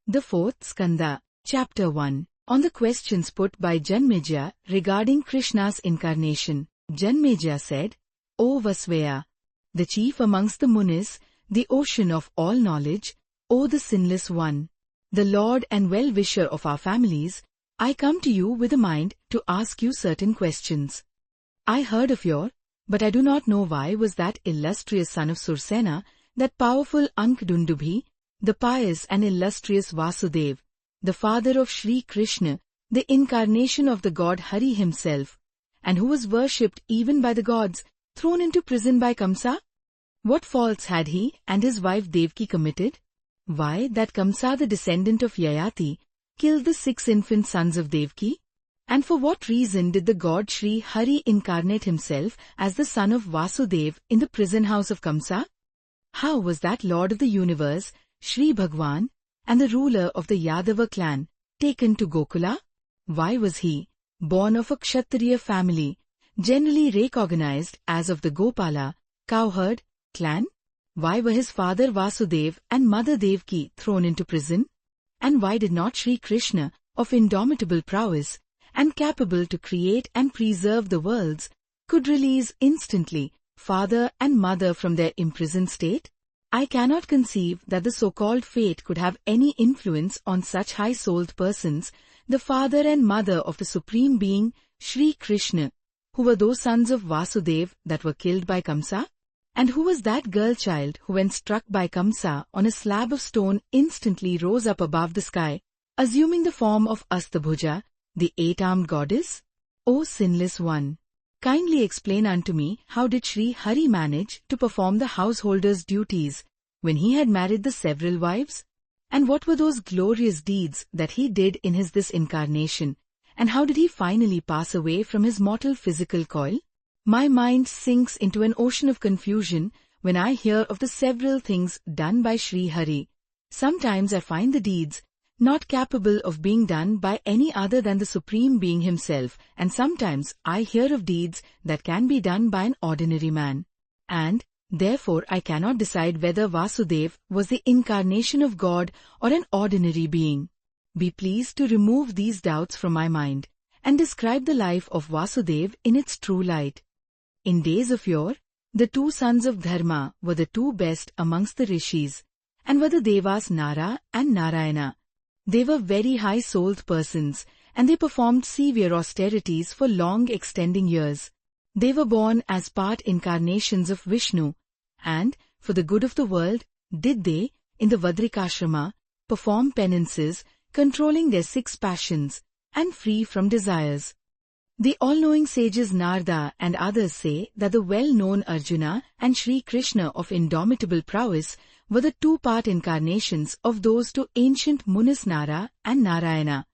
The fourth Skanda, Chapter 1. On the questions put by Janmeja regarding Krishna's incarnation, Janmeja said, O Vasvaya, the chief amongst the Munis, the ocean of all knowledge, O the sinless one, the Lord and well-wisher of our families, I come to you with a mind to ask you certain questions. I heard of your, but I do not know why was that illustrious son of Sursena, that powerful Ankdundubhi, the pious and illustrious Vasudev, the father of Sri Krishna, the incarnation of the god Hari himself, and who was worshipped even by the gods, thrown into prison by Kamsa? What faults had he and his wife Devaki committed? Why, that Kamsa, the descendant of Yayati, killed the 6 infant sons of Devaki? And for what reason did the god Sri Hari incarnate himself as the son of Vasudev in the prison house of Kamsa? How was that Lord of the universe, Sri Bhagwan, and the ruler of the Yadava clan, taken to Gokula? Why was he, born of a Kshatriya family, generally recognized as of the Gopala, cowherd, clan? Why were his father Vasudev and mother Devaki thrown into prison? And why did not Sri Krishna, of indomitable prowess, and capable to create and preserve the worlds, could release instantly father and mother from their imprisoned state? I cannot conceive that the so-called fate could have any influence on such high-souled persons, the father and mother of the Supreme Being, Sri Krishna, who were those sons of Vasudev that were killed by Kamsa? And who was that girl child who, when struck by Kamsa on a slab of stone, instantly rose up above the sky, assuming the form of Astabhuja, the 8-armed goddess? O sinless one! Kindly explain unto me how did Sri Hari manage to perform the householder's duties when he had married the several wives? And what were those glorious deeds that he did in his this incarnation, and how did he finally pass away from his mortal physical coil? My mind sinks into an ocean of confusion when I hear of the several things done by Sri Hari. Sometimes I find the deeds not capable of being done by any other than the Supreme Being himself, and sometimes I hear of deeds that can be done by an ordinary man. And, therefore, I cannot decide whether Vasudev was the incarnation of God or an ordinary being. Be pleased to remove these doubts from my mind, and describe the life of Vasudev in its true light. In days of yore, the 2 sons of Dharma were the 2 best amongst the rishis, and were the Devas Nara and Narayana. They were very high-souled persons, and they performed severe austerities for long extending years. They were born as part incarnations of Vishnu, and, for the good of the world, did they, in the Vadrikashrama, perform penances, controlling their 6 passions, and free from desires. The all-knowing sages Narada and others say that the well-known Arjuna and Sri Krishna of indomitable prowess were the 2-part incarnations of those 2 ancient Munis Nara and Narayana.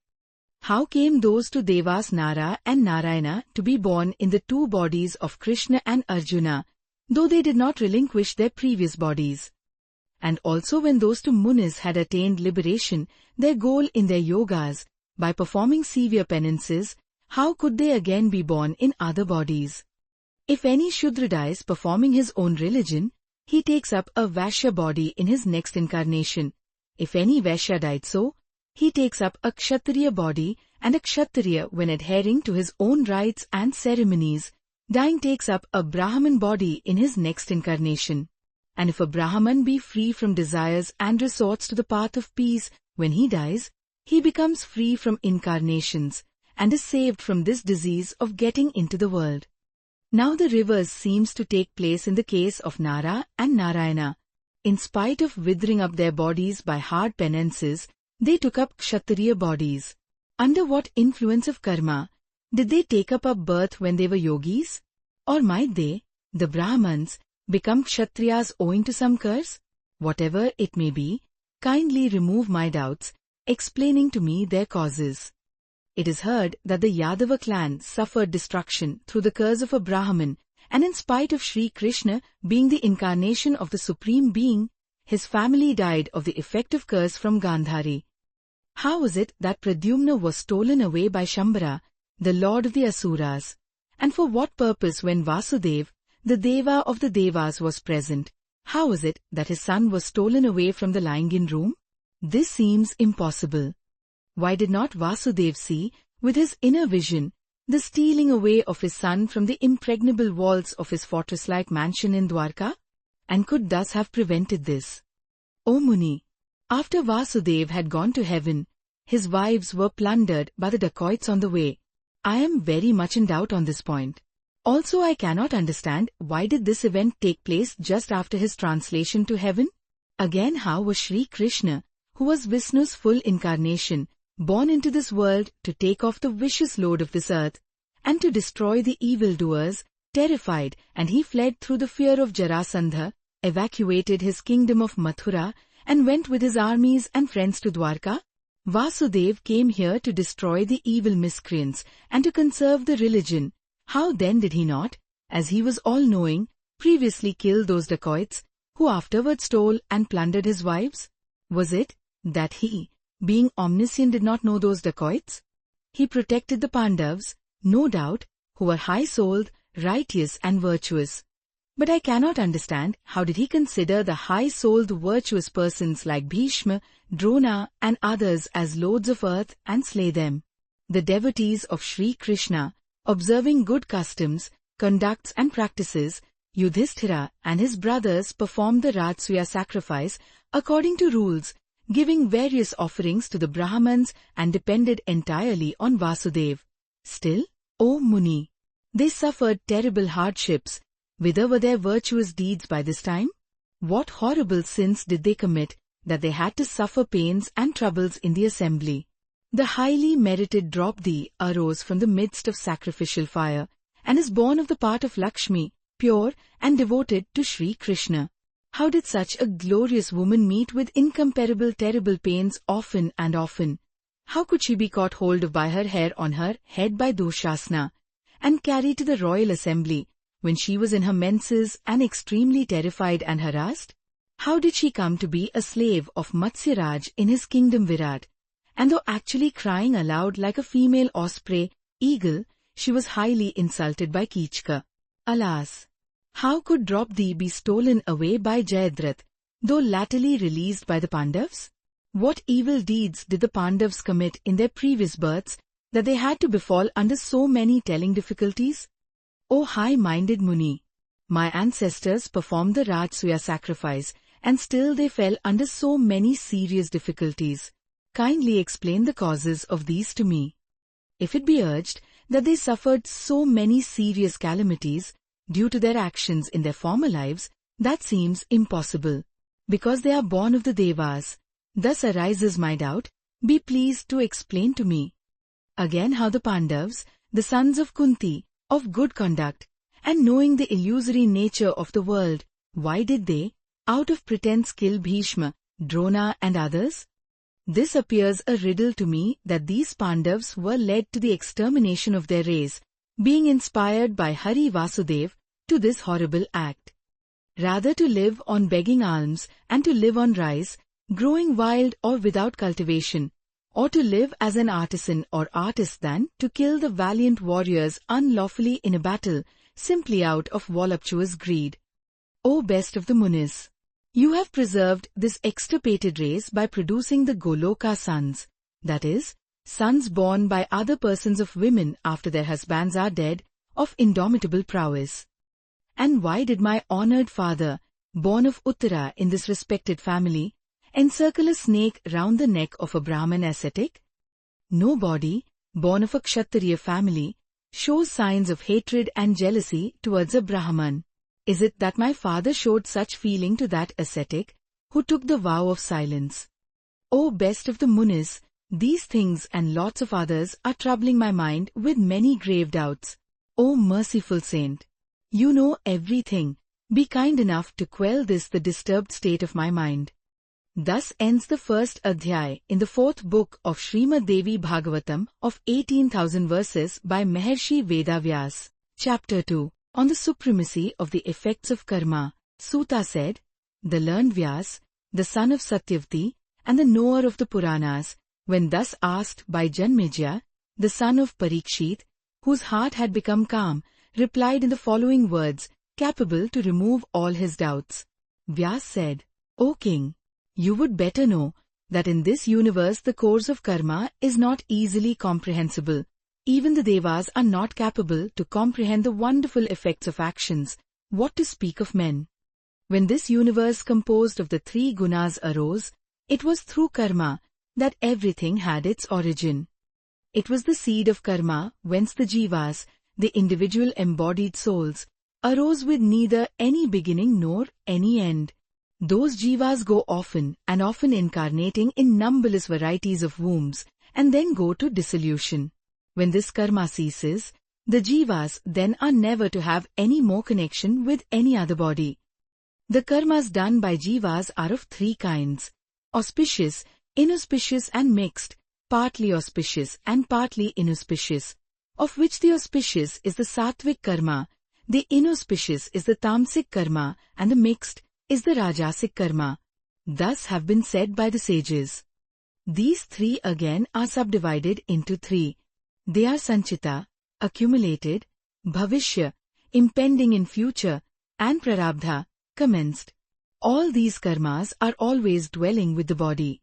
How came those 2 Devas Nara and Narayana to be born in the 2 bodies of Krishna and Arjuna, though they did not relinquish their previous bodies? And also when those 2 Munis had attained liberation, their goal in their yogas, by performing severe penances, how could they again be born in other bodies? If any Shudra dies performing his own religion, he takes up a Vaishya body in his next incarnation. If any Vaishya died so, he takes up a Kshatriya body, and a Kshatriya, when adhering to his own rites and ceremonies, dying takes up a Brahman body in his next incarnation. And if a Brahman be free from desires and resorts to the path of peace, when he dies, he becomes free from incarnations, and is saved from this disease of getting into the world. Now the reverse seems to take place in the case of Nara and Narayana. In spite of withering up their bodies by hard penances, they took up Kshatriya bodies. Under what influence of karma did they take up a birth when they were yogis? Or might they, the Brahmans, become Kshatriyas owing to some curse? Whatever it may be, kindly remove my doubts, explaining to me their causes. It is heard that the Yadava clan suffered destruction through the curse of a Brahman, and in spite of Sri Krishna being the incarnation of the Supreme Being, his family died of the effect of curse from Gandhari. How was it that Pradyumna was stolen away by Shambhara, the lord of the Asuras? And for what purpose when Vasudev, the Deva of the Devas, was present? How was it that his son was stolen away from the lying-in room? This seems impossible. Why did not Vasudeva see, with his inner vision, the stealing away of his son from the impregnable walls of his fortress-like mansion in Dwarka, and could thus have prevented this? O Muni, after Vasudeva had gone to heaven, his wives were plundered by the dacoits on the way. I am very much in doubt on this point. Also, I cannot understand why did this event take place just after his translation to heaven? Again, how was Sri Krishna, who was Vishnu's full incarnation, born into this world to take off the vicious load of this earth, and to destroy the evildoers, terrified, and he fled through the fear of Jarasandha, evacuated his kingdom of Mathura, and went with his armies and friends to Dwarka? Vasudeva came here to destroy the evil miscreants and to conserve the religion. How then did he not, as he was all-knowing, previously kill those dacoits, who afterwards stole and plundered his wives? Was it that he, being omniscient, did not know those dacoits? He protected the Pandavas, no doubt, who were high-souled, righteous and virtuous. But I cannot understand how did he consider the high-souled virtuous persons like Bhishma, Drona and others as lords of earth and slay them. The devotees of Sri Krishna, observing good customs, conducts and practices, Yudhishthira and his brothers performed the Rajsuya sacrifice according to rules, giving various offerings to the Brahmans and depended entirely on Vasudeva. Still, O Muni, they suffered terrible hardships. Whither were their virtuous deeds by this time? What horrible sins did they commit that they had to suffer pains and troubles in the assembly? The highly merited Draupadi arose from the midst of sacrificial fire and is born of the part of Lakshmi, pure and devoted to Sri Krishna. How did such a glorious woman meet with incomparable terrible pains often and often? How could she be caught hold of by her hair on her head by Dushasana, and carried to the royal assembly, when she was in her menses and extremely terrified and harassed? How did she come to be a slave of Matsyaraj in his kingdom Virat? And though actually crying aloud like a female osprey, eagle, she was highly insulted by Kichka. Alas! How could Draupadi be stolen away by Jayadratha, though latterly released by the Pandavas? What evil deeds did the Pandavas commit in their previous births that they had to befall under so many telling difficulties? O high-minded Muni, my ancestors performed the Rajsuya sacrifice, and still they fell under so many serious difficulties. Kindly explain the causes of these to me. If it be urged that they suffered so many serious calamities due to their actions in their former lives, that seems impossible, because they are born of the Devas. Thus arises my doubt. Be pleased to explain to me. Again, how the Pandavas, the sons of Kunti, of good conduct, and knowing the illusory nature of the world, why did they, out of pretense, kill Bhishma, Drona and others? This appears a riddle to me, that these Pandavas were led to the extermination of their race, being inspired by Hari Vasudeva to this horrible act. Rather to live on begging alms and to live on rice, growing wild or without cultivation, or to live as an artisan or artist than to kill the valiant warriors unlawfully in a battle, simply out of voluptuous greed. O best of the Munis! You have preserved this extirpated race by producing the Goloka sons, that is, sons born by other persons of women after their husbands are dead, of indomitable prowess. And why did my honored father, born of Uttara in this respected family, encircle a snake round the neck of a Brahman ascetic? Nobody, born of a Kshatriya family, shows signs of hatred and jealousy towards a Brahman. Is it that my father showed such feeling to that ascetic, who took the vow of silence? O best of the Munis, these things and lots of others are troubling my mind with many grave doubts. O merciful saint! You know everything. Be kind enough to quell this the disturbed state of my mind. Thus ends the first Adhyay in the 4th book of Srimad Devi Bhagavatam of 18,000 verses by Maharshi Vedavyas. Chapter 2. On the supremacy of the effects of karma, Suta said, the learned Vyas, the son of Satyavati, and the knower of the Puranas, when thus asked by Janmejaya, the son of Parikshit, whose heart had become calm, replied in the following words, capable to remove all his doubts. Vyas said, O king, you would better know that in this universe the course of karma is not easily comprehensible. Even the Devas are not capable to comprehend the wonderful effects of actions, what to speak of men. When this universe composed of the three gunas arose, it was through karma that everything had its origin. It was the seed of karma whence the jivas, the individual embodied souls, arose with neither any beginning nor any end. Those jivas go often and often incarnating in numberless varieties of wombs and then go to dissolution. When this karma ceases, the jivas then are never to have any more connection with any other body. The karmas done by jivas are of three kinds: auspicious, inauspicious and mixed, partly auspicious and partly inauspicious, of which the auspicious is the sattvic karma, the inauspicious is the tamasic karma, and the mixed is the rajasic karma. Thus have been said by the sages. These three again are subdivided into three. They are sanchita, accumulated, bhavishya, impending in future, and prarabdha, commenced. All these karmas are always dwelling with the body.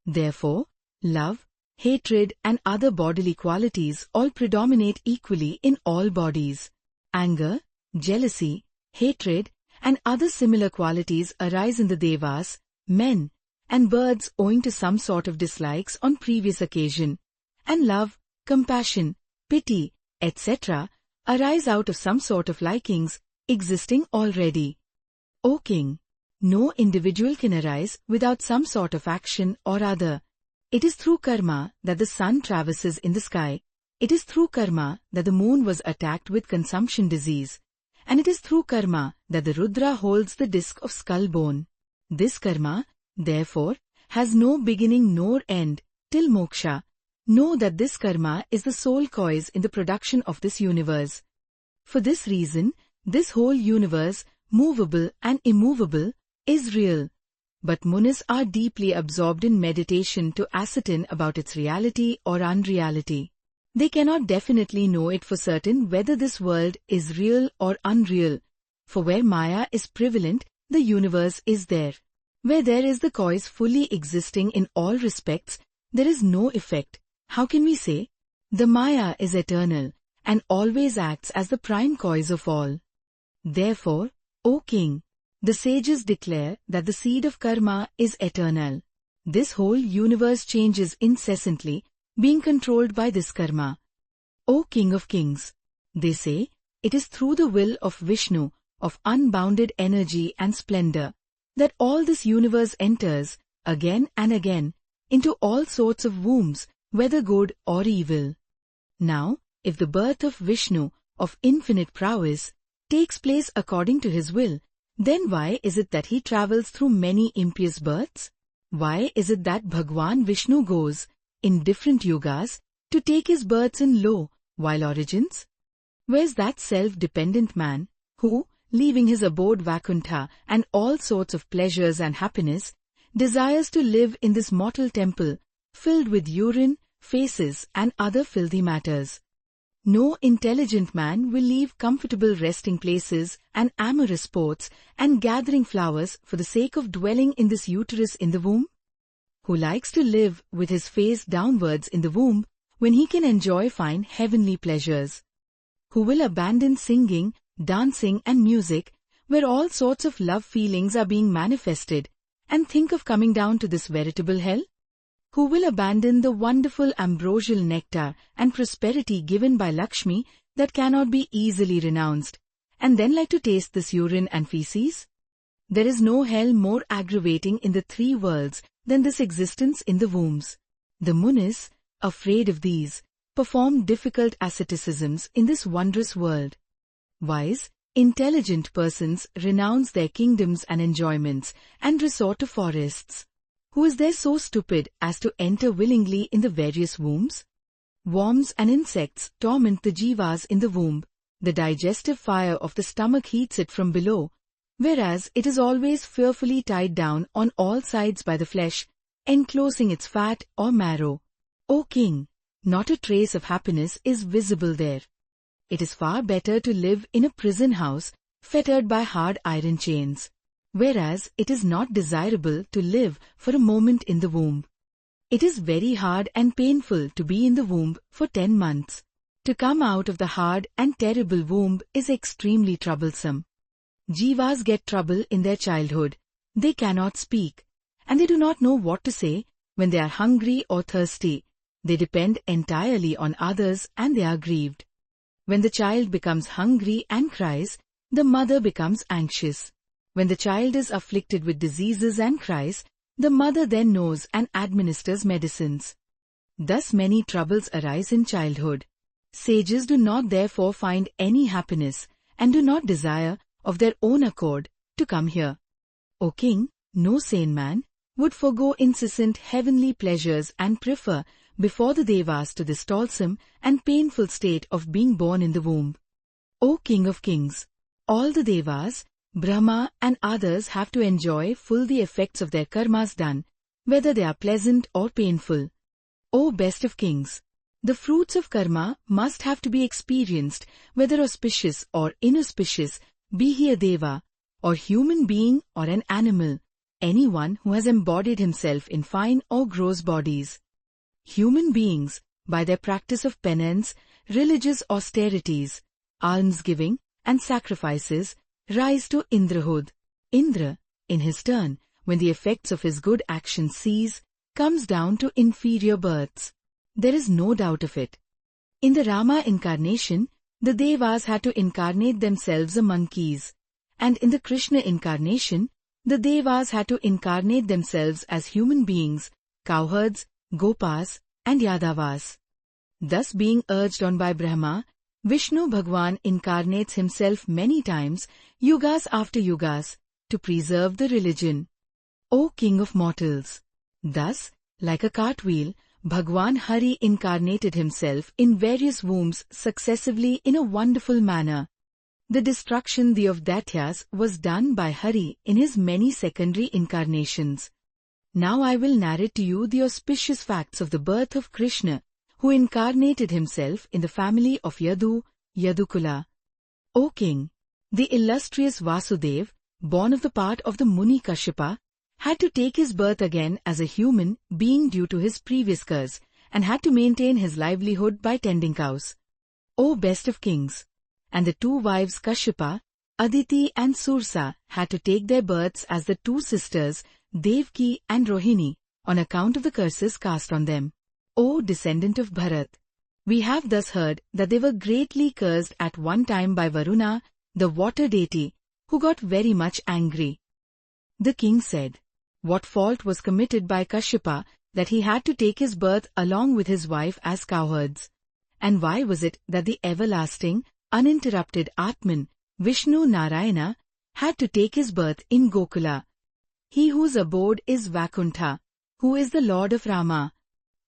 Therefore, love, hatred and other bodily qualities all predominate equally in all bodies. Anger, jealousy, hatred, and other similar qualities arise in the devas, men, and birds owing to some sort of dislikes on previous occasion, and love, compassion, pity, etc. arise out of some sort of likings existing already. O King, no individual can arise without some sort of action or other. It is through karma that the sun traverses in the sky, it is through karma that the moon was attacked with consumption disease, and it is through karma that the Rudra holds the disc of skull bone. This karma, therefore, has no beginning nor end, till moksha. Know that this karma is the sole cause in the production of this universe. For this reason, this whole universe, movable and immovable, is real. But munis are deeply absorbed in meditation to ascertain about its reality or unreality. They cannot definitely know it for certain whether this world is real or unreal, for where Maya is prevalent, the universe is there. Where there is the cause fully existing in all respects, there is no effect. How can we say? The Maya is eternal, and always acts as the prime cause of all. Therefore, O King, the sages declare that the seed of karma is eternal. This whole universe changes incessantly, being controlled by this karma. O King of Kings, they say, it is through the will of Vishnu, of unbounded energy and splendor, that all this universe enters, again and again, into all sorts of wombs, whether good or evil. Now, if the birth of Vishnu, of infinite prowess, takes place according to his will, then why is it that he travels through many impious births? Why is it that Bhagwan Vishnu goes, in different yugas, to take his births in low, while origins? Where's that self-dependent man, who, leaving his abode Vaikuntha and all sorts of pleasures and happiness, desires to live in this mortal temple, filled with urine, faces and other filthy matters? No intelligent man will leave comfortable resting places and amorous sports and gathering flowers for the sake of dwelling in this uterus in the womb? Who likes to live with his face downwards in the womb when he can enjoy fine heavenly pleasures? Who will abandon singing, dancing and music where all sorts of love feelings are being manifested and think of coming down to this veritable hell? Who will abandon the wonderful ambrosial nectar and prosperity given by Lakshmi that cannot be easily renounced, and then like to taste this urine and feces? There is no hell more aggravating in the three worlds than this existence in the wombs. The munis, afraid of these, perform difficult asceticisms in this wondrous world. Wise, intelligent persons renounce their kingdoms and enjoyments and resort to forests. Who is there so stupid as to enter willingly in the various wombs? Worms and insects torment the jivas in the womb. The digestive fire of the stomach heats it from below, whereas it is always fearfully tied down on all sides by the flesh, enclosing its fat or marrow. O King, not a trace of happiness is visible there. It is far better to live in a prison house, fettered by hard iron chains. whereas it is not desirable to live for a moment in the womb. It is very hard and painful to be in the womb for 10 months. To come out of the hard and terrible womb is extremely troublesome. Jivas get trouble in their childhood. They cannot speak, and they do not know what to say when they are hungry or thirsty. They depend entirely on others and they are grieved. When the child becomes hungry and cries, the mother becomes anxious. When the child is afflicted with diseases and cries, the mother then knows and administers medicines. Thus many troubles arise in childhood. Sages do not therefore find any happiness and do not desire of their own accord to come here. O king, no sane man would forego incessant heavenly pleasures and prefer before the Devas to this toilsome and painful state of being born in the womb. O king of kings, all the Devas, Brahma and others have to enjoy full the effects of their karmas done, whether they are pleasant or painful. O best of kings, the fruits of karma must have to be experienced, whether auspicious or inauspicious, be he a Deva, or human being or an animal, anyone who has embodied himself in fine or gross bodies. Human beings, by their practice of penance, religious austerities, almsgiving, and sacrifices, rise to Indrahood. Indra, in his turn, when the effects of his good actions cease, comes down to inferior births. There is no doubt of it. In the Rama incarnation, the Devas had to incarnate themselves as monkeys, and in the Krishna incarnation, the Devas had to incarnate themselves as human beings, cowherds, gopas, and yadavas. Thus being urged on by Brahma, Vishnu Bhagwan incarnates himself many times, yugas after yugas, to preserve the religion. O king of mortals! Thus, like a cartwheel, Bhagwan Hari incarnated himself in various wombs successively in a wonderful manner. The destruction of Daityas was done by Hari in his many secondary incarnations. Now I will narrate to you the auspicious facts of the birth of Krishna, who incarnated himself in the family of Yadukula. O king, the illustrious Vasudev, born of the part of the Muni Kashyapa, had to take his birth again as a human being due to his previous curse, and had to maintain his livelihood by tending cows. O best of kings! And the two wives Kashyapa, Aditi and Sursa, had to take their births as the two sisters, Devki and Rohini, on account of the curses cast on them. O descendant of Bharat! We have thus heard that they were greatly cursed at one time by Varuna, the water deity, who got very much angry. The king said, what fault was committed by Kashyapa that he had to take his birth along with his wife as cowherds? And why was it that the everlasting, uninterrupted Atman, Vishnu Narayana, had to take his birth in Gokula? He whose abode is Vaikuntha, who is the Lord of Rama,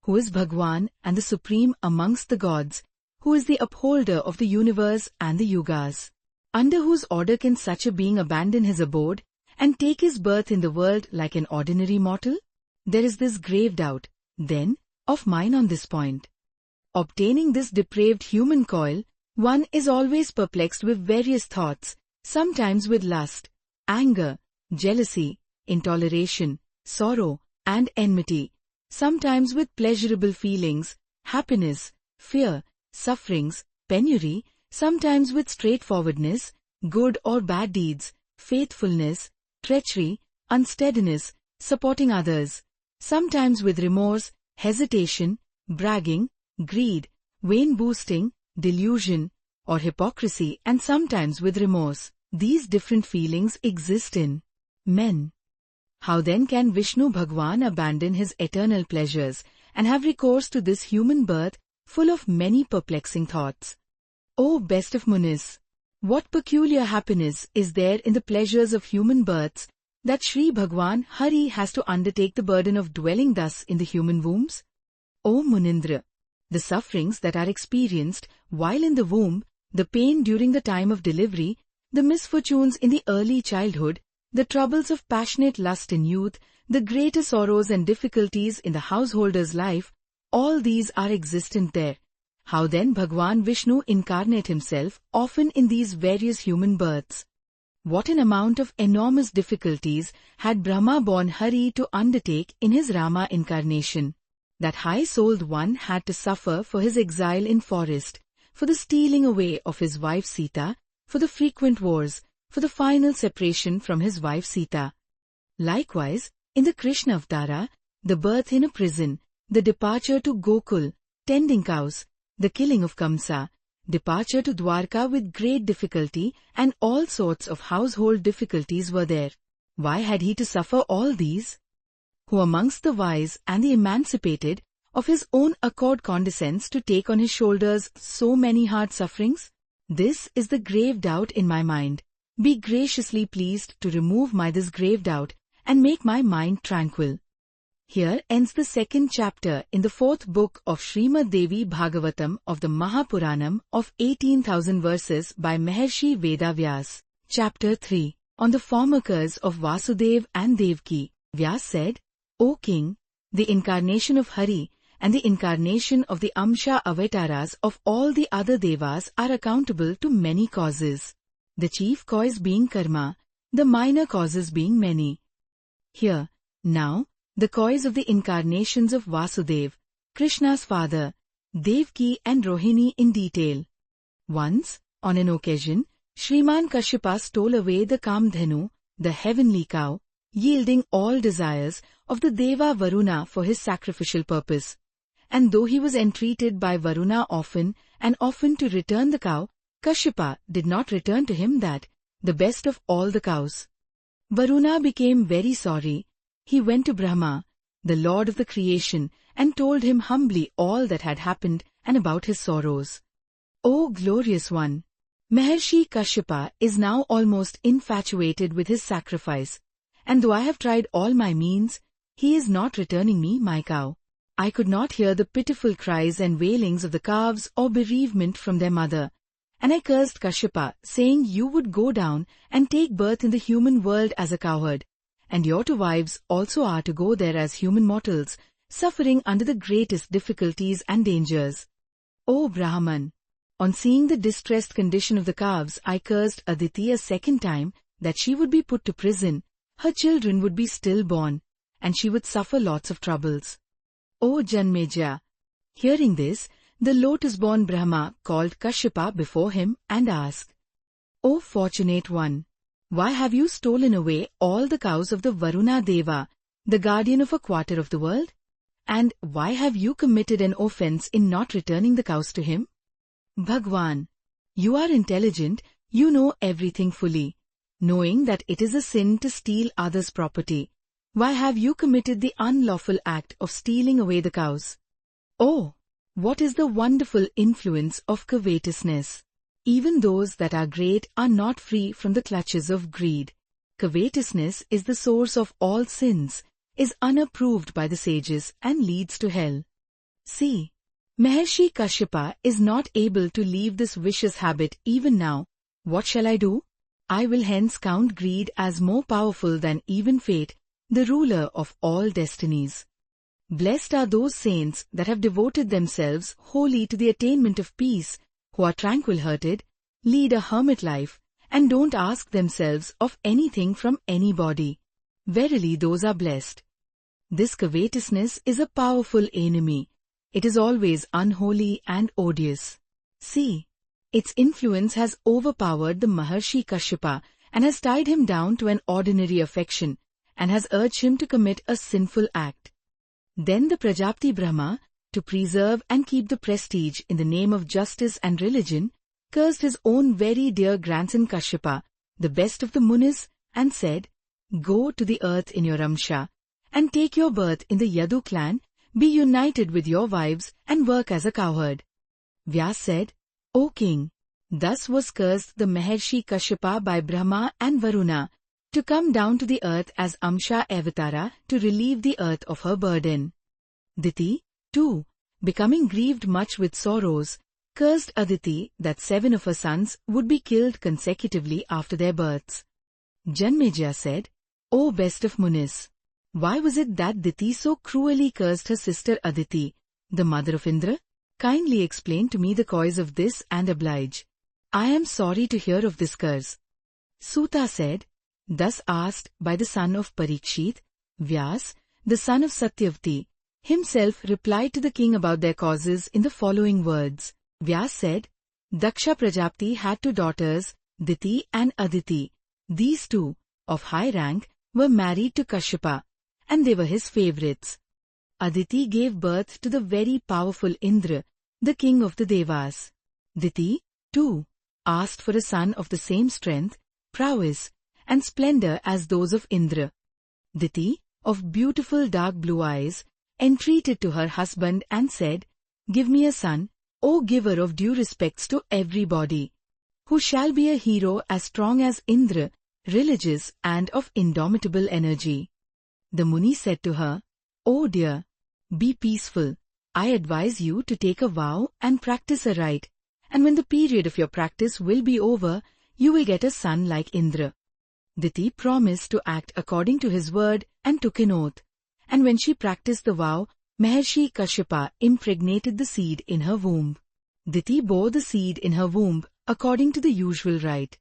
who is Bhagwan and the supreme amongst the gods, who is the upholder of the universe and the yugas. Under whose order can such a being abandon his abode and take his birth in the world like an ordinary mortal? There is this grave doubt, then, of mine on this point. Obtaining this depraved human coil, one is always perplexed with various thoughts, sometimes with lust, anger, jealousy, intoleration, sorrow, and enmity, sometimes with pleasurable feelings, happiness, fear, sufferings, penury, sometimes with straightforwardness, good or bad deeds, faithfulness, treachery, unsteadiness, supporting others, sometimes with remorse, hesitation, bragging, greed, vain boasting, delusion, or hypocrisy, and sometimes with remorse. These different feelings exist in men. How then can Vishnu Bhagwan abandon his eternal pleasures and have recourse to this human birth full of many perplexing thoughts? O best of Munis! What peculiar happiness is there in the pleasures of human births that Sri Bhagwan Hari has to undertake the burden of dwelling thus in the human wombs? O Munindra! The sufferings that are experienced while in the womb, the pain during the time of delivery, the misfortunes in the early childhood, the troubles of passionate lust in youth, the greater sorrows and difficulties in the householder's life, all these are existent there. How then Bhagwan Vishnu incarnate himself often in these various human births? What an amount of enormous difficulties had Brahma born Hari to undertake in his Rama incarnation. That high-souled one had to suffer for his exile in forest, for the stealing away of his wife Sita, for the frequent wars, for the final separation from his wife Sita. Likewise, in the Krishna Avtara, the birth in a prison, the departure to Gokul, tending cows, the killing of Kamsa, departure to Dwarka with great difficulty, and all sorts of household difficulties were there. Why had he to suffer all these? Who amongst the wise and the emancipated of his own accord condescends to take on his shoulders so many hard sufferings? This is the grave doubt in my mind. Be graciously pleased to remove this grave doubt and make my mind tranquil. Here ends the second chapter in the fourth book of Srimad Devi Bhagavatam of the Mahapuranam of 18,000 verses by Maharshi Vedavyas. Chapter 3. On the former curse of Vasudev and Devaki. Vyas said, O King, the incarnation of Hari and the incarnation of the Amsha avatars of all the other devas are accountable to many causes. The chief cause being karma, the minor causes being many. Here, now, the cause of the incarnations of Vasudev, Krishna's father, Devaki and Rohini in detail. Once, on an occasion, Shriman Kashyapa stole away the Kamdhenu, the heavenly cow, yielding all desires of the Deva Varuna for his sacrificial purpose. And though he was entreated by Varuna often and often to return the cow, Kashyapa did not return to him that, the best of all the cows. Varuna became very sorry. He went to Brahma, the Lord of the creation, and told him humbly all that had happened and about his sorrows. O glorious one! Maharshi Kashyapa is now almost infatuated with his sacrifice, and though I have tried all my means, he is not returning me my cow. I could not hear the pitiful cries and wailings of the calves or bereavement from their mother, and I cursed Kashyapa, saying you would go down and take birth in the human world as a cowherd, and your two wives also are to go there as human mortals, suffering under the greatest difficulties and dangers. O Brahman! On seeing the distressed condition of the calves, I cursed Aditi a second time that she would be put to prison, her children would be stillborn, and she would suffer lots of troubles. O Janmeja! Hearing this, the lotus-born Brahma called Kashyapa before him and asked, O fortunate one! Why have you stolen away all the cows of the Varuna Deva, the guardian of a quarter of the world? And why have you committed an offense in not returning the cows to him? Bhagwan, you are intelligent, you know everything fully. Knowing that it is a sin to steal others' property, why have you committed the unlawful act of stealing away the cows? Oh, what is the wonderful influence of covetousness! Even those that are great are not free from the clutches of greed. Covetousness is the source of all sins, is unapproved by the sages and leads to hell. See, Maharshi Kashyapa is not able to leave this vicious habit even now. What shall I do? I will hence count greed as more powerful than even fate, the ruler of all destinies. Blessed are those saints that have devoted themselves wholly to the attainment of peace, who are tranquil-hearted, lead a hermit life, and don't ask themselves of anything from anybody. Verily those are blessed. This covetousness is a powerful enemy. It is always unholy and odious. See, its influence has overpowered the Maharshi Kashyapa and has tied him down to an ordinary affection, and has urged him to commit a sinful act. Then the Prajapati Brahma, to preserve and keep the prestige in the name of justice and religion, cursed his own very dear grandson Kashyapa, the best of the Munis, and said, Go to the earth in your Amsha, and take your birth in the Yadu clan, be united with your wives, and work as a cowherd. Vyas said, O king, thus was cursed the Maharshi Kashyapa by Brahma and Varuna, to come down to the earth as Amsha Avatara to relieve the earth of her burden. Diti, too, becoming grieved much with sorrows, cursed Aditi that 7 of her sons would be killed consecutively after their births. Janmeja said, O best of Munis, why was it that Diti so cruelly cursed her sister Aditi, the mother of Indra? Kindly explain to me the cause of this and oblige. I am sorry to hear of this curse. Suta said, thus asked by the son of Parikshit, Vyas, the son of Satyavati, himself replied to the king about their causes in the following words. Vyas said, Daksha Prajapati had two daughters, Diti and Aditi. These two, of high rank, were married to Kashyapa, and they were his favorites. Aditi gave birth to the very powerful Indra, the king of the Devas. Diti, too, asked for a son of the same strength, prowess, and splendor as those of Indra. Diti, of beautiful dark blue eyes, entreated to her husband and said, Give me a son, O giver of due respects to everybody, who shall be a hero as strong as Indra, religious and of indomitable energy. The Muni said to her, O dear, be peaceful. I advise you to take a vow and practice a rite, and when the period of your practice will be over, you will get a son like Indra. Diti promised to act according to his word and took an oath, and when she practiced the vow, Maharshi Kashyapa impregnated the seed in her womb. Diti bore the seed in her womb according to the usual rite.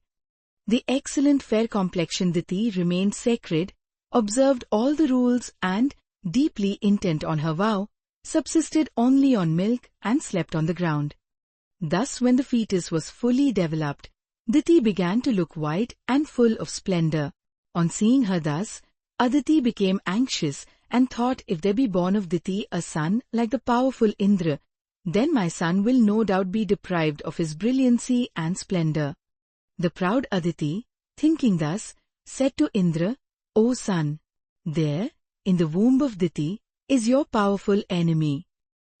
The excellent fair complexioned Diti remained sacred, observed all the rules and, deeply intent on her vow, subsisted only on milk and slept on the ground. Thus when the fetus was fully developed, Diti began to look white and full of splendor. On seeing her thus, Aditi became anxious and thought, if there be born of Diti a son like the powerful Indra, then my son will no doubt be deprived of his brilliancy and splendor. The proud Aditi, thinking thus, said to Indra, O son, there, in the womb of Diti, is your powerful enemy.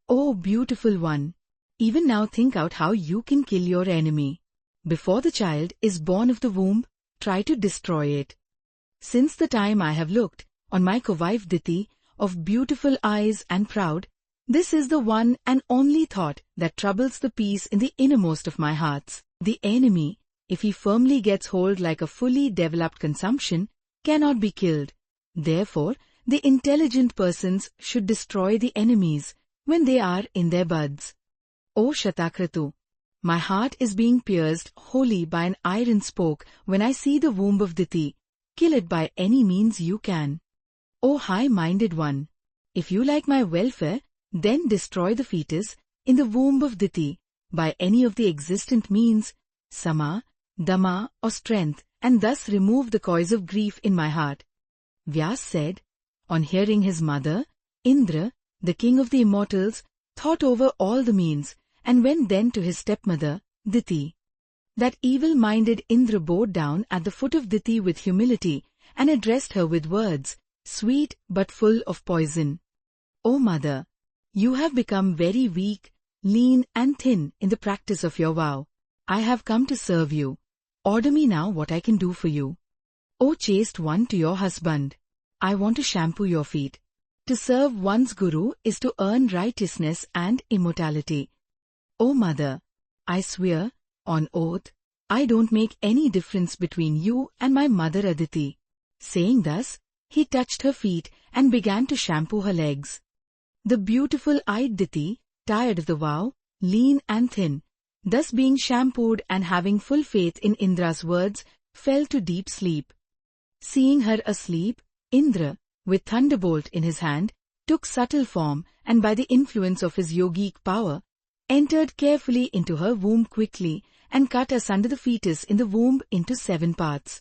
O beautiful one, even now think out how you can kill your enemy. Before the child is born of the womb, try to destroy it. Since the time I have looked on my co-wife Diti, of beautiful eyes and proud, this is the one and only thought that troubles the peace in the innermost of my hearts. The enemy, if he firmly gets hold like a fully developed consumption, cannot be killed. Therefore, the intelligent persons should destroy the enemies when they are in their buds. O Shatakratu, my heart is being pierced wholly by an iron spoke when I see the womb of Diti. Kill it by any means you can. O high-minded one, if you like my welfare, then destroy the fetus in the womb of Diti by any of the existent means, sama, dama or strength, and thus remove the cause of grief in my heart. Vyas said, on hearing his mother, Indra, the king of the immortals, thought over all the means and went then to his stepmother, Diti. That evil-minded Indra bowed down at the foot of Diti with humility and addressed her with words, sweet but full of poison. O mother, you have become very weak, lean and thin in the practice of your vow. I have come to serve you. Order me now what I can do for you. O chaste one to your husband, I want to shampoo your feet. To serve one's guru is to earn righteousness and immortality. O mother, I swear, on oath, I don't make any difference between you and my mother Aditi. Saying thus, he touched her feet and began to shampoo her legs. The beautiful-eyed Diti, tired of the vow, lean and thin, thus being shampooed and having full faith in Indra's words, fell to deep sleep. Seeing her asleep, Indra, with thunderbolt in his hand, took subtle form and by the influence of his yogic power, entered carefully into her womb quickly and cut asunder the fetus in the womb into 7 parts.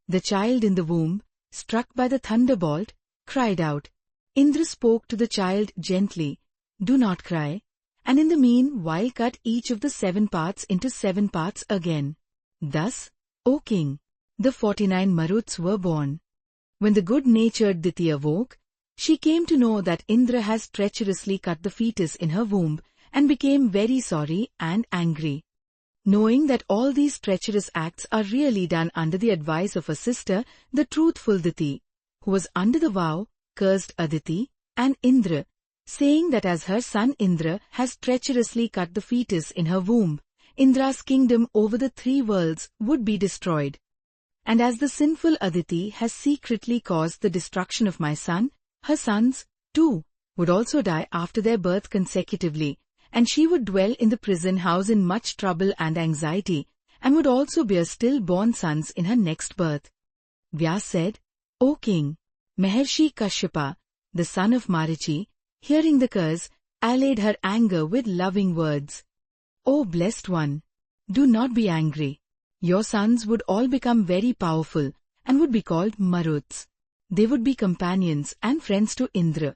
The child in the womb, struck by the thunderbolt, cried out. Indra spoke to the child gently, do not cry, and in the meanwhile cut each of the 7 parts into 7 parts again. Thus, O king, the 49 Maruts were born. When the good-natured Diti awoke, she came to know that Indra has treacherously cut the fetus in her womb and became very sorry and angry. Knowing that all these treacherous acts are really done under the advice of her sister, the truthful Diti, who was under the vow, cursed Aditi and Indra, saying that as her son Indra has treacherously cut the fetus in her womb, Indra's kingdom over the 3 worlds would be destroyed. And as the sinful Aditi has secretly caused the destruction of my son, her sons, too, would also die after their birth consecutively, and she would dwell in the prison house in much trouble and anxiety, and would also bear still-born sons in her next birth. Vyas said, O king, Maharshi Kashyapa, the son of Marichi, hearing the curse, allayed her anger with loving words. O blessed one, do not be angry. Your sons would all become very powerful and would be called Maruts. They would be companions and friends to Indra.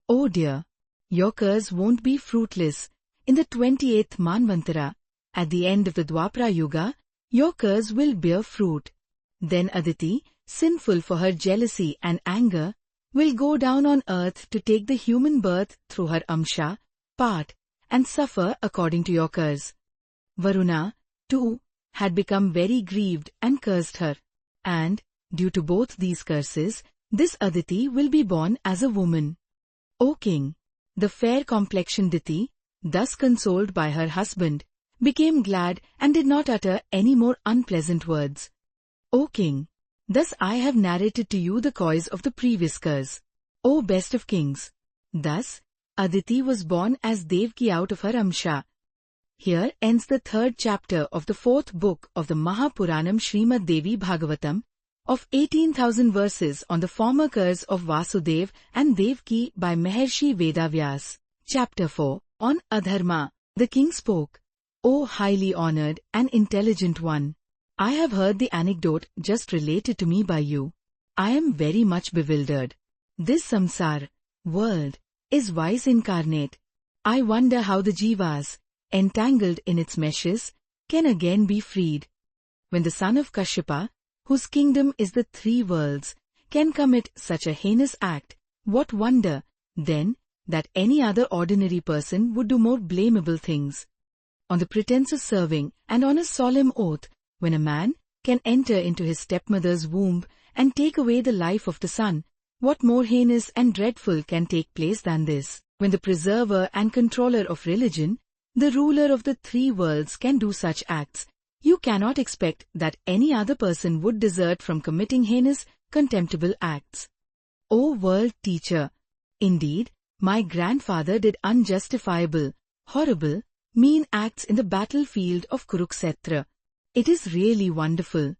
Oh dear, your curse won't be fruitless. In the 28th Manvantara, at the end of the Dwapara Yuga, your curse will bear fruit. Then Aditi, sinful for her jealousy and anger, will go down on earth to take the human birth through her Amsha, part, and suffer according to your curse. Varuna, too, had become very grieved and cursed her. And, due to both these curses, this Aditi will be born as a woman. O king, the fair-complexioned Diti, thus consoled by her husband, became glad and did not utter any more unpleasant words. O king, thus I have narrated to you the cause of the previous curse. O best of kings, thus Aditi was born as Devaki out of her Amsha. Here ends the 3rd chapter of the 4th book of the Mahapuranam Srimad Devi Bhagavatam, of 18,000 verses on the former curse of Vasudev and Devaki by Maharshi Vedavyas. Chapter 4, on Adharma. The king spoke, O highly honored and intelligent one, I have heard the anecdote just related to me by you. I am very much bewildered. This samsar, world, is vice incarnate. I wonder how the jivas, entangled in its meshes, can again be freed. When the son of Kashyapa, whose kingdom is the 3 worlds, can commit such a heinous act, what wonder, then, that any other ordinary person would do more blamable things. On the pretense of serving and on a solemn oath, when a man can enter into his stepmother's womb and take away the life of the son, what more heinous and dreadful can take place than this? When the preserver and controller of religion, the ruler of the 3 worlds, can do such acts, you cannot expect that any other person would desert from committing heinous, contemptible acts. O world teacher, indeed, my grandfather did unjustifiable, horrible, mean acts in the battlefield of Kurukshetra. It is really wonderful.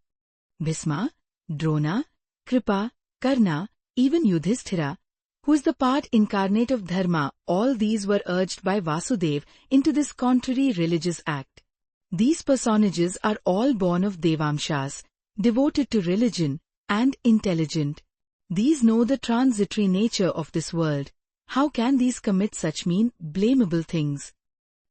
Bhisma, Drona, Kripa, Karna, even Yudhishthira, who is the part incarnate of Dharma, all these were urged by Vasudev into this contrary religious act. These personages are all born of Devamshas, devoted to religion, and intelligent. These know the transitory nature of this world. How can these commit such mean, blamable things?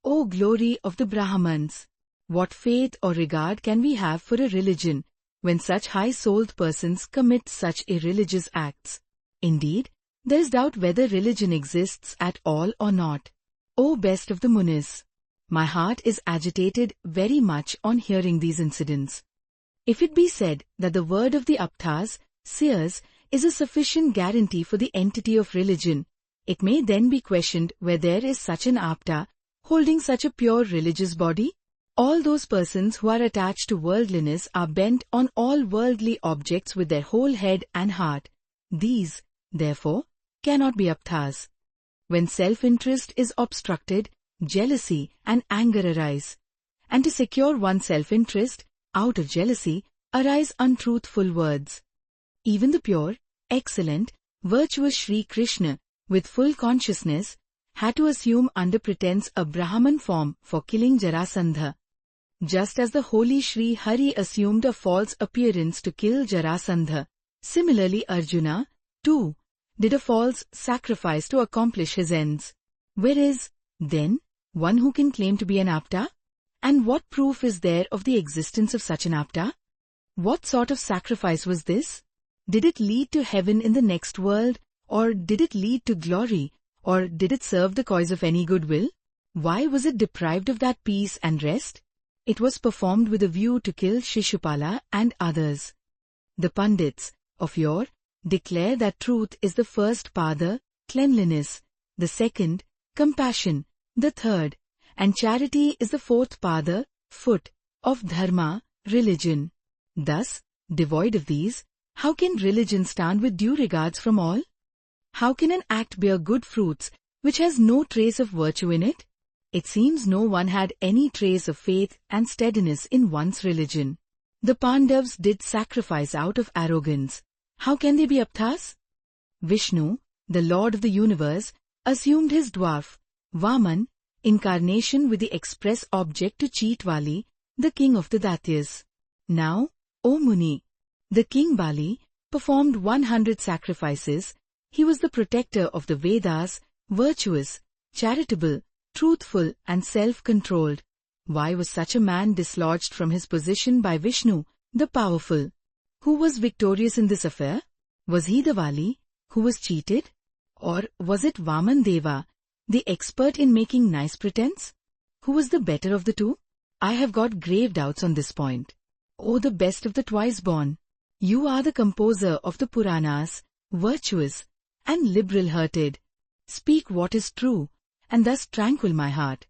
O glory of the Brahmans! What faith or regard can we have for a religion, when such high-souled persons commit such irreligious acts? Indeed, there is doubt whether religion exists at all or not. O best of the Munis! My heart is agitated very much on hearing these incidents. If it be said that the word of the Aptas, seers, is a sufficient guarantee for the entity of religion, it may then be questioned where there is such an Apta, holding such a pure religious body. All those persons who are attached to worldliness are bent on all worldly objects with their whole head and heart. These, therefore, cannot be Aptas. When self-interest is obstructed, jealousy and anger arise. And to secure one's self-interest, out of jealousy, arise untruthful words. Even the pure, excellent, virtuous Sri Krishna, with full consciousness, had to assume under pretense a Brahman form for killing Jarasandha. Just as the holy Sri Hari assumed a false appearance to kill Jarasandha, similarly Arjuna, too, did a false sacrifice to accomplish his ends. Where is, then, one who can claim to be an Apta? And what proof is there of the existence of such an Apta? What sort of sacrifice was this? Did it lead to heaven in the next world, or did it lead to glory, or did it serve the cause of any goodwill? Why was it deprived of that peace and rest? It was performed with a view to kill Shishupala and others. The Pandits, of yore, declare that truth is the first pada, cleanliness, the second, compassion, the third, and charity is the fourth pada, foot, of dharma, religion. Thus, devoid of these, how can religion stand with due regards from all? How can an act bear good fruits which has no trace of virtue in it? It seems no one had any trace of faith and steadiness in one's religion. The Pandavas did sacrifice out of arrogance. How can they be Apthas? Vishnu, the Lord of the universe, assumed his dwarf, Vaman, incarnation with the express object to cheat Vali, the king of the Daityas. Now, O Muni, the king Bali performed 100 sacrifices. He was the protector of the Vedas, virtuous, charitable, truthful and self-controlled. Why was such a man dislodged from his position by Vishnu, the powerful? Who was victorious in this affair? Was he the Vali, who was cheated? Or was it Vaman Deva, the expert in making nice pretense? Who was the better of the two? I have got grave doubts on this point. O the best of the twice-born, you are the composer of the Puranas, virtuous and liberal-hearted. Speak what is true, and thus tranquil my heart.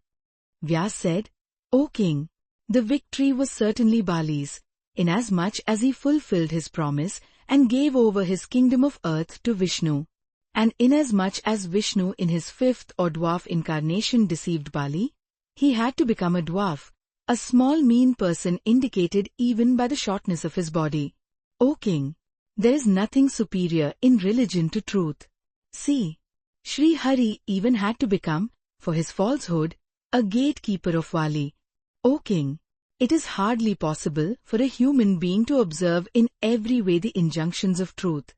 Vyas said, O king, the victory was certainly Bali's, inasmuch as he fulfilled his promise and gave over his kingdom of earth to Vishnu. And inasmuch as Vishnu in his fifth or dwarf incarnation deceived Bali, he had to become a dwarf, a small mean person indicated even by the shortness of his body. O king, there is nothing superior in religion to truth. See, Sri Hari even had to become, for his falsehood, a gatekeeper of Vali. O king, it is hardly possible for a human being to observe in every way the injunctions of truth.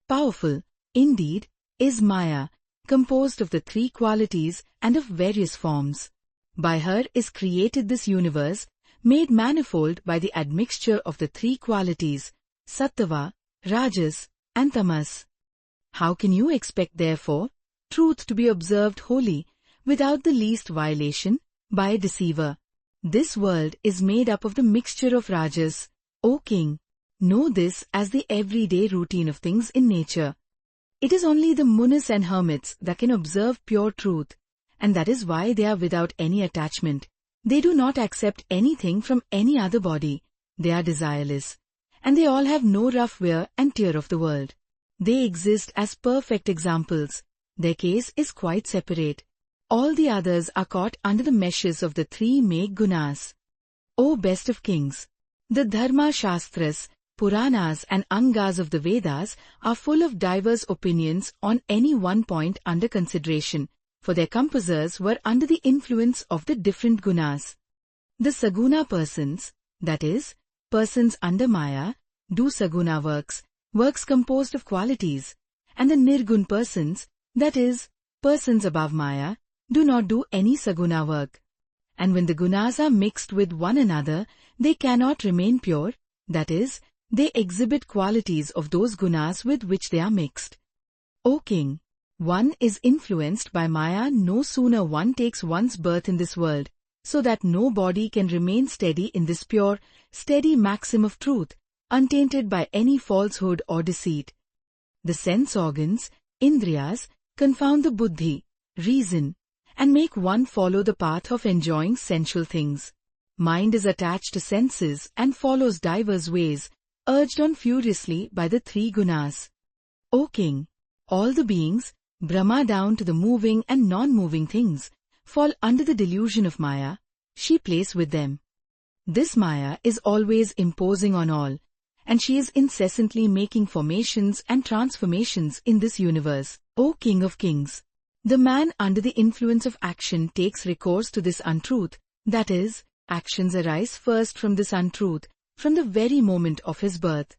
Powerful, indeed, is Maya, composed of the three qualities and of various forms. By her is created this universe, made manifold by the admixture of the three qualities, Sattva, Rajas, and Tamas. How can you expect, therefore, truth to be observed wholly, without the least violation, by a deceiver? This world is made up of the mixture of Rajas. O king, know this as the everyday routine of things in nature. It is only the munis and hermits that can observe pure truth, and that is why they are without any attachment. They do not accept anything from any other body. They are desireless, and they all have no rough wear and tear of the world. They exist as perfect examples. Their case is quite separate. All the others are caught under the meshes of the three make gunas. O best of kings, the Dharma Shastras, Puranas and Angas of the Vedas are full of diverse opinions on any one point under consideration, for their composers were under the influence of the different gunas. The Saguna persons, that is, persons under Maya, do Saguna works, works composed of qualities, and the Nirgun persons, that is, persons above Maya, do not do any Saguna work. And when the gunas are mixed with one another, they cannot remain pure, that is, they exhibit qualities of those gunas with which they are mixed. O king, one is influenced by Maya no sooner one takes one's birth in this world, so that no body can remain steady in this pure, steady maxim of truth, untainted by any falsehood or deceit. The sense organs, Indriyas, confound the buddhi, reason, and make one follow the path of enjoying sensual things. Mind is attached to senses and follows divers ways, urged on furiously by the three gunas. O king, all the beings, Brahma down to the moving and non-moving things, fall under the delusion of Maya. She plays with them. This Maya is always imposing on all, and she is incessantly making formations and transformations in this universe. O king of kings, the man under the influence of action takes recourse to this untruth, that is, actions arise first from this untruth, from the very moment of his birth.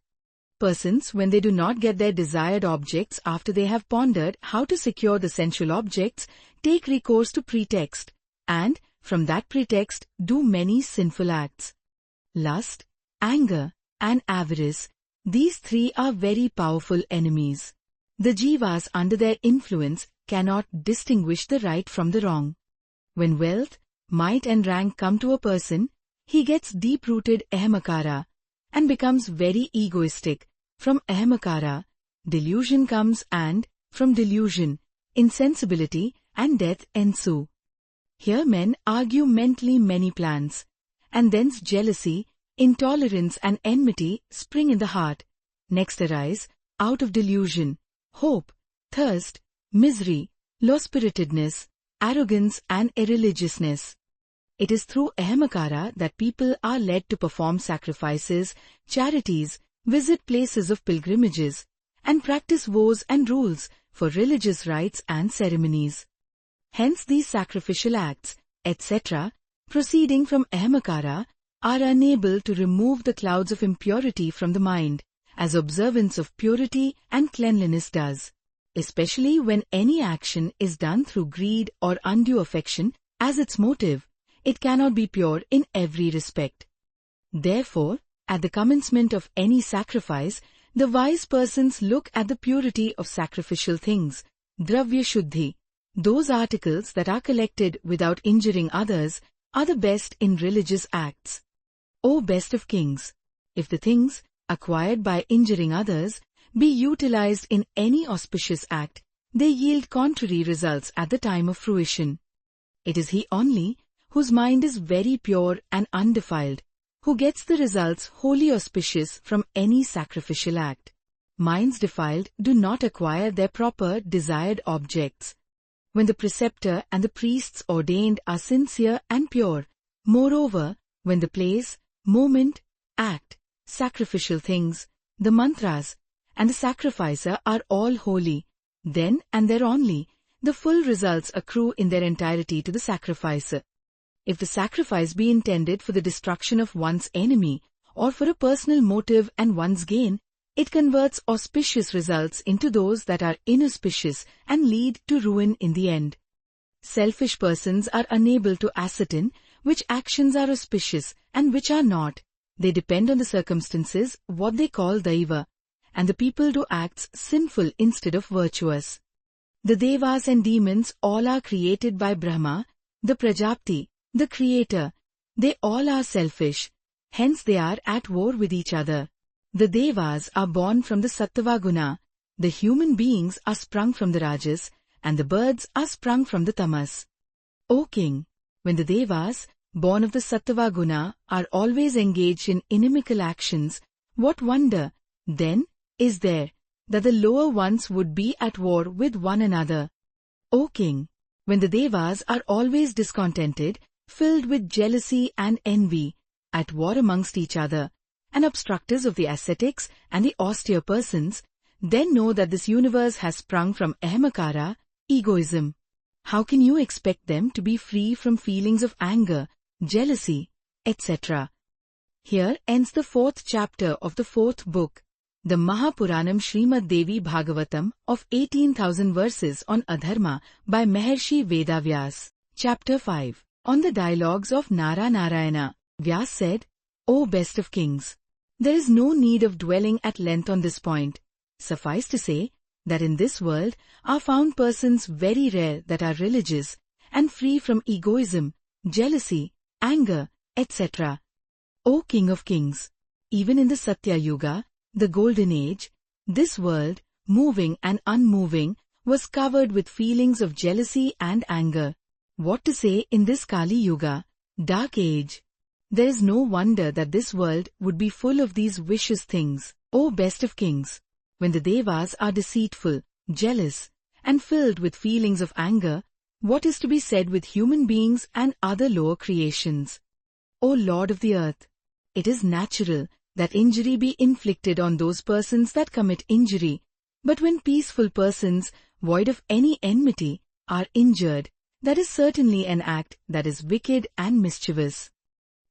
Persons, when they do not get their desired objects after they have pondered how to secure the sensual objects, take recourse to pretext, and, from that pretext, do many sinful acts. Lust, anger, and avarice, these three are very powerful enemies. The jivas under their influence cannot distinguish the right from the wrong. When wealth, might and rank come to a person, he gets deep-rooted ahamakara and becomes very egoistic. From ahamakara, delusion comes and, from delusion, insensibility and death ensue. Here men argue mentally many plans, and thence jealousy, intolerance and enmity spring in the heart. Next arise, out of delusion, hope, thirst, misery, low-spiritedness, arrogance and irreligiousness. It is through ahamakara that people are led to perform sacrifices, charities, visit places of pilgrimages, and practice vows and rules for religious rites and ceremonies. Hence these sacrificial acts, etc., proceeding from ahamakara, are unable to remove the clouds of impurity from the mind, as observance of purity and cleanliness does, especially when any action is done through greed or undue affection as its motive. It cannot be pure in every respect. Therefore, at the commencement of any sacrifice, the wise persons look at the purity of sacrificial things, dravya shuddhi. Those articles that are collected without injuring others are the best in religious acts. O best of kings, if the things acquired by injuring others be utilized in any auspicious act, they yield contrary results at the time of fruition. It is he only whose mind is very pure and undefiled, who gets the results wholly auspicious from any sacrificial act. Minds defiled do not acquire their proper desired objects. When the preceptor and the priests ordained are sincere and pure, moreover, when the place, moment, act, sacrificial things, the mantras, and the sacrificer are all holy, then and there only, the full results accrue in their entirety to the sacrificer. If the sacrifice be intended for the destruction of one's enemy, or for a personal motive and one's gain, it converts auspicious results into those that are inauspicious and lead to ruin in the end. Selfish persons are unable to ascertain which actions are auspicious and which are not. They depend on the circumstances, what they call daiva, and the people do acts sinful instead of virtuous. The devas and demons all are created by Brahma, the Prajapati, the Creator. They all are selfish, hence they are at war with each other. The devas are born from the sattva guna, the human beings are sprung from the rajas, and the birds are sprung from the tamas. O king, when the devas, born of the sattva guna, are always engaged in inimical actions, what wonder, then, is there, that the lower ones would be at war with one another? O king, when the devas are always discontented, filled with jealousy and envy, at war amongst each other, and obstructors of the ascetics and the austere persons, then know that this universe has sprung from ahamakara, egoism. How can you expect them to be free from feelings of anger, jealousy, etc.? Here ends the 4th chapter of the 4th book, the Mahapuranam Srimad Devi Bhagavatam of 18,000 verses on Adharma by Maharshi Vedavyas. Chapter 5. On the dialogues of Nara Narayana, Vyas said, O best of kings, there is no need of dwelling at length on this point. Suffice to say, that in this world are found persons very rare that are religious and free from egoism, jealousy, anger, etc. O King of Kings, even in the Satya Yuga, the Golden Age, this world, moving and unmoving, was covered with feelings of jealousy and anger. What to say in this Kali Yuga, Dark Age? There is no wonder that this world would be full of these vicious things. O best of kings, when the devas are deceitful, jealous, and filled with feelings of anger, what is to be said with human beings and other lower creations? O Lord of the earth, it is natural that injury be inflicted on those persons that commit injury, but when peaceful persons, void of any enmity, are injured, that is certainly an act that is wicked and mischievous.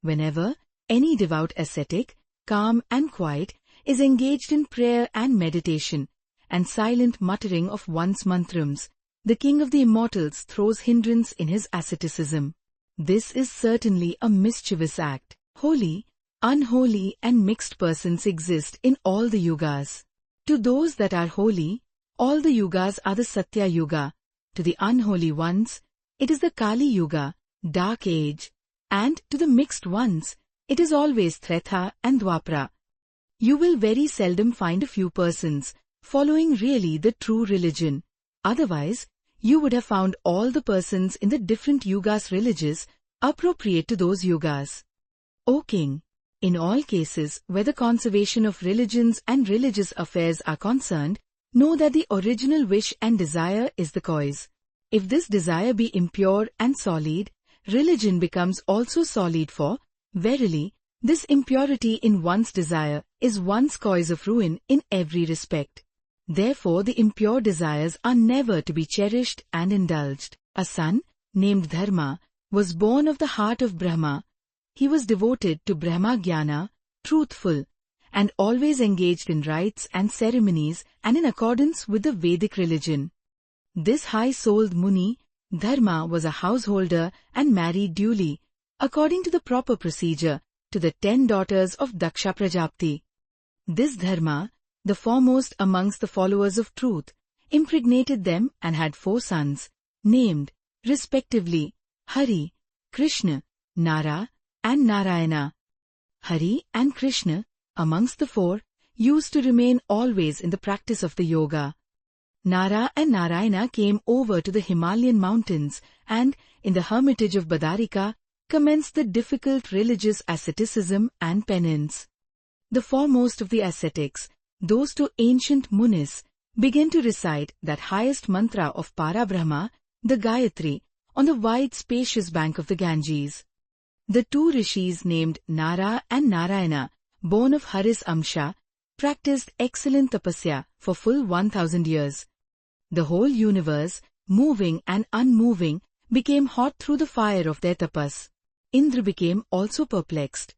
Whenever any devout ascetic, calm and quiet, is engaged in prayer and meditation, and silent muttering of one's mantrams, the king of the immortals throws hindrance in his asceticism. This is certainly a mischievous act. Holy, unholy and mixed persons exist in all the yugas. To those that are holy, all the yugas are the Satya Yuga. To the unholy ones, it is the Kali Yuga, Dark Age, and to the mixed ones, it is always Treta and Dwapara. You will very seldom find a few persons following really the true religion. Otherwise, you would have found all the persons in the different yugas religious appropriate to those yugas. O King, in all cases where the conservation of religions and religious affairs are concerned, know that the original wish and desire is the cause. If this desire be impure and solid, religion becomes also solid, for, verily, this impurity in one's desire is one's cause of ruin in every respect. Therefore the impure desires are never to be cherished and indulged. A son, named Dharma, was born of the heart of Brahma. He was devoted to Brahma Jnana, truthful, and always engaged in rites and ceremonies and in accordance with the Vedic religion. This high-souled Muni, Dharma, was a householder and married duly, according to the proper procedure, to the 10 daughters of Daksha Prajapati. This Dharma, the foremost amongst the followers of truth, impregnated them and had 4 sons, named, respectively, Hari, Krishna, Nara, and Narayana. Hari and Krishna, amongst the 4, used to remain always in the practice of the yoga. Nara and Narayana came over to the Himalayan mountains and, in the hermitage of Badarika, commenced the difficult religious asceticism and penance. The foremost of the ascetics, those 2 ancient munis, began to recite that highest mantra of Parabrahma, the Gayatri, on the wide spacious bank of the Ganges. The 2 rishis named Nara and Narayana, born of Haris Amsha, practiced excellent tapasya for full 1000 years. The whole universe, moving and unmoving, became hot through the fire of their tapas. Indra became also perplexed.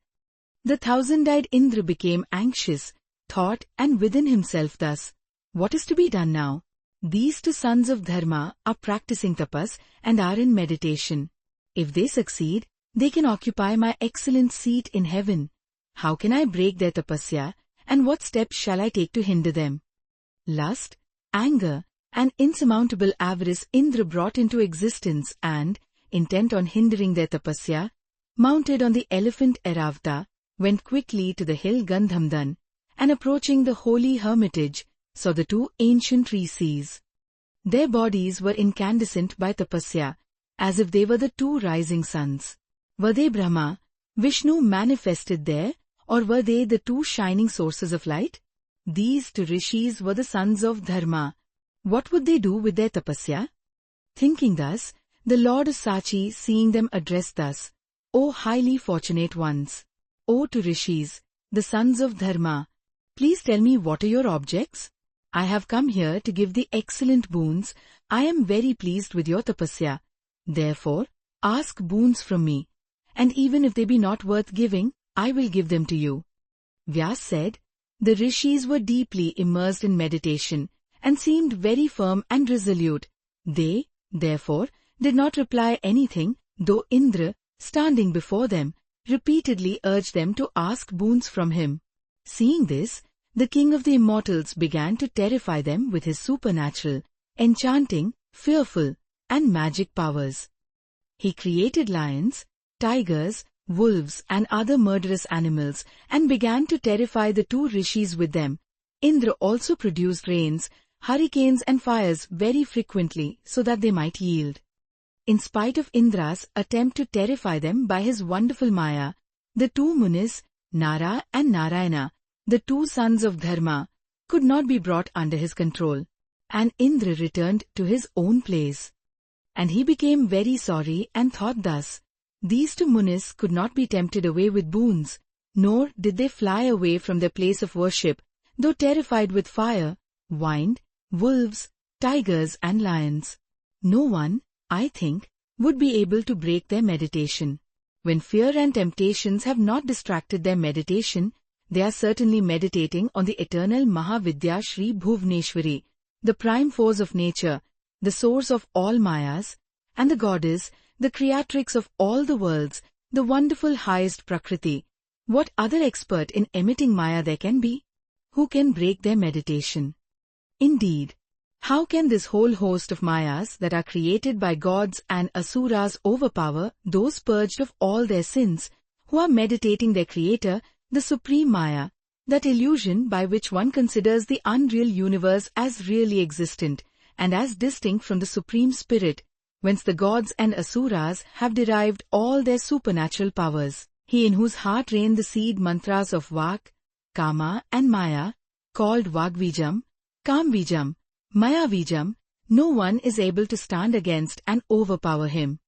The 1000-eyed Indra became anxious, thought and within himself thus, what is to be done now? These 2 sons of Dharma are practicing tapas and are in meditation. If they succeed, they can occupy my excellent seat in heaven. How can I break their tapasya, and what steps shall I take to hinder them? Lust, anger, and insurmountable avarice Indra brought into existence and, intent on hindering their tapasya, mounted on the elephant Airavata, went quickly to the hill Gandhamdan, and approaching the holy hermitage, saw the 2 ancient rishis. Their bodies were incandescent by tapasya, as if they were the 2 rising suns. Were they Brahma, Vishnu manifested there, or were they the 2 shining sources of light? These 2 rishis were the sons of Dharma. What would they do with their tapasya? Thinking thus, the Lord Sachi, seeing them, addressed thus, O highly fortunate ones! O 2 rishis, the sons of Dharma, please tell me what are your objects? I have come here to give the excellent boons. I am very pleased with your tapasya. Therefore, ask boons from me, and even if they be not worth giving, I will give them to you. Vyas said, the rishis were deeply immersed in meditation, and seemed very firm and resolute. They, therefore, did not reply anything, though Indra, standing before them, repeatedly urged them to ask boons from him. Seeing this, the king of the immortals began to terrify them with his supernatural, enchanting, fearful, and magic powers. He created lions, tigers, wolves, and other murderous animals, and began to terrify the 2 rishis with them. Indra also produced rains, hurricanes and fires very frequently so that they might yield. In spite of Indra's attempt to terrify them by his wonderful Maya, the 2 munis, Nara and Narayana, the 2 sons of Dharma, could not be brought under his control, and Indra returned to his own place. And he became very sorry and thought thus, these 2 munis could not be tempted away with boons, nor did they fly away from their place of worship, though terrified with fire, wind, wolves, tigers and lions. No one, I think, would be able to break their meditation. When fear and temptations have not distracted their meditation, they are certainly meditating on the eternal Mahavidya Shri Bhuvneshwari, the prime force of nature, the source of all Mayas, and the goddess, the creatrix of all the worlds, the wonderful highest Prakriti. What other expert in emitting Maya there can be? Who can break their meditation? Indeed, how can this whole host of Mayas that are created by gods and asuras overpower those purged of all their sins, who are meditating their creator, the supreme Maya, that illusion by which one considers the unreal universe as really existent and as distinct from the Supreme Spirit, whence the gods and asuras have derived all their supernatural powers. He in whose heart reign the seed mantras of Vak, Kama and Maya, called Vagvijam, Kamvijam, Mayavijam, no one is able to stand against and overpower him.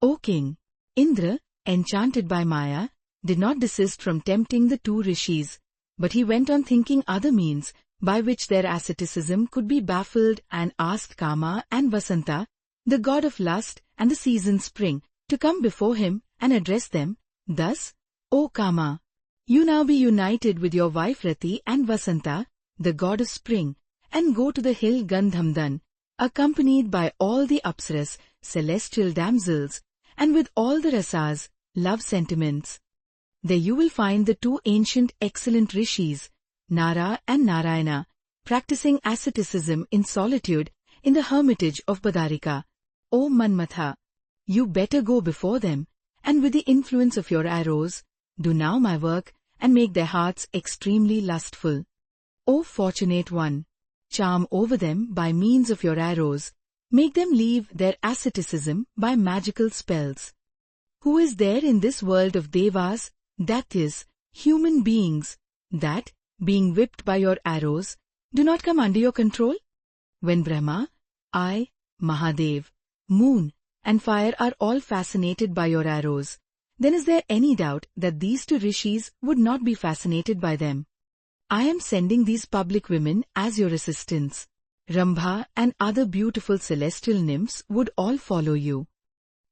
O king, Indra, enchanted by Maya, did not desist from tempting the two rishis, but he went on thinking other means by which their asceticism could be baffled and asked Kama and Vasanta, the god of lust and the season spring, to come before him and address them, thus, O Kama, you now be united with your wife Rati and Vasanta, the god of spring, and go to the hill Gandhamdan, accompanied by all the Apsaras, celestial damsels, and with all the rasas, love sentiments. There you will find the two ancient excellent rishis, Nara and Narayana, practicing asceticism in solitude in the hermitage of Badarika. O Manmatha, you better go before them, and with the influence of your arrows, do now my work and make their hearts extremely lustful. O fortunate one, charm over them by means of your arrows, make them leave their asceticism by magical spells. Who is there in this world of devas, that is, human beings, that, being whipped by your arrows, do not come under your control? When Brahma, I, Mahadev, moon, and fire are all fascinated by your arrows, then is there any doubt that these two rishis would not be fascinated by them? I am sending these public women as your assistants. Rambha and other beautiful celestial nymphs would all follow you.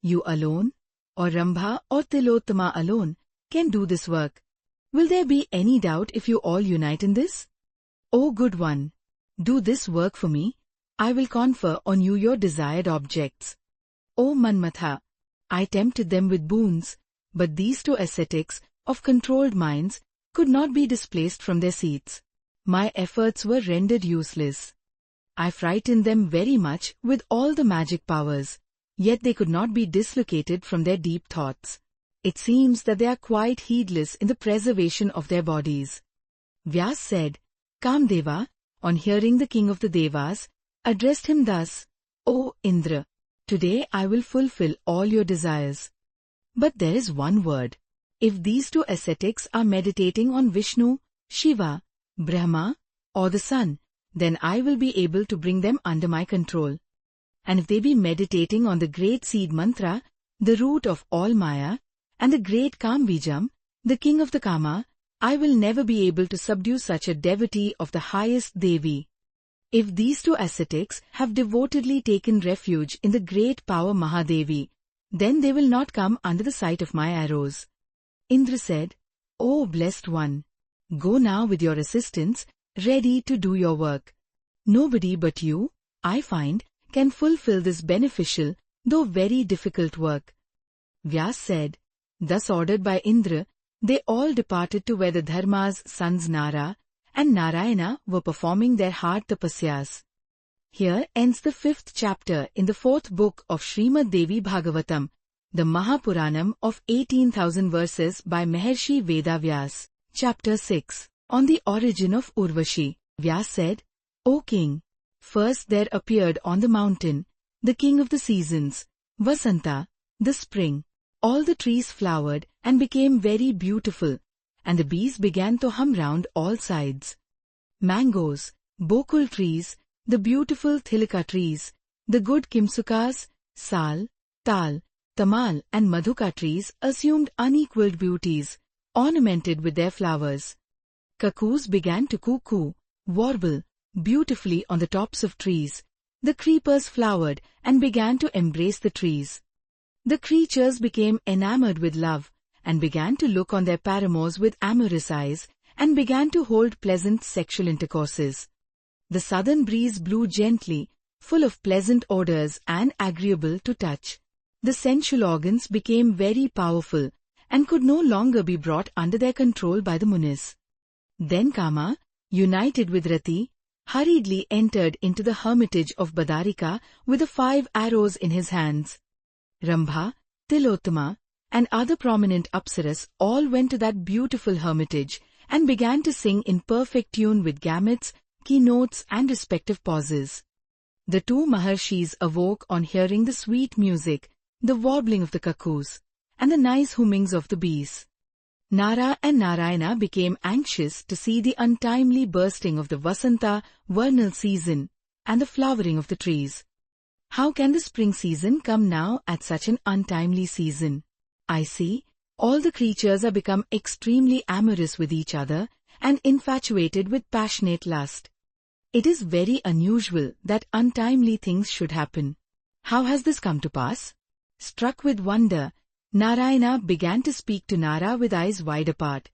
You alone, or Rambha or Tilottama alone, can do this work. Will there be any doubt if you all unite in this? O good one, do this work for me. I will confer on you your desired objects. O Manmatha, I tempted them with boons, but these two ascetics, of controlled minds, could not be displaced from their seats. My efforts were rendered useless. I frightened them very much with all the magic powers, yet they could not be dislocated from their deep thoughts. It seems that they are quite heedless in the preservation of their bodies. Vyas said, Kamdeva, on hearing the king of the Devas, addressed him thus, O Indra, today I will fulfill all your desires. But there is one word. If these two ascetics are meditating on Vishnu, Shiva, Brahma, or the sun, then I will be able to bring them under my control. And if they be meditating on the great seed mantra, the root of all Maya, and the great Kambijam, the king of the Kama, I will never be able to subdue such a devotee of the highest Devi. If these two ascetics have devotedly taken refuge in the great power Mahadevi, then they will not come under the sight of my arrows. Indra said, O blessed one, go now with your assistants, ready to do your work. Nobody but you, I find, can fulfill this beneficial, though very difficult work. Vyas said, thus ordered by Indra, they all departed to where the Dharma's sons Nara and Narayana were performing their hard tapasyas. Here ends the 5th chapter in the 4th book of Srimad Devi Bhagavatam, the Mahapuranam of 18,000 verses by Maharshi Vedavyas. Chapter 6. On the origin of Urvashi. Vyas said, O king, first there appeared on the mountain, the king of the seasons, Vasanta, the spring. All the trees flowered and became very beautiful, and the bees began to hum round all sides. Mangoes, bokul trees, the beautiful thilika trees, the good kimsukas, sal, tal, tamal and madhuka trees assumed unequaled beauties, ornamented with their flowers. Cuckoos began to cuckoo, warble, beautifully on the tops of trees. The creepers flowered and began to embrace the trees. The creatures became enamored with love, and began to look on their paramours with amorous eyes, and began to hold pleasant sexual intercourses. The southern breeze blew gently, full of pleasant odours and agreeable to touch. The sensual organs became very powerful, and could no longer be brought under their control by the Munis. Then Kama, united with Rati, hurriedly entered into the hermitage of Badarika with the 5 arrows in his hands. Rambha, Tilottama, and other prominent Apsaras all went to that beautiful hermitage and began to sing in perfect tune with gamuts, keynotes and respective pauses. The 2 Maharshis awoke on hearing the sweet music, the warbling of the cuckoos, and the nice hummings of the bees. Nara and Narayana became anxious to see the untimely bursting of the Vasanta vernal season, and the flowering of the trees. How can the spring season come now at such an untimely season? I see, all the creatures are become extremely amorous with each other and infatuated with passionate lust. It is very unusual that untimely things should happen. How has this come to pass? Struck with wonder, Narayana began to speak to Nara with eyes wide apart.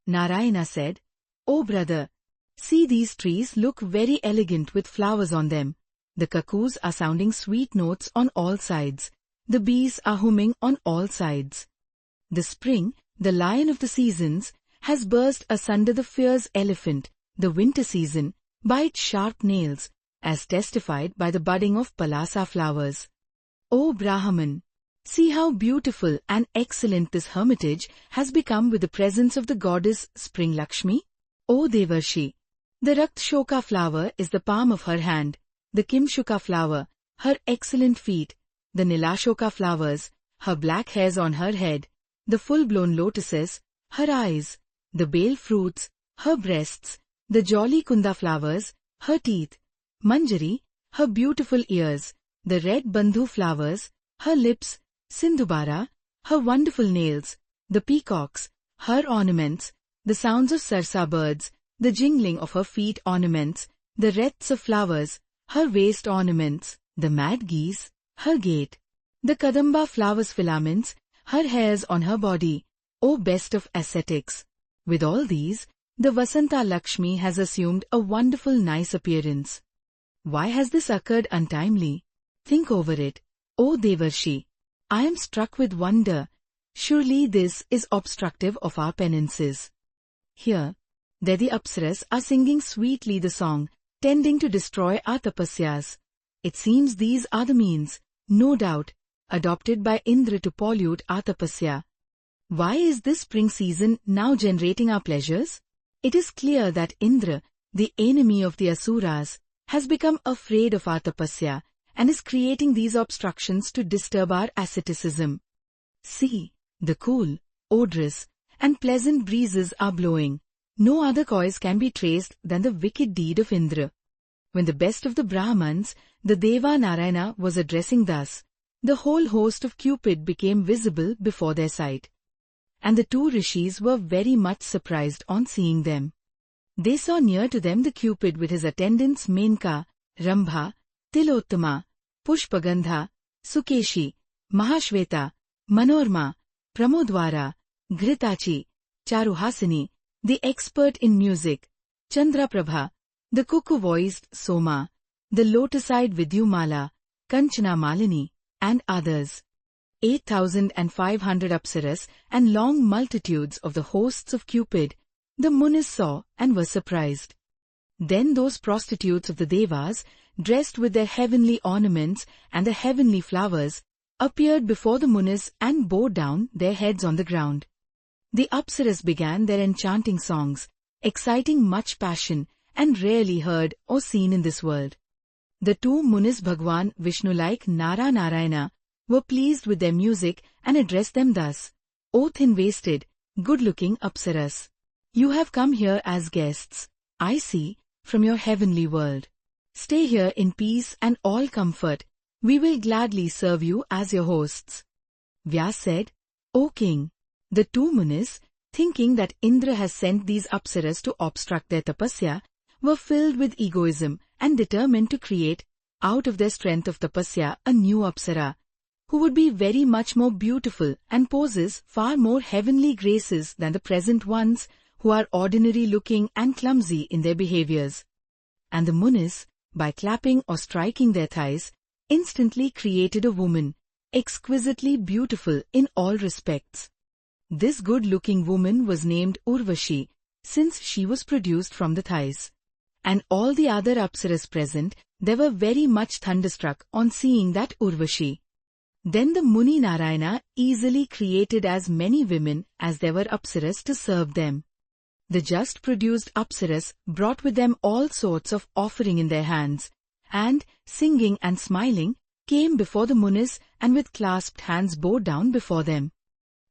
Narayana said, "O brother, see, these trees look very elegant with flowers on them. The cuckoos are sounding sweet notes on all sides. The bees are humming on all sides. The spring, the lion of the seasons, has burst asunder the fierce elephant, the winter season, by its sharp nails, as testified by the budding of palasa flowers. O Brahman, see how beautiful and excellent this hermitage has become with the presence of the goddess Spring Lakshmi. O Devarshi, the Raktshoka flower is the palm of her hand, the Kimshuka flower, her excellent feet, the Nilashoka flowers, her black hairs on her head, the full-blown lotuses, her eyes, the bale fruits, her breasts, the jolly Kunda flowers, her teeth, Manjari, her beautiful ears, the red Bandhu flowers, her lips, Sindhubara, her wonderful nails, the peacocks, her ornaments, the sounds of sarsa birds, the jingling of her feet ornaments, the wreaths of flowers, her waist ornaments, the mad geese, her gait, the Kadamba flowers filaments, her hairs on her body, O best of ascetics. With all these, the Vasanta Lakshmi has assumed a wonderful nice appearance. Why has this occurred untimely? Think over it, O Devarshi. I am struck with wonder. Surely this is obstructive of our penances. Here, there the Apsaras are singing sweetly the song, tending to destroy our tapasyas. It seems these are the means, no doubt, adopted by Indra to pollute our tapasya. Why is this spring season now generating our pleasures? It is clear that Indra, the enemy of the Asuras, has become afraid of our tapasya and is creating these obstructions to disturb our asceticism. See, the cool, odorous, and pleasant breezes are blowing. No other cause can be traced than the wicked deed of Indra. When the best of the Brahmans, the Deva Narayana, was addressing thus, the whole host of Cupid became visible before their sight. And the two rishis were very much surprised on seeing them. They saw near to them the Cupid with his attendants Menka, Rambha, Tilottama, Pushpagandha, Sukeshi, Mahashweta, Manorma, Pramodwara, Ghritachi, Charuhasini, the expert in music, Chandraprabha, the cuckoo-voiced Soma, the lotus-eyed Vidyumala, Kanchana Malini, and others. 8,500 Apsaras and long multitudes of the hosts of Cupid, the Munis saw and were surprised. Then those prostitutes of the Devas, dressed with their heavenly ornaments and the heavenly flowers, appeared before the Munis and bowed down their heads on the ground. The Apsaras began their enchanting songs, exciting much passion and rarely heard or seen in this world. The two Munis Bhagwan Vishnu like Nara Narayana were pleased with their music and addressed them thus, O thin-waisted, good-looking Apsaras. You have come here as guests, I see, from your heavenly world. Stay here in peace and all comfort. We will gladly serve you as your hosts. Vyas said, O king, the two Munis, thinking that Indra has sent these Apsaras to obstruct their tapasya, were filled with egoism and determined to create, out of their strength of tapasya, a new Apsara, who would be very much more beautiful and possess far more heavenly graces than the present ones, who are ordinary looking and clumsy in their behaviors. And the Munis, by clapping or striking their thighs, instantly created a woman, exquisitely beautiful in all respects. This good-looking woman was named Urvashi, since she was produced from the thighs. And all the other Apsaras present, they were very much thunderstruck on seeing that Urvashi. Then the Muni Narayana easily created as many women as there were Apsaras to serve them. The just produced Apsaras brought with them all sorts of offering in their hands, and, singing and smiling, came before the Munis and with clasped hands bowed down before them.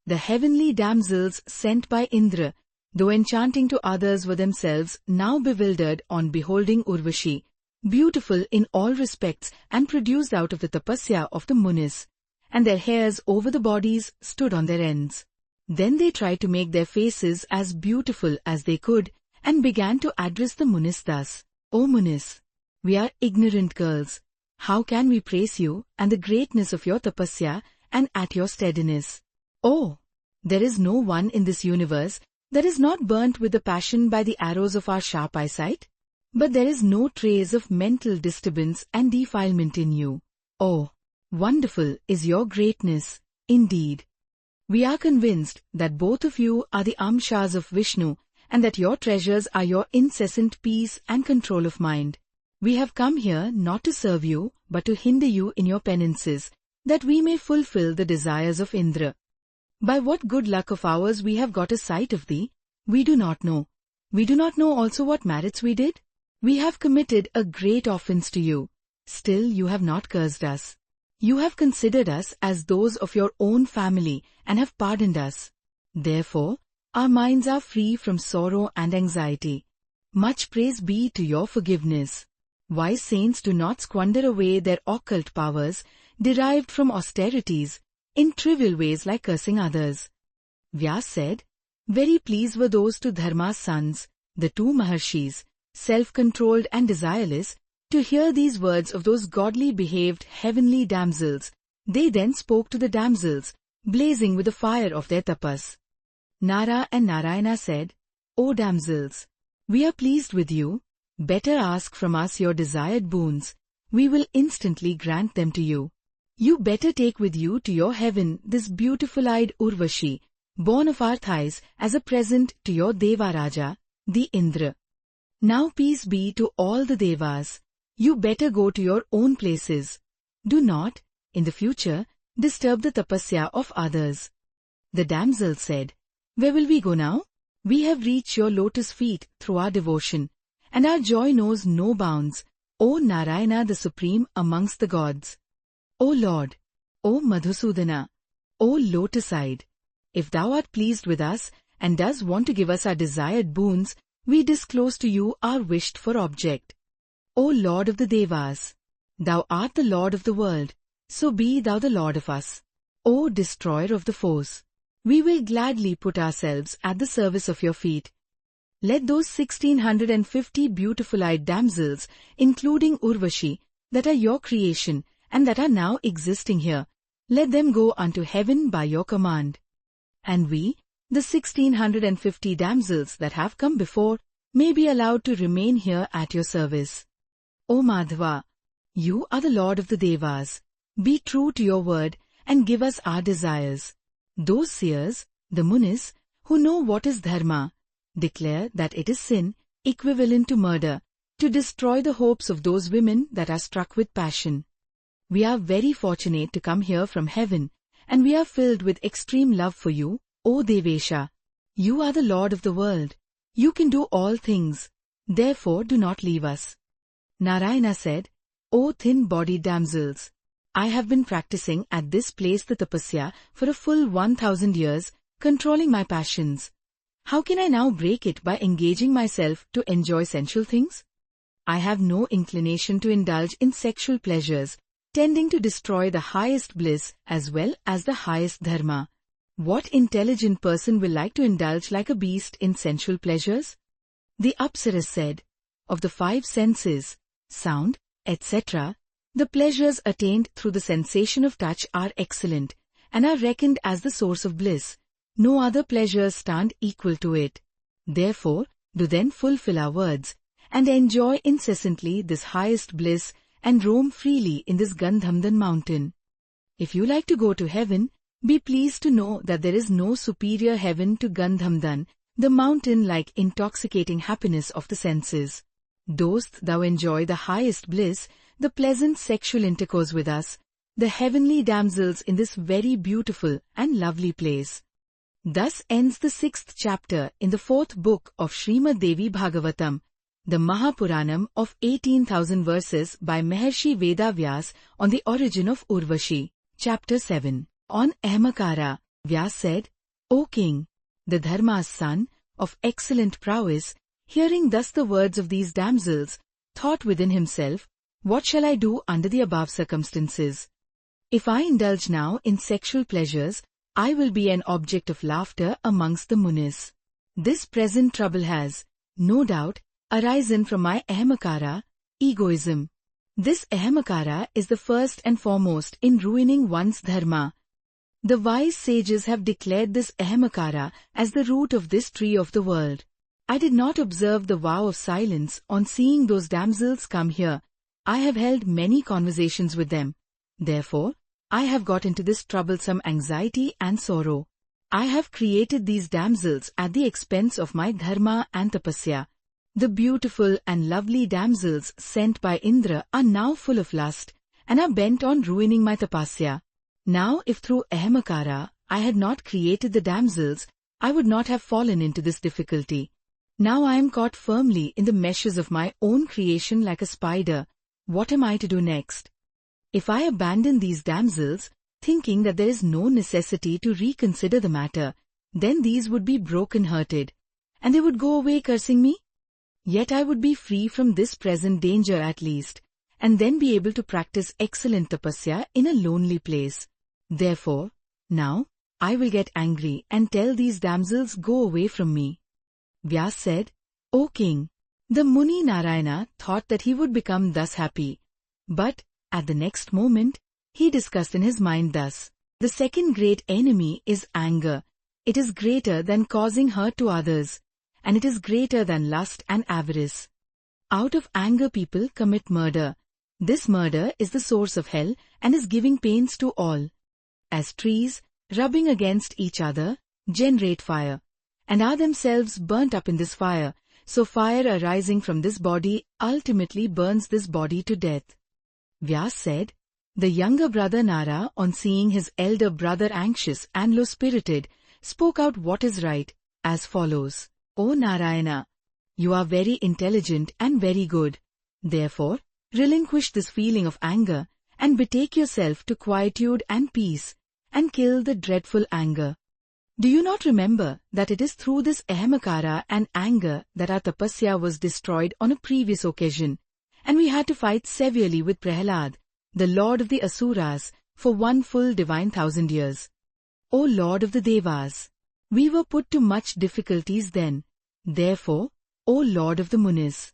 The heavenly damsels sent by Indra, though enchanting to others, were themselves now bewildered on beholding Urvashi, beautiful in all respects and produced out of the tapasya of the munis, and their hairs over the bodies stood on their ends. Then they tried to make their faces as beautiful as they could and began to address the munis thus, O munis, we are ignorant girls. How can we praise you and the greatness of your tapasya and at your steadiness? Oh, there is no one in this universe that is not burnt with the passion by the arrows of our sharp eyesight, but there is no trace of mental disturbance and defilement in you. Oh, wonderful is your greatness, indeed. We are convinced that both of you are the Amshas of Vishnu and that your treasures are your incessant peace and control of mind. We have come here not to serve you, but to hinder you in your penances, that we may fulfill the desires of Indra. By what good luck of ours we have got a sight of thee, we do not know. We do not know also what merits we did. We have committed a great offense to you. Still you have not cursed us. You have considered us as those of your own family and have pardoned us. Therefore, our minds are free from sorrow and anxiety. Much praise be to your forgiveness. Wise saints do not squander away their occult powers, derived from austerities, in trivial ways like cursing others. Vyas said, very pleased were those to Dharma's sons, the two Maharshis, self-controlled and desireless, to hear these words of those godly behaved heavenly damsels. They then spoke to the damsels, blazing with the fire of their tapas. Nara and Narayana said, O damsels, we are pleased with you. Better ask from us your desired boons. We will instantly grant them to you. You better take with you to your heaven this beautiful-eyed Urvashi, born of our thighs, as a present to your Deva Raja, the Indra. Now peace be to all the Devas. You better go to your own places. Do not, in the future, disturb the tapasya of others. The damsels said, where will we go now? We have reached your lotus feet through our devotion, and our joy knows no bounds, O Narayana the Supreme amongst the gods. O Lord, O Madhusudana, O Lotus-eyed, if thou art pleased with us and does want to give us our desired boons, we disclose to you our wished-for object. O Lord of the Devas, thou art the Lord of the world, so be thou the Lord of us. O Destroyer of the foes, we will gladly put ourselves at the service of your feet. Let those 1,650 beautiful-eyed damsels, including Urvashi, that are your creation and that are now existing here, let them go unto heaven by your command. And we, the 1,650 damsels that have come before, may be allowed to remain here at your service. O Madhava, you are the Lord of the Devas. Be true to your word and give us our desires. Those seers, the munis, who know what is dharma, declare that it is sin, equivalent to murder, to destroy the hopes of those women that are struck with passion. We are very fortunate to come here from heaven, and we are filled with extreme love for you, O Devesha. You are the Lord of the world. You can do all things. Therefore do not leave us. Narayana said, O thin-bodied damsels, I have been practicing at this place the tapasya for a full 1,000 years, controlling my passions. How can I now break it by engaging myself to enjoy sensual things? I have no inclination to indulge in sexual pleasures, tending to destroy the highest bliss as well as the highest dharma. What intelligent person will like to indulge like a beast in sensual pleasures? The Apsaras said, of the 5 senses, sound, etc., the pleasures attained through the sensation of touch are excellent, and are reckoned as the source of bliss. No other pleasures stand equal to it. Therefore, do then fulfill our words, and enjoy incessantly this highest bliss, and roam freely in this Gandhamdan mountain. If you like to go to heaven, be pleased to know that there is no superior heaven to Gandhamdan, the mountain-like intoxicating happiness of the senses. Dost thou enjoy the highest bliss, the pleasant sexual intercourse with us, the heavenly damsels in this very beautiful and lovely place. Thus ends the 6th chapter in the 4th book of Srimad Devi Bhagavatam, the Mahapuranam of 18,000 verses by Maharshi Vedavyas on the origin of Urvashi. Chapter 7. On Ahmakara, Vyas said, O King, the Dharma's son, of excellent prowess, hearing thus the words of these damsels, thought within himself, "What shall I do under the above circumstances? If I indulge now in sexual pleasures, I will be an object of laughter amongst the munis. This present trouble has, no doubt, arisen from my ahamakara, egoism. This ahamakara is the first and foremost in ruining one's dharma. The wise sages have declared this ahamakara as the root of this tree of the world. I did not observe the vow of silence on seeing those damsels come here. I have held many conversations with them. Therefore, I have got into this troublesome anxiety and sorrow. I have created these damsels at the expense of my dharma and tapasya. The beautiful and lovely damsels sent by Indra are now full of lust and are bent on ruining my tapasya. Now if through ahamakara I had not created the damsels, I would not have fallen into this difficulty. Now I am caught firmly in the meshes of my own creation like a spider. What am I to do next? If I abandon these damsels, thinking that there is no necessity to reconsider the matter, then these would be broken-hearted, and they would go away cursing me. Yet I would be free from this present danger at least, and then be able to practice excellent tapasya in a lonely place. Therefore, now, I will get angry and tell these damsels go away from me." Vyas said, "O king, the Muni Narayana thought that he would become thus happy, but, at the next moment, he discussed in his mind thus, the second great enemy is anger. It is greater than causing hurt to others, and it is greater than lust and avarice. Out of anger people commit murder. This murder is the source of hell and is giving pains to all. As trees, rubbing against each other, generate fire, and are themselves burnt up in this fire, so fire arising from this body ultimately burns this body to death." Vyas said, "The younger brother Nara, on seeing his elder brother anxious and low-spirited, spoke out what is right, as follows. O Narayana, you are very intelligent and very good. Therefore, relinquish this feeling of anger and betake yourself to quietude and peace, and kill the dreadful anger. Do you not remember that it is through this ahamakara and anger that our tapasya was destroyed on a previous occasion, and we had to fight severely with Prahlad, the lord of the Asuras, for 1 full divine 1,000 years? O Lord of the Devas, we were put to much difficulties then. Therefore, O Lord of the Munis,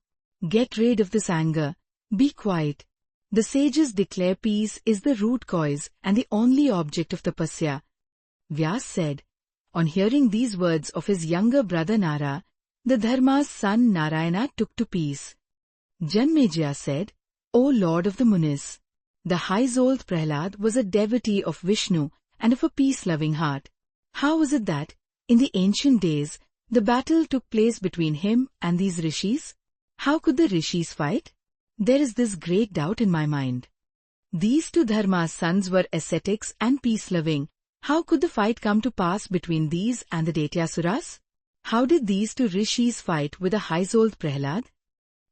get rid of this anger, be quiet. The sages declare peace is the root cause and the only object of tapasya." Vyas said, on hearing these words of his younger brother Nara, the Dharma's son Narayana took to peace. Janmejaya said, "O Lord of the Munis, the high-souled Prahlad was a devotee of Vishnu and of a peace-loving heart. How was it that, in the ancient days, the battle took place between him and these rishis? How could the rishis fight? There is this great doubt in my mind. These two Dharma's sons were ascetics and peace-loving. How could the fight come to pass between these and the Daityasuras? How did these two rishis fight with a high-souled Prahlad?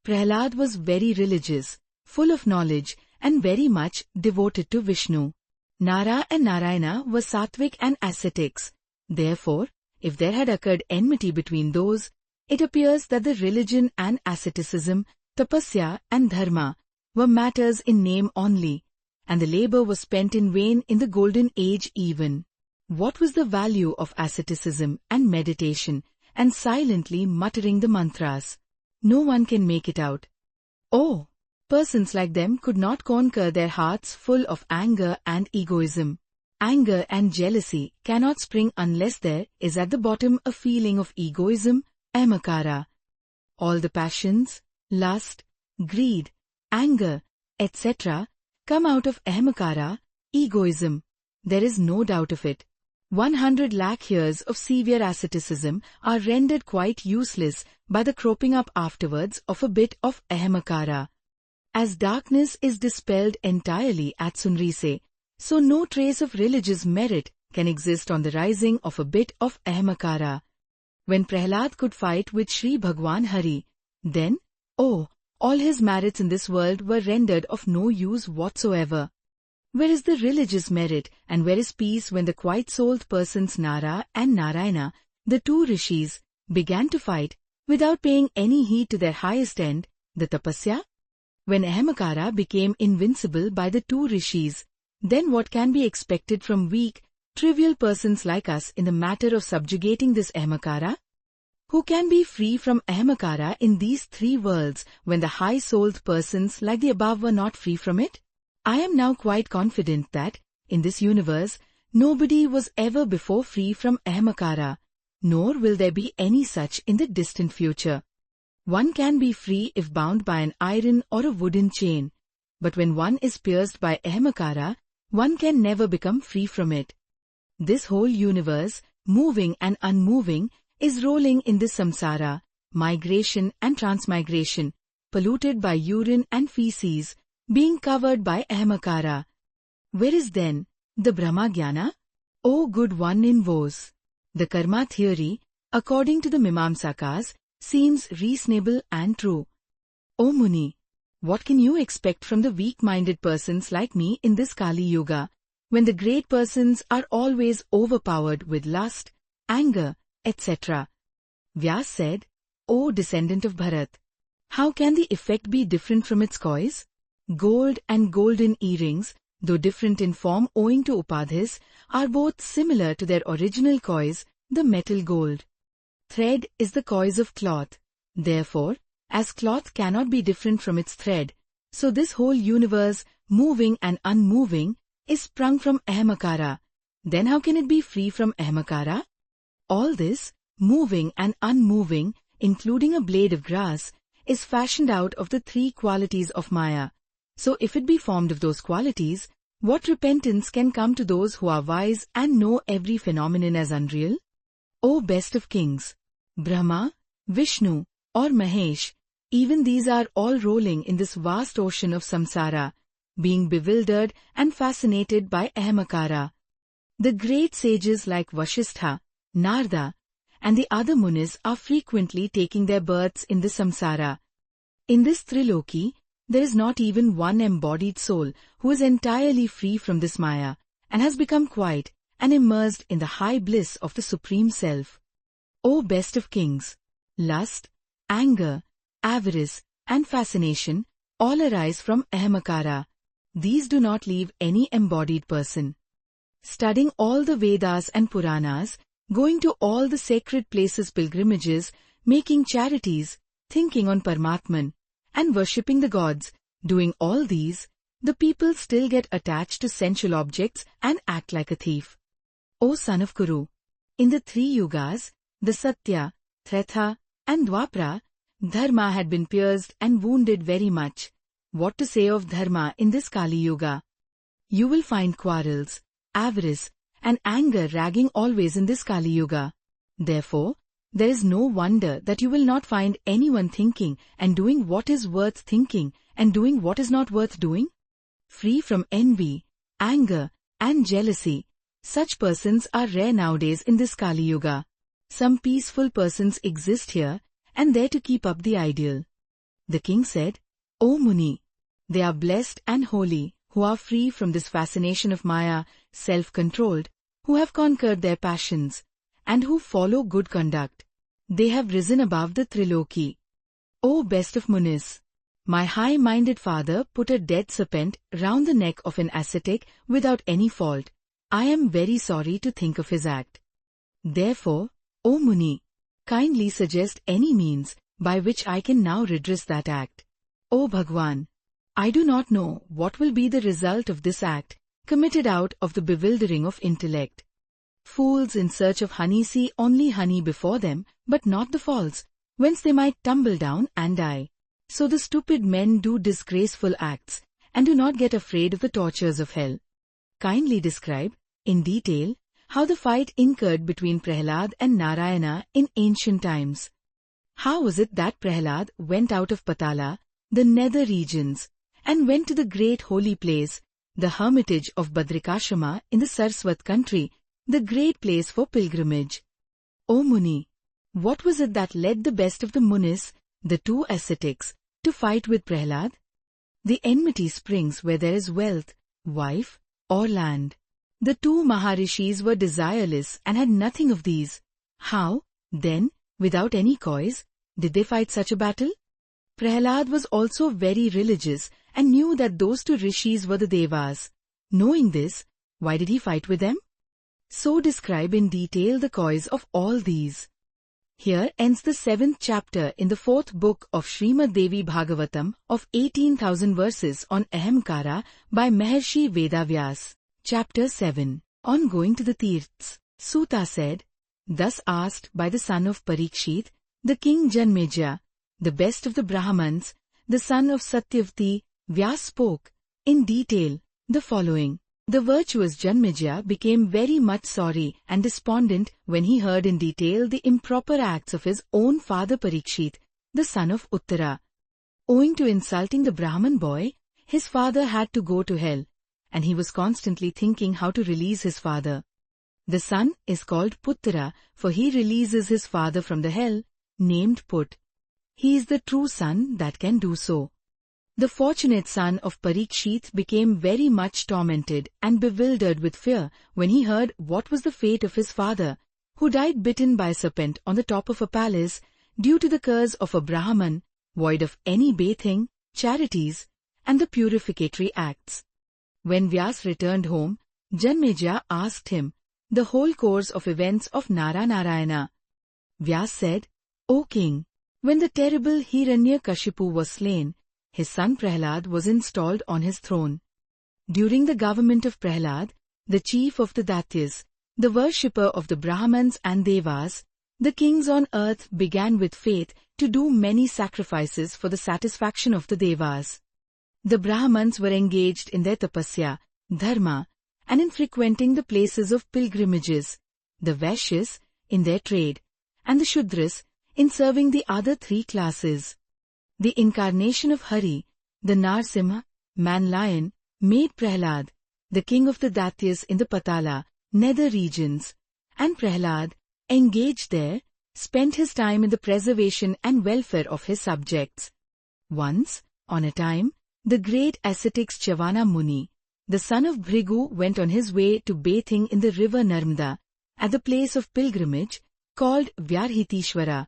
Prahlad was very religious, full of knowledge, and very much devoted to Vishnu. Nara and Narayana were sattvic and ascetics. Therefore, if there had occurred enmity between those, it appears that the religion and asceticism, tapasya and dharma, were matters in name only, and the labor was spent in vain in the golden age even. What was the value of asceticism and meditation and silently muttering the mantras? No one can make it out. Oh, persons like them could not conquer their hearts full of anger and egoism. Anger and jealousy cannot spring unless there is at the bottom a feeling of egoism, ahamakara. All the passions, lust, greed, anger, etc. come out of ahamakara, egoism. There is no doubt of it. 100 lakh years of severe asceticism are rendered quite useless by the cropping up afterwards of a bit of ahamakara. As darkness is dispelled entirely at Sunrise, so no trace of religious merit can exist on the rising of a bit of ahamakara. When Prahlad could fight with Sri Bhagwan Hari, then, oh, all his merits in this world were rendered of no use whatsoever. Where is the religious merit and where is peace when the quiet-souled persons Nara and Narayana, the two rishis, began to fight without paying any heed to their highest end, the tapasya When Ahamakara became invincible by the two rishis, then what can be expected from weak, trivial persons like us in the matter of subjugating this Ahamakara? Who can be free from Ahamakara in these three worlds when the high-souled persons like the above were not free from it? I am now quite confident that, in this universe, nobody was ever before free from Ahamakara, nor will there be any such in the distant future. One can be free if bound by an iron or a wooden chain, but when one is pierced by Ahamakara, one can never become free from it. This whole universe, moving and unmoving, is rolling in this samsara, migration and transmigration, polluted by urine and feces, being covered by Ahamakara. Where is then the Brahmagyana? O good one in woes! The karma theory, according to the Mimamsakas, seems reasonable and true. O Muni, what can you expect from the weak-minded persons like me in this Kali Yuga, when the great persons are always overpowered with lust, anger, etc.? Vyas said, O descendant of Bharat, how can the effect be different from its cause? Gold and golden earrings, though different in form owing to upadhis, are both similar to their original cause, the metal gold. Thread is the cause of cloth. Therefore, as cloth cannot be different from its thread, so this whole universe, moving and unmoving, is sprung from Ahamakara. Then how can it be free from Ahamakara? All this, moving and unmoving, including a blade of grass, is fashioned out of the three qualities of Maya. So if it be formed of those qualities, what repentance can come to those who are wise and know every phenomenon as unreal? O best of kings, Brahma, Vishnu, or Mahesh, even these are all rolling in this vast ocean of samsara, being bewildered and fascinated by Ahamakara. The great sages like Vasistha, Narada, and the other munis are frequently taking their births in the samsara. In this Triloki, there is not even one embodied soul who is entirely free from this Maya, and has become quiet and immersed in the high bliss of the Supreme Self. O best of kings, lust, anger, avarice, and fascination all arise from Ahamakara. These do not leave any embodied person. Studying all the Vedas and Puranas, going to all the sacred places pilgrimages, making charities, thinking on Paramatman, and worshipping the gods, doing all these, the people still get attached to sensual objects and act like a thief. O son of Kuru, in the three yugas, the Satya, Treta, and Dwapara, Dharma had been pierced and wounded very much. What to say of Dharma in this Kali Yuga? You will find quarrels, avarice, and anger ragging always in this Kali Yuga. Therefore, there is no wonder that you will not find anyone thinking and doing what is worth thinking and doing what is not worth doing. Free from envy, anger, and jealousy, such persons are rare nowadays in this Kali Yuga. Some peaceful persons exist here and there to keep up the ideal. The king said, O Muni, they are blessed and holy who are free from this fascination of Maya, self-controlled, who have conquered their passions, and who follow good conduct. They have risen above the Triloki. O best of Munis, my high-minded father put a dead serpent round the neck of an ascetic without any fault. I am very sorry to think of his act. Therefore, O Muni, kindly suggest any means by which I can now redress that act. O Bhagwan, I do not know what will be the result of this act, committed out of the bewildering of intellect. Fools in search of honey see only honey before them, but not the falls, whence they might tumble down and die. So the stupid men do disgraceful acts, and do not get afraid of the tortures of hell. Kindly describe, in detail, how the fight incurred between Prahlad and Narayana in ancient times. How was it that Prahlad went out of Patala, the nether regions, and went to the great holy place, the hermitage of Badrikashrama in the Saraswat country, the great place for pilgrimage? O Muni, what was it that led the best of the Munis, the two ascetics, to fight with Prahlad? The enmity springs where there is wealth, wife, or land. The two Maharishis were desireless and had nothing of these. How, then, without any cause, did they fight such a battle? Prahlad was also very religious and knew that those two rishis were the Devas. Knowing this, why did he fight with them? So describe in detail the cause of all these. Here ends the 7th chapter in the 4th book of Srimad Devi Bhagavatam of 18,000 verses on Ahamkara by Maharshi Vedavyas. Chapter 7. On going to the Tirths, Suta said, thus asked by the son of Parikshit, the king Janmeja, the best of the Brahmans, the son of Satyavati, Vyas spoke, in detail, the following. The virtuous Janmeja became very much sorry and despondent when he heard in detail the improper acts of his own father Parikshit, the son of Uttara. Owing to insulting the Brahman boy, his father had to go to hell, and he was constantly thinking how to release his father. The son is called Puttara, for he releases his father from the hell, named Put. He is the true son that can do so. The fortunate son of Parikshit became very much tormented and bewildered with fear when he heard what was the fate of his father, who died bitten by a serpent on the top of a palace due to the curse of a Brahman, void of any bathing, charities, and the purificatory acts. When Vyas returned home, Janmeja asked him the whole course of events of Narayana. Vyas said, O king, when the terrible Hiranyakashipu was slain, his son Prahlad was installed on his throne. During the government of Prahlad, the chief of the Daityas, the worshipper of the Brahmans and Devas, the kings on earth began with faith to do many sacrifices for the satisfaction of the Devas. The Brahmans were engaged in their tapasya, dharma, and in frequenting the places of pilgrimages, the Vaishyas in their trade, and the Shudras in serving the other three classes. The incarnation of Hari, the Narsimha, man-lion, made Prahlad, the king of the Daityas in the Patala, nether regions, and Prahlad, engaged there, spent his time in the preservation and welfare of his subjects. Once, on a time, the great ascetics Chavana Muni, the son of Bhrigu, went on his way to bathing in the river Narmada, at the place of pilgrimage, called Vyarhitishvara.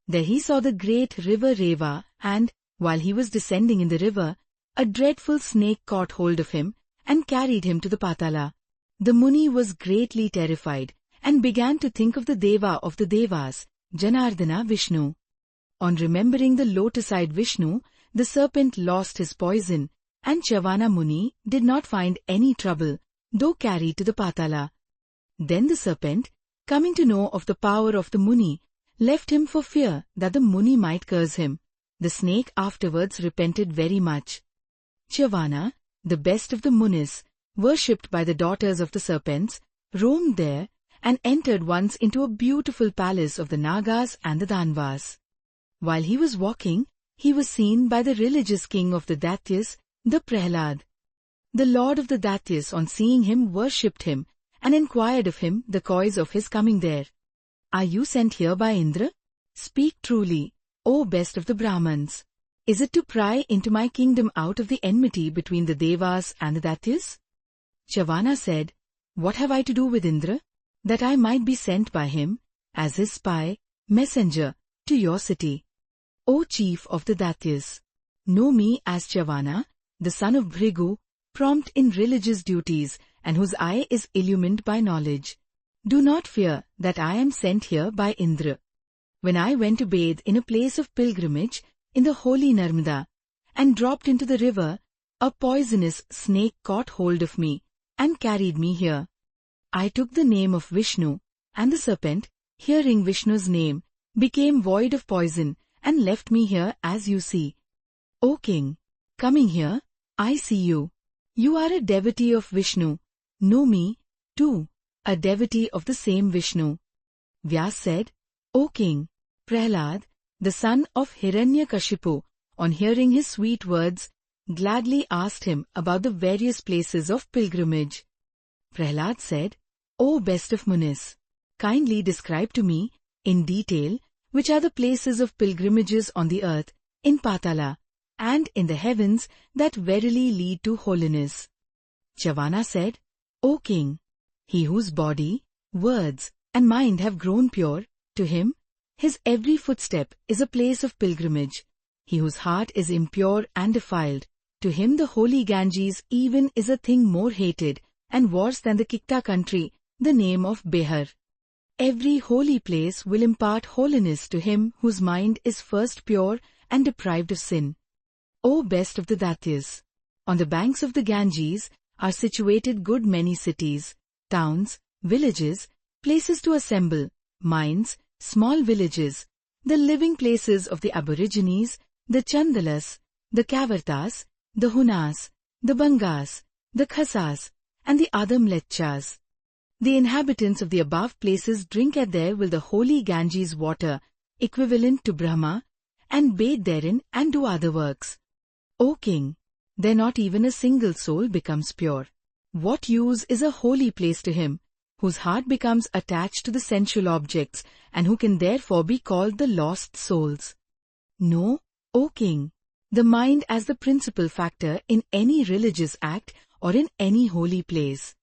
There he saw the great river Reva, and, while he was descending in the river, a dreadful snake caught hold of him and carried him to the Patala. The Muni was greatly terrified and began to think of the Deva of the Devas, Janardana Vishnu. On remembering the lotus-eyed Vishnu, the serpent lost his poison, and Chavana Muni did not find any trouble, though carried to the Patala. Then the serpent, coming to know of the power of the Muni, left him for fear that the Muni might curse him. The snake afterwards repented very much. Chavana, the best of the Munis, worshipped by the daughters of the serpents, roamed there and entered once into a beautiful palace of the Nagas and the Danvas. While he was walking, he was seen by the religious king of the Daityas, the Prahlad. The lord of the Daityas, on seeing him, worshipped him and inquired of him the cause of his coming there. Are you sent here by Indra? Speak truly, O best of the Brahmans. Is it to pry into my kingdom out of the enmity between the Devas and the Daityas? Chavana said, What have I to do with Indra? That I might be sent by him, as his spy, messenger, to your city. O chief of the Daityas, know me as Chavana, the son of Bhrigu, prompt in religious duties and whose eye is illumined by knowledge. Do not fear that I am sent here by Indra. When I went to bathe in a place of pilgrimage in the holy Narmada and dropped into the river, a poisonous snake caught hold of me and carried me here. I took the name of Vishnu, and the serpent, hearing Vishnu's name, became void of poison and left me here as you see. O king, coming here, I see you. You are a devotee of Vishnu. Know me, too, a devotee of the same Vishnu. Vyas said, O king, Prahlad, the son of Hiranyakashipu, on hearing his sweet words, gladly asked him about the various places of pilgrimage. Prahlad said, O best of Munis, kindly describe to me, in detail, which are the places of pilgrimages on the earth, in Patala, and in the heavens that verily lead to holiness. Chavana said, O king, he whose body, words, and mind have grown pure, to him, his every footstep is a place of pilgrimage, He whose heart is impure and defiled, to him the holy Ganges even is a thing more hated and worse than the Kikta country, the name of Behar. Every holy place will impart holiness to him whose mind is first pure and deprived of sin. O best of the Datyas! On the banks of the Ganges are situated good many cities, towns, villages, places to assemble, mines, small villages, the living places of the aborigines, the Chandalas, the Kavartas, the Hunas, the Bangas, the Khasas, and the other Mlechas. The inhabitants of the above places drink at there will the holy Ganges water, equivalent to Brahma, and bathe therein and do other works. O king, there not even a single soul becomes pure. What use is a holy place to him, whose heart becomes attached to the sensual objects, and who can therefore be called the lost souls? No, O king, the mind as the principal factor in any religious act or in any holy place.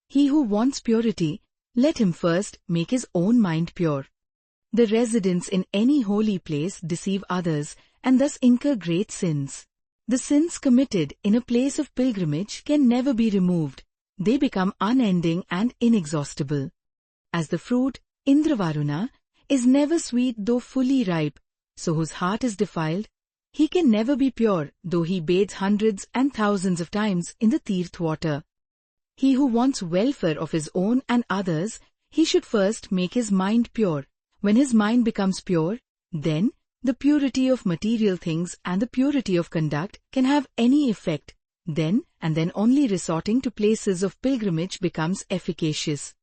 He who wants purity, let him first make his own mind pure. The residents in any holy place deceive others and thus incur great sins. The sins committed in a place of pilgrimage can never be removed. They become unending and inexhaustible. As the fruit, Indravaruna, is never sweet though fully ripe, so whose heart is defiled, he can never be pure though he bathes hundreds and thousands of times in the Tirth water. He who wants welfare of his own and others, he should first make his mind pure. When his mind becomes pure, then the purity of material things and the purity of conduct can have any effect. Then and then only resorting to places of pilgrimage becomes efficacious.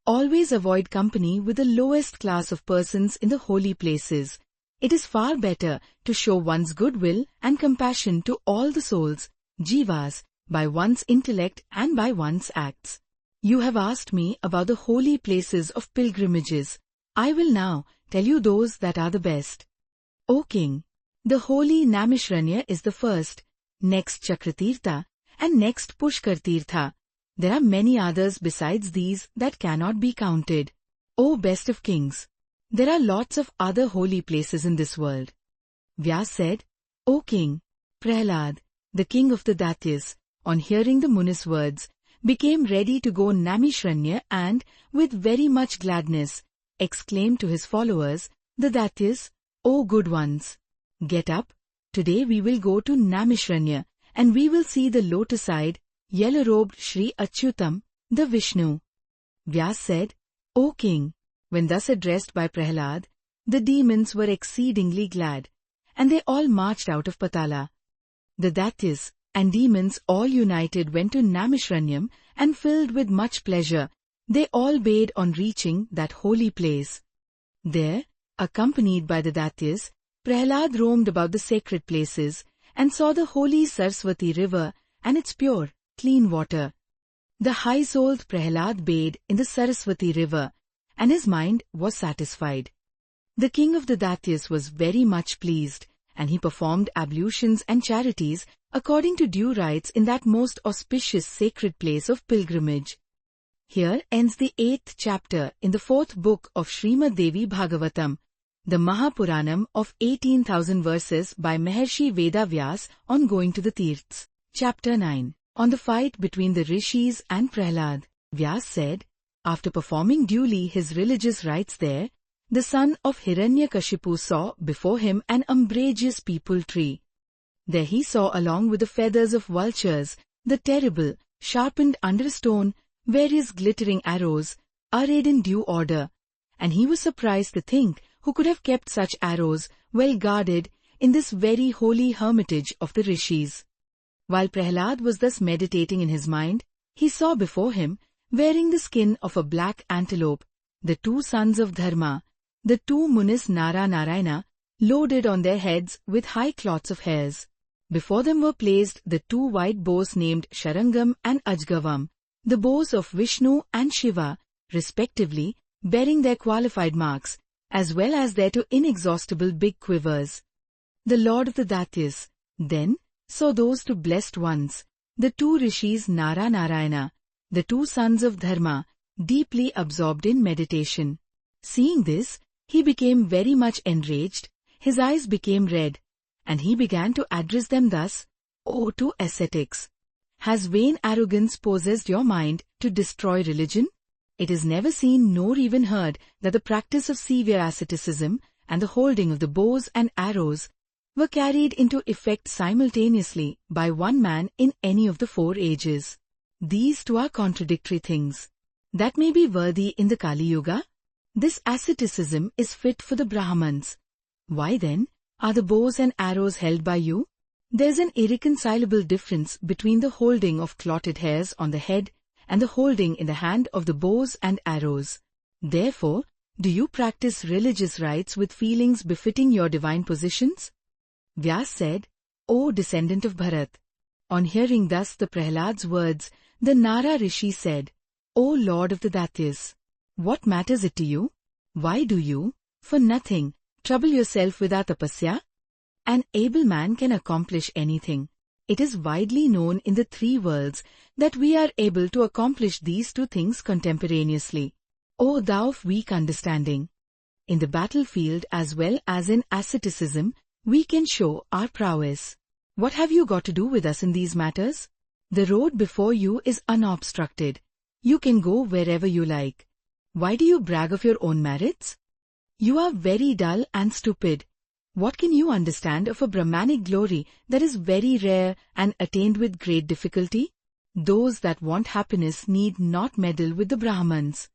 Always avoid company with the lowest class of persons in the holy places. It is far better to show one's goodwill and compassion to all the souls, jivas, by one's intellect and by one's acts. You have asked me about the holy places of pilgrimages. I will now tell you those that are the best. O king, the holy Namishranya is the first, next Chakratirtha, and next Pushkartirtha. There are many others besides these that cannot be counted. O best of kings, there are lots of other holy places in this world. Vyas said, O king, Prahlad, the king of the Datyas, on hearing the Muni's words, became ready to go Namishranya and, with very much gladness, exclaimed to his followers, the Datyas, O good ones, get up, today we will go to Namishranya, and we will see the lotus-eyed, yellow-robed Sri Achyutam, the Vishnu. Vyas said, O king, when thus addressed by Prahlad, the demons were exceedingly glad, and they all marched out of Patala. The Datyas and demons all united went to Namishranyam, and filled with much pleasure, they all bade on reaching that holy place. There, accompanied by the Datyas, Prahlad roamed about the sacred places, and saw the holy Saraswati river and its pure, clean water. The high-souled Prahlad bathed in the Saraswati river, and his mind was satisfied. The king of the Datyas was very much pleased, and he performed ablutions and charities according to due rites in that most auspicious sacred place of pilgrimage. Here ends the 8th chapter in the 4th book of Srimad Devi Bhagavatam, the Mahapuranam of 18,000 verses by Maharshi Vedavyas on going to the Tirths. Chapter 9. On the fight between the Rishis and Prahlad. Vyas said, after performing duly his religious rites there, the son of Hiranyakashipu saw before him an umbrageous peepul tree. There he saw along with the feathers of vultures, the terrible, sharpened under a stone, various glittering arrows, arrayed in due order, and he was surprised to think who could have kept such arrows well guarded in this very holy hermitage of the Rishis. While Prahlad was thus meditating in his mind, he saw before him, wearing the skin of a black antelope, the two sons of Dharma, the two Munis Nara Narayana, loaded on their heads with high cloths of hairs. Before them were placed the two white bows named Sharangam and Ajgavam, the bows of Vishnu and Shiva, respectively, bearing their qualified marks, as well as their two inexhaustible big quivers. The Lord of the Datyas, then, saw those two blessed ones, the two Rishis Nara Narayana, the two sons of Dharma, deeply absorbed in meditation. Seeing this, he became very much enraged, his eyes became red, and he began to address them thus, O to ascetics! Has vain arrogance possessed your mind to destroy religion? It is never seen nor even heard that the practice of severe asceticism and the holding of the bows and arrows were carried into effect simultaneously by one man in any of the 4 ages. These two are contradictory things. That may be worthy in the Kali Yuga. This asceticism is fit for the Brahmans. Why then are the bows and arrows held by you? There's an irreconcilable difference between the holding of clotted hairs on the head and the holding in the hand of the bows and arrows. Therefore, do you practice religious rites with feelings befitting your divine positions? Vyas said, O descendant of Bharat! On hearing thus the Prahlad's words, the Nara Rishi said, O Lord of the Datyas! What matters it to you? Why do you, for nothing, trouble yourself with our tapasya? An able man can accomplish anything. It is widely known in the 3 worlds that we are able to accomplish these 2 things contemporaneously. O thou of weak understanding! In the battlefield as well as in asceticism, we can show our prowess. What have you got to do with us in these matters? The road before you is unobstructed. You can go wherever you like. Why do you brag of your own merits? You are very dull and stupid. What can you understand of a Brahmanic glory that is very rare and attained with great difficulty? Those that want happiness need not meddle with the Brahmans.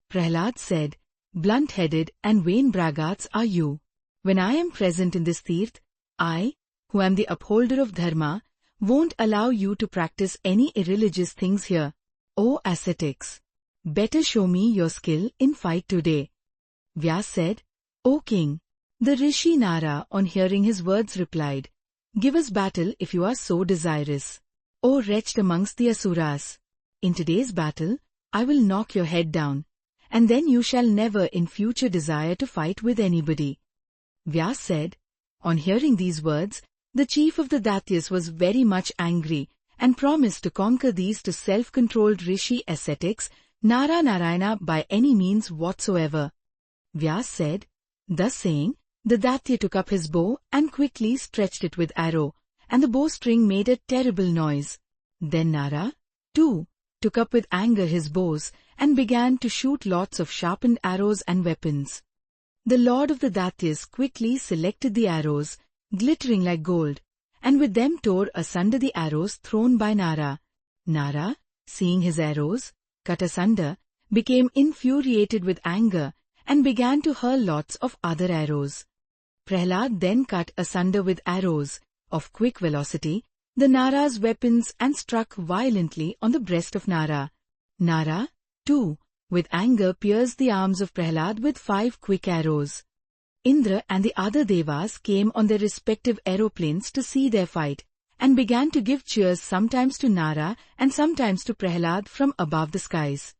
Prahlad said, Blunt-headed and vain braggarts are you. When I am present in this Tirth, I, who am the upholder of Dharma, won't allow you to practice any irreligious things here. O ascetics! Better show me your skill in fight today. Vyas said, O king! The Rishi Nara on hearing his words replied, Give us battle if you are so desirous. O wretched amongst the Asuras! In today's battle, I will knock your head down, and then you shall never in future desire to fight with anybody. Vyas said, on hearing these words, the chief of the Datyas was very much angry and promised to conquer these 2 self-controlled Rishi ascetics, Nara Narayana, by any means whatsoever. Vyas said, thus saying, the Datya took up his bow and quickly stretched it with arrow, and the bowstring made a terrible noise. Then Nara, too, took up with anger his bows and began to shoot lots of sharpened arrows and weapons. The lord of the Datyas quickly selected the arrows, glittering like gold, and with them tore asunder the arrows thrown by Nara. Nara, seeing his arrows cut asunder, became infuriated with anger and began to hurl lots of other arrows. Prahlad then cut asunder with arrows of quick velocity the Nara's weapons and struck violently on the breast of Nara. Nara, too, with anger pierced the arms of Prahlad with 5 quick arrows. Indra and the other Devas came on their respective aeroplanes to see their fight, and began to give cheers sometimes to Nara and sometimes to Prahlad from above the skies.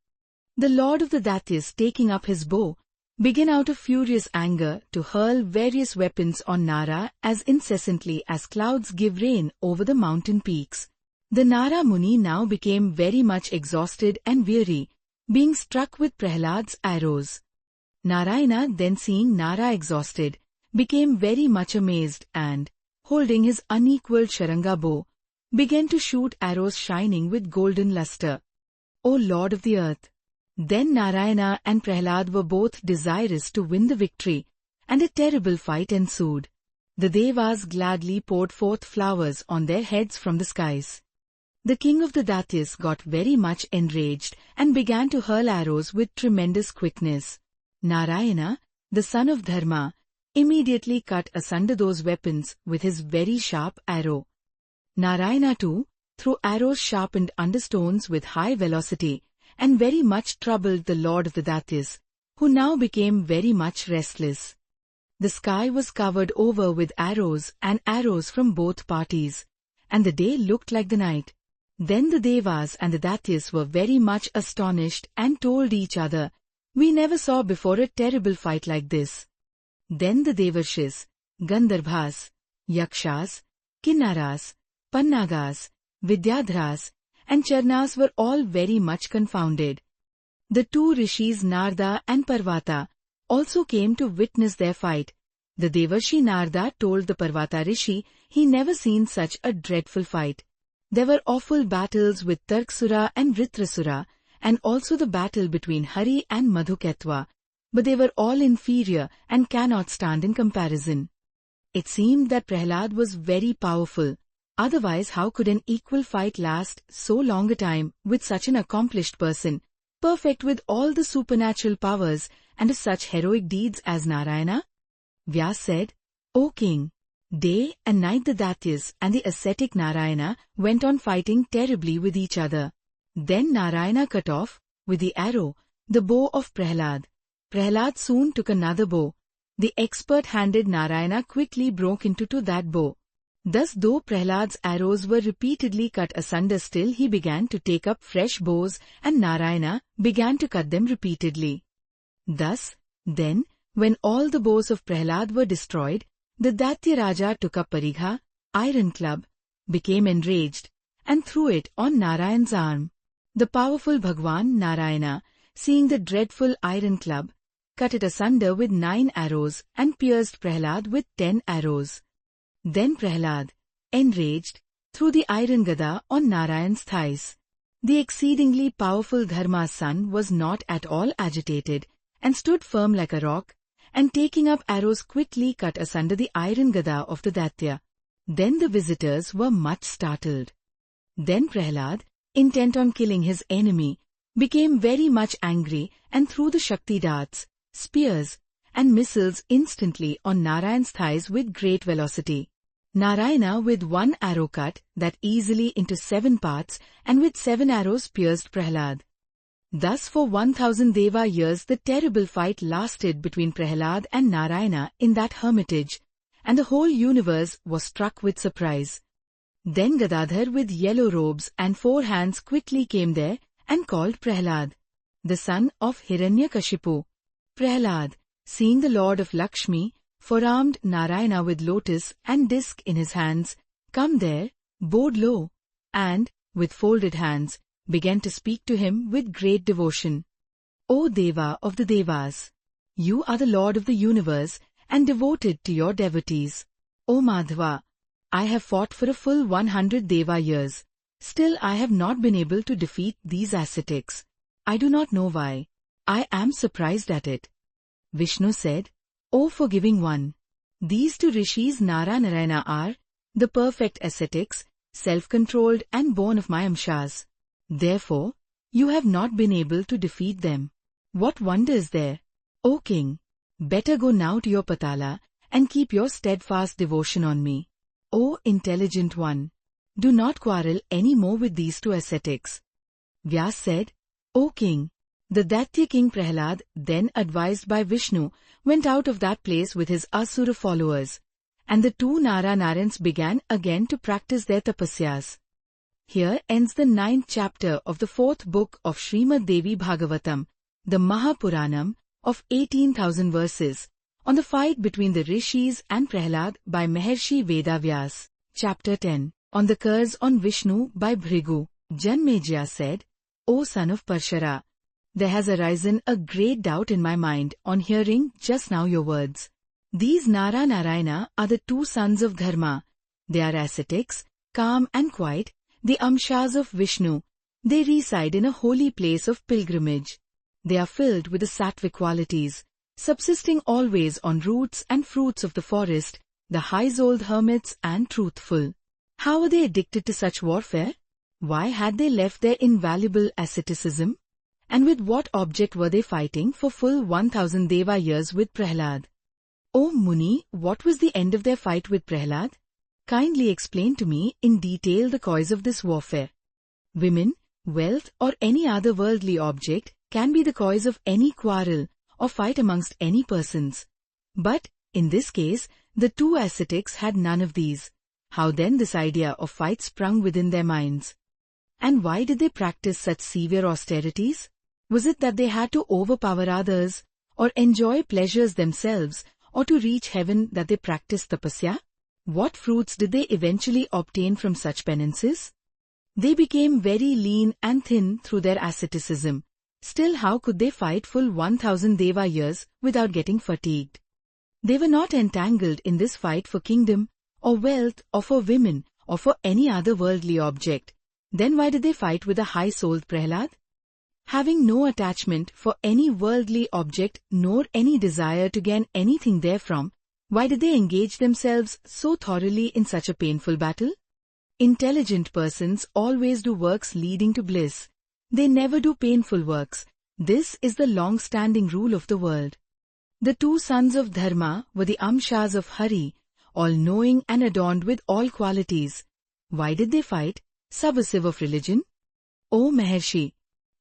The lord of the Datyas, taking up his bow, began out of furious anger to hurl various weapons on Nara as incessantly as clouds give rain over the mountain peaks. The Nara Muni now became very much exhausted and weary, being struck with Prahlad's arrows. Narayana, then seeing Nara exhausted, became very much amazed and, holding his unequalled Sharanga bow, began to shoot arrows shining with golden luster. O Lord of the earth! Then Narayana and Prahlad were both desirous to win the victory, and a terrible fight ensued. The Devas gladly poured forth flowers on their heads from the skies. The king of the Datyas got very much enraged and began to hurl arrows with tremendous quickness. Narayana, the son of Dharma, immediately cut asunder those weapons with his very sharp arrow. Narayana too threw arrows sharpened under stones with high velocity, and very much troubled the lord of the Datyas, who now became very much restless. The sky was covered over with arrows and arrows from both parties, and the day looked like the night. Then the Devas and the Datyas were very much astonished and told each other, "We never saw before a terrible fight like this." Then the Devarshis, Gandharvas, Yakshas, Kinnaras, Pannagas, Vidyadharas, and Charnas were all very much confounded. The 2 rishis Narda and Parvata also came to witness their fight, The Devarshi Narada told the Parvata Rishi he never seen such a dreadful fight. There were awful battles with Tarksura and Vritrasura, and also the battle between Hari and Madhuketwa, but they were all inferior and cannot stand in comparison. It seemed that Prahlad was very powerful, otherwise how could an equal fight last so long a time with such an accomplished person, perfect with all the supernatural powers and such heroic deeds as Narayana? Vyas said, O king, day and night the Daityas and the ascetic Narayana went on fighting terribly with each other. Then Narayana cut off, with the arrow, the bow of Prahlad. Prahlad soon took another bow. The expert-handed Narayana quickly broke into that bow. Thus though Prahlad's arrows were repeatedly cut asunder, still he began to take up fresh bows and Narayana began to cut them repeatedly. Thus, then, when all the bows of Prahlad were destroyed, the Daitya Raja took up Parigha, iron club, became enraged, and threw it on Narayan's arm. The powerful Bhagwan Narayana, seeing the dreadful iron club, cut it asunder with 9 arrows and pierced Prahlad with 10 arrows. Then Prahlad, enraged, threw the iron gada on Narayan's thighs. The exceedingly powerful Dharma's son was not at all agitated and stood firm like a rock, and taking up arrows quickly cut asunder the iron gada of the Daitya. Then the visitors were much startled. Then Prahlad, intent on killing his enemy, became very much angry and threw the Shakti darts, spears, and missiles instantly on Narayan's thighs with great velocity. Narayana with 1 arrow cut that easily into 7 parts and with 7 arrows pierced Prahlad. Thus for 1000 Deva years the terrible fight lasted between Prahlad and Narayana in that hermitage, and the whole universe was struck with surprise. Then Gadadhar with yellow robes and 4 hands quickly came there and called Prahlad, the son of Hiranyakashipu. Prahlad, seeing the lord of Lakshmi, forearmed Narayana with lotus and disc in his hands, come there, bowed low, and, with folded hands, began to speak to him with great devotion. O Deva of the Devas! You are the Lord of the universe and devoted to your devotees. O Madhava! I have fought for a full 100 Deva years. Still I have not been able to defeat these ascetics. I do not know why. I am surprised at it. Vishnu said, O forgiving one! These 2 rishis Narayana are the perfect ascetics, self-controlled and born of my amshas. Therefore, you have not been able to defeat them. What wonder is there? O king! Better go now to your Patala and keep your steadfast devotion on me. O intelligent one! Do not quarrel any more with these 2 ascetics. Vyas said, O king! The Daitya king Prahlad, then advised by Vishnu, went out of that place with his Asura followers, and the 2 Naranarans began again to practice their tapasyas. Here ends the 9th chapter of the 4th book of Srimad Devi Bhagavatam, the Mahapuranam, of 18,000 verses, on the fight between the Rishis and Prahlad by Maharshi Vedavyas. Chapter 10, on the curse on Vishnu by Bhrigu. Janmejaya said, O son of Parshara, there has arisen a great doubt in my mind on hearing just now your words. These Narayana are the 2 sons of Dharma. They are ascetics, calm and quiet, the amshas of Vishnu. They reside in a holy place of pilgrimage. They are filled with the sattvic qualities, subsisting always on roots and fruits of the forest, the high-souled hermits and truthful. How were they addicted to such warfare? Why had they left their invaluable asceticism? And with what object were they fighting for full 1000 Deva years with Prahlad? O Muni, what was the end of their fight with Prahlad? Kindly explain to me in detail the cause of this warfare. Women, wealth or any other worldly object can be the cause of any quarrel or fight amongst any persons. But, in this case, the 2 ascetics had none of these. How then this idea of fight sprung within their minds? And why did they practice such severe austerities? Was it that they had to overpower others, or enjoy pleasures themselves, or to reach heaven that they practiced tapasya? What fruits did they eventually obtain from such penances? They became very lean and thin through their asceticism. Still how could they fight full 1000 Deva years without getting fatigued? They were not entangled in this fight for kingdom, or wealth, or for women, or for any other worldly object. Then why did they fight with a high-souled Prahlad? Having no attachment for any worldly object nor any desire to gain anything therefrom, why did they engage themselves so thoroughly in such a painful battle? Intelligent persons always do works leading to bliss. They never do painful works. This is the long-standing rule of the world. The two sons of Dharma were the Amshas of Hari, all-knowing and adorned with all qualities. Why did they fight, subversive of religion? O Maharshi,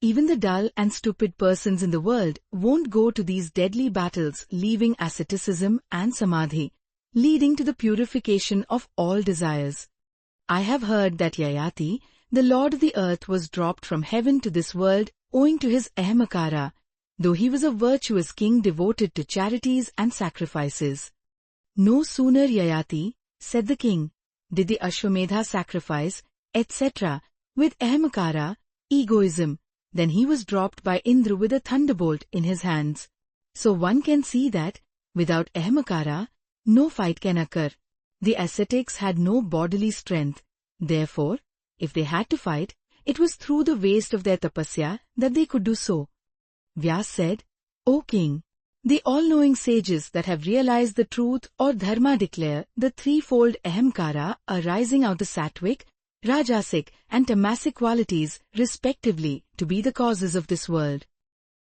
even the dull and stupid persons in the world won't go to these deadly battles leaving asceticism and samadhi, leading to the purification of all desires. I have heard that Yayati, the lord of the earth, was dropped from heaven to this world owing to his ahamakara, though he was a virtuous king devoted to charities and sacrifices. No sooner Yayati, said the king, did the Ashwamedha sacrifice, etc., with ahamakara, egoism, then he was dropped by Indra with a thunderbolt in his hands. So one can see that, without ahamakara, no fight can occur. The ascetics had no bodily strength. Therefore, if they had to fight, it was through the waste of their tapasya that they could do so. Vyas said, O king, the all-knowing sages that have realized the truth or dharma declare the threefold ahamkara arising out of sattvic, rajasic and tamasic qualities respectively to be the causes of this world.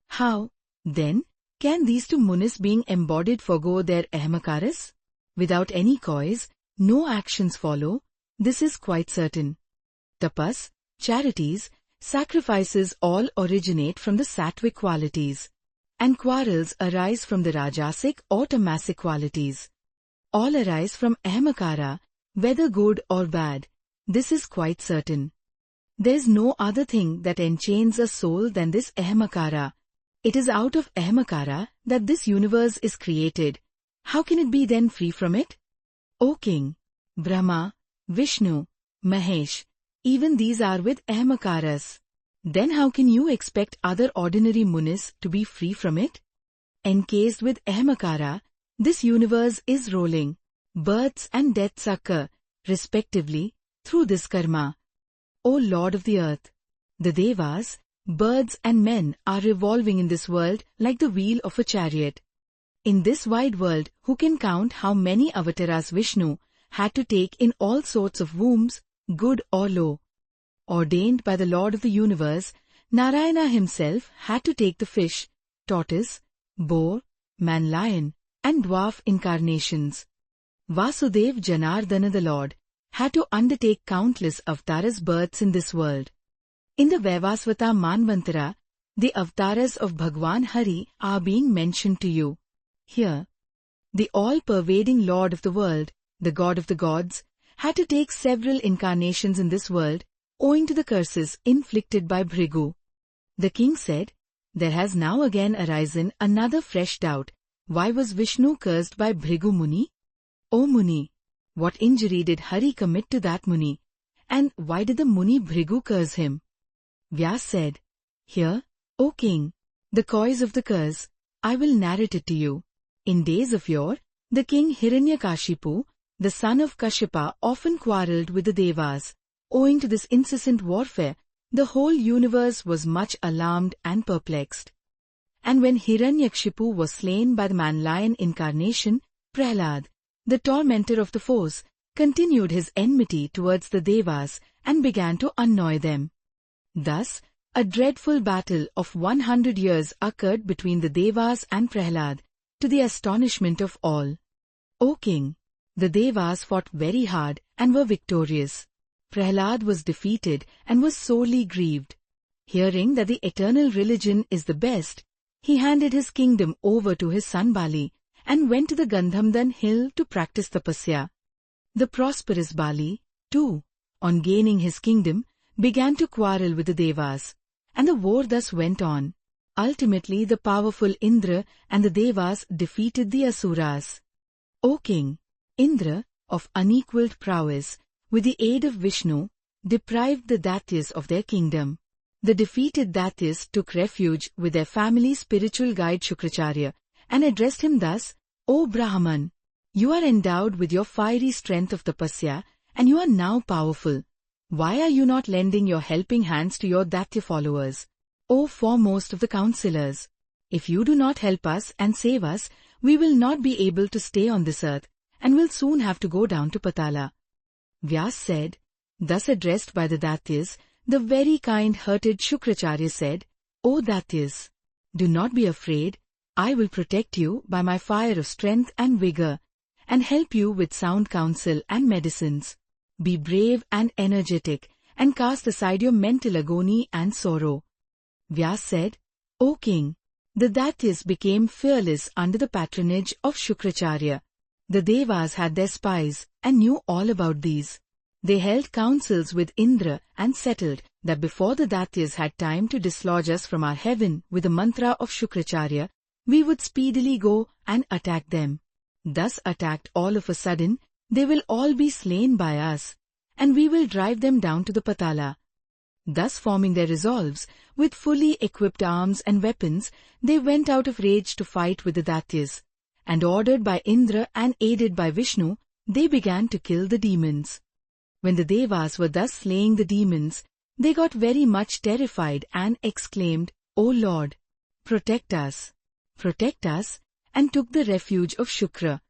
How, then, can these two munis being embodied forgo their ahamakaras? Without any cause, no actions follow, this is quite certain. Tapas, charities, sacrifices all originate from the sattvic qualities, and quarrels arise from the rajasic or tamasic qualities. All arise from ahamakara, whether good or bad. This is quite certain. There is no other thing that enchains a soul than this ahamakara. It is out of ahamakara that this universe is created. How can it be then free from it? O king, Brahma, Vishnu, Mahesh, even these are with ahamakaras. Then how can you expect other ordinary munis to be free from it? Encased with ahamakara, this universe is rolling. Births and deaths occur, respectively, through this karma. O Lord of the earth, the Devas, birds and men are revolving in this world like the wheel of a chariot. In this wide world, who can count how many avatars Vishnu had to take in all sorts of wombs, good or low? Ordained by the Lord of the universe, Narayana himself had to take the fish, tortoise, boar, man-lion, and dwarf incarnations. Vasudev Janardana the Lord had to undertake countless avtaras births in this world. In the Vaivasvata Manvantara, the avtaras of Bhagwan Hari are being mentioned to you. Here, the all-pervading Lord of the world, the God of the gods, had to take several incarnations in this world owing to the curses inflicted by Bhrigu. The king said, there has now again arisen another fresh doubt. Why was Vishnu cursed by Bhrigu Muni? O Muni, what injury did Hari commit to that Muni? And why did the Muni Bhrigu curse him? Vyas said, here, O king, the cause of the curse, I will narrate it to you. In days of yore, the king Hiranyakashipu, the son of Kashyapa, often quarrelled with the Devas. Owing to this incessant warfare, the whole universe was much alarmed and perplexed. And when Hiranyakshipu was slain by the man-lion incarnation, Prahlad, the tormentor of the foes, continued his enmity towards the Devas and began to annoy them. Thus, a dreadful battle of 100 years occurred between the Devas and Prahlad, to the astonishment of all. O king, the Devas fought very hard and were victorious. Prahlad was defeated and was sorely grieved. Hearing that the eternal religion is the best, he handed his kingdom over to his son Bali and went to the Gandhamdan hill to practice tapasya. The prosperous Bali, too, on gaining his kingdom, began to quarrel with the Devas, and the war thus went on. Ultimately, the powerful Indra and the Devas defeated the Asuras. O king, Indra, of unequalled prowess, with the aid of Vishnu, deprived the Daityas of their kingdom. The defeated Daityas took refuge with their family spiritual guide Shukracharya and addressed him thus, O Brahman, you are endowed with your fiery strength of tapasya, and you are now powerful. Why are you not lending your helping hands to your Daitya followers? O foremost of the counsellors, if you do not help us and save us, we will not be able to stay on this earth, and will soon have to go down to Patala. Vyas said, thus addressed by the Daityas, the very kind-hearted Shukracharya said, O Daityas, do not be afraid, I will protect you by my fire of strength and vigor, and help you with sound counsel and medicines. Be brave and energetic, and cast aside your mental agony and sorrow. Vyas said, O king, the Daityas became fearless under the patronage of Shukracharya. The Devas had their spies, and knew all about these. They held councils with Indra and settled that before the Daityas had time to dislodge us from our heaven with the mantra of Shukracharya, we would speedily go and attack them. Thus attacked all of a sudden, they will all be slain by us, and we will drive them down to the Patala. Thus forming their resolves, with fully equipped arms and weapons, they went out of rage to fight with the Daityas, and ordered by Indra and aided by Vishnu, they began to kill the demons. When the Devas were thus slaying the demons, they got very much terrified and exclaimed, O Lord, protect us, and took the refuge of Shukra.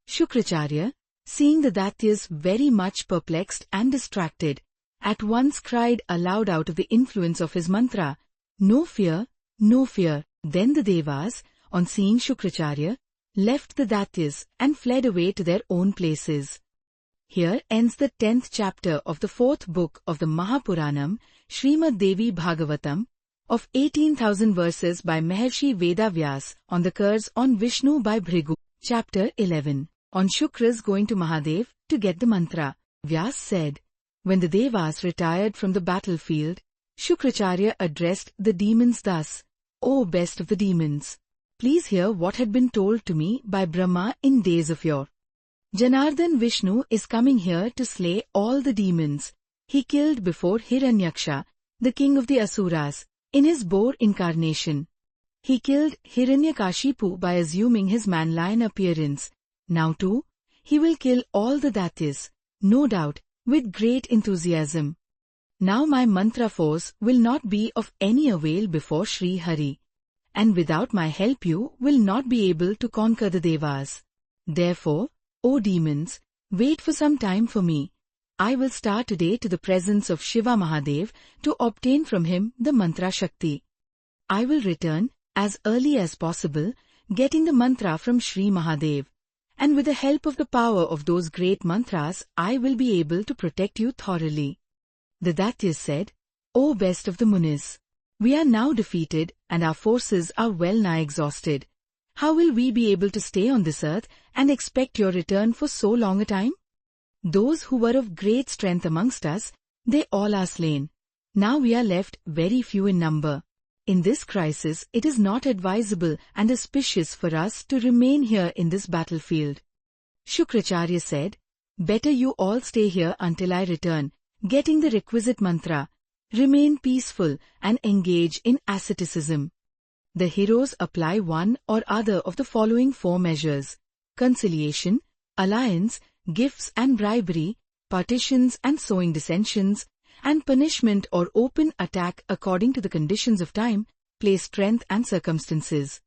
Shukracharya, seeing the Daityas very much perplexed and distracted, at once cried aloud out of the influence of his mantra, No fear, no fear. Then the Devas, on seeing Shukracharya, left the Daityas and fled away to their own places. Here ends the 10th chapter of the 4th book of the Mahapuranam, Srimad Devi Bhagavatam, of 18,000 verses by Maharshi Vedavyas on the curse on Vishnu by Bhrigu. Chapter 11. On Shukra's going to Mahadev to get the mantra. Vyas said, when the Devas retired from the battlefield, Shukracharya addressed the demons thus, O best of the demons, please hear what had been told to me by Brahma in days of yore. Janardhan Vishnu is coming here to slay all the demons he killed before Hiranyaksha, the king of the Asuras, in his boar incarnation. He killed Hiranyakashipu by assuming his man-lion appearance. Now too, he will kill all the Daityas, no doubt, with great enthusiasm. Now my mantra force will not be of any avail before Sri Hari, and without my help you will not be able to conquer the Devas. Therefore, O demons, wait for some time for me. I will start today to the presence of Shiva Mahadev to obtain from him the mantra Shakti. I will return as early as possible, getting the mantra from Sri Mahadev, and with the help of the power of those great mantras, I will be able to protect you thoroughly. The Daityas said, O best of the Munis, we are now defeated and our forces are well nigh exhausted. How will we be able to stay on this earth and expect your return for so long a time? Those who were of great strength amongst us, they all are slain. Now we are left very few in number. In this crisis, it is not advisable and auspicious for us to remain here in this battlefield. Shukracharya said, better you all stay here until I return, getting the requisite mantra, remain peaceful and engage in asceticism. The heroes apply one or other of the following 4 measures: conciliation, alliance, gifts and bribery, partitions and sowing dissensions, and punishment or open attack according to the conditions of time, place, strength and circumstances.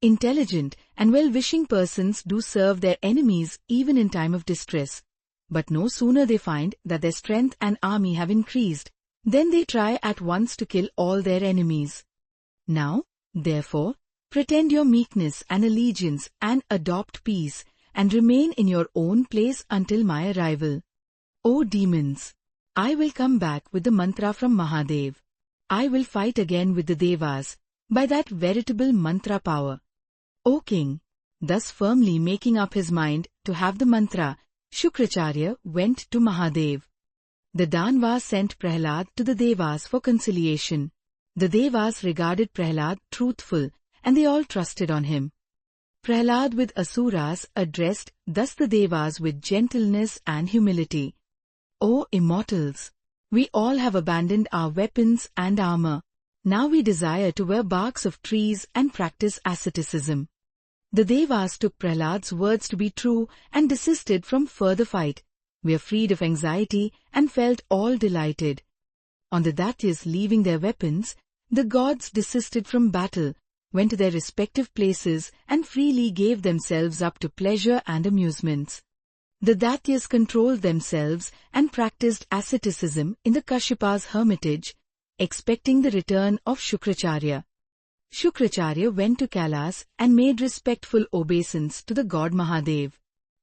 Intelligent and well-wishing persons do serve their enemies even in time of distress, but no sooner they find that their strength and army have increased, then they try at once to kill all their enemies. Now, therefore, pretend your meekness and allegiance and adopt peace, and remain in your own place until my arrival. O demons, I will come back with the mantra from Mahadev. I will fight again with the Devas, by that veritable mantra power. O king, thus firmly making up his mind to have the mantra, Shukracharya went to Mahadev. The Danvas sent Prahlad to the Devas for conciliation. The Devas regarded Prahlad truthful, and they all trusted on him. Prahlad with Asuras addressed thus the Devas with gentleness and humility. O immortals, we all have abandoned our weapons and armor. Now we desire to wear barks of trees and practice asceticism. The Devas took Prahlad's words to be true and desisted from further fight, were freed of anxiety and felt all delighted. On the Daityas leaving their weapons, the gods desisted from battle, went to their respective places and freely gave themselves up to pleasure and amusements. The Daityas controlled themselves and practiced asceticism in the Kashyapa's hermitage, expecting the return of Shukracharya. Shukracharya went to Kailas and made respectful obeisance to the god Mahadev.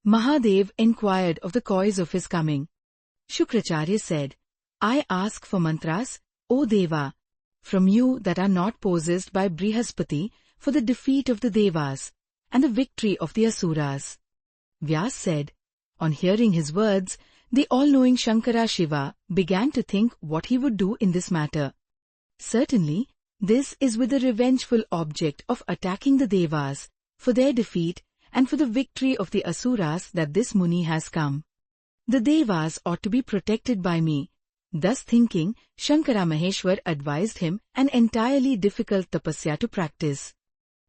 Mahadev inquired of the cause of his coming. Shukracharya said, I ask for mantras, O Deva, from you that are not possessed by Brihaspati for the defeat of the Devas and the victory of the Asuras. Vyas said, on hearing his words, the all-knowing Shankara Shiva began to think what he would do in this matter. Certainly, this is with the revengeful object of attacking the Devas, for their defeat and for the victory of the Asuras that this Muni has come. The Devas ought to be protected by me. Thus thinking, Shankara Maheshwar advised him an entirely difficult tapasya to practice.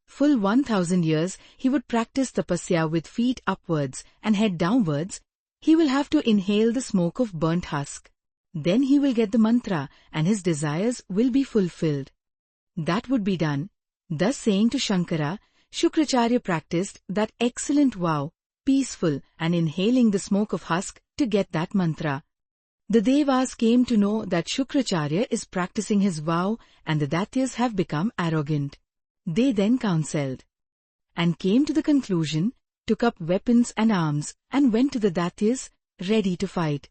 Full 1000 years he would practice tapasya with feet upwards and head downwards. He will have to inhale the smoke of burnt husk. Then he will get the mantra and his desires will be fulfilled. That would be done. Thus saying to Shankara, Shukracharya practiced that excellent vow, peaceful and inhaling the smoke of husk to get that mantra. The Devas came to know that Shukracharya is practicing his vow and the Daityas have become arrogant. They then counselled and came to the conclusion, took up weapons and arms and went to the Daityas, ready to fight.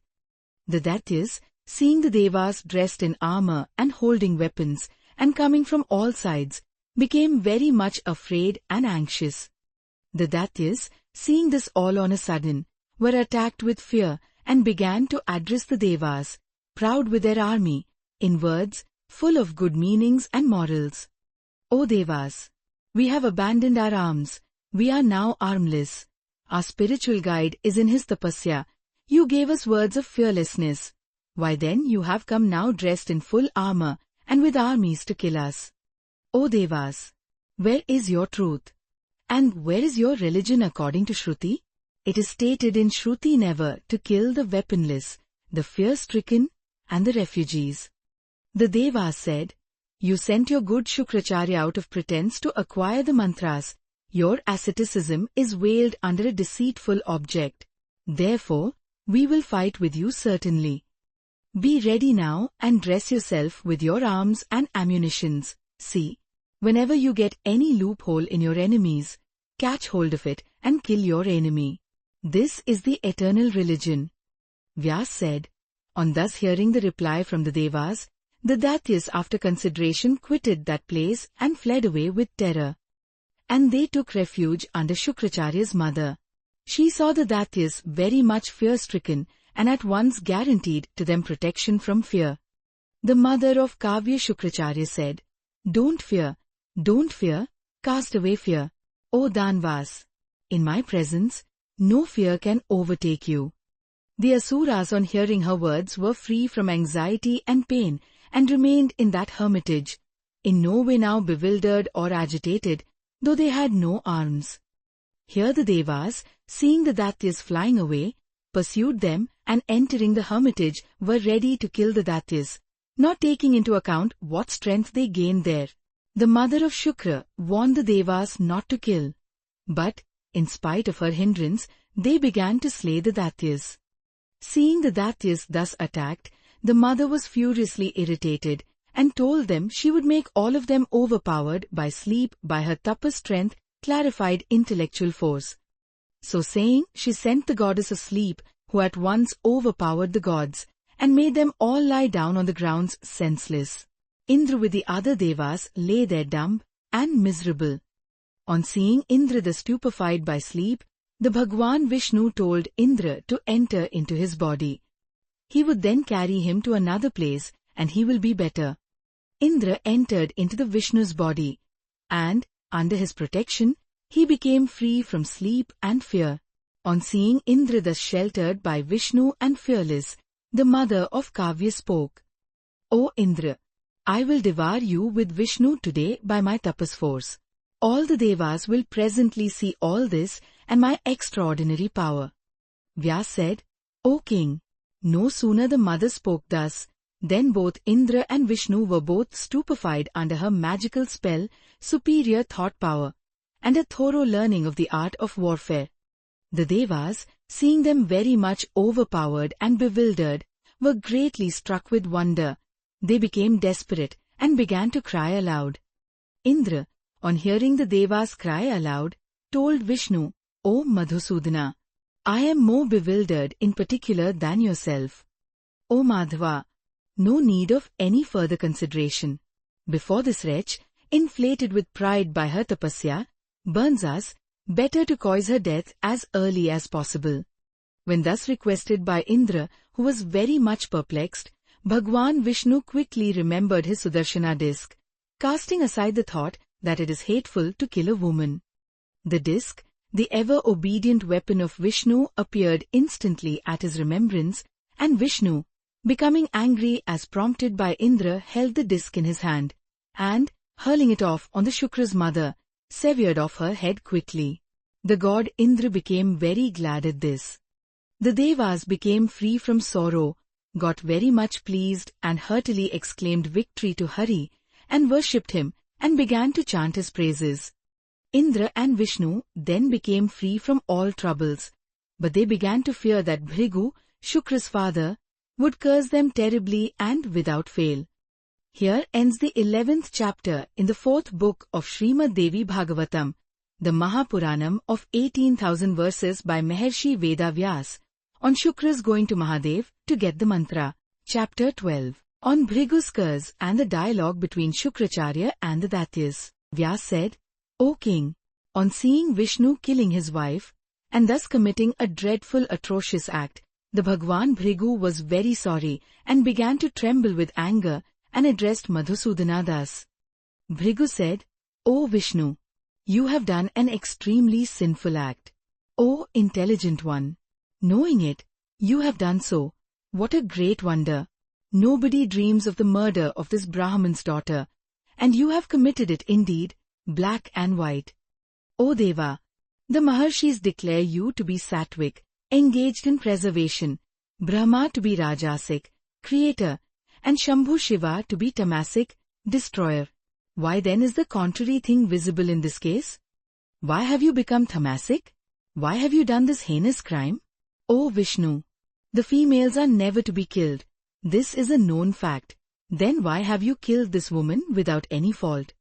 The Daityas, seeing the Devas dressed in armor and holding weapons and coming from all sides, became very much afraid and anxious. The Daityas, seeing this all on a sudden, were attacked with fear and began to address the Devas, proud with their army, in words full of good meanings and morals. O Devas, we have abandoned our arms, we are now armless. Our spiritual guide is in his tapasya. You gave us words of fearlessness. Why then you have come now dressed in full armor and with armies to kill us? O Devas, where is your truth? And where is your religion according to Shruti? It is stated in Shruti never to kill the weaponless, the fear-stricken and the refugees. The Devas said, you sent your good Shukracharya out of pretense to acquire the mantras. Your asceticism is veiled under a deceitful object. Therefore, we will fight with you certainly. Be ready now and dress yourself with your arms and ammunitions. See, whenever you get any loophole in your enemies, catch hold of it and kill your enemy. This is the eternal religion. Vyas said, on thus hearing the reply from the Devas, the Daityas after consideration quitted that place and fled away with terror. And they took refuge under Shukracharya's mother. She saw the Daityas very much fear-stricken and at once guaranteed to them protection from fear. The mother of Kavya Shukracharya said, don't fear, cast away fear. O Danvas, in my presence, no fear can overtake you. The Asuras on hearing her words were free from anxiety and pain and remained in that hermitage, in no way now bewildered or agitated, though they had no arms. Here the Devas, seeing the Daityas flying away, pursued them and entering the hermitage were ready to kill the Daityas, not taking into account what strength they gained there. The mother of Shukra warned the Devas not to kill, but, in spite of her hindrance, they began to slay the Daityas. Seeing the Daityas thus attacked, the mother was furiously irritated and told them she would make all of them overpowered by sleep by her tapas strength, clarified intellectual force. So saying, she sent the goddess of sleep, who at once overpowered the gods, and made them all lie down on the grounds senseless. Indra with the other Devas lay there dumb and miserable. On seeing Indra the stupefied by sleep, the Bhagwan Vishnu told Indra to enter into his body. He would then carry him to another place and he will be better. Indra entered into the Vishnu's body, and, under his protection, he became free from sleep and fear. On seeing Indra thus sheltered by Vishnu and fearless, the mother of Kavya spoke, O Indra, I will devour you with Vishnu today by my tapas force. All the Devas will presently see all this and my extraordinary power. Vyas said, O king, no sooner the mother spoke thus, then both Indra and Vishnu were both stupefied under her magical spell, superior thought power, and a thorough learning of the art of warfare. The Devas, seeing them very much overpowered and bewildered, were greatly struck with wonder. They became desperate and began to cry aloud. Indra, on hearing the Devas cry aloud, told Vishnu, O Madhusudana, I am more bewildered in particular than yourself. O Madhava, no need of any further consideration. Before this wretch, inflated with pride by her tapasya, burns us, better to cause her death as early as possible. When thus requested by Indra, who was very much perplexed, Bhagwan Vishnu quickly remembered his Sudarshana disc, casting aside the thought that it is hateful to kill a woman. The disc, the ever-obedient weapon of Vishnu, appeared instantly at his remembrance, and Vishnu, becoming angry as prompted by Indra, held the disc in his hand, and, hurling it off on the Shukra's mother, severed off her head quickly. The god Indra became very glad at this. The Devas became free from sorrow, got very much pleased and heartily exclaimed victory to Hari, and worshipped him, and began to chant his praises. Indra and Vishnu then became free from all troubles, but they began to fear that Bhrigu, Shukra's father, would curse them terribly and without fail. Here ends the 11th chapter in the 4th book of Srimad Devi Bhagavatam, the Mahapuranam of 18,000 verses by Maharshi Veda Vyas, on Shukra's going to Mahadev to get the mantra. Chapter 12, on Bhrigu's curse and the dialogue between Shukracharya and the Daityas. Vyas said, O king, on seeing Vishnu killing his wife, and thus committing a dreadful atrocious act, the Bhagwan Bhrigu was very sorry and began to tremble with anger and addressed Madhusudana thus. Bhrigu said, O Vishnu, you have done an extremely sinful act. O intelligent one, knowing it, you have done so. What a great wonder! Nobody dreams of the murder of this Brahman's daughter, and you have committed it indeed, black and white. O Deva, the Maharshis declare you to be Sattvic, engaged in preservation, Brahma to be Rajasic, creator, and Shambhu Shiva to be Tamasic, destroyer. Why then is the contrary thing visible in this case? Why have you become Tamasic? Why have you done this heinous crime? O Vishnu, the females are never to be killed. This is a known fact. Then why have you killed this woman without any fault?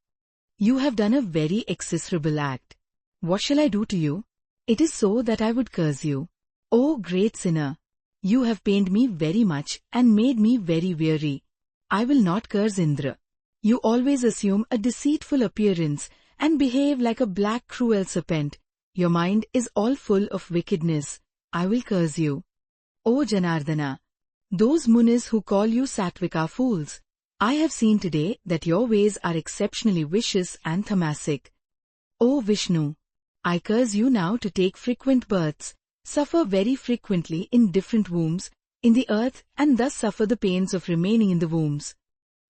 You have done a very execrable act. What shall I do to you? It is so that I would curse you. O great sinner! You have pained me very much and made me very weary. I will not curse Indra. You always assume a deceitful appearance and behave like a black cruel serpent. Your mind is all full of wickedness. I will curse you. O Janardana! Those munis who call you Sattvic are fools. I have seen today that your ways are exceptionally vicious and tamasic. O Vishnu! I curse you now to take frequent births, suffer very frequently in different wombs, in the earth, and thus suffer the pains of remaining in the wombs.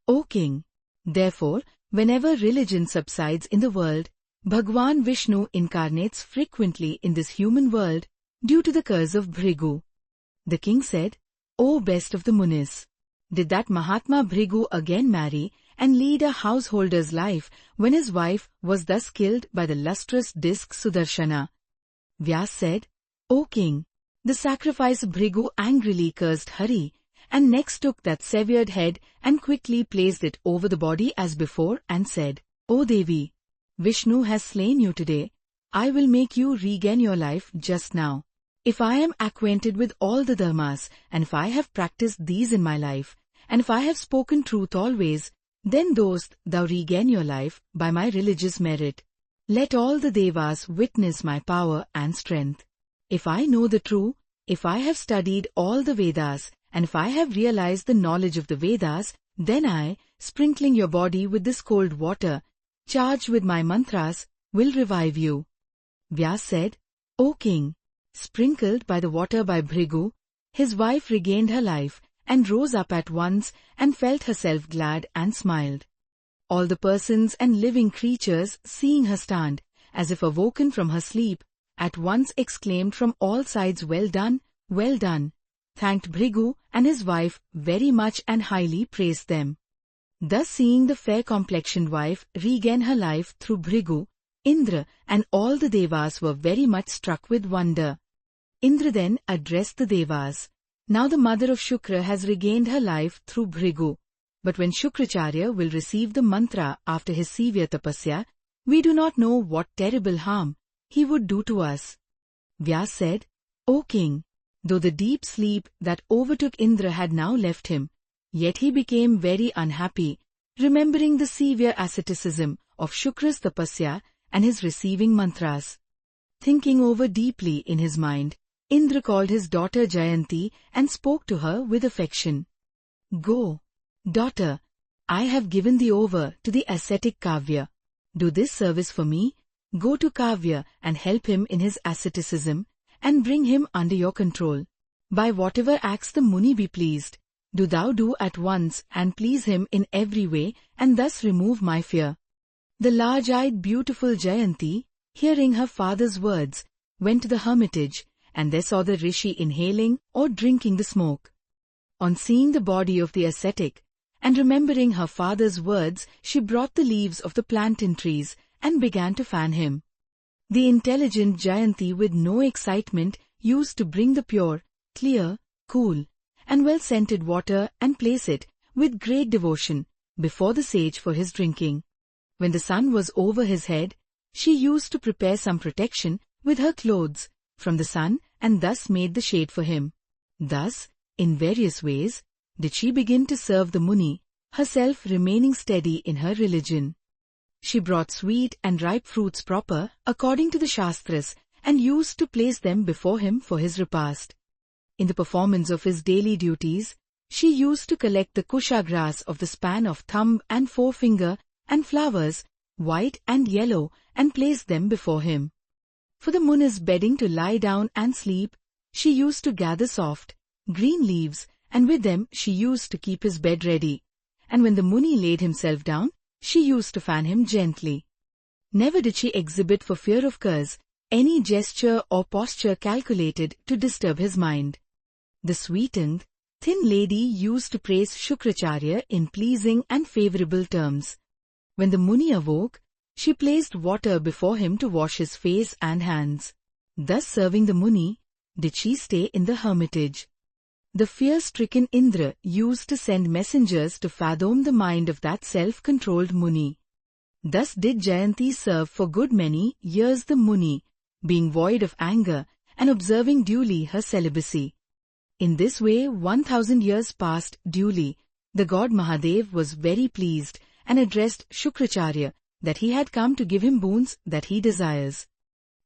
O king! Therefore, whenever religion subsides in the world, Bhagwan Vishnu incarnates frequently in this human world due to the curse of Bhrigu. The king said, O best of the munis! Did that Mahatma Bhrigu again marry and lead a householder's life when his wife was thus killed by the lustrous disc Sudarshana? Vyas said, O king, the sacrifice Bhrigu angrily cursed Hari, and next took that severed head and quickly placed it over the body as before and said, O Devi, Vishnu has slain you today. I will make you regain your life just now. If I am acquainted with all the dharmas, and if I have practiced these in my life, and if I have spoken truth always, then dost thou regain your life by my religious merit. Let all the devas witness my power and strength. If I know the true, if I have studied all the Vedas, and if I have realized the knowledge of the Vedas, then I, sprinkling your body with this cold water, charged with my mantras, will revive you. Vyas said, O king, sprinkled by the water by Bhrigu, his wife regained her life, and rose up at once, and felt herself glad and smiled. All the persons and living creatures, seeing her stand, as if awoken from her sleep, at once exclaimed from all sides, "Well done, well done," thanked Bhrigu and his wife very much and highly praised them. Thus seeing the fair complexioned wife regain her life through Bhrigu, Indra and all the Devas were very much struck with wonder. Indra then addressed the Devas. Now the mother of Shukra has regained her life through Bhrigu. But when Shukracharya will receive the mantra after his severe tapasya, we do not know what terrible harm he would do to us. Vyas said, "O king, though the deep sleep that overtook Indra had now left him, yet he became very unhappy, remembering the severe asceticism of Shukra's tapasya and his receiving mantras. Thinking over deeply in his mind, Indra called his daughter Jayanti and spoke to her with affection. Go, daughter, I have given thee over to the ascetic Kavya. Do this service for me. Go to Kavya and help him in his asceticism and bring him under your control. By whatever acts the Muni be pleased, do thou do at once and please him in every way and thus remove my fear." The large-eyed beautiful Jayanti, hearing her father's words, went to the hermitage and there saw the rishi inhaling or drinking the smoke. On seeing the body of the ascetic and remembering her father's words, she brought the leaves of the plantain trees and began to fan him. The intelligent Jayanti, with no excitement, used to bring the pure, clear, cool, and well-scented water and place it, with great devotion, before the sage for his drinking. When the sun was over his head, she used to prepare some protection with her clothes from the sun and thus made the shade for him. Thus, in various ways, did she begin to serve the Muni, herself remaining steady in her religion. She brought sweet and ripe fruits proper according to the Shastras and used to place them before him for his repast. In the performance of his daily duties, she used to collect the kusha grass of the span of thumb and forefinger and flowers, white and yellow, and place them before him. For the Muni's bedding to lie down and sleep, she used to gather soft, green leaves, and with them she used to keep his bed ready. And when the Muni laid himself down, she used to fan him gently. Never did she exhibit, for fear of curse, any gesture or posture calculated to disturb his mind. The sweetened, thin lady used to praise Shukracharya in pleasing and favorable terms. When the Muni awoke, she placed water before him to wash his face and hands. Thus serving the Muni, did she stay in the hermitage. The fear-stricken Indra used to send messengers to fathom the mind of that self-controlled Muni. Thus did Jayanti serve for good many years the Muni, being void of anger and observing duly her celibacy. In this way 1,000 years passed duly. The god Mahadev was very pleased and addressed Shukracharya that he had come to give him boons that he desires.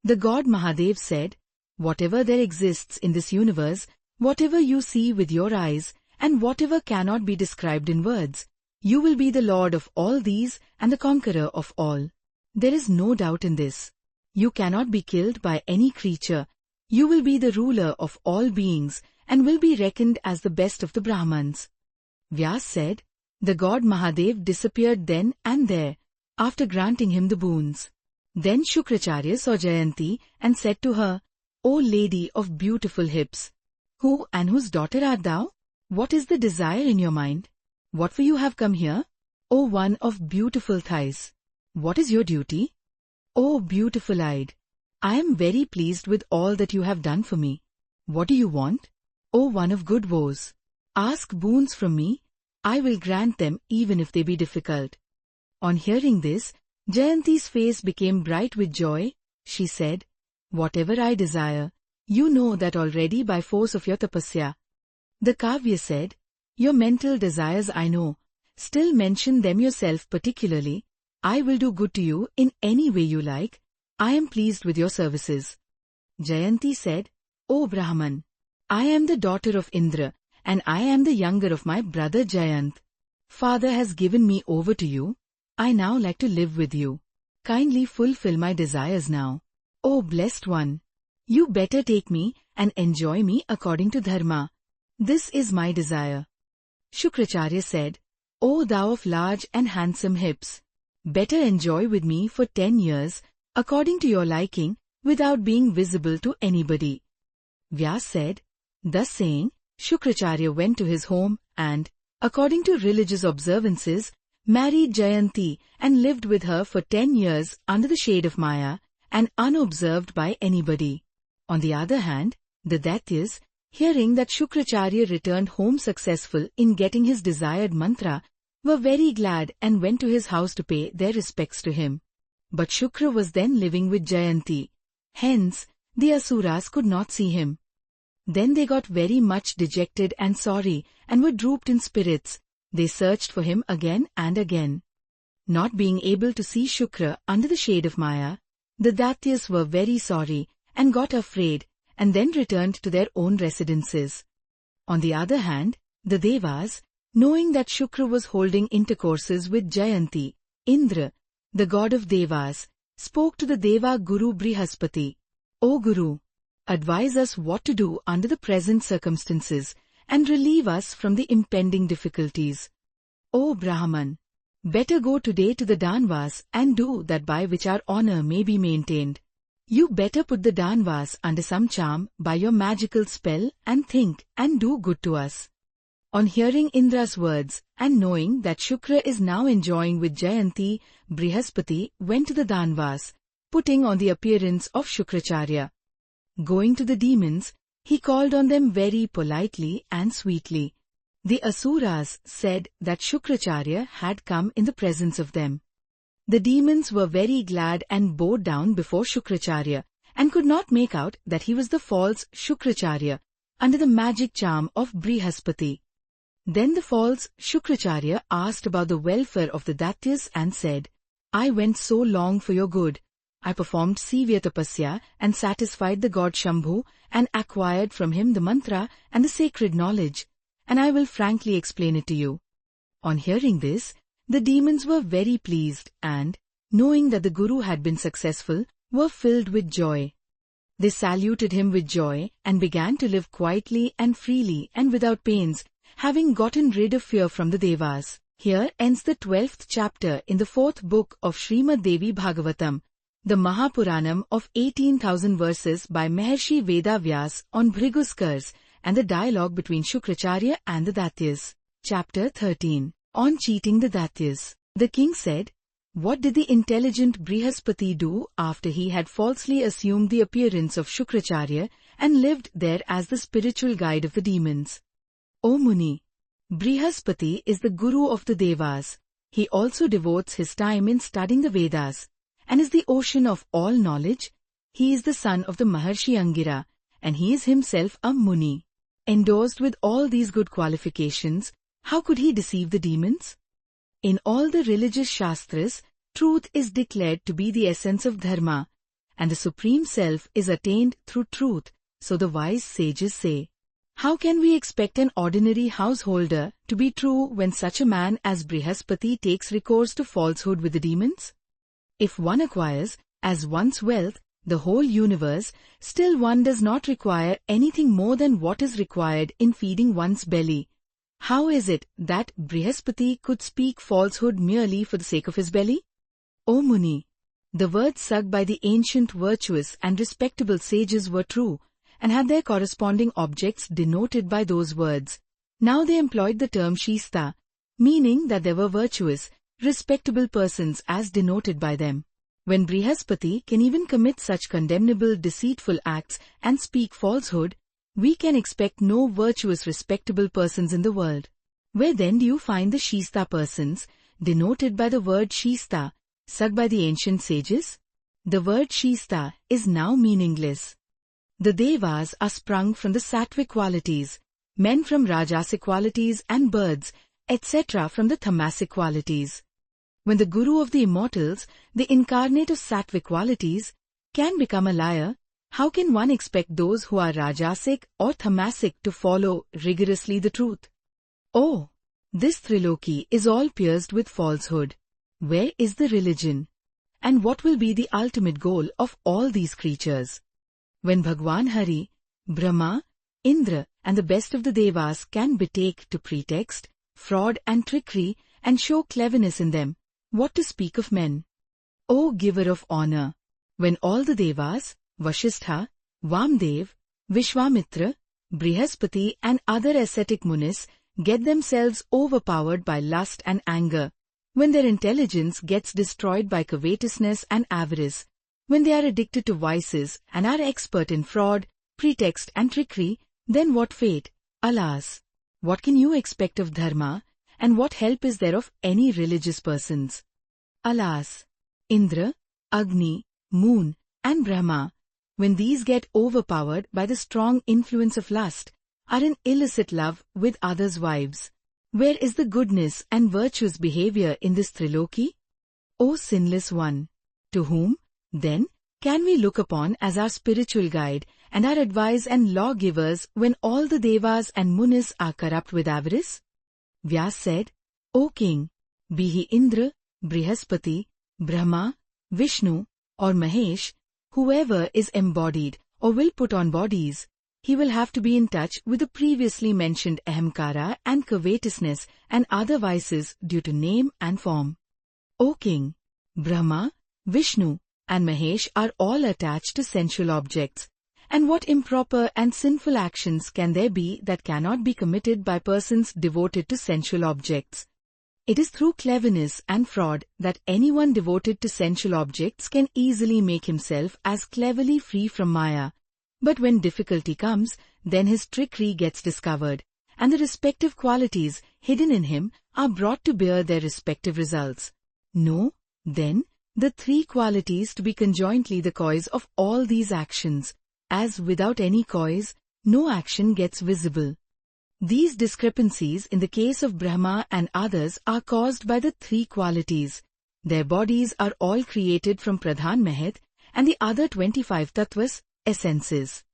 The god Mahadev said, "Whatever there exists in this universe, whatever you see with your eyes, and whatever cannot be described in words, you will be the lord of all these and the conqueror of all. There is no doubt in this. You cannot be killed by any creature. You will be the ruler of all beings and will be reckoned as the best of the Brahmans." Vyas said, the god Mahadev disappeared then and there, after granting him the boons. Then Shukracharya saw Jayanti and said to her, "O lady of beautiful hips, who and whose daughter art thou? What is the desire in your mind? What for you have come here? O one of beautiful thighs, what is your duty? O beautiful-eyed, I am very pleased with all that you have done for me. What do you want? O one of good woes, ask boons from me. I will grant them even if they be difficult." On hearing this, Jayanti's face became bright with joy. She said, "Whatever I desire, you know that already by force of your tapasya." The Kavya said, "Your mental desires I know. Still mention them yourself particularly. I will do good to you in any way you like. I am pleased with your services." Jayanti said, "O Brahman, I am the daughter of Indra, and I am the younger of my brother Jayant. Father has given me over to you. I now like to live with you. Kindly fulfill my desires now. O blessed one, you better take me and enjoy me according to dharma. This is my desire." Shukracharya said, O thou of large and handsome hips! Better enjoy with me for 10 years, according to your liking, without being visible to anybody. Vyas said. Thus saying, Shukracharya went to his home and, according to religious observances, married Jayanti and lived with her for 10 years under the shade of Maya and unobserved by anybody. On the other hand, the Daityas, hearing that Shukracharya returned home successful in getting his desired mantra, were very glad and went to his house to pay their respects to him. But Shukra was then living with Jayanti. Hence, the Asuras could not see him. Then they got very much dejected and sorry and were drooped in spirits. They searched for him again and again. Not being able to see Shukra under the shade of Maya, the Daityas were very sorry and got afraid and then returned to their own residences. On the other hand, the Devas, knowing that Shukra was holding intercourses with Jayanti, Indra, the god of Devas, spoke to the Deva Guru Brihaspati. O Guru, advise us what to do under the present circumstances and relieve us from the impending difficulties. O Brahman, better go today to the Danvas and do that by which our honor may be maintained. You better put the Danvas under some charm by your magical spell and think and do good to us. On hearing Indra's words and knowing that Shukra is now enjoying with Jayanti, Brihaspati went to the Danvas, putting on the appearance of Shukracharya. Going to the demons, he called on them very politely and sweetly. The Asuras said that Shukracharya had come in the presence of them. The demons were very glad and bowed down before Shukracharya and could not make out that he was the false Shukracharya under the magic charm of Brihaspati. Then the false Shukracharya asked about the welfare of the Daityas and said, I went so long for your good. I performed severe tapasya and satisfied the god Shambhu and acquired from him the mantra and the sacred knowledge, and I will frankly explain it to you. On hearing this, the demons were very pleased and, knowing that the Guru had been successful, were filled with joy. They saluted him with joy and began to live quietly and freely and without pains, having gotten rid of fear from the Devas. Here ends the 12th chapter in the 4th book of Srimad Devi Bhagavatam, the Mahapuranam of 18,000 verses by Maharshi Vedavyas on Bhrigu's curse and the dialogue between Shukracharya and the Daityas. Chapter 13. On cheating the Daityas. The king said, What did the intelligent Brihaspati do after he had falsely assumed the appearance of Shukracharya and lived there as the spiritual guide of the demons? O Muni, Brihaspati is the Guru of the Devas. He also devotes his time in studying the Vedas, and is the ocean of all knowledge. He is the son of the Maharshi Angira, and he is himself a Muni. Endorsed with all these good qualifications, how could he deceive the demons? In all the religious shastras, truth is declared to be the essence of dharma, and the Supreme Self is attained through truth, so the wise sages say. How can we expect an ordinary householder to be true when such a man as Brihaspati takes recourse to falsehood with the demons? If one acquires, as one's wealth, the whole universe, still one does not require anything more than what is required in feeding one's belly. How is it that Brihaspati could speak falsehood merely for the sake of his belly? O Muni, the words sung by the ancient virtuous and respectable sages were true, and had their corresponding objects denoted by those words. Now they employed the term Shista, meaning that there were virtuous, respectable persons as denoted by them. When Brihaspati can even commit such condemnable deceitful acts and speak falsehood, we can expect no virtuous respectable persons in the world. Where then do you find the Shista persons, denoted by the word Shista, sung by the ancient sages? The word Shista is now meaningless. The Devas are sprung from the Sattvic qualities, men from Rajasic qualities and birds, etc. from the Tamasic qualities. When the Guru of the immortals, the incarnate of Sattvic qualities, can become a liar, how can one expect those who are Rajasic or Tamasic to follow rigorously the truth? Oh, this Triloki is all pierced with falsehood. Where is the religion? And what will be the ultimate goal of all these creatures? When Bhagwan Hari, Brahma, Indra and the best of the Devas can betake to pretext, fraud and trickery and show cleverness in them, what to speak of men? O giver of honor! When all the Devas, Vasistha, Vamdev, Vishwamitra, Brihaspati and other ascetic munis get themselves overpowered by lust and anger, when their intelligence gets destroyed by covetousness and avarice, when they are addicted to vices and are expert in fraud, pretext and trickery, then what fate? Alas! What can you expect of dharma, and what help is there of any religious persons? Alas! Indra, Agni, Moon and Brahma, when these get overpowered by the strong influence of lust, are in illicit love with others' wives. Where is the goodness and virtuous behavior in this Triloki? O sinless one! To whom, then, can we look upon as our spiritual guide and our advice and lawgivers when all the Devas and Munis are corrupt with avarice? Vyas said, O king, be he Indra, Brihaspati, Brahma, Vishnu or Mahesh, whoever is embodied or will put on bodies, he will have to be in touch with the previously mentioned ahamkara and covetousness and other vices due to name and form. O king, Brahma, Vishnu and Mahesh are all attached to sensual objects, and what improper and sinful actions can there be that cannot be committed by persons devoted to sensual objects? It is through cleverness and fraud that anyone devoted to sensual objects can easily make himself as cleverly free from Maya. But when difficulty comes, then his trickery gets discovered, and the respective qualities hidden in him are brought to bear their respective results. Know, then, the three qualities to be conjointly the cause of all these actions, as without any cause, no action gets visible. These discrepancies in the case of Brahma and others are caused by the three qualities. Their bodies are all created from Pradhan Mahit and the other 25 tattvas, essences.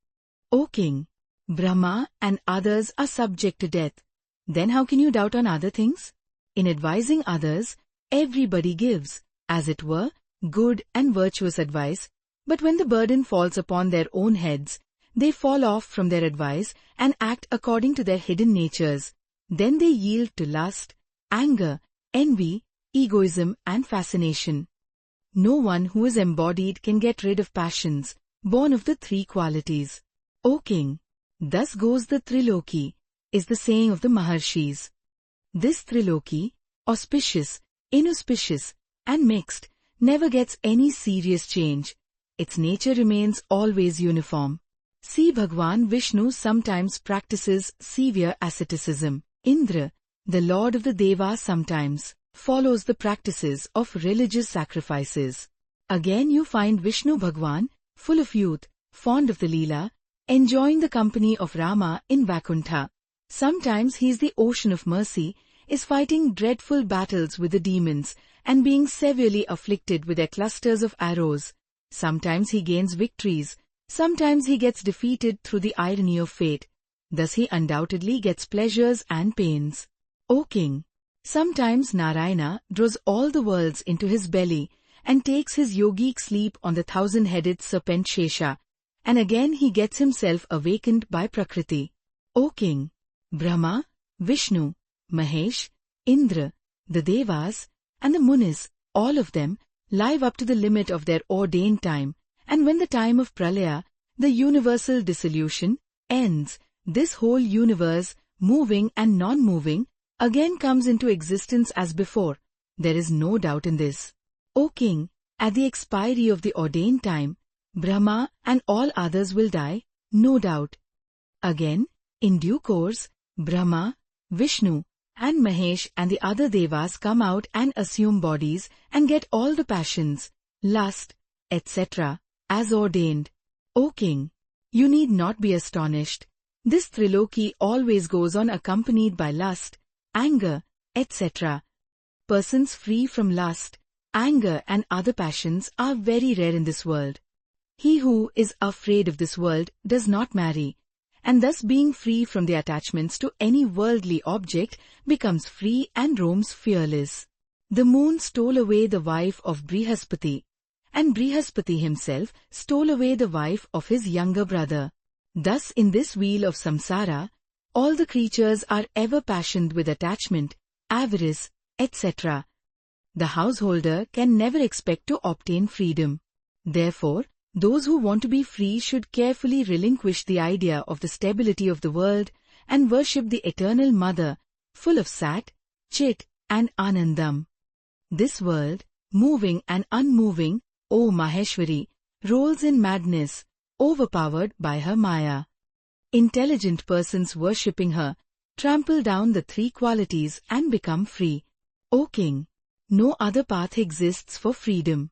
O king, Brahma and others are subject to death. Then how can you doubt on other things? In advising others, everybody gives, as it were, good and virtuous advice, but when the burden falls upon their own heads, they fall off from their advice and act according to their hidden natures. Then they yield to lust, anger, envy, egoism and fascination. No one who is embodied can get rid of passions, born of the three qualities. O king, thus goes the Triloki, is the saying of the Maharshis. This Triloki, auspicious, inauspicious, and mixed, never gets any serious change. Its nature remains always uniform. See, Bhagwan Vishnu sometimes practices severe asceticism. Indra, the lord of the Devas, sometimes follows the practices of religious sacrifices. Again you find Vishnu Bhagwan, full of youth, fond of the Leela, enjoying the company of Rama in Vaikuntha. Sometimes he is the ocean of mercy, is fighting dreadful battles with the demons and being severely afflicted with their clusters of arrows. Sometimes he gains victories, sometimes he gets defeated through the irony of fate. Thus he undoubtedly gets pleasures and pains. O king, sometimes Narayana draws all the worlds into his belly and takes his yogic sleep on the 1,000-headed serpent Shesha, and again he gets himself awakened by Prakriti. O king, Brahma, Vishnu, Mahesh, Indra, the Devas, and the Munis, all of them, live up to the limit of their ordained time, and when the time of Pralaya, the universal dissolution, ends, this whole universe, moving and non-moving, again comes into existence as before. There is no doubt in this. O king, at the expiry of the ordained time, Brahma and all others will die, no doubt. Again, in due course, Brahma, Vishnu, and Mahesh and the other Devas come out and assume bodies and get all the passions, lust, etc., as ordained. O king, you need not be astonished. This Triloki always goes on accompanied by lust, anger, etc. Persons free from lust, anger and other passions are very rare in this world. He who is afraid of this world does not marry, and thus being free from the attachments to any worldly object becomes free and roams fearless. The moon stole away the wife of Brihaspati, and Brihaspati himself stole away the wife of his younger brother. Thus in this wheel of samsara, all the creatures are ever passioned with attachment, avarice, etc. The householder can never expect to obtain freedom. Therefore, those who want to be free should carefully relinquish the idea of the stability of the world and worship the eternal Mother, full of Sat, Chit, and Anandam. This world, moving and unmoving, O Maheshwari, rolls in madness, overpowered by her Maya. Intelligent persons worshipping her trample down the three qualities and become free. O King, no other path exists for freedom.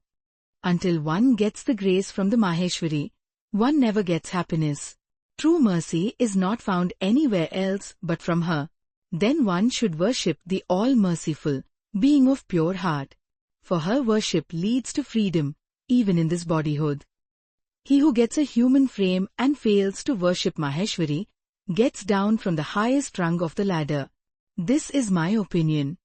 Until one gets the grace from the Maheshwari, one never gets happiness. True mercy is not found anywhere else but from her. Then one should worship the All-Merciful, being of pure heart. For her worship leads to freedom, even in this bodyhood. He who gets a human frame and fails to worship Maheshwari, gets down from the highest rung of the ladder. This is my opinion.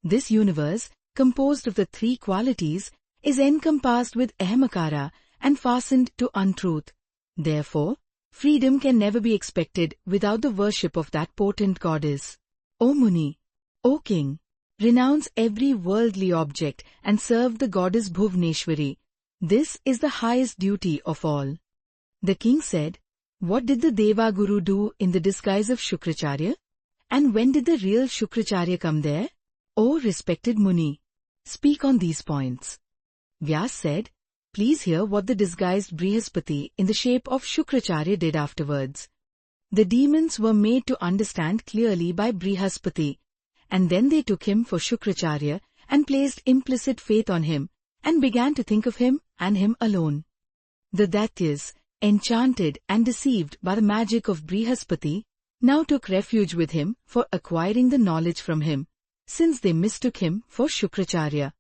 This universe, composed of the three qualities, is encompassed with Ahamakara and fastened to untruth. Therefore, freedom can never be expected without the worship of that potent goddess. O Muni, O King, renounce every worldly object and serve the goddess Bhuvneshwari. This is the highest duty of all. The king said, what did the Devaguru do in the disguise of Shukracharya? And when did the real Shukracharya come there? O respected Muni, speak on these points. Vyas said, please hear what the disguised Brihaspati in the shape of Shukracharya did afterwards. The demons were made to understand clearly by Brihaspati, and then they took him for Shukracharya and placed implicit faith on him, and began to think of him and him alone. The Daityas, enchanted and deceived by the magic of Brihaspati, now took refuge with him for acquiring the knowledge from him, since they mistook him for Shukracharya.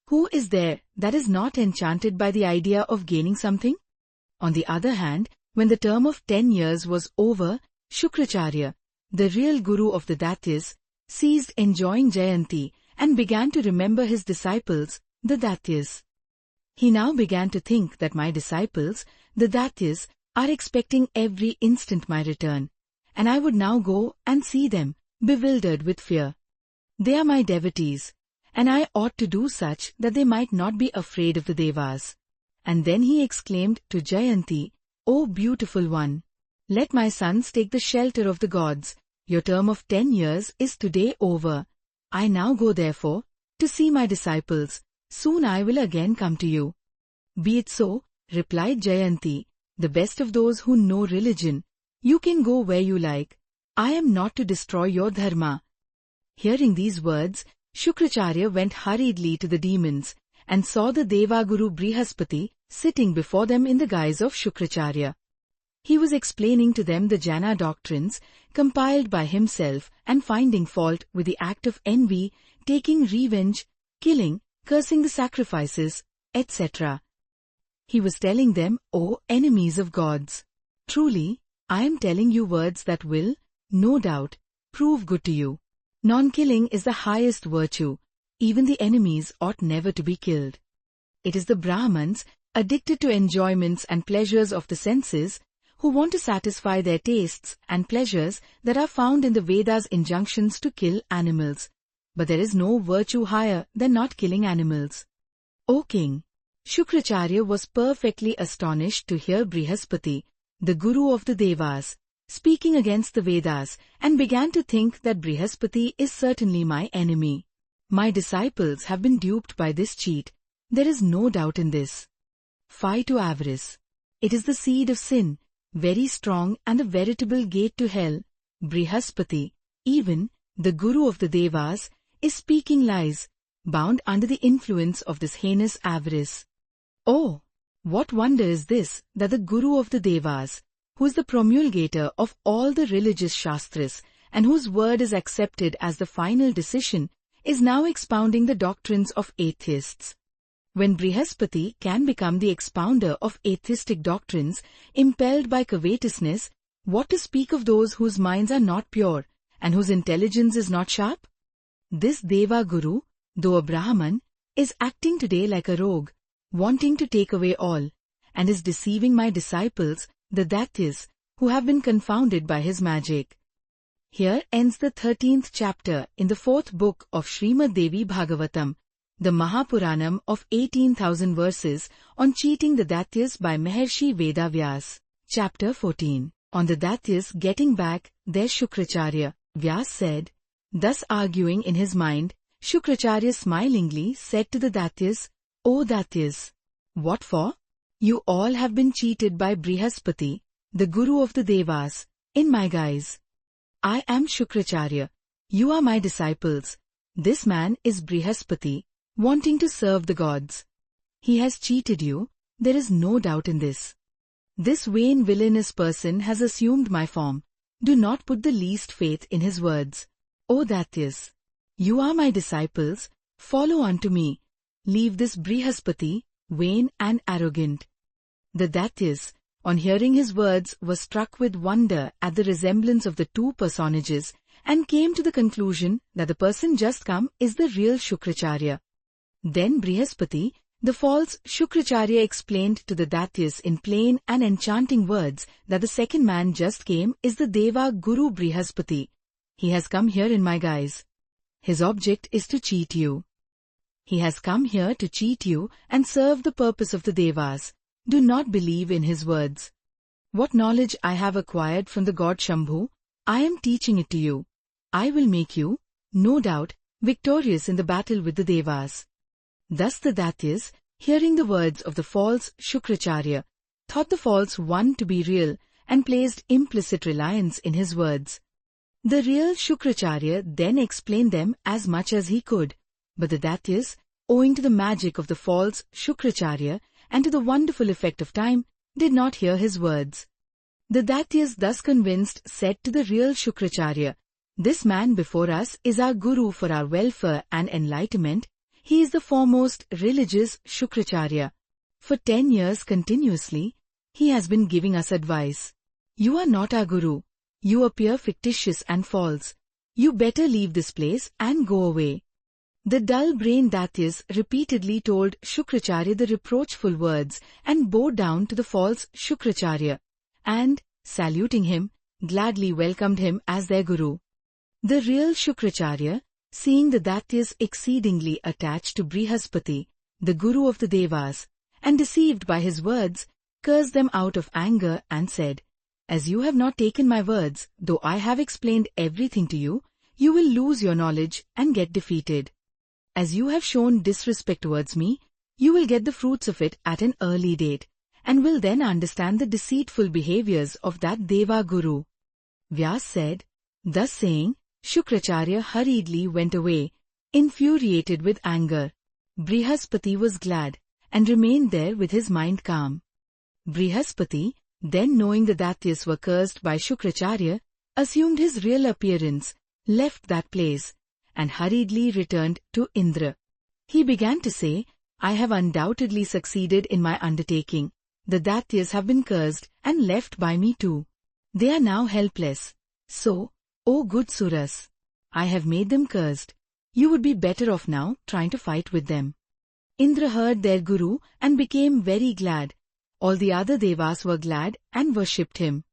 Who is there that is not enchanted by the idea of gaining something? On the other hand, when the term of 10 years was over, Shukracharya, the real guru of the Daityas, ceased enjoying Jayanti and began to remember his disciples, the Daityas. He now began to think that my disciples, the Daityas, are expecting every instant my return, and I would now go and see them, bewildered with fear. They are my devotees, and I ought to do such that they might not be afraid of the Devas. And then he exclaimed to Jayanti, O beautiful one, let my sons take the shelter of the gods. Your term of 10 years is today over. I now go therefore to see my disciples. Soon I will again come to you. Be it so, replied Jayanti, the best of those who know religion. You can go where you like. I am not to destroy your dharma. Hearing these words, Shukracharya went hurriedly to the demons, and saw the Devaguru Brihaspati sitting before them in the guise of Shukracharya. He was explaining to them the Jana doctrines, compiled by himself, and finding fault with the act of envy, taking revenge, killing, cursing the sacrifices, etc. He was telling them, O enemies of gods, truly, I am telling you words that will, no doubt, prove good to you. Non-killing is the highest virtue. Even the enemies ought never to be killed. It is the Brahmans, addicted to enjoyments and pleasures of the senses, who want to satisfy their tastes and pleasures, that are found in the Vedas' injunctions to kill animals. But there is no virtue higher than not killing animals. O King, Shukracharya was perfectly astonished to hear Brihaspati, the guru of the Devas, speaking against the Vedas, and began to think that Brihaspati is certainly my enemy. My disciples have been duped by this cheat. There is no doubt in this. Fie to avarice. It is the seed of sin, very strong and a veritable gate to hell. Brihaspati, even the guru of the Devas, is speaking lies, bound under the influence of this heinous avarice. Oh, what wonder is this that the guru of the Devas, who is the promulgator of all the religious shastras and whose word is accepted as the final decision, is now expounding the doctrines of atheists. When Brihaspati can become the expounder of atheistic doctrines, impelled by covetousness, what to speak of those whose minds are not pure and whose intelligence is not sharp? This Deva Guru, though a Brahman, is acting today like a rogue, wanting to take away all, and is deceiving my disciples, the Daityas, who have been confounded by his magic. Here ends the 13th chapter in the 4th book of Srimad Devi Bhagavatam, the Mahapuranam of 18,000 verses on cheating the Daityas by Maharshi Vedavyas. Chapter 14. On the Daityas getting back their Shukracharya, Vyas said. Thus arguing in his mind, Shukracharya smilingly said to the Daityas, O Daityas! What for? You all have been cheated by Brihaspati, the Guru of the Devas, in my guise. I am Shukracharya. You are my disciples. This man is Brihaspati, wanting to serve the gods. He has cheated you, there is no doubt in this. This vain villainous person has assumed my form. Do not put the least faith in his words. O Daityas! You are my disciples, follow unto me. Leave this Brihaspati, vain and arrogant. The Daityas, on hearing his words, were struck with wonder at the resemblance of the two personages and came to the conclusion that the person just come is the real Shukracharya. Then Brihaspati, the false Shukracharya, explained to the Daityas in plain and enchanting words that the second man just came is the Deva Guru Brihaspati. He has come here in my guise. His object is to cheat you. He has come here to cheat you and serve the purpose of the Devas. Do not believe in his words. What knowledge I have acquired from the god Shambhu, I am teaching it to you. I will make you, no doubt, victorious in the battle with the Devas. Thus the Daityas, hearing the words of the false Shukracharya, thought the false one to be real and placed implicit reliance in his words. The real Shukracharya then explained them as much as he could, but the Daityas, owing to the magic of the false Shukracharya and to the wonderful effect of time, did not hear his words. The Daityas, thus convinced, said to the real Shukracharya, This man before us is our Guru for our welfare and enlightenment. He is the foremost religious Shukracharya. For 10 years continuously, he has been giving us advice. You are not our Guru. You appear fictitious and false. You better leave this place and go away. The dull-brained Daityas repeatedly told Shukracharya the reproachful words and bowed down to the false Shukracharya, and, saluting him, gladly welcomed him as their Guru. The real Shukracharya, seeing the Daityas exceedingly attached to Brihaspati, the Guru of the Devas, and deceived by his words, cursed them out of anger and said, As you have not taken my words, though I have explained everything to you, you will lose your knowledge and get defeated. As you have shown disrespect towards me, you will get the fruits of it at an early date, and will then understand the deceitful behaviors of that Deva Guru. Vyas said. Thus saying, Shukracharya hurriedly went away, infuriated with anger. Brihaspati was glad, and remained there with his mind calm. Brihaspati, then knowing the Daityas were cursed by Shukracharya, assumed his real appearance, left that place, and hurriedly returned to Indra. He began to say, I have undoubtedly succeeded in my undertaking. The Daityas have been cursed and left by me too. They are now helpless. So, O good Suras, I have made them cursed. You would be better off now trying to fight with them. Indra heard their Guru and became very glad. All the other Devas were glad and worshipped him.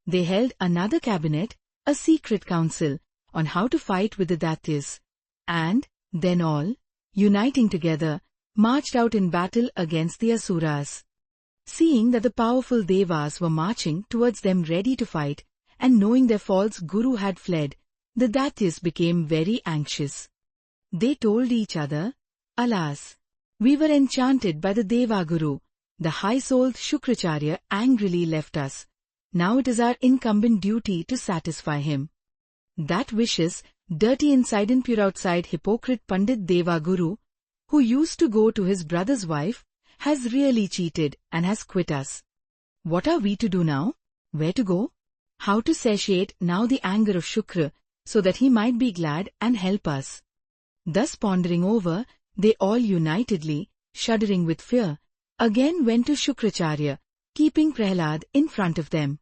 They held another cabinet, a secret council, on how to fight with the Daityas. And, then all, uniting together, marched out in battle against the Asuras. Seeing that the powerful Devas were marching towards them ready to fight, and knowing their false Guru had fled, the Daityas became very anxious. They told each other, Alas! We were enchanted by the Deva Guru. The high-souled Shukracharya angrily left us. Now it is our incumbent duty to satisfy him. That vicious, dirty inside and pure outside hypocrite Pandit Deva Guru, who used to go to his brother's wife, has really cheated and has quit us. What are we to do now? Where to go? How to satiate now the anger of Shukra, so that he might be glad and help us? Thus pondering over, they all unitedly, shuddering with fear, again went to Shukracharya, keeping Prahlad in front of them.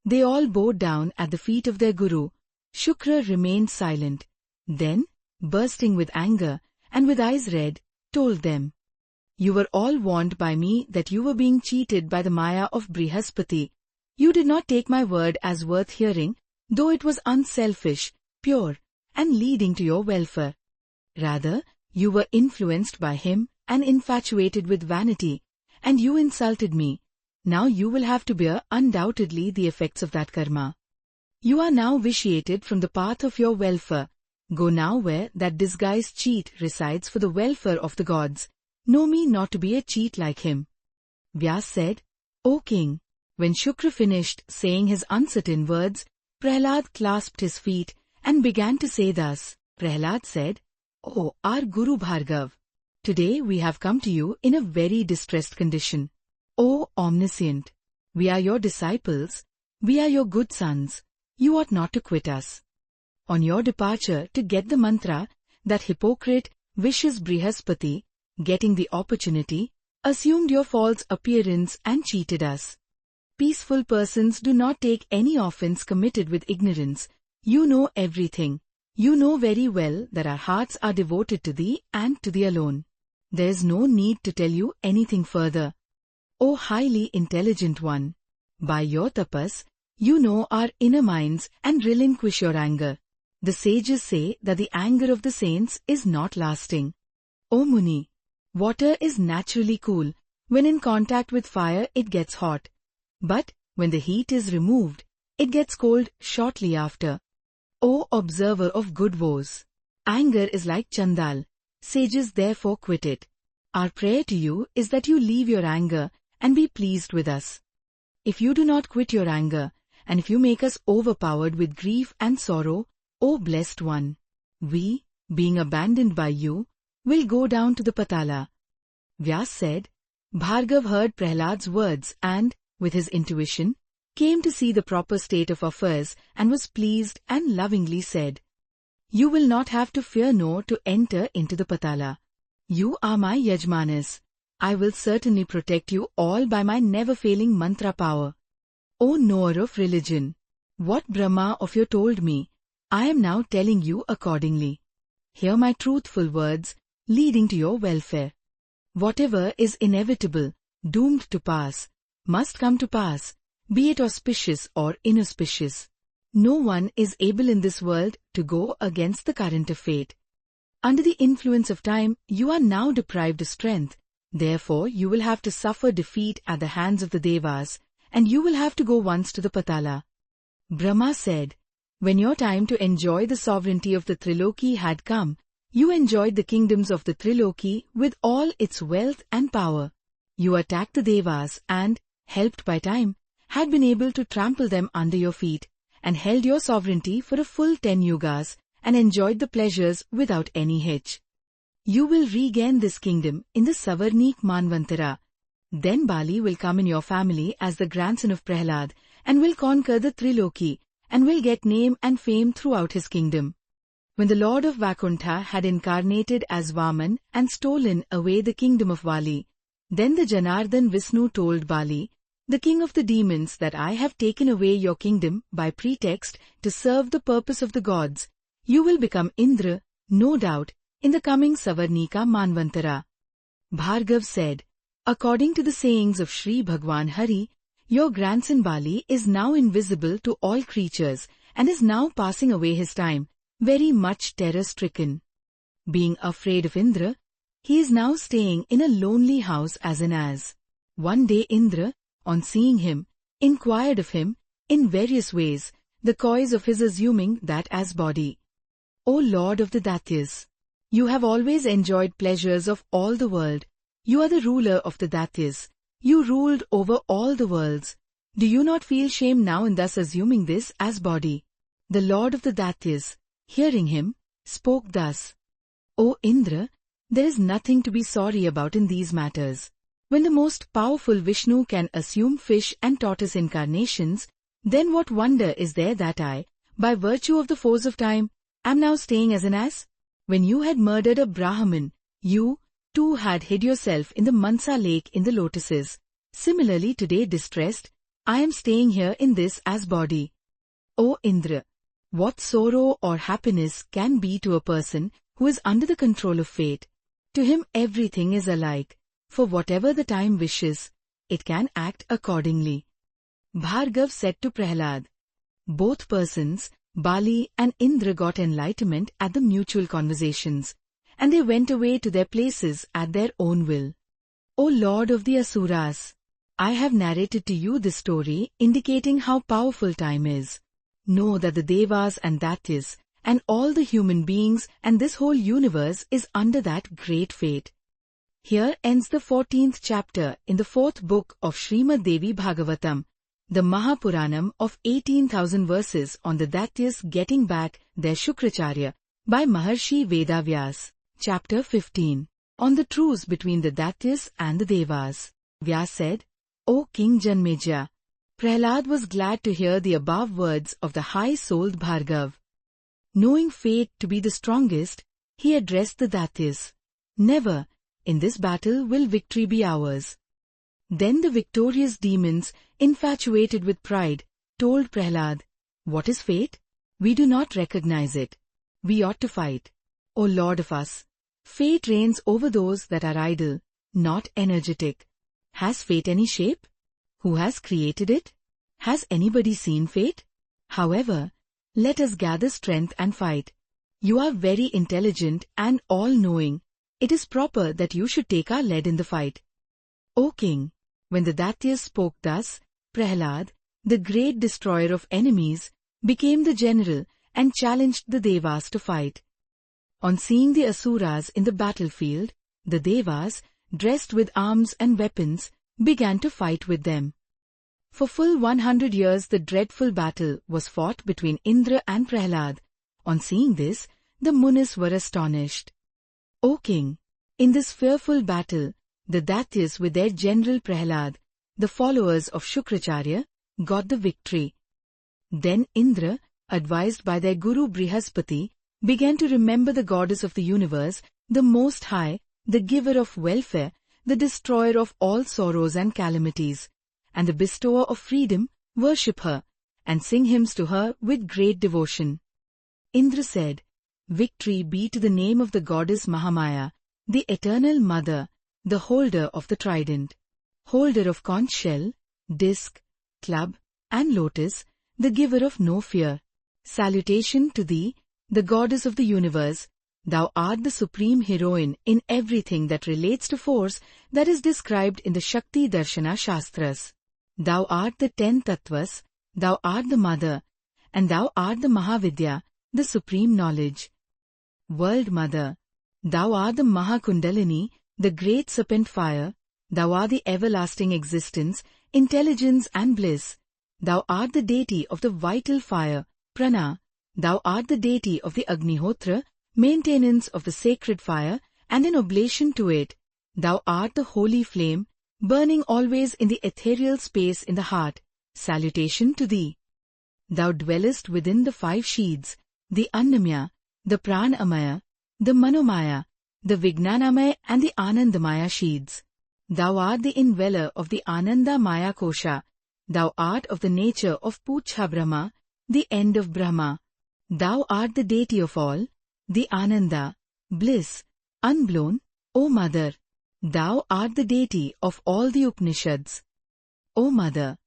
They all bowed down at the feet of their Guru. Shukra remained silent. Then, bursting with anger, and with eyes red, told them, You were all warned by me that you were being cheated by the Maya of Brihaspati. You did not take my word as worth hearing, though it was unselfish, pure, and leading to your welfare. Rather, you were influenced by him and infatuated with vanity, and you insulted me. Now you will have to bear undoubtedly the effects of that karma. You are now vitiated from the path of your welfare. Go now where that disguised cheat resides for the welfare of the gods. Know me not to be a cheat like him. Vyas said, O king, when Shukra finished saying his uncertain words, Prahlad clasped his feet and began to say thus. Prahlad said, O our Guru Bhargav, today we have come to you in a very distressed condition. O omniscient, we are your disciples, we are your good sons, you ought not to quit us. On your departure to get the mantra, that hypocrite Vishwas Brihaspati, getting the opportunity, assumed your false appearance and cheated us. Peaceful persons do not take any offense committed with ignorance. You know everything. You know very well that our hearts are devoted to thee and to thee alone. There is no need to tell you anything further. O highly intelligent one, by your tapas, you know our inner minds and relinquish your anger. The sages say that the anger of the saints is not lasting. O Muni, water is naturally cool. When in contact with fire it gets hot. But when the heat is removed, it gets cold shortly after. O observer of good woes, anger is like chandal. Sages therefore quit it. Our prayer to you is that you leave your anger and be pleased with us. If you do not quit your anger, and if you make us overpowered with grief and sorrow, O blessed one, we, being abandoned by you, will go down to the Patala. Vyas said, Bhargav heard Prahlad's words and, with his intuition, came to see the proper state of affairs and was pleased and lovingly said, You will not have to fear nor to enter into the Patala. You are my Yajmanas. I will certainly protect you all by my never-failing mantra power. O knower of religion, what Brahma of you told me, I am now telling you accordingly. Hear my truthful words, leading to your welfare. Whatever is inevitable, doomed to pass, must come to pass, be it auspicious or inauspicious. No one is able in this world to go against the current of fate. Under the influence of time, you are now deprived of strength. Therefore, you will have to suffer defeat at the hands of the Devas, and you will have to go once to the Patala. Brahma said, When your time to enjoy the sovereignty of the Triloki had come, you enjoyed the kingdoms of the Triloki with all its wealth and power. You attacked the Devas and, helped by time, had been able to trample them under your feet, and held your sovereignty for a full 10 yugas, and enjoyed the pleasures without any hitch. You will regain this kingdom in the Savarnik Manvantara. Then Bali will come in your family as the grandson of Prahlad, and will conquer the Triloki, and will get name and fame throughout his kingdom. When the Lord of Vaikuntha had incarnated as Vaman and stolen away the kingdom of Vali, then the Janardhan Vishnu told Bali, the king of the demons, that I have taken away your kingdom by pretext to serve the purpose of the gods. You will become Indra, no doubt, in the coming Savarnika Manvantara. Bhargav said, According to the sayings of Sri Bhagwan Hari, your grandson Bali is now invisible to all creatures and is now passing away his time, very much terror-stricken. Being afraid of Indra, he is now staying in a lonely house as an ass. One day Indra, on seeing him, inquired of him, in various ways, the cause of his assuming that as body. O Lord of the Daityas, you have always enjoyed pleasures of all the world. You are the ruler of the Daityas. You ruled over all the worlds. Do you not feel shame now in thus assuming this as body? The Lord of the Daityas, hearing him, spoke thus, O Indra, there is nothing to be sorry about in these matters. When the most powerful Vishnu can assume fish and tortoise incarnations, then what wonder is there that I, by virtue of the force of time, am now staying as an ass? When you had murdered a Brahmin, you, too, had hid yourself in the Mansa lake in the lotuses. Similarly today distressed, I am staying here in this as body. O Indra, what sorrow or happiness can be to a person who is under the control of fate? To him everything is alike, for whatever the time wishes, it can act accordingly. Bhargav said to Prahlad, Both persons, Bali and Indra, got enlightenment at the mutual conversations, and they went away to their places at their own will. O Lord of the Asuras, I have narrated to you this story indicating how powerful time is. Know that the Devas and Daityas and all the human beings and this whole universe is under that great fate. Here ends the 14th chapter in the 4th book of Srimad Devi Bhagavatam, the Mahapuranam of 18,000 verses on the Daityas getting back their Shukracharya by Maharshi Vedavyas. Chapter 15. On the truce between the Daityas and the Devas. Vyas said, O King Janmeja, Prahlad was glad to hear the above words of the high-souled Bhargav. Knowing fate to be the strongest, he addressed the Daityas. Never, in this battle, will victory be ours. Then the victorious demons, infatuated with pride, told Prahlad, What is fate? We do not recognize it. We ought to fight. O Lord of us, fate reigns over those that are idle, not energetic. Has fate any shape? Who has created it? Has anybody seen fate? However, let us gather strength and fight. You are very intelligent and all-knowing. It is proper that you should take our lead in the fight. O King, when the Daityas spoke thus, Prahlad, the great destroyer of enemies, became the general and challenged the Devas to fight. On seeing the Asuras in the battlefield, the Devas, dressed with arms and weapons, began to fight with them. For full 100 years the dreadful battle was fought between Indra and Prahlad. On seeing this, the Munis were astonished. O King, in this fearful battle, the Daityas with their general Prahlad, the followers of Shukracharya, got the victory. Then Indra, advised by their Guru Brihaspati, began to remember the goddess of the universe, the Most High, the giver of welfare, the destroyer of all sorrows and calamities, and the bestower of freedom, worship her, and sing hymns to her with great devotion. Indra said, Victory be to the name of the goddess Mahamaya, the eternal mother, the holder of the trident, holder of conch shell, disc, club, and lotus, the giver of no fear. Salutation to thee, the goddess of the universe. Thou art the supreme heroine in everything that relates to force that is described in the Shakti Darshana Shastras. Thou art the 10 Tattvas, thou art the mother, and thou art the Mahavidya, the supreme knowledge. World Mother, thou art the Mahakundalini, the great serpent fire, thou art the everlasting existence, intelligence and bliss. Thou art the deity of the vital fire, Prana, thou art the deity of the Agnihotra, maintenance of the sacred fire and an oblation to it. Thou art the holy flame, burning always in the ethereal space in the heart. Salutation to thee. Thou dwellest within the 5 sheaths, the Annamaya, the Pranamaya, the Manomaya, the Vijnanamaya and the Anandamaya sheaths. Thou art the indweller of the Ananda Maya Kosha. Thou art of the nature of Puchha Brahma, the end of Brahma. Thou art the deity of all, the Ananda, bliss, unblown, O Mother. Thou art the deity of all the Upanishads. O Mother,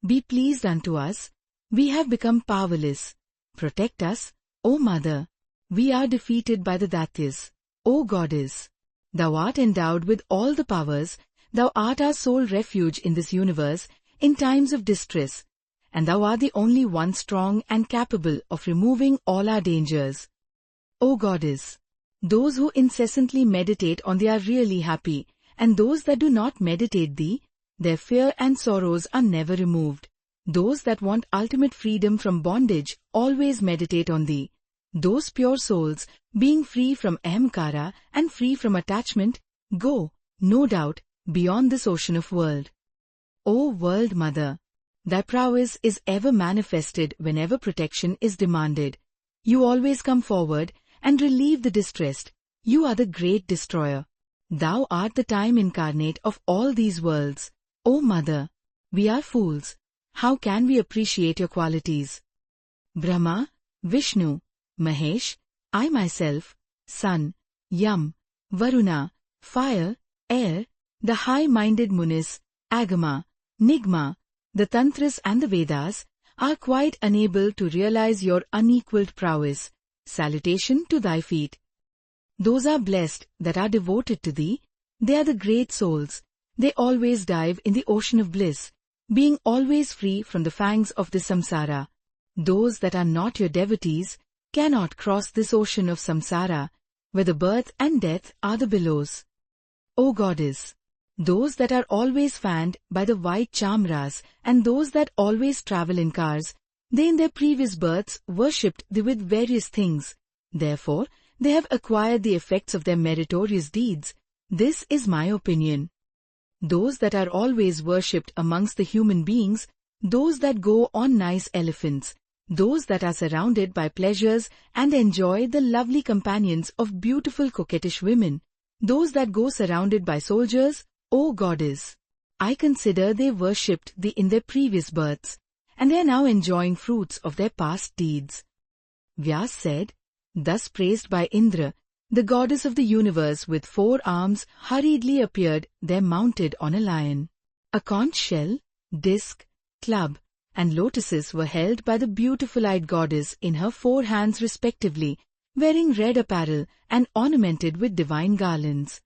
be pleased unto us, we have become powerless. Protect us, O Mother. We are defeated by the Daityas. O Goddess, thou art endowed with all the powers, thou art our sole refuge in this universe in times of distress, and thou art the only one strong and capable of removing all our dangers. O Goddess, those who incessantly meditate on thee are really happy, and those that do not meditate thee, their fear and sorrows are never removed. Those that want ultimate freedom from bondage always meditate on thee. Those pure souls, being free from ahamkara and free from attachment, go, no doubt, beyond this ocean of world. O World Mother, thy prowess is ever manifested whenever protection is demanded. You always come forward and relieve the distressed. You are the great destroyer. Thou art the time incarnate of all these worlds. O Mother, we are fools. How can we appreciate your qualities? Brahma, Vishnu, Mahesh, I myself, Sun, Yam, Varuna, Fire, Air, the high-minded Munis, Agama, Nigma, the Tantras and the Vedas are quite unable to realize your unequaled prowess. Salutation to thy feet. Those are blessed that are devoted to thee. They are the great souls. They always dive in the ocean of bliss, being always free from the fangs of the samsara. Those that are not your devotees cannot cross this ocean of samsara, where the birth and death are the billows. O Goddess, those that are always fanned by the white chamras and those that always travel in cars, they in their previous births worshipped thee with various things. Therefore, they have acquired the effects of their meritorious deeds. This is my opinion. Those that are always worshipped amongst the human beings, those that go on nice elephants, those that are surrounded by pleasures and enjoy the lovely companions of beautiful coquettish women, those that go surrounded by soldiers, O Goddess, I consider they worshipped thee in their previous births, and they are now enjoying fruits of their past deeds. Vyas said, thus praised by Indra, the goddess of the universe with 4 arms hurriedly appeared there mounted on a lion. A conch shell, disc, club, and lotuses were held by the beautiful-eyed goddess in her 4 hands respectively, wearing red apparel and ornamented with divine garlands.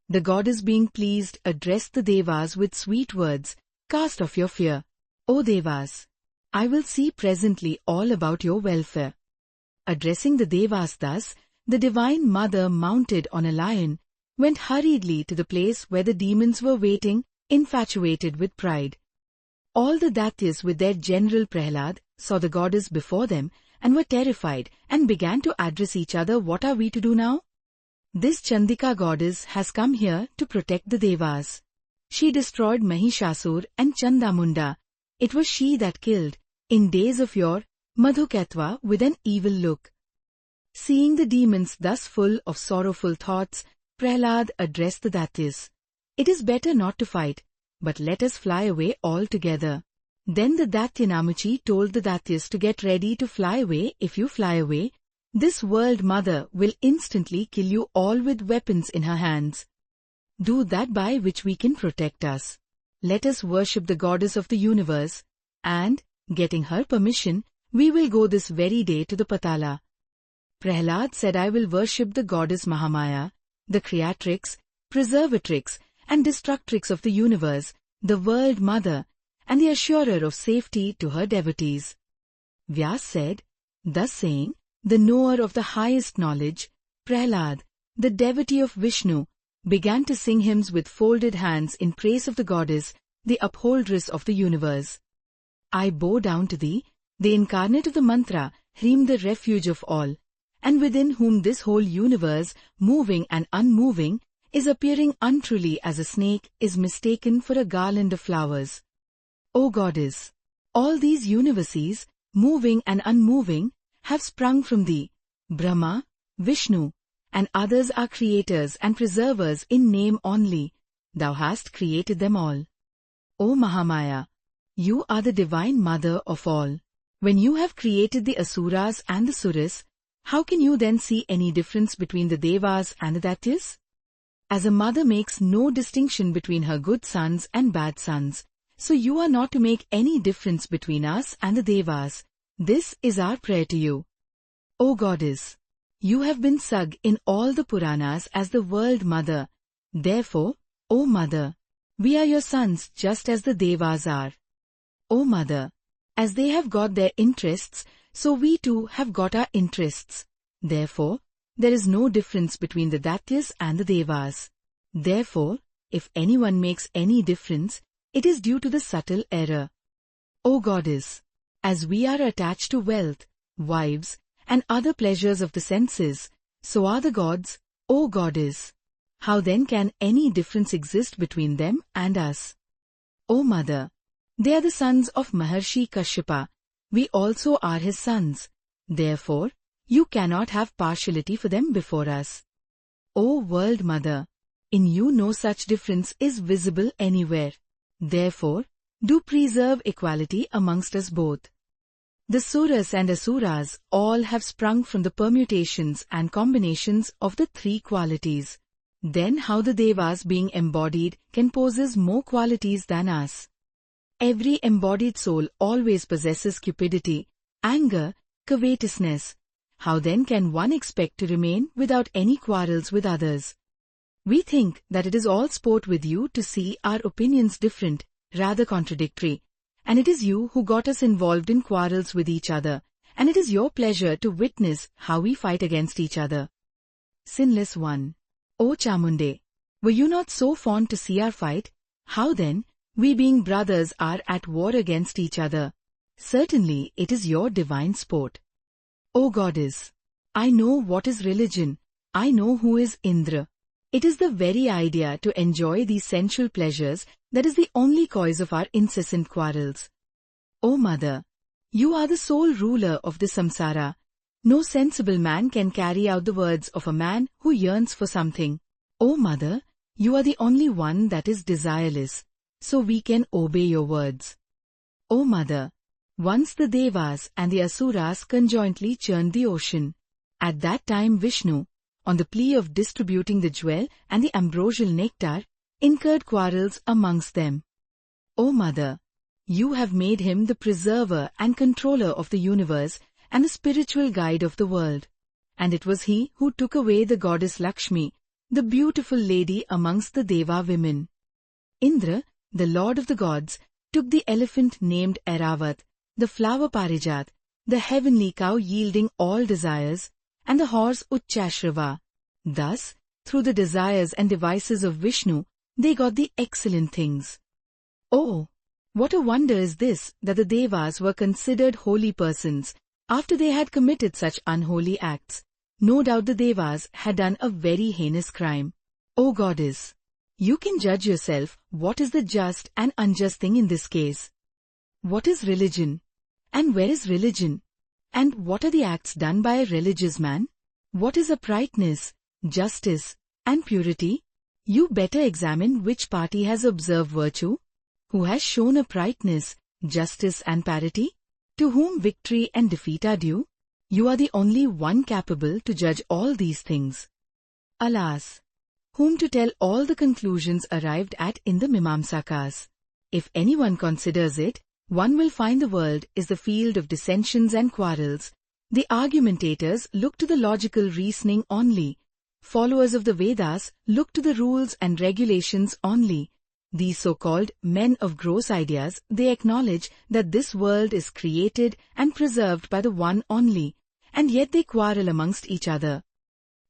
The goddess being pleased addressed the Devas with sweet words, cast off your fear, O Devas. I will see presently all about your welfare. Addressing the Devas thus, the Divine Mother mounted on a lion, went hurriedly to the place where the demons were waiting, infatuated with pride. All the Daityas with their general Prahlad saw the goddess before them and were terrified and began to address each other, what are we to do now? This Chandika goddess has come here to protect the Devas. She destroyed Mahishasur and Chandamunda. It was she that killed, in days of yore, Madhukatva with an evil look. Seeing the demons thus full of sorrowful thoughts, Prahlad addressed the Daityas. It is better not to fight, but let us fly away altogether. Then the Daityanamachi told the Daityas to get ready to fly away. If you fly away, this world mother will instantly kill you all with weapons in her hands. Do that by which we can protect us. Let us worship the goddess of the universe, and, getting her permission, we will go this very day to the Patala. Prahlad said, I will worship the goddess Mahamaya, the creatrix, preservatrix, and destructrix of the universe, the world mother, and the assurer of safety to her devotees. Vyas said, thus saying, the knower of the highest knowledge, Prahlad, the devotee of Vishnu, began to sing hymns with folded hands in praise of the goddess, the upholdress of the universe. I bow down to thee, the incarnate of the mantra, Hrim, the refuge of all, and within whom this whole universe, moving and unmoving, is appearing untruly as a snake is mistaken for a garland of flowers. O Goddess, all these universes, moving and unmoving, have sprung from thee, Brahma, Vishnu, and others are creators and preservers in name only. Thou hast created them all. O Mahamaya, you are the divine mother of all. When you have created the Asuras and the Suras, how can you then see any difference between the Devas and the Daityas? As a mother makes no distinction between her good sons and bad sons, so you are not to make any difference between us and the Devas. This is our prayer to you. O Goddess, you have been sug in all the Puranas as the world mother. Therefore, O Mother, we are your sons just as the Devas are. O Mother, as they have got their interests, so we too have got our interests. Therefore, there is no difference between the Daityas and the Devas. Therefore, if anyone makes any difference, it is due to the subtle error. O Goddess, as we are attached to wealth, wives, and other pleasures of the senses, so are the gods, O Goddess. How then can any difference exist between them and us? O Mother, they are the sons of Maharshi Kashyapa. We also are his sons. Therefore, you cannot have partiality for them before us. O World Mother, in you no such difference is visible anywhere. Therefore, do preserve equality amongst us both. The Suras and Asuras all have sprung from the permutations and combinations of the 3 qualities. Then how the Devas being embodied can possess more qualities than us? Every embodied soul always possesses cupidity, anger, covetousness. How then can one expect to remain without any quarrels with others? We think that it is all sport with you to see our opinions different, rather contradictory, and it is you who got us involved in quarrels with each other, and it is your pleasure to witness how we fight against each other. Sinless One. O Chamunde, were you not so fond to see our fight? How then, we being brothers are at war against each other? Certainly it is your divine sport. O Goddess, I know what is religion, I know who is Indra. It is the very idea to enjoy these sensual pleasures that is the only cause of our incessant quarrels. O Mother, you are the sole ruler of the samsara. No sensible man can carry out the words of a man who yearns for something. O Mother, you are the only one that is desireless, so we can obey your words. O Mother, once the Devas and the Asuras conjointly churned the ocean. At that time Vishnu, on the plea of distributing the jewel and the ambrosial nectar, incurred quarrels amongst them. O Mother, you have made him the preserver and controller of the universe and the spiritual guide of the world. And it was he who took away the goddess Lakshmi, the beautiful lady amongst the Deva women. Indra, the lord of the gods, took the elephant named Airavat, the flower Parijat, the heavenly cow yielding all desires, and the horse Uchchashrava. Thus, through the desires and devices of Vishnu, they got the excellent things. Oh, what a wonder is this that the Devas were considered holy persons after they had committed such unholy acts. No doubt the Devas had done a very heinous crime. O Goddess, you can judge yourself what is the just and unjust thing in this case. What is religion? And where is religion? And what are the acts done by a religious man? What is uprightness, justice, and purity? You better examine which party has observed virtue, who has shown uprightness, justice and parity, to whom victory and defeat are due. You are the only one capable to judge all these things. Alas! Whom to tell all the conclusions arrived at in the Mimamsakas? If anyone considers it, one will find the world is the field of dissensions and quarrels. The argumentators look to the logical reasoning only. Followers of the Vedas look to the rules and regulations only. These so-called men of gross ideas, they acknowledge that this world is created and preserved by the one only, and yet they quarrel amongst each other.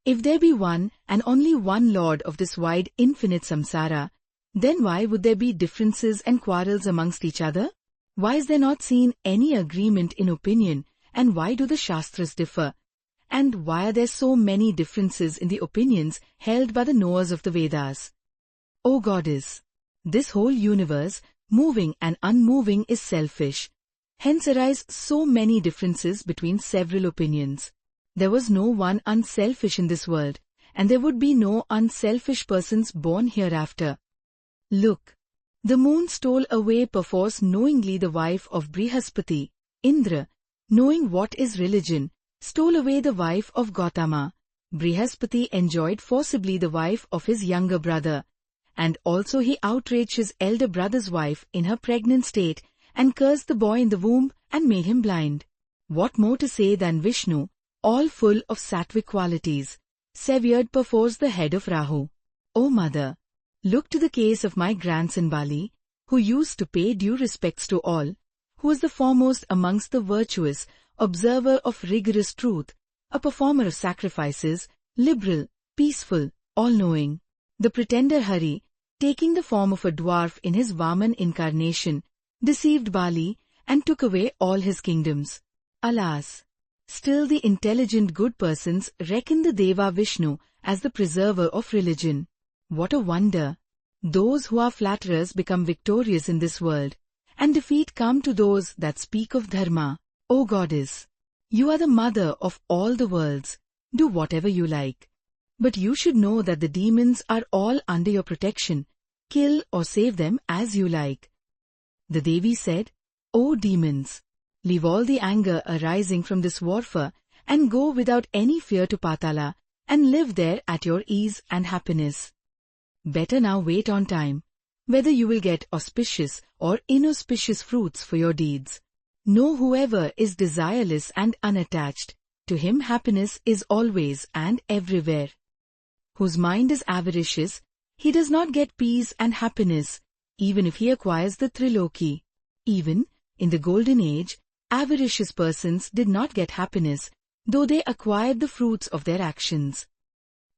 If there be one and only one Lord of this wide infinite samsara, then why would there be differences and quarrels amongst each other? Why is there not seen any agreement in opinion, and why do the Shastras differ? And why are there so many differences in the opinions held by the knowers of the Vedas? O Goddess, this whole universe, moving and unmoving, is selfish. Hence arise so many differences between several opinions. There was no one unselfish in this world, and there would be no unselfish persons born hereafter. Look, the moon stole away perforce knowingly the wife of Brihaspati. Indra, knowing what is religion, stole away the wife of Gautama. Brihaspati enjoyed forcibly the wife of his younger brother, and also he outraged his elder brother's wife in her pregnant state and cursed the boy in the womb and made him blind. What more to say than Vishnu, all full of sattvic qualities, severed perforce the head of Rahu. O Mother, look to the case of my grandson Bali, who used to pay due respects to all, who was the foremost amongst the virtuous, observer of rigorous truth, a performer of sacrifices, liberal, peaceful, all-knowing. The pretender Hari, taking the form of a dwarf in his Vaman incarnation, deceived Bali and took away all his kingdoms. Alas! Still the intelligent good persons reckon the Deva Vishnu as the preserver of religion. What a wonder! Those who are flatterers become victorious in this world, and defeat come to those that speak of dharma. O Goddess, you are the mother of all the worlds. Do whatever you like. But you should know that the demons are all under your protection. Kill or save them as you like. The Devi said, O demons, leave all the anger arising from this warfare and go without any fear to Patala and live there at your ease and happiness. Better now wait on time. whether you will get auspicious or inauspicious fruits for your deeds. Know whoever is desireless and unattached, to him happiness is always and everywhere. Whose mind is avaricious, he does not get peace and happiness, even if he acquires the Triloki. Even in the golden age, avaricious persons did not get happiness, though they acquired the fruits of their actions.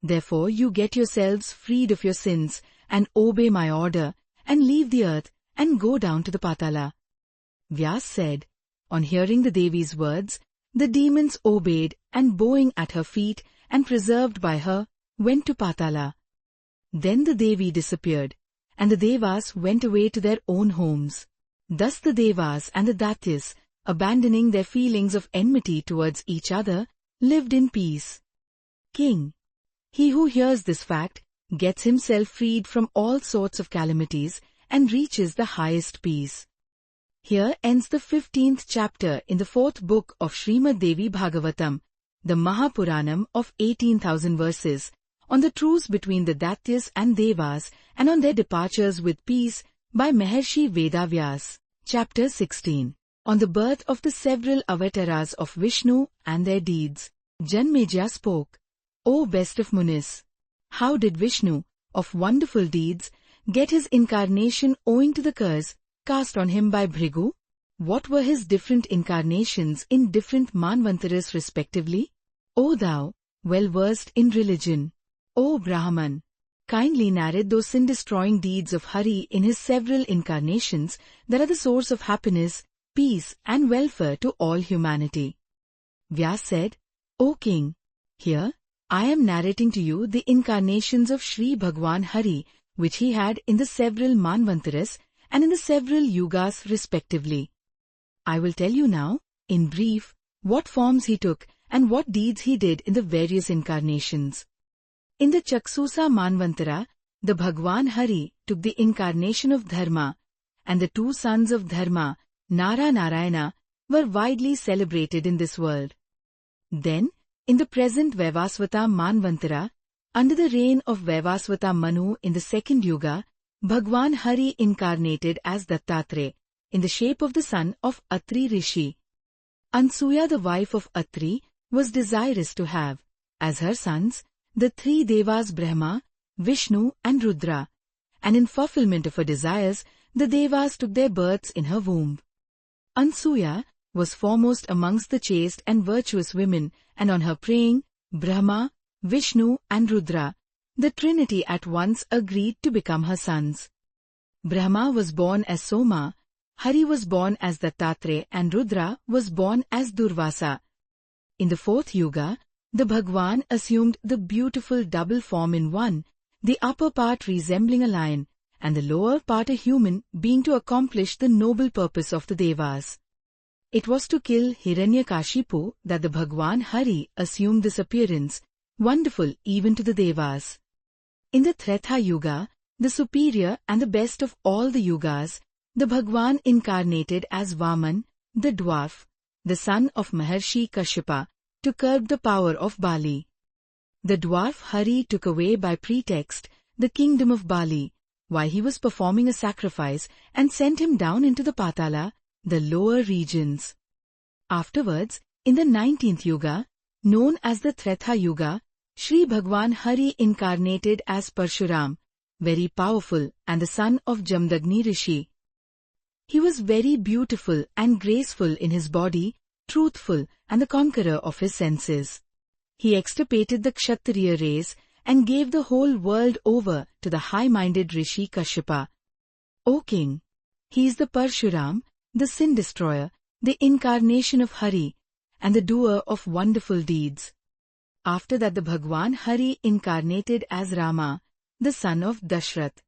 Therefore you get yourselves freed of your sins, and obey my order, and leave the earth, and go down to the Patala. Vyas said, on hearing the Devi's words, the demons obeyed, and bowing at her feet, and preserved by her, went to Patala. Then the Devi disappeared, and the Devas went away to their own homes. Thus the Devas and the Datyas, abandoning their feelings of enmity towards each other, lived in peace. King, he who hears this fact gets himself freed from all sorts of calamities and reaches the highest peace. Here ends the 15th chapter in the 4th book of Srimad Devi Bhagavatam, the Mahapuranam of 18,000 verses, on the truce between the Datyas and Devas and on their departures with peace by Maharshi Vedavyas. Chapter 16. On the birth of the several avatars of Vishnu and their deeds, Janmejaya spoke, O best of Munis! How did Vishnu, of wonderful deeds, get his incarnation owing to the curse cast on him by Bhrigu? What were his different incarnations in different Manvantaras respectively? O thou, well versed in religion! O Brahman! Kindly narrate those sin-destroying deeds of Hari in his several incarnations that are the source of happiness, peace and welfare to all humanity. Vyas said, O King, here I am narrating to you the incarnations of Shri Bhagwan Hari which he had in the several Manvantaras and in the several Yugas respectively. I will tell you now, in brief, what forms he took and what deeds he did in the various incarnations. In the Chaksusa Manvantara, the Bhagwan Hari took the incarnation of Dharma, and the two sons of Dharma, Nara Narayana, were widely celebrated in this world. Then, in the present Vaivasvata Manvantara, under the reign of Vaivasvata Manu in the second Yuga, Bhagwan Hari incarnated as Dattatreya, in the shape of the son of Atri Rishi. Ansuya, the wife of Atri, was desirous to have, as her sons, the three Devas Brahma, Vishnu and Rudra, and in fulfillment of her desires, the Devas took their births in her womb. Ansuya was foremost amongst the chaste and virtuous women, and on her praying, Brahma, Vishnu and Rudra, the Trinity at once agreed to become her sons. Brahma was born as Soma, Hari was born as Dattatreya and Rudra was born as Durvasa. In the fourth Yuga, the Bhagwan assumed the beautiful double form in one, the upper part resembling a lion, and the lower part a human, being to accomplish the noble purpose of the Devas. It was to kill Hiranyakashipu that the Bhagwan Hari assumed this appearance, wonderful even to the Devas. In the Treta Yuga, the superior and the best of all the Yugas, the Bhagwan incarnated as Vaman, the dwarf, the son of Maharshi Kashyapa, to curb the power of Bali. The dwarf Hari took away by pretext the kingdom of Bali, while he was performing a sacrifice, and sent him down into the Patala, the lower regions. Afterwards, in the 19th Yuga, known as the Treta Yuga, Shri Bhagwan Hari incarnated as Parshuram, very powerful and the son of Jamdagni Rishi. He was very beautiful and graceful in his body, truthful and the conqueror of his senses. He extirpated the Kshatriya race and gave the whole world over to the high-minded Rishi Kashyapa. O King, he is the Parshuram, the sin destroyer, the incarnation of Hari, and the doer of wonderful deeds. After that the Bhagwan Hari incarnated as Rama, the son of Dashrath.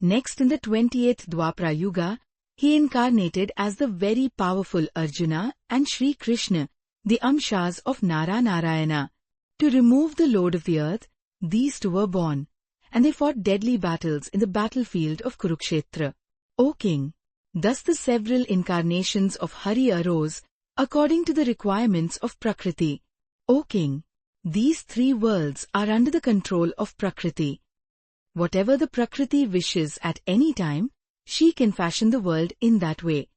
Next in the 20th Dwapara Yuga, he incarnated as the very powerful Arjuna and Shri Krishna, the Amshas of Nara Narayana. To remove the load of the earth, these two were born, and they fought deadly battles in the battlefield of Kurukshetra. O King, thus the several incarnations of Hari arose, according to the requirements of Prakriti. O King, these three worlds are under the control of Prakriti. Whatever the Prakriti wishes at any time, she can fashion the world in that way.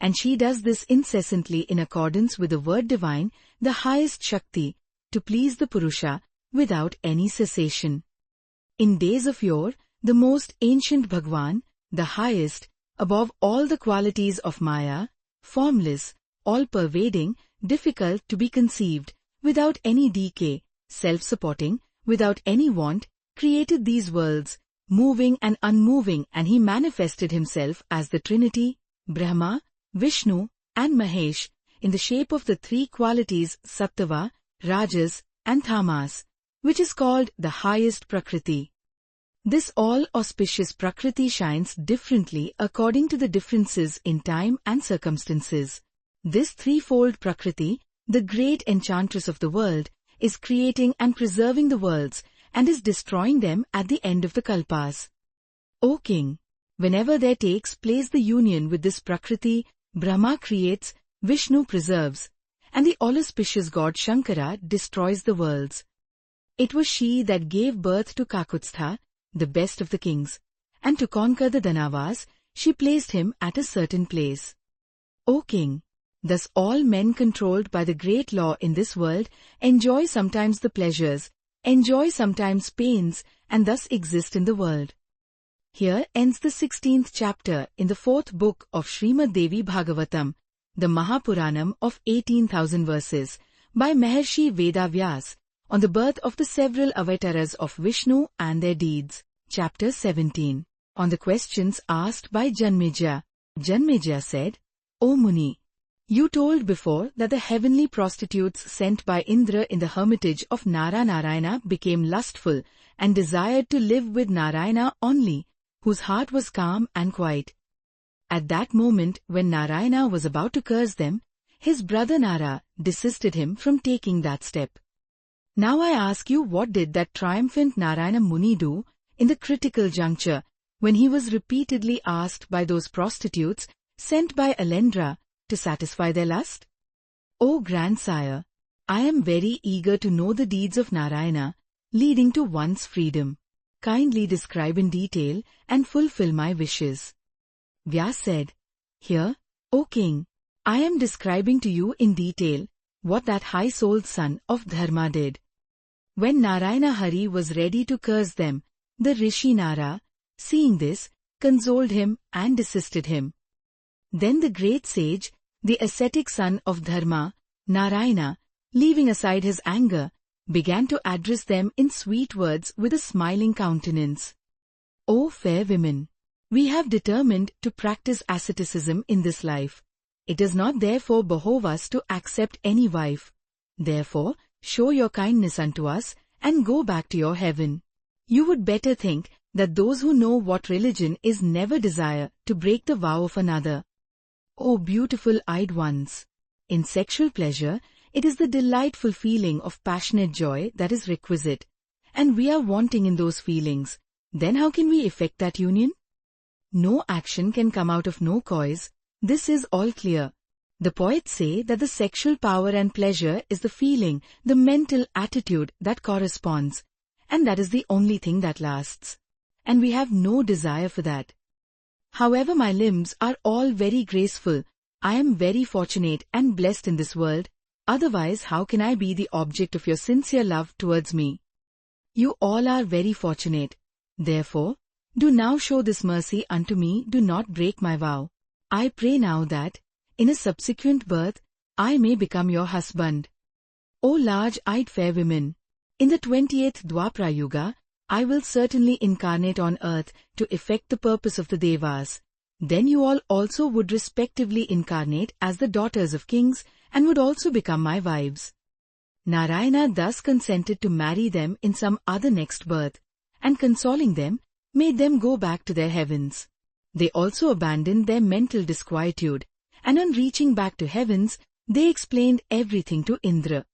And she does this incessantly in accordance with the word divine, the highest Shakti, to please the Purusha, without any cessation. In days of yore, the most ancient Bhagwan, the highest, above all the qualities of Maya, formless, all-pervading, difficult to be conceived, without any decay, self-supporting, without any want, created these worlds, moving and unmoving, and he manifested himself as the Trinity, Brahma, Vishnu, and Mahesh, in the shape of the three qualities Sattva, Rajas, and Tamas, which is called the highest Prakriti. This all-auspicious Prakriti shines differently according to the differences in time and circumstances. This threefold Prakriti, the great enchantress of the world, is creating and preserving the worlds, and is destroying them at the end of the Kalpas. O King, whenever there takes place the union with this Prakriti, Brahma creates, Vishnu preserves, and the all-auspicious god Shankara destroys the worlds. It was she that gave birth to Kakutstha, the best of the kings, and to conquer the Danavas, she placed him at a certain place. O King, thus all men controlled by the great law in this world enjoy sometimes the pleasures, enjoy sometimes pains, and thus exist in the world. Here ends the 16th chapter in the 4th book of Srimad Devi Bhagavatam, the Mahapuranam of 18,000 verses, by Maharshi Vedavyas, on the birth of the several avatars of Vishnu and their deeds. Chapter 17. On the questions asked by Janmeja. Janmeja said, O Muni, you told before that the heavenly prostitutes sent by Indra in the hermitage of Narayana became lustful and desired to live with Narayana only, whose heart was calm and quiet. At that moment when Narayana was about to curse them, his brother Nara desisted him from taking that step. Now I ask you, what did that triumphant Narayana Muni do in the critical juncture when he was repeatedly asked by those prostitutes sent by Alendra to satisfy their lust? O grandsire, I am very eager to know the deeds of Narayana leading to one's freedom. Kindly describe in detail and fulfill my wishes. Vyas said, Here, O king, I am describing to you in detail what that high-souled son of Dharma did. When Narayana Hari was ready to curse them, the Rishi Nara, seeing this, consoled him and desisted him. Then the great sage, the ascetic son of Dharma, Narayana, leaving aside his anger, began to address them in sweet words with a smiling countenance. O fair women, we have determined to practice asceticism in this life. It does not therefore behove us to accept any wife. Therefore, show your kindness unto us and go back to your heaven. You would better think that those who know what religion is never desire to break the vow of another. O beautiful-eyed ones! In sexual pleasure, it is the delightful feeling of passionate joy that is requisite, and we are wanting in those feelings. Then how can we effect that union? No action can come out of no cause. This is all clear. The poets say that the sexual power and pleasure is the feeling, the mental attitude that corresponds, and that is the only thing that lasts. And we have no desire for that. However, my limbs are all very graceful. I am very fortunate and blessed in this world. Otherwise, how can I be the object of your sincere love towards me? You all are very fortunate. Therefore, do now show this mercy unto me, do not break my vow. I pray now that, in a subsequent birth, I may become your husband. O large-eyed fair women, in the 20th Dwapara Yuga, I will certainly incarnate on earth to effect the purpose of the Devas. Then you all also would respectively incarnate as the daughters of kings and would also become my wives. Narayana thus consented to marry them in some other next birth, and consoling them, made them go back to their heavens. They also abandoned their mental disquietude, and on reaching back to heavens, they explained everything to Indra.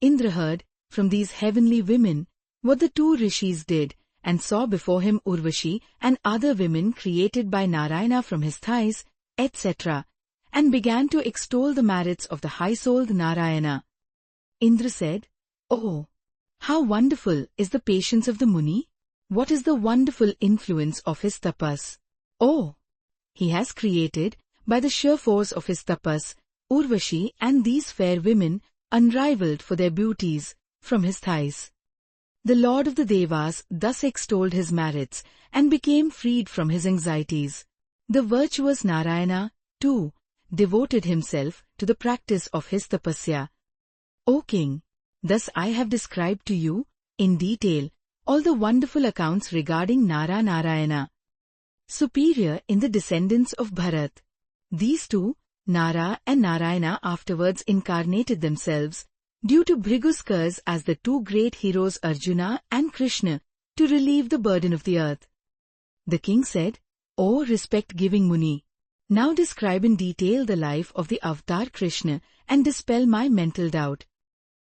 Indra heard, from these heavenly women, what the two rishis did, and saw before him Urvashi and other women created by Narayana from his thighs, etc., and began to extol the merits of the high-souled Narayana. Indra said, Oh, how wonderful is the patience of the Muni! What is the wonderful influence of his tapas? Oh! He has created, by the sheer force of his tapas, Urvashi and these fair women, unrivaled for their beauties, from his thighs. The Lord of the Devas thus extolled his merits and became freed from his anxieties. The virtuous Narayana, too, devoted himself to the practice of his tapasya. O King, thus I have described to you, in detail, all the wonderful accounts regarding Nara Narayana. Superior in the descendants of Bharat. These two, Nara and Narayana, afterwards incarnated themselves, due to Bhrigu's curse as the two great heroes Arjuna and Krishna, to relieve the burden of the earth. The king said, O respect-giving Muni, now describe in detail the life of the avatar Krishna and dispel my mental doubt.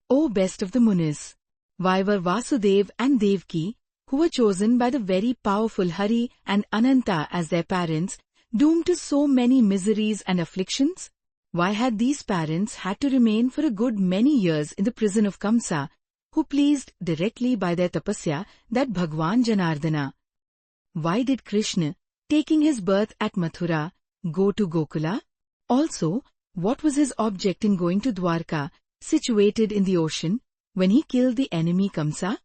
O best of the Munis, why were Vasudev and Devaki, who were chosen by the very powerful Hari and Ananta as their parents, doomed to so many miseries and afflictions? Why had these parents had to remain for a good many years in the prison of Kamsa, who pleased directly by their tapasya that Bhagwan Janardana? Why did Krishna, taking his birth at Mathura, go to Gokula? Also, what was his object in going to Dwarka, situated in the ocean, when he killed the enemy Kamsa?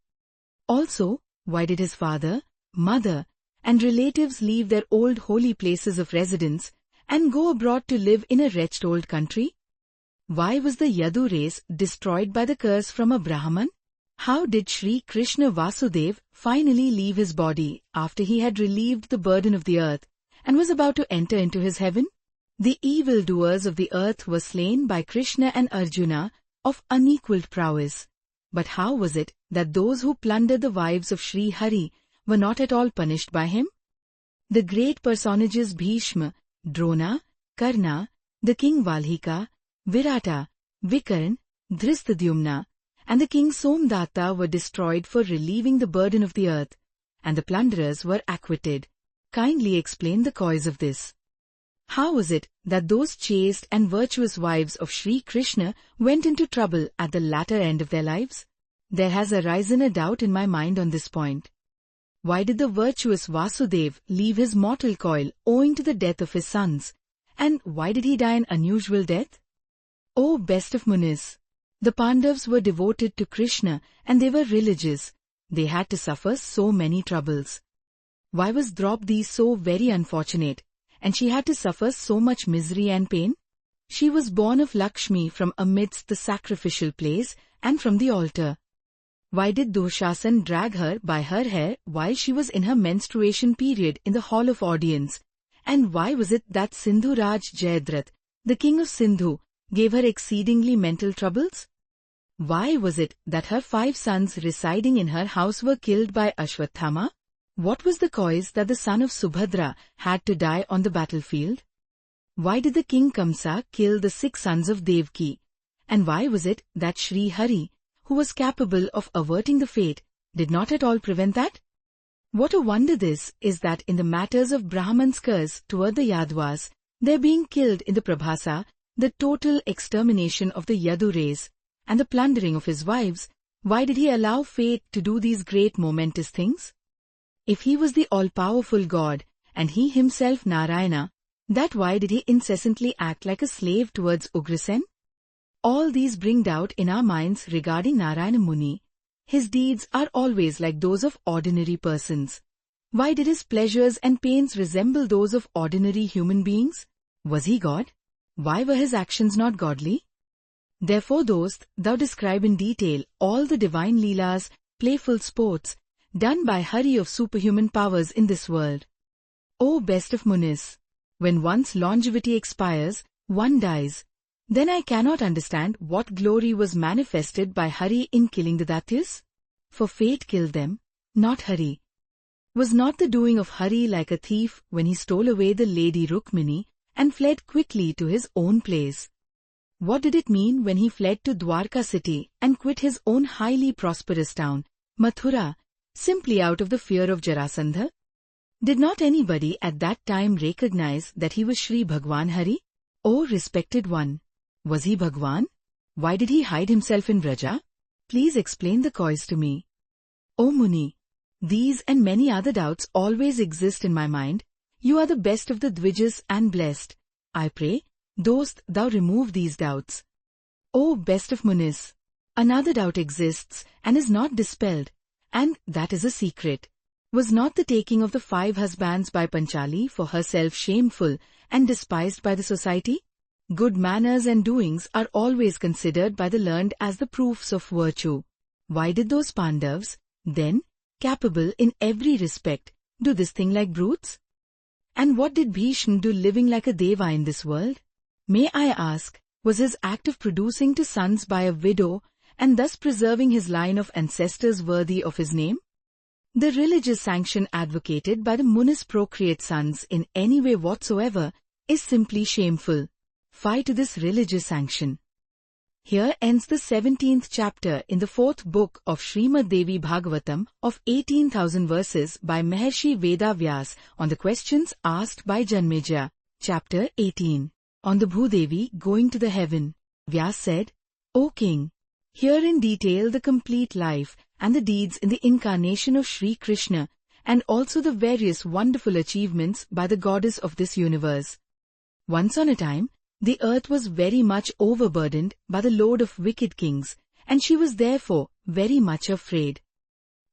Also, why did his father, mother, and relatives leave their old holy places of residence and go abroad to live in a wretched old country? Why was the Yadu race destroyed by the curse from a Brahman? How did Sri Krishna Vasudev finally leave his body after he had relieved the burden of the earth and was about to enter into his heaven? The evildoers of the earth were slain by Krishna and Arjuna of unequalled prowess. But how was it that those who plundered the wives of Sri Hari were not at all punished by him? The great personages Bhishma, Drona, Karna, the king Valhika, Virata, Vikarn, Dhristadyumna, and the king Somdatta were destroyed for relieving the burden of the earth, and the plunderers were acquitted. Kindly explain the cause of this. How was it that those chaste and virtuous wives of Sri Krishna went into trouble at the latter end of their lives? There has arisen a doubt in my mind on this point. Why did the virtuous Vasudev leave his mortal coil owing to the death of his sons? And why did he die an unusual death? O best of Munis! The Pandavas were devoted to Krishna and they were religious. They had to suffer so many troubles. Why was Draupadi so very unfortunate, and she had to suffer so much misery and pain? She was born of Lakshmi from amidst the sacrificial place and from the altar. Why did Dushasan drag her by her hair while she was in her menstruation period in the hall of audience? And why was it that Sindhu Raj Jayadratha, the king of Sindhu, gave her exceedingly mental troubles? Why was it that her 5 sons residing in her house were killed by Ashwathama? What was the cause that the son of Subhadra had to die on the battlefield? Why did the king Kamsa kill the 6 sons of Devaki? And why was it that Sri Hari, who was capable of averting the fate, did not at all prevent that? What a wonder this is that in the matters of Brahman's curse toward the Yadvas, their being killed in the Prabhasa, the total extermination of the Yadu race, and the plundering of his wives, why did he allow fate to do these great momentous things? If he was the all-powerful God, and he himself Narayana, that why did he incessantly act like a slave towards Ugrasen? All these bring doubt in our minds regarding Narayana Muni. His deeds are always like those of ordinary persons. Why did his pleasures and pains resemble those of ordinary human beings? Was he God? Why were his actions not godly? Therefore, dost thou describe in detail all the divine leelas, playful sports, done by Hari of superhuman powers in this world. O best of Munis! When one's longevity expires, one dies. Then I cannot understand what glory was manifested by Hari in killing the Daityas. For fate killed them, not Hari. Was not the doing of Hari like a thief when he stole away the lady Rukmini and fled quickly to his own place? What did it mean when he fled to Dwarka city and quit his own highly prosperous town, Mathura, simply out of the fear of Jarasandha? Did not anybody at that time recognize that he was Sri Bhagwan Hari? O respected one! Was he Bhagwan? Why did he hide himself in Vraja? Please explain the cause to me. O Muni! These and many other doubts always exist in my mind. You are the best of the Dvijas and blessed. I pray, dost thou remove these doubts. O best of Munis! Another doubt exists and is not dispelled, and that is a secret. Was not the taking of the 5 husbands by Panchali for herself shameful and despised by the society? Good manners and doings are always considered by the learned as the proofs of virtue. Why did those Pandavas, then, capable in every respect, do this thing like brutes? And what did Bhishma do living like a deva in this world? May I ask, was his act of producing 2 sons by a widow and thus preserving his line of ancestors worthy of his name? The religious sanction advocated by the Munis procreate sons in any way whatsoever is simply shameful. Fie to this religious sanction. Here ends the 17th chapter in the 4th book of Srimad Devi Bhagavatam of 18,000 verses by Maharshi Veda Vyas on the questions asked by Janmeja. Chapter 18. On the Bhudevi going to the heaven. Vyas said, O King, hear in detail the complete life and the deeds in the incarnation of Sri Krishna and also the various wonderful achievements by the goddess of this universe. Once on a time, the earth was very much overburdened by the load of wicked kings, and she was therefore very much afraid.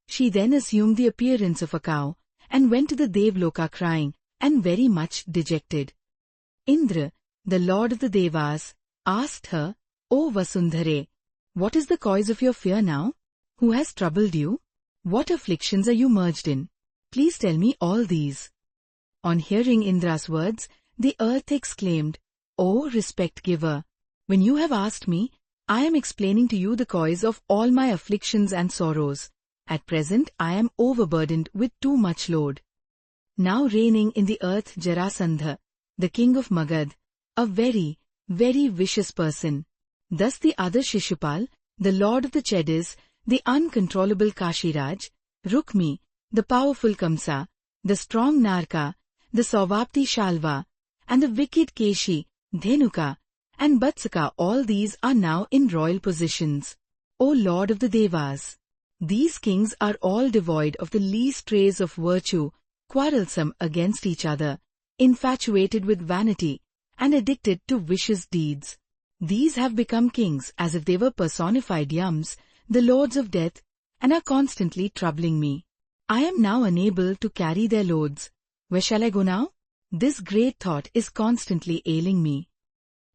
She then assumed the appearance of a cow, and went to the Devloka crying, and very much dejected. Indra, the lord of the Devas, asked her, O Vasundhare, what is the cause of your fear now? Who has troubled you? What afflictions are you merged in? Please tell me all these. On hearing Indra's words, the earth exclaimed, O respect giver, when you have asked me, I am explaining to you the cause of all my afflictions and sorrows. At present I am overburdened with too much load. Now reigning in the earth Jarasandha, the king of Magad, a very, very vicious person. Thus the other Shishupal, the lord of the Chedis, the uncontrollable Kashiraj, Rukmi, the powerful Kamsa, the strong Narka, the Sauvapti Shalva, and the wicked Keshi, Dhenuka, and Batsaka, all these are now in royal positions. O Lord of the Devas! These kings are all devoid of the least trace of virtue, quarrelsome against each other, infatuated with vanity, and addicted to vicious deeds. These have become kings as if they were personified Yams, the lords of death, and are constantly troubling me. I am now unable to carry their loads. Where shall I go now? This great thought is constantly ailing me.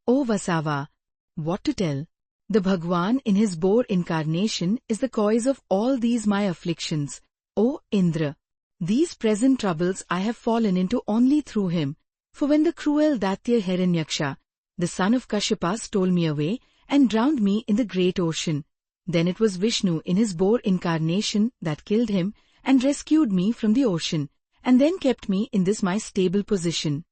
O Vasava! What to tell? The Bhagwan in his boar incarnation is the cause of all these my afflictions. O Indra! These present troubles I have fallen into only through him, for when the cruel Daitya Hiranyaksha, the son of Kashyapa, stole me away and drowned me in the great ocean, then it was Vishnu in his boar incarnation that killed him and rescued me from the ocean, and then kept me in this my stable position.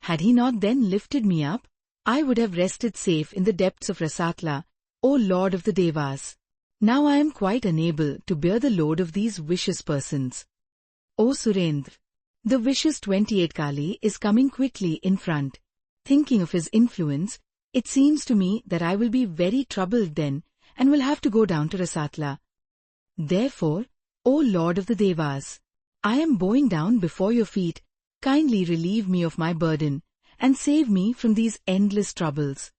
Had he not then lifted me up, I would have rested safe in the depths of Rasatla, O Lord of the Devas. Now I am quite unable to bear the load of these vicious persons. O Surendra! The vicious 28 Kali is coming quickly in front. Thinking of his influence, it seems to me that I will be very troubled then, and will have to go down to Rasatla. Therefore, O Lord of the Devas, I am bowing down before your feet. Kindly relieve me of my burden, and save me from these endless troubles.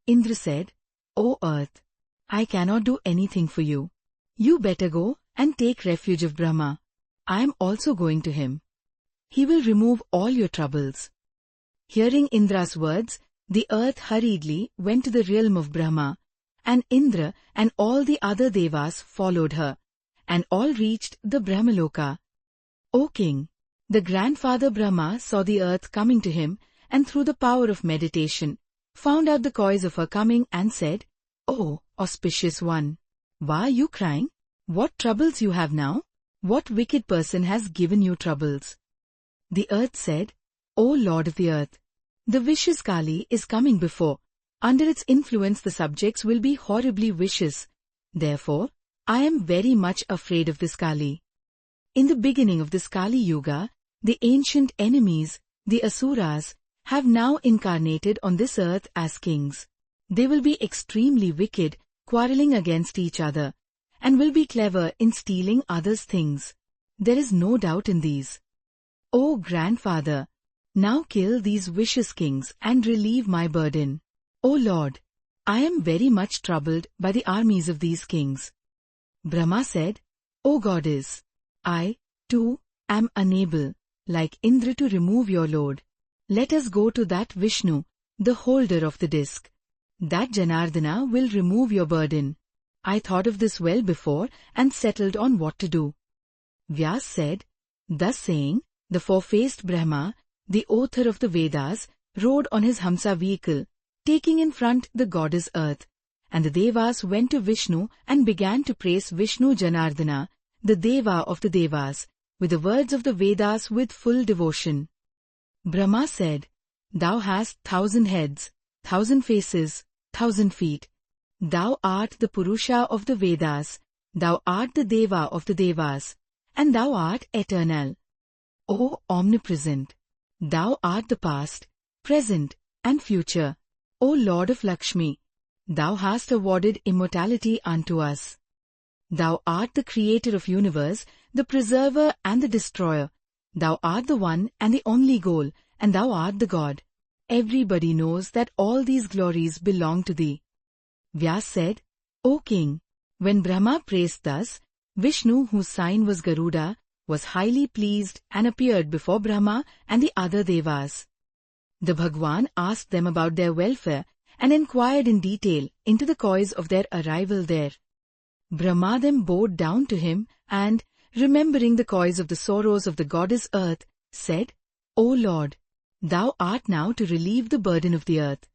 Indra said, O earth, I cannot do anything for you. You better go and take refuge of Brahma. I am also going to him. He will remove all your troubles. Hearing Indra's words, the earth hurriedly went to the realm of Brahma, and Indra and all the other Devas followed her, and all reached the Brahmaloka. O King, the grandfather Brahma saw the earth coming to him, and through the power of meditation, found out the cause of her coming and said, O auspicious one! Why are you crying? What troubles you have now? What wicked person has given you troubles? The earth said, O Lord of the earth! The vicious Kali is coming before. Under its influence the subjects will be horribly vicious. Therefore, I am very much afraid of this Kali. In the beginning of this Kali Yuga, the ancient enemies, the Asuras, have now incarnated on this earth as kings. They will be extremely wicked, quarreling against each other, and will be clever in stealing others' things. There is no doubt in these. O grandfather, now kill these vicious kings and relieve my burden. O Lord, I am very much troubled by the armies of these kings. Brahma said, O goddess, I, too, am unable, like Indra, to remove your load. Let us go to that Vishnu, the holder of the disc. That Janardana will remove your burden. I thought of this well before and settled on what to do. Vyas said, thus saying, the four-faced Brahma, the author of the Vedas, rode on his Hamsa vehicle, taking in front the goddess Earth, and the Devas went to Vishnu and began to praise Vishnu Janardana, the Deva of the Devas, with the words of the Vedas with full devotion. Brahma said, Thou hast 1,000 heads, 1,000 faces, 1,000 feet. Thou art the Purusha of the Vedas, thou art the Deva of the Devas, and thou art eternal. O omnipresent, thou art the past, present, and future. O Lord of Lakshmi, thou hast awarded immortality unto us. Thou art the creator of universe, the preserver and the destroyer. Thou art the one and the only goal, and thou art the God. Everybody knows that all these glories belong to thee. Vyas said, O king, when Brahma praised thus, Vishnu, whose sign was Garuda, was highly pleased and appeared before Brahma and the other Devas. The Bhagwan asked them about their welfare and inquired in detail into the cause of their arrival there. Brahma then bowed down to him and, remembering the cause of the sorrows of the goddess Earth, said, O Lord, thou art now to relieve the burden of the earth.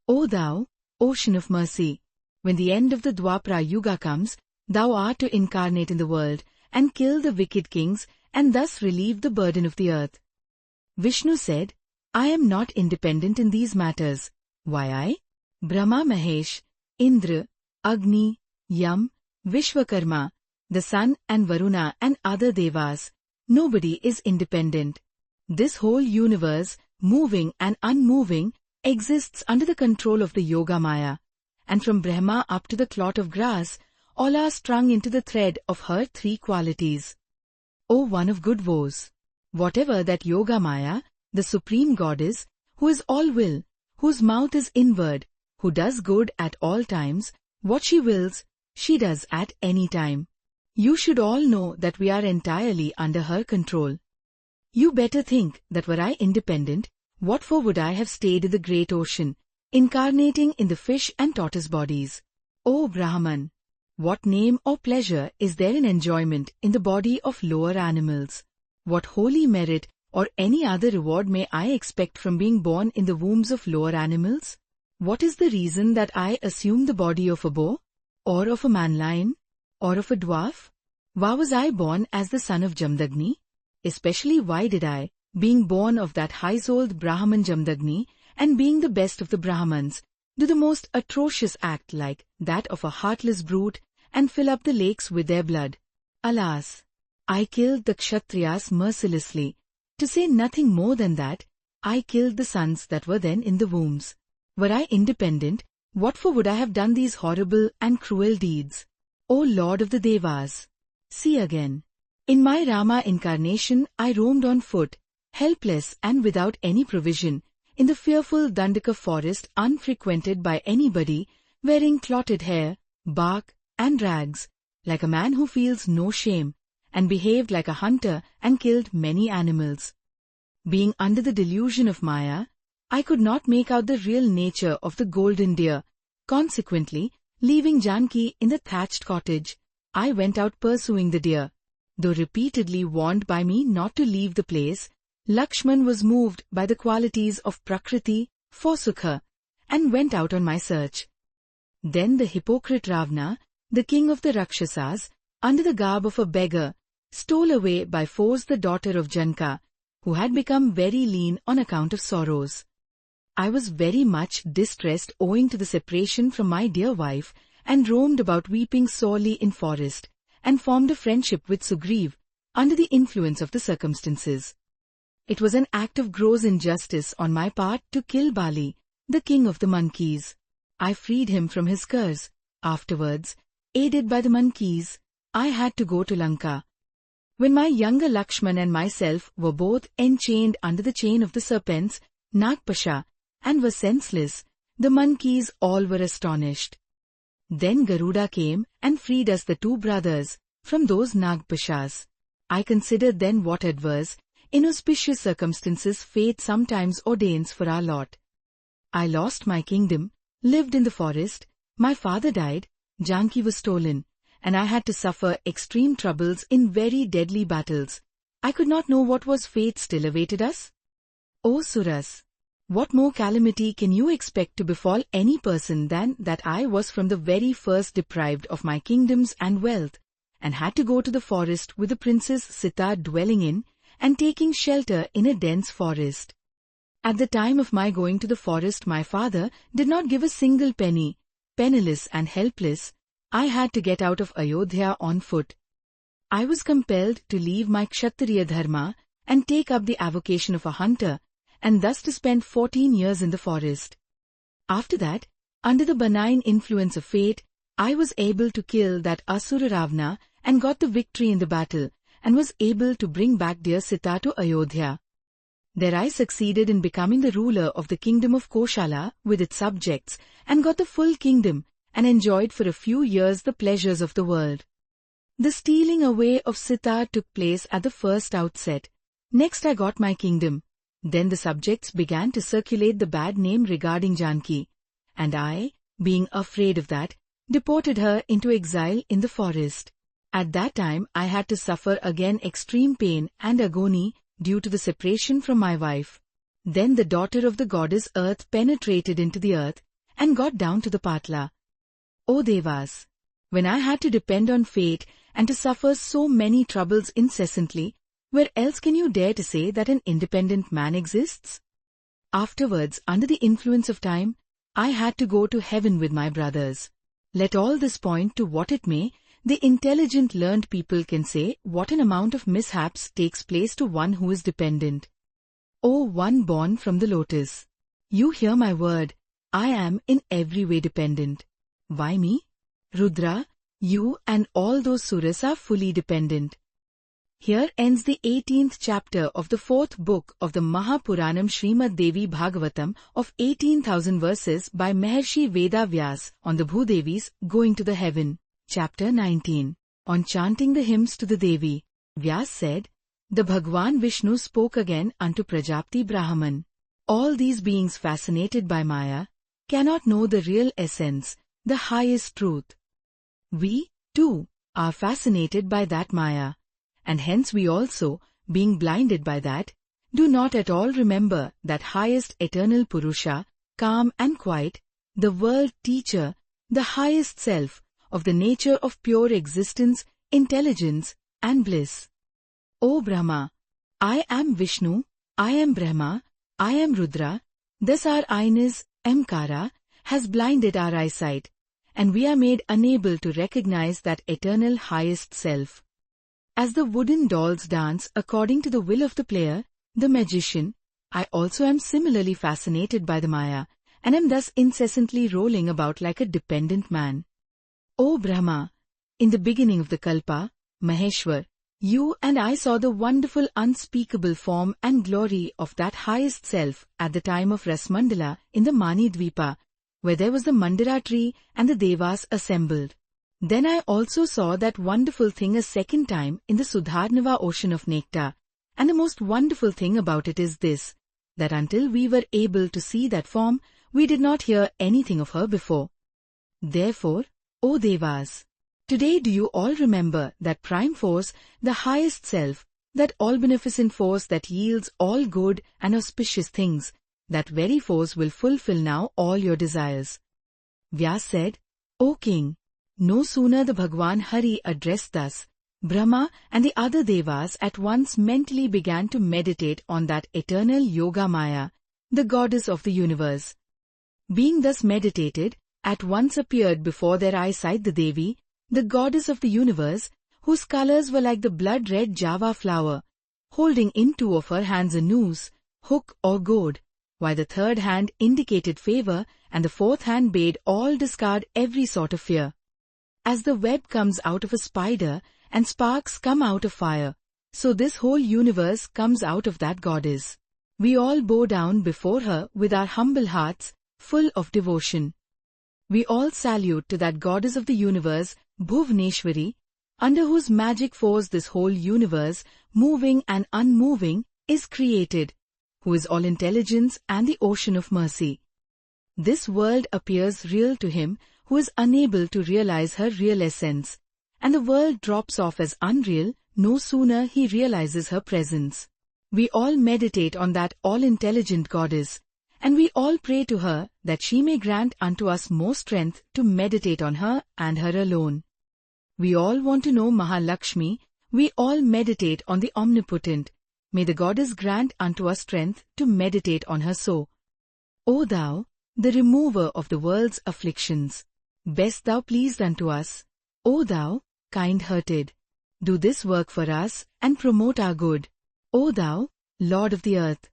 O thou, ocean of mercy, when the end of the Dwapara Yuga comes, thou art to incarnate in the world and kill the wicked kings and thus relieve the burden of the earth. Vishnu said, I am not independent in these matters. Why I? Brahma Mahesh, Indra, Agni, Yam, Vishwakarma, the sun and Varuna and other Devas, nobody is independent. This whole universe, moving and unmoving, exists under the control of the Yoga Maya, and from Brahma up to the clot of grass, all are strung into the thread of her three qualities. O one of good woes! Whatever that Yoga Maya, the supreme goddess, who is all will, whose mouth is inward, who does good at all times, what she wills, she does at any time. You should all know that we are entirely under her control. You better think that were I independent, what for would I have stayed in the great ocean, incarnating in the fish and tortoise bodies? O Brahman! What name or pleasure is there in enjoyment in the body of lower animals? What holy merit or any other reward may I expect from being born in the wombs of lower animals? What is the reason that I assume the body of a boar, or of a man-lion, or of a dwarf? Why was I born as the son of Jamdagni? Especially why did I, being born of that high-souled Brahman Jamdagni, and being the best of the Brahmans, do the most atrocious act like that of a heartless brute, and fill up the lakes with their blood? Alas! I killed the Kshatriyas mercilessly. To say nothing more than that, I killed the sons that were then in the wombs. Were I independent, what for would I have done these horrible and cruel deeds? O Lord of the Devas! See again. In my Rama incarnation I roamed on foot, helpless and without any provision, in the fearful Dandaka forest unfrequented by anybody, wearing clotted hair, bark, and rags, like a man who feels no shame, and behaved like a hunter and killed many animals. Being under the delusion of Maya, I could not make out the real nature of the golden deer. Consequently, leaving Janki in the thatched cottage, I went out pursuing the deer. Though repeatedly warned by me not to leave the place, Lakshman was moved by the qualities of Prakriti, forsook her, and went out on my search. Then the hypocrite Ravana, the king of the Rakshasas, under the garb of a beggar, stole away by force the daughter of Janka, who had become very lean on account of sorrows. I was very much distressed owing to the separation from my dear wife, and roamed about weeping sorely in forest, and formed a friendship with Sugriv, under the influence of the circumstances. It was an act of gross injustice on my part to kill Bali, the king of the monkeys. I freed him from his curse. Afterwards, aided by the monkeys, I had to go to Lanka. When my younger Lakshman and myself were both enchained under the chain of the serpents, Nagpasha, and were senseless, the monkeys all were astonished. Then Garuda came and freed us, the two brothers, from those Nagpashas. I considered then what adverse, inauspicious circumstances fate sometimes ordains for our lot. I lost my kingdom, lived in the forest, my father died, Janki was stolen, and I had to suffer extreme troubles in very deadly battles. I could not know what was fate still awaited us. O Suras! What more calamity can you expect to befall any person than that I was from the very first deprived of my kingdoms and wealth, and had to go to the forest with the Princess Sita dwelling in, and taking shelter in a dense forest. At the time of my going to the forest my father did not give a single penny. Penniless and helpless, I had to get out of Ayodhya on foot. I was compelled to leave my Kshatriya dharma and take up the avocation of a hunter, and thus to spend 14 years in the forest. After that, under the benign influence of fate, I was able to kill that Asura Ravana and got the victory in the battle, and was able to bring back dear Sita to Ayodhya. There I succeeded in becoming the ruler of the kingdom of Koshala with its subjects, and got the full kingdom, and enjoyed for a few years the pleasures of the world. The stealing away of Sita took place at the first outset. Next I got my kingdom. Then the subjects began to circulate the bad name regarding Janki, and I, being afraid of that, deported her into exile in the forest. At that time I had to suffer again extreme pain and agony due to the separation from my wife. Then the daughter of the goddess Earth penetrated into the earth and got down to the Patla. O Devas! When I had to depend on fate and to suffer so many troubles incessantly, where else can you dare to say that an independent man exists? Afterwards, under the influence of time, I had to go to heaven with my brothers. Let all this point to what it may, the intelligent learned people can say what an amount of mishaps takes place to one who is dependent. O one born from the lotus! You hear my word, I am in every way dependent. Why me? Rudra, you and all those suras are fully dependent. Here ends the 18th chapter of the 4th book of the Mahapuranam Srimad Devi Bhagavatam of 18,000 verses by Maharshi Veda Vyas on the Bhudevis going to the heaven. Chapter 19. On chanting the hymns to the Devi, Vyas said, the Bhagwan Vishnu spoke again unto Prajapati Brahman. All these beings fascinated by Maya cannot know the real essence, the highest truth. We, too, are fascinated by that Maya, and hence we also, being blinded by that, do not at all remember that highest eternal Purusha, calm and quiet, the world teacher, the highest self, of the nature of pure existence, intelligence, and bliss. O Brahma! I am Vishnu, I am Brahma, I am Rudra, thus our eyes, Amkara, has blinded our eyesight, and we are made unable to recognize that eternal highest self. As the wooden dolls dance according to the will of the player, the magician, I also am similarly fascinated by the Maya, and am thus incessantly rolling about like a dependent man. O Brahma! In the beginning of the Kalpa, Maheshwar, you and I saw the wonderful unspeakable form and glory of that highest self at the time of Rasmandala in the Mani Dvipa, where there was the Mandara tree and the Devas assembled. Then I also saw that wonderful thing a second time in the Sudharnava ocean of nectar, and the most wonderful thing about it is this, that until we were able to see that form, we did not hear anything of her before. Therefore, O Devas! Today do you all remember that prime force, the highest self, that all-beneficent force that yields all good and auspicious things, that very force will fulfill now all your desires. Vyas said, O King! No sooner the Bhagwan Hari addressed thus, Brahma and the other Devas at once mentally began to meditate on that eternal Yoga Maya, the goddess of the universe. Being thus meditated, at once appeared before their eyesight the Devi, the goddess of the universe, whose colors were like the blood-red Java flower, holding in two of her hands a noose, hook or goad, while the third hand indicated favor and the fourth hand bade all discard every sort of fear. As the web comes out of a spider and sparks come out of fire, So this whole universe comes out of that goddess. We all bow down before her with our humble hearts, full of devotion. We all salute to that goddess of the universe, Bhuvaneshwari, under whose magic force this whole universe, moving and unmoving, is created, who is all intelligence and the ocean of mercy. This world appears real to him who is unable to realize her real essence, and the world drops off as unreal no sooner he realizes her presence. We all meditate on that all-intelligent goddess, and we all pray to her that she may grant unto us more strength to meditate on her and her alone. We all want to know Mahalakshmi, we all meditate on the Omnipotent. May the goddess grant unto us strength to meditate on her so. O thou, the remover of the world's afflictions, best thou pleased unto us, O thou, kind-hearted, do this work for us and promote our good. O thou, Lord of the earth,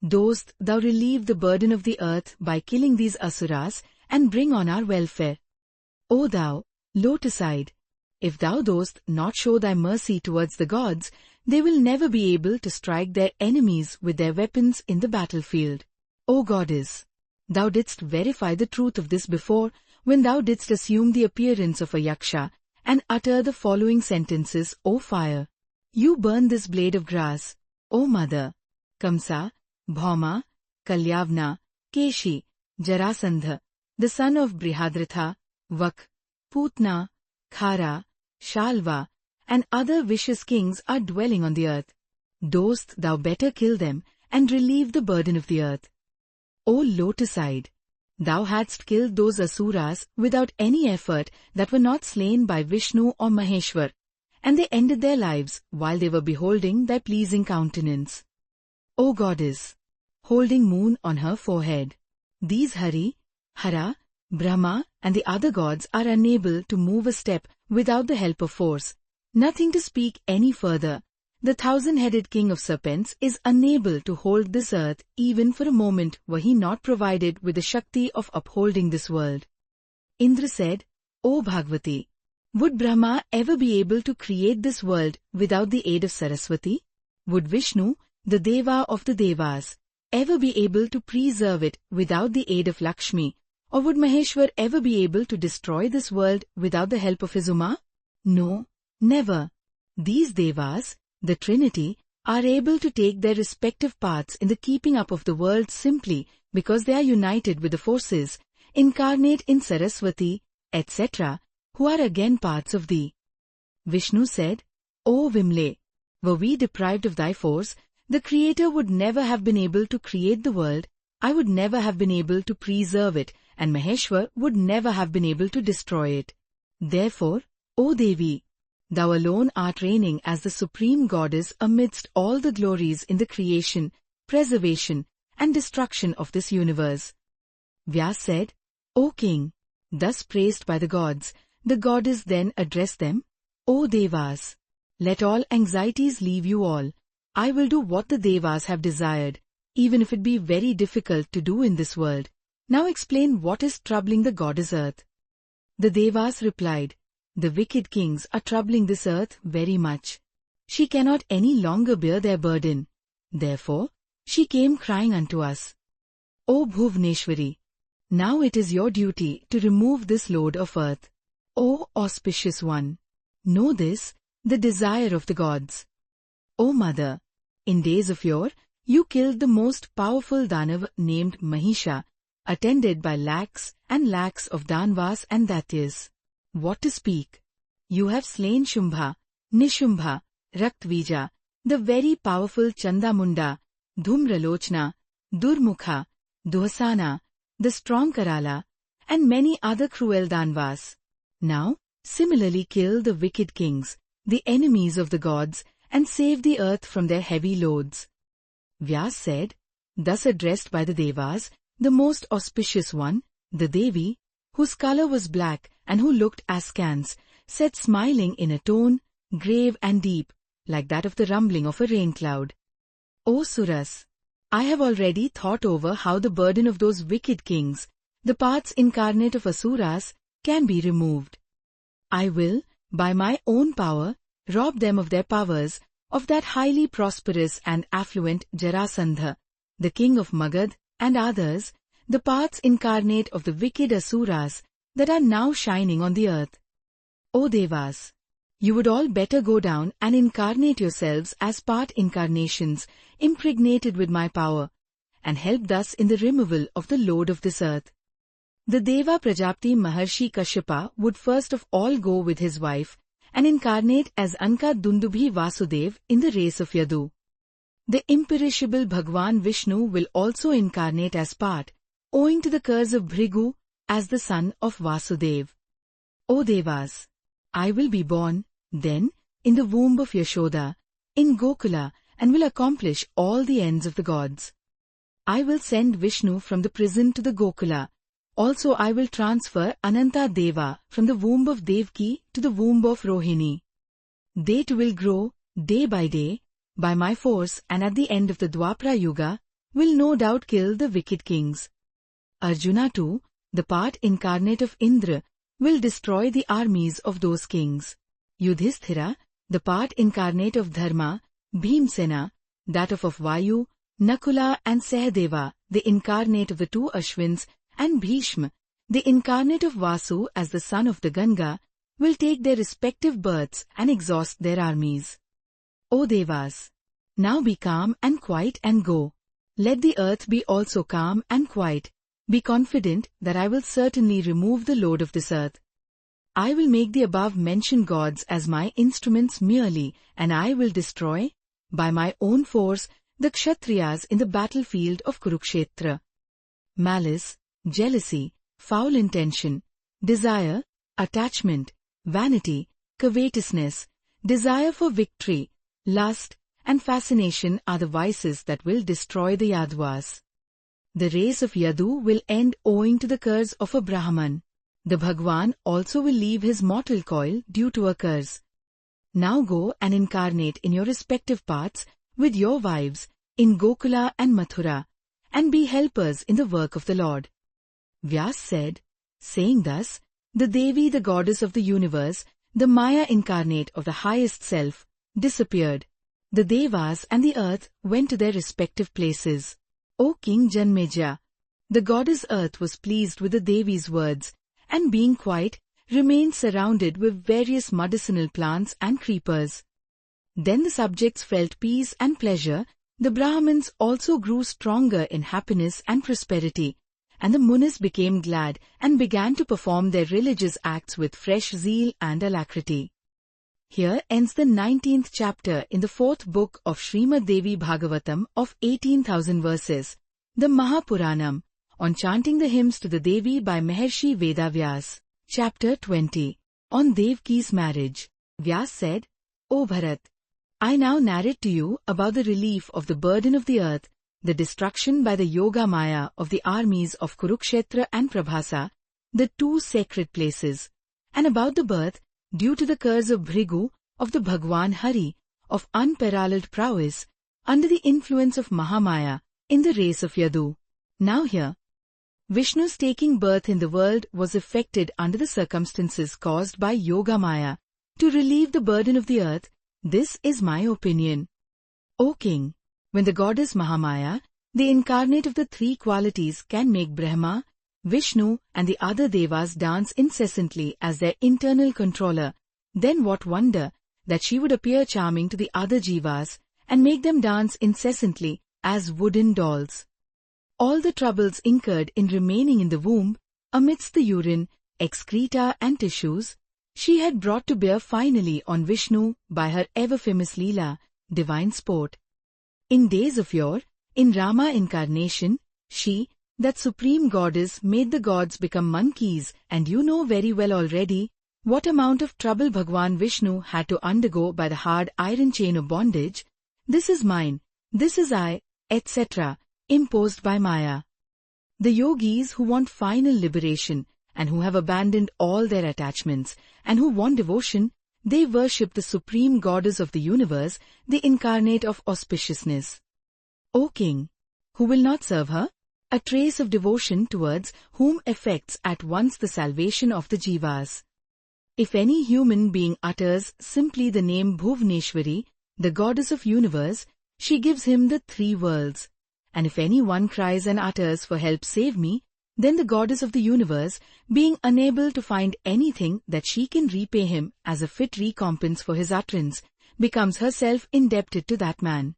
dost thou relieve the burden of the earth by killing these asuras and bring on our welfare. O thou, lotus-eyed, if thou dost not show thy mercy towards the gods, they will never be able to strike their enemies with their weapons in the battlefield. O goddess, thou didst verify the truth of this before, when thou didst assume the appearance of a yaksha, and utter the following sentences, O fire. You burn this blade of grass, O mother. Kamsa, Bhauma, Kalyavna, Keshi, Jarasandha, the son of Brihadratha, Vak, Putna, Khara, Shalva, and other vicious kings are dwelling on the earth. Dost thou better kill them and relieve the burden of the earth. O lotus-eyed, thou hadst killed those asuras without any effort that were not slain by Vishnu or Maheshwar, and they ended their lives while they were beholding thy pleasing countenance. O goddess, holding moon on her forehead, these Hari, Hara, Brahma and the other gods are unable to move a step without the help of force. Nothing to speak any further. The thousand-headed king of serpents is unable to hold this earth even for a moment were he not provided with the Shakti of upholding this world. Indra said, O Bhagavati, would Brahma ever be able to create this world without the aid of Saraswati? Would Vishnu, the Deva of the Devas, ever be able to preserve it without the aid of Lakshmi? Or would Maheshwar ever be able to destroy this world without the help of his Uma? No, never. These Devas, the Trinity, are able to take their respective parts in the keeping up of the world simply because they are united with the forces, incarnate in Saraswati, etc., who are again parts of thee. Vishnu said, O Vimle, were we deprived of thy force, the Creator would never have been able to create the world, I would never have been able to preserve it, and Maheshwar would never have been able to destroy it. Therefore, O Devi, thou alone art reigning as the supreme goddess amidst all the glories in the creation, preservation, and destruction of this universe. Vyas said, O king, thus praised by the gods, the goddess then addressed them, O Devas, let all anxieties leave you all. I will do what the Devas have desired, even if it be very difficult to do in this world. Now explain what is troubling the goddess earth. The Devas replied, the wicked kings are troubling this earth very much. She cannot any longer bear their burden. Therefore, she came crying unto us. O Bhuvaneshwari, now it is your duty to remove this load of earth. O auspicious one, know this, the desire of the gods. O mother, in days of yore, you killed the most powerful Danav named Mahisha, attended by lakhs and lakhs of Danvas and Datyas. What to speak? You have slain Shumbha, Nishumbha, Raktvija, the very powerful Chandamunda, Dhumralochna, Durmukha, Duhasana, the strong Karala, and many other cruel Danvas. Now, similarly kill the wicked kings, the enemies of the gods, and save the earth from their heavy loads. Vyas said, thus addressed by the Devas, the most auspicious one, the Devi, whose color was black and who looked askance, said smiling in a tone, grave and deep, like that of the rumbling of a rain cloud. O Suras, I have already thought over how the burden of those wicked kings, the parts incarnate of Asuras, can be removed. I will, by my own power, rob them of their powers of that highly prosperous and affluent Jarasandha, the king of Magad, and others, the parts incarnate of the wicked Asuras that are now shining on the earth. O Devas, you would all better go down and incarnate yourselves as part incarnations impregnated with my power, and help thus in the removal of the load of this earth. The Deva Prajapati Maharshi Kashyapa would first of all go with his wife and incarnate as Anka Dundubhi Vasudev in the race of Yadu. The imperishable Bhagwan Vishnu will also incarnate as part, owing to the curse of Bhrigu, as the son of Vasudev. O Devas, I will be born, then, in the womb of Yashoda, in Gokula, and will accomplish all the ends of the gods. I will send Vishnu from the prison to the Gokula. Also I will transfer Ananta Deva from the womb of Devki to the womb of Rohini. They too will grow, day by my force, and at the end of the Dwapara Yuga, will no doubt kill the wicked kings. Arjuna too, the part incarnate of Indra, will destroy the armies of those kings. Yudhisthira, the part incarnate of Dharma, Bhimsena, that of Vayu, Nakula and Sahadeva, the incarnate of the two Ashwins, and Bhishma, the incarnate of Vasu as the son of the Ganga, will take their respective births and exhaust their armies. O Devas, now be calm and quiet and go. Let the earth be also calm and quiet. Be confident that I will certainly remove the load of this earth. I will make the above-mentioned gods as my instruments merely, and I will destroy, by my own force, the Kshatriyas in the battlefield of Kurukshetra. Malice, jealousy, foul intention, desire, attachment, vanity, covetousness, desire for victory, lust, and fascination are the vices that will destroy the Yadvas. The race of Yadu will end owing to the curse of a Brahman. The Bhagwan also will leave his mortal coil due to a curse. Now go and incarnate in your respective parts with your wives in Gokula and Mathura, and be helpers in the work of the Lord. Vyas said, saying thus, the Devi, the goddess of the universe, the Maya incarnate of the highest self, disappeared. The Devas and the earth went to their respective places. O King Janmeja, the goddess earth was pleased with the Devi's words, and being quiet, remained surrounded with various medicinal plants and creepers. Then the subjects felt peace and pleasure. The Brahmins also grew stronger in happiness and prosperity, and the Munis became glad and began to perform their religious acts with fresh zeal and alacrity. Here ends the 19th chapter in the 4th book of Srimad Devi Bhagavatam of 18,000 verses, the Mahapuranam, on chanting the hymns to the Devi by Maharshi Vedavyas. Chapter 20, on Devki's marriage. Vyas said, O Bharat, I now narrate to you about the relief of the burden of the earth, the destruction by the Yoga Maya of the armies of Kurukshetra and Prabhasa, the two sacred places, and about the birth, due to the curse of Bhrigu, of the Bhagwan Hari, of unparalleled prowess, under the influence of Mahamaya, in the race of Yadu. Now here, Vishnu's taking birth in the world was effected under the circumstances caused by Yoga Maya. To relieve the burden of the earth, this is my opinion. O King, when the goddess Mahamaya, the incarnate of the three qualities, can make Brahma, Vishnu and the other Devas dance incessantly as their internal controller, then what wonder that she would appear charming to the other Jivas and make them dance incessantly as wooden dolls. All the troubles incurred in remaining in the womb, amidst the urine, excreta and tissues, she had brought to bear finally on Vishnu by her ever-famous Leela, divine sport. In days of yore, in Rama incarnation, she, that supreme goddess, made the gods become monkeys, and you know very well already what amount of trouble Bhagwan Vishnu had to undergo by the hard iron chain of bondage. This is mine, this is I, etc., imposed by Maya. The yogis who want final liberation, and who have abandoned all their attachments, and who want devotion, they worship the supreme goddess of the universe, the incarnate of auspiciousness. O King, who will not serve her? A trace of devotion towards whom effects at once the salvation of the Jivas. If any human being utters simply the name Bhuvneshwari, the goddess of universe, she gives him the 3 worlds. And if any one cries and utters for help, save me, then the goddess of the universe, being unable to find anything that she can repay him as a fit recompense for his utterance, becomes herself indebted to that man.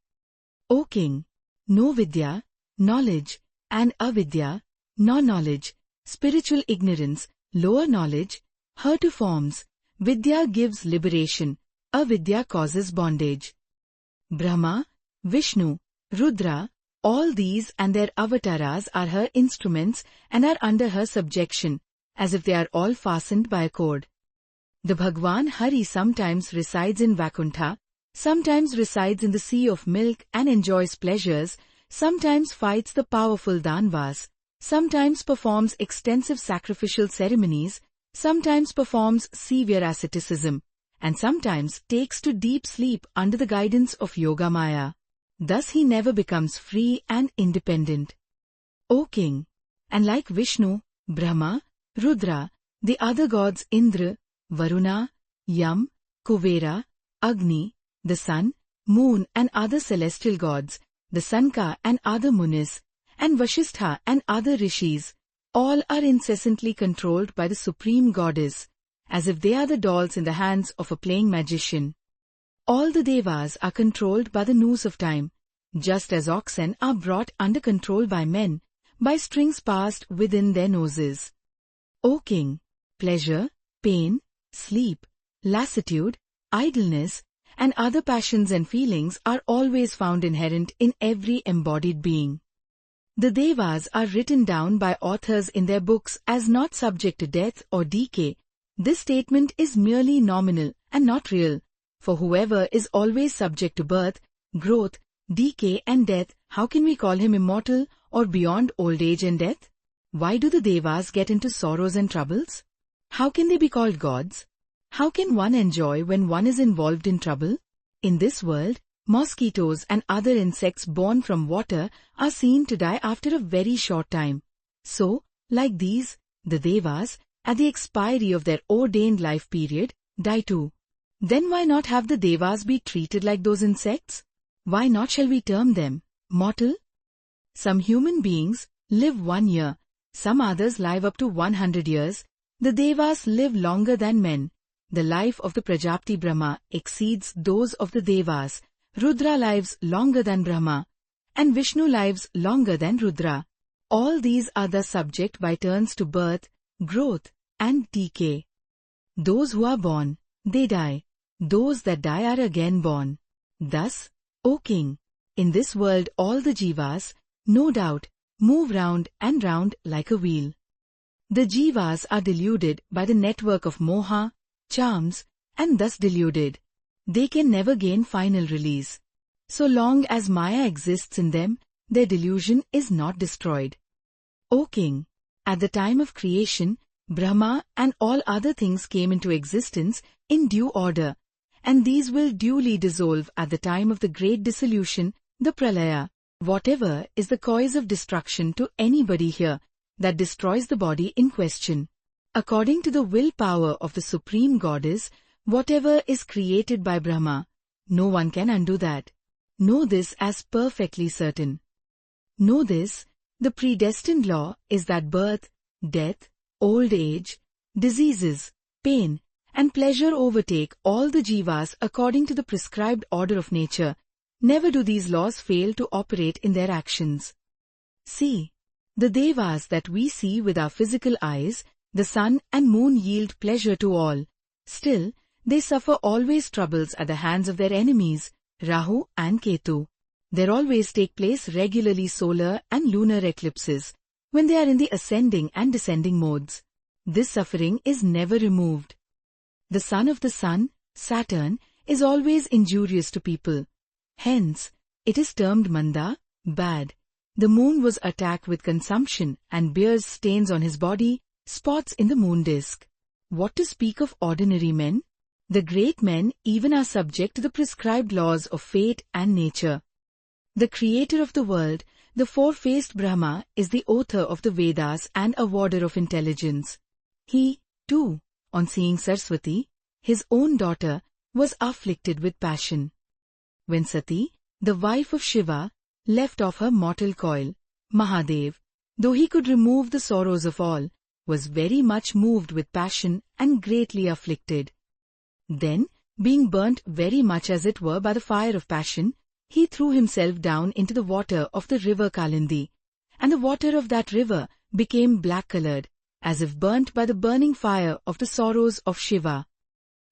O king, no vidya, knowledge, and avidya, non-knowledge, spiritual ignorance, lower knowledge, her 2 forms. Vidya gives liberation, avidya causes bondage. Brahma, Vishnu, Rudra, all these and their avatars are her instruments and are under her subjection, as if they are all fastened by a cord. The Bhagwan Hari sometimes resides in Vaikuntha, sometimes resides in the sea of milk and enjoys pleasures, sometimes fights the powerful Danvas, sometimes performs extensive sacrificial ceremonies, sometimes performs severe asceticism, and sometimes takes to deep sleep under the guidance of Yoga Maya. Thus he never becomes free and independent. O king, and like Vishnu, Brahma, Rudra, the other gods Indra, Varuna, Yam, Kuvera, Agni, the sun, moon and other celestial gods, the Sanka and other munis, and Vasistha and other rishis, all are incessantly controlled by the supreme goddess, as if they are the dolls in the hands of a playing magician. All the devas are controlled by the noose of time, just as oxen are brought under control by men, by strings passed within their noses. O king, pleasure, pain, sleep, lassitude, idleness, and other passions and feelings are always found inherent in every embodied being. The devas are written down by authors in their books as not subject to death or decay. This statement is merely nominal and not real, for whoever is always subject to birth, growth, decay and death, how can we call him immortal or beyond old age and death? Why do the devas get into sorrows and troubles? How can they be called gods? How can one enjoy when one is involved in trouble? In this world, mosquitoes and other insects born from water are seen to die after a very short time. So, like these, the devas, at the expiry of their ordained life period, die too. Then why not have the devas be treated like those insects? Why not shall we term them mortal? Some human beings live 1 year, some others live up to 100 years. The devas live longer than men. The life of the Prajapati Brahma exceeds those of the devas. Rudra lives longer than Brahma, and Vishnu lives longer than Rudra. All these are thus subject by turns to birth, growth, and decay. Those who are born, they die. Those that die are again born. Thus, O king, in this world all the jivas, no doubt, move round and round like a wheel. The jivas are deluded by the network of moha, charms, and thus deluded. They can never gain final release. So long as Maya exists in them, their delusion is not destroyed. O king, at the time of creation, Brahma and all other things came into existence in due order, and these will duly dissolve at the time of the great dissolution, the pralaya. Whatever is the cause of destruction to anybody here, that destroys the body in question. According to the will power of the Supreme Goddess, whatever is created by Brahma, no one can undo that. Know this as perfectly certain. Know this, the predestined law is that birth, death, old age, diseases, pain, and pleasure overtake all the jivas according to the prescribed order of nature. Never do these laws fail to operate in their actions. See, the devas that we see with our physical eyes, the sun and moon yield pleasure to all. Still, they suffer always troubles at the hands of their enemies, Rahu and Ketu. There always take place regularly solar and lunar eclipses, when they are in the ascending and descending modes. This suffering is never removed. The son of the sun, Saturn, is always injurious to people. Hence, it is termed Manda, bad. The moon was attacked with consumption and bears stains on his body, spots in the moon disk. What to speak of ordinary men? The great men even are subject to the prescribed laws of fate and nature. The creator of the world, the four-faced Brahma, is the author of the Vedas and awarder of intelligence. He, too, on seeing Saraswati, his own daughter, was afflicted with passion. when Sati, the wife of Shiva, left off her mortal coil, Mahadev, though he could remove the sorrows of all, was very much moved with passion and greatly afflicted. Then, being burnt very much as it were by the fire of passion, he threw himself down into the water of the river Kalindi, and the water of that river became black-colored, as if burnt by the burning fire of the sorrows of Shiva.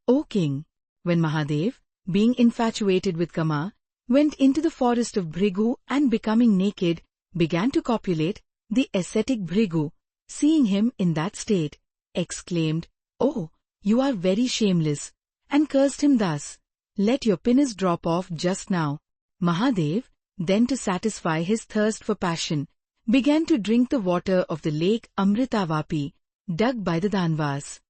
O king, when Mahadev, being infatuated with Kama, went into the forest of Bhrigu and becoming naked, began to copulate, the ascetic Bhrigu, seeing him in that state, exclaimed, "Oh, you are very shameless," and cursed him thus, "Let your penis drop off just now." Mahadev, then to satisfy his thirst for passion, began to drink the water of the lake Amritavapi, dug by the Danvas.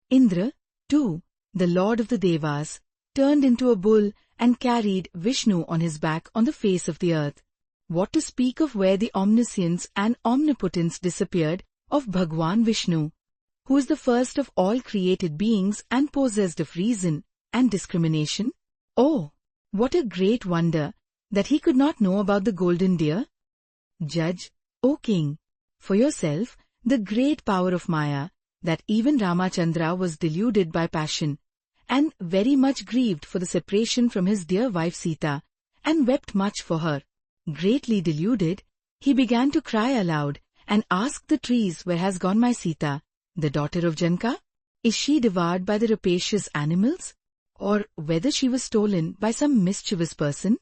Indra, too, the lord of the Devas, turned into a bull and carried Vishnu on his back on the face of the earth. What to speak of where the omniscience and omnipotence disappeared of Bhagwan Vishnu, who is the first of all created beings and possessed of reason and discrimination? Oh, what a great wonder that he could not know about the golden deer! Judge, O king, for yourself the great power of Maya, that even Ramachandra was deluded by passion, and very much grieved for the separation from his dear wife Sita, and wept much for her. Greatly deluded, he began to cry aloud, and asked the trees where has gone my Sita, the daughter of Janaka? Is she devoured by the rapacious animals? Or whether she was stolen by some mischievous person?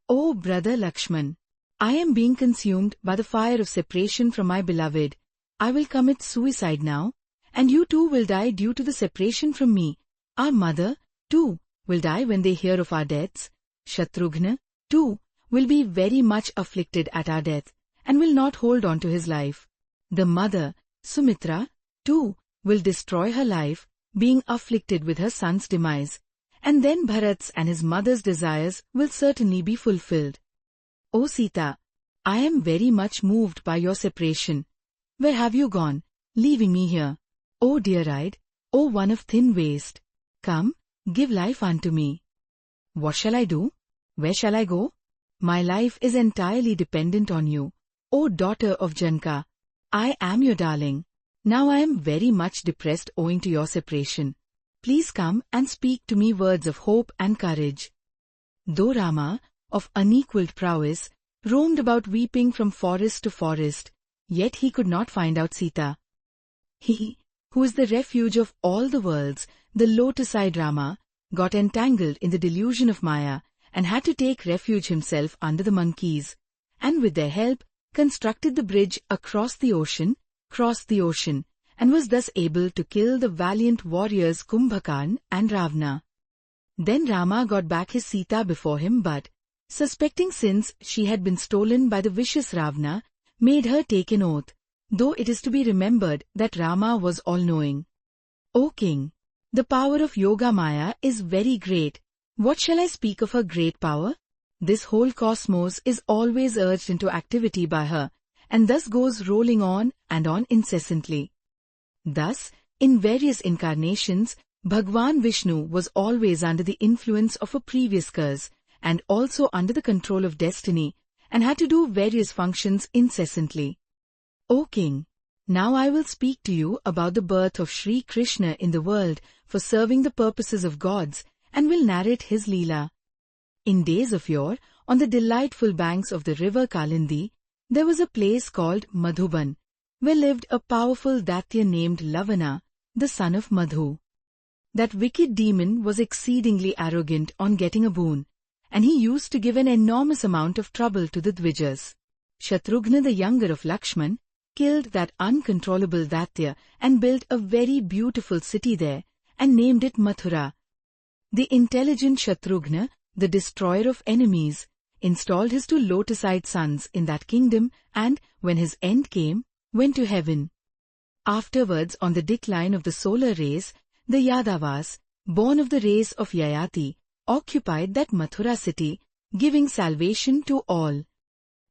O brother Lakshman, I am being consumed by the fire of separation from my beloved. I will commit suicide now, and you too will die due to the separation from me. Our mother, too, will die when they hear of our deaths. Shatrughna, too, will be very much afflicted at our death, and will not hold on to his life. The mother, Sumitra, too, will destroy her life, being afflicted with her son's demise, and then Bharat's and his mother's desires will certainly be fulfilled. O Sita, I am very much moved by your separation. Where have you gone, leaving me here? O dear-eyed, O one of thin waist, come, give life unto me. What shall I do? Where shall I go? My life is entirely dependent on you, O daughter of Janaka. I am your darling. Now I am very much depressed owing to your separation. Please come and speak to me words of hope and courage. Though Rama, of unequalled prowess, roamed about weeping from forest to forest, yet he could not find out Sita. He, who is the refuge of all the worlds, the lotus-eyed Rama, got entangled in the delusion of Maya and had to take refuge himself under the monkeys, and with their help constructed the bridge across the ocean, crossed the ocean, and was thus able to kill the valiant warriors Kumbhakarna and Ravana. Then Rama got back his Sita before him, but, suspecting since she had been stolen by the vicious Ravana, made her take an oath, though it is to be remembered that Rama was all-knowing. O king, the power of Yoga Maya is very great. What shall I speak of her great power? This whole cosmos is always urged into activity by her, and thus goes rolling on and on incessantly. Thus, in various incarnations, Bhagwan Vishnu was always under the influence of a previous curse, and also under the control of destiny, and had to do various functions incessantly. O king, now I will speak to you about the birth of Sri Krishna in the world for serving the purposes of gods, and will narrate his Leela. In days of yore, on the delightful banks of the river Kalindi, there was a place called Madhuban, where lived a powerful Daitya named Lavana, the son of Madhu. That wicked demon was exceedingly arrogant on getting a boon, and he used to give an enormous amount of trouble to the Dvijas. Shatrughna, the younger of Lakshman, killed that uncontrollable Daitya and built a very beautiful city there, and named it Mathura. The intelligent Shatrughna, the destroyer of enemies, installed his two lotus-eyed sons in that kingdom and, when his end came, went to heaven. Afterwards, on the decline of the solar rays, the Yadavas, born of the race of Yayati, occupied that Mathura city, giving salvation to all.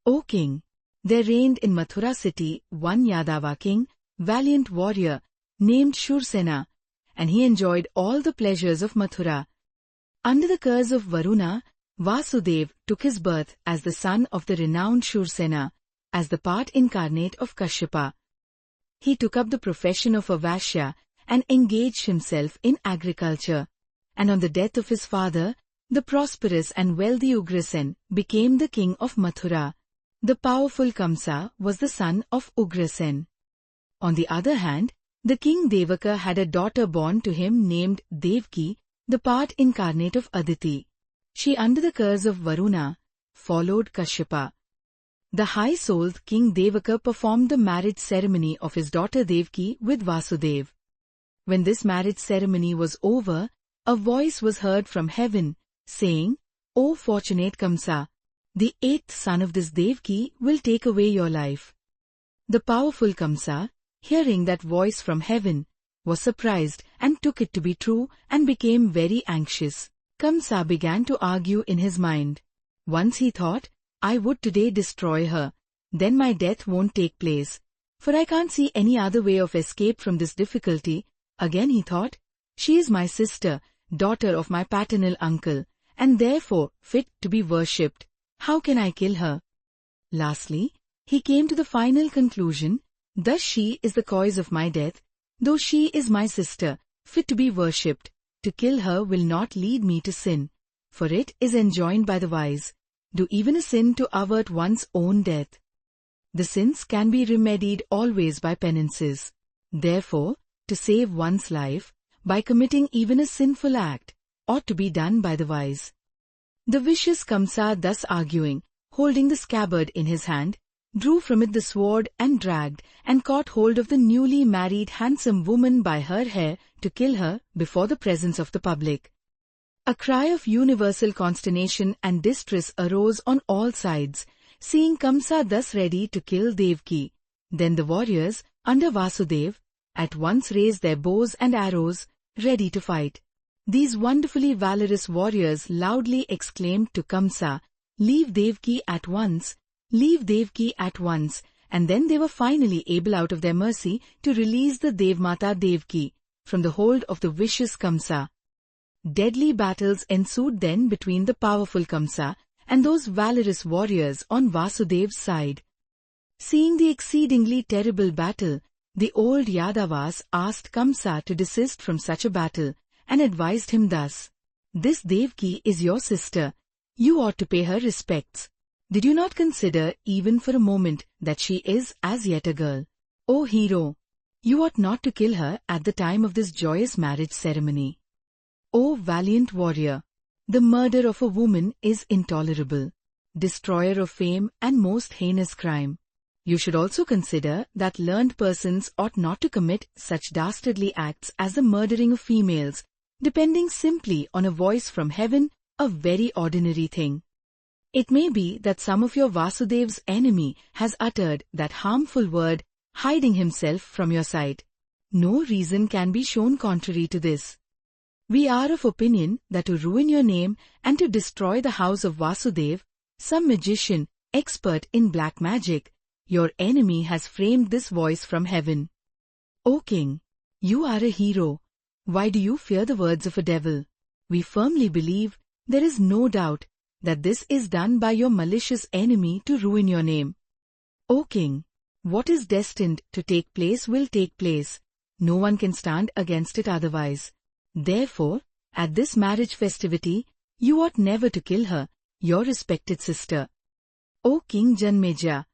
O king, there reigned in Mathura city one Yadava king, valiant warrior, named Shursena, and he enjoyed all the pleasures of Mathura. Under the curse of Varuna, Vasudeva took his birth as the son of the renowned Shursena, as the part incarnate of Kashyapa. He took up the profession of a Vaishya and engaged himself in agriculture. And on the death of his father, the prosperous and wealthy Ugrasen became the king of Mathura. The powerful Kamsa was the son of Ugrasen. On the other hand, the king Devaka had a daughter born to him named Devaki, the part incarnate of Aditi. She, under the curse of Varuna, followed Kashyapa. The high-souled king Devaka performed the marriage ceremony of his daughter Devaki with Vasudeva. When this marriage ceremony was over, a voice was heard from heaven, saying, "O fortunate Kamsa, the 8th son of this Devaki will take away your life." The powerful Kamsa, hearing that voice from heaven, was surprised and took it to be true and became very anxious. Kamsa began to argue in his mind. Once he thought, "I would today destroy her, then my death won't take place, for I can't see any other way of escape from this difficulty." Again he thought, "She is my sister, daughter of my paternal uncle, and therefore fit to be worshipped. How can I kill her?" Lastly, he came to the final conclusion, "Thus she is the cause of my death, though she is my sister, fit to be worshipped. To kill her will not lead me to sin, for it is enjoined by the wise, do even a sin to avert one's own death. The sins can be remedied always by penances. Therefore, to save one's life, by committing even a sinful act, ought to be done by the wise." The vicious Kamsa, thus arguing, holding the scabbard in his hand, drew from it the sword and dragged and caught hold of the newly married handsome woman by her hair to kill her before the presence of the public. A cry of universal consternation and distress arose on all sides, seeing Kamsa thus ready to kill Devaki. Then the warriors, under Vasudeva, at once raised their bows and arrows, ready to fight. These wonderfully valorous warriors loudly exclaimed to Kamsa, "Leave Devaki at once! Leave Devaki at once!" And then they were finally able out of their mercy to release the Devmata Devaki from the hold of the vicious Kamsa. Deadly battles ensued then between the powerful Kamsa and those valorous warriors on Vasudeva's side. Seeing the exceedingly terrible battle, the old Yadavas asked Kamsa to desist from such a battle and advised him thus, "This Devaki is your sister. You ought to pay her respects. Did you not consider even for a moment that she is as yet a girl? O hero, you ought not to kill her at the time of this joyous marriage ceremony. O valiant warrior, the murder of a woman is intolerable, destroyer of fame and most heinous crime. You should also consider that learned persons ought not to commit such dastardly acts as the murdering of females, depending simply on a voice from heaven, a very ordinary thing. It may be that some of your Vasudeva's enemy has uttered that harmful word, hiding himself from your sight. No reason can be shown contrary to this. We are of opinion that to ruin your name and to destroy the house of Vasudeva, some magician, expert in black magic, your enemy has framed this voice from heaven. O king, you are a hero. Why do you fear the words of a devil? We firmly believe, there is no doubt, that this is done by your malicious enemy to ruin your name. O king, what is destined to take place will take place. No one can stand against it otherwise. Therefore, at this marriage festivity, you ought never to kill her, your respected sister. O King Janmeja,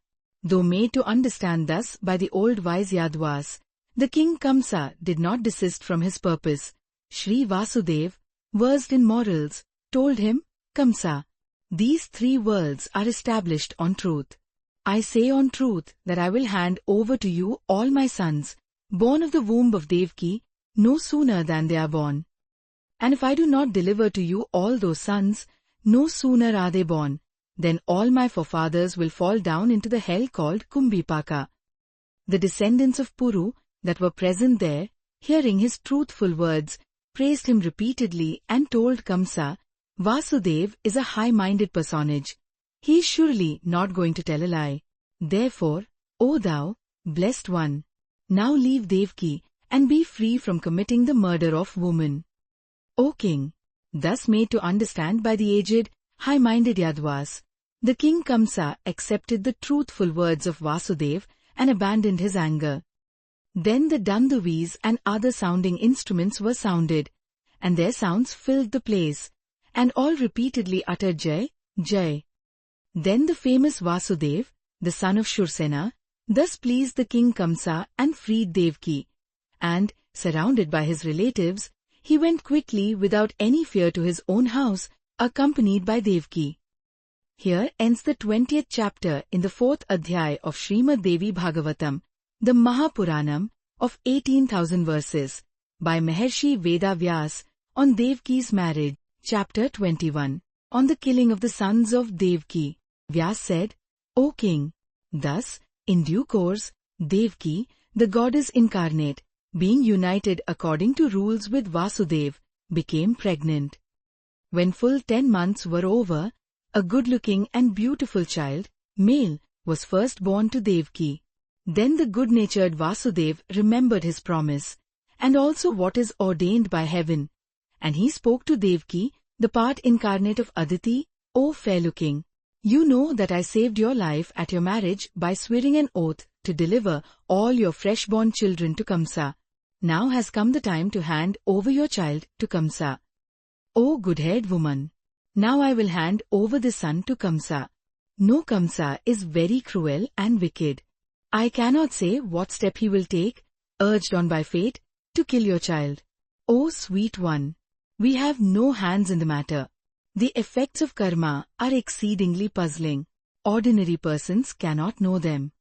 though made to understand thus by the old wise Yadavas, the king Kamsa did not desist from his purpose. Shri Vasudeva, versed in morals, told him, "Kamsa, these 3 worlds are established on truth. I say on truth that I will hand over to you all my sons, born of the womb of Devaki, no sooner than they are born. And if I do not deliver to you all those sons, no sooner are they born, then all my forefathers will fall down into the hell called Kumbhipaka." The descendants of Puru that were present there, hearing his truthful words, praised him repeatedly and told Kamsa, "Vasudeva is a high-minded personage. He is surely not going to tell a lie. Therefore, O thou, blessed one, now leave Devaki and be free from committing the murder of woman." O king, thus made to understand by the aged, high-minded Yadvas. The king Kamsa accepted the truthful words of Vasudeva and abandoned his anger. Then the danduvis and other sounding instruments were sounded, and their sounds filled the place, and all repeatedly uttered Jai, Jai. Then the famous Vasudeva, the son of Shursena, thus pleased the king Kamsa and freed Devaki, and, surrounded by his relatives, he went quickly without any fear to his own house, accompanied by Devaki. Here ends the 20th chapter in the 4th Adhyay of Srimad Devi Bhagavatam, the Mahapuranam of 18,000 verses, by Maharshi Veda Vyas, on Devaki's marriage. Chapter 21, on the killing of the sons of Devaki. Vyas said, O king, thus, in due course, Devaki, the goddess incarnate, being united according to rules with Vasudeva, became pregnant. When full 10 months were over, a good-looking and beautiful child, male, was first born to Devaki. Then the good-natured Vasudeva remembered his promise, and also what is ordained by heaven, and he spoke to Devaki, the part incarnate of Aditi, O fair-looking, you know that I saved your life at your marriage by swearing an oath to deliver all your fresh-born children to Kamsa. Now has come the time to hand over your child to Kamsa. O good-haired woman, now I will hand over the son to Kamsa. No, Kamsa is very cruel and wicked. I cannot say what step he will take, urged on by fate, to kill your child. O sweet one, we have no hands in the matter. The effects of karma are exceedingly puzzling. Ordinary persons cannot know them.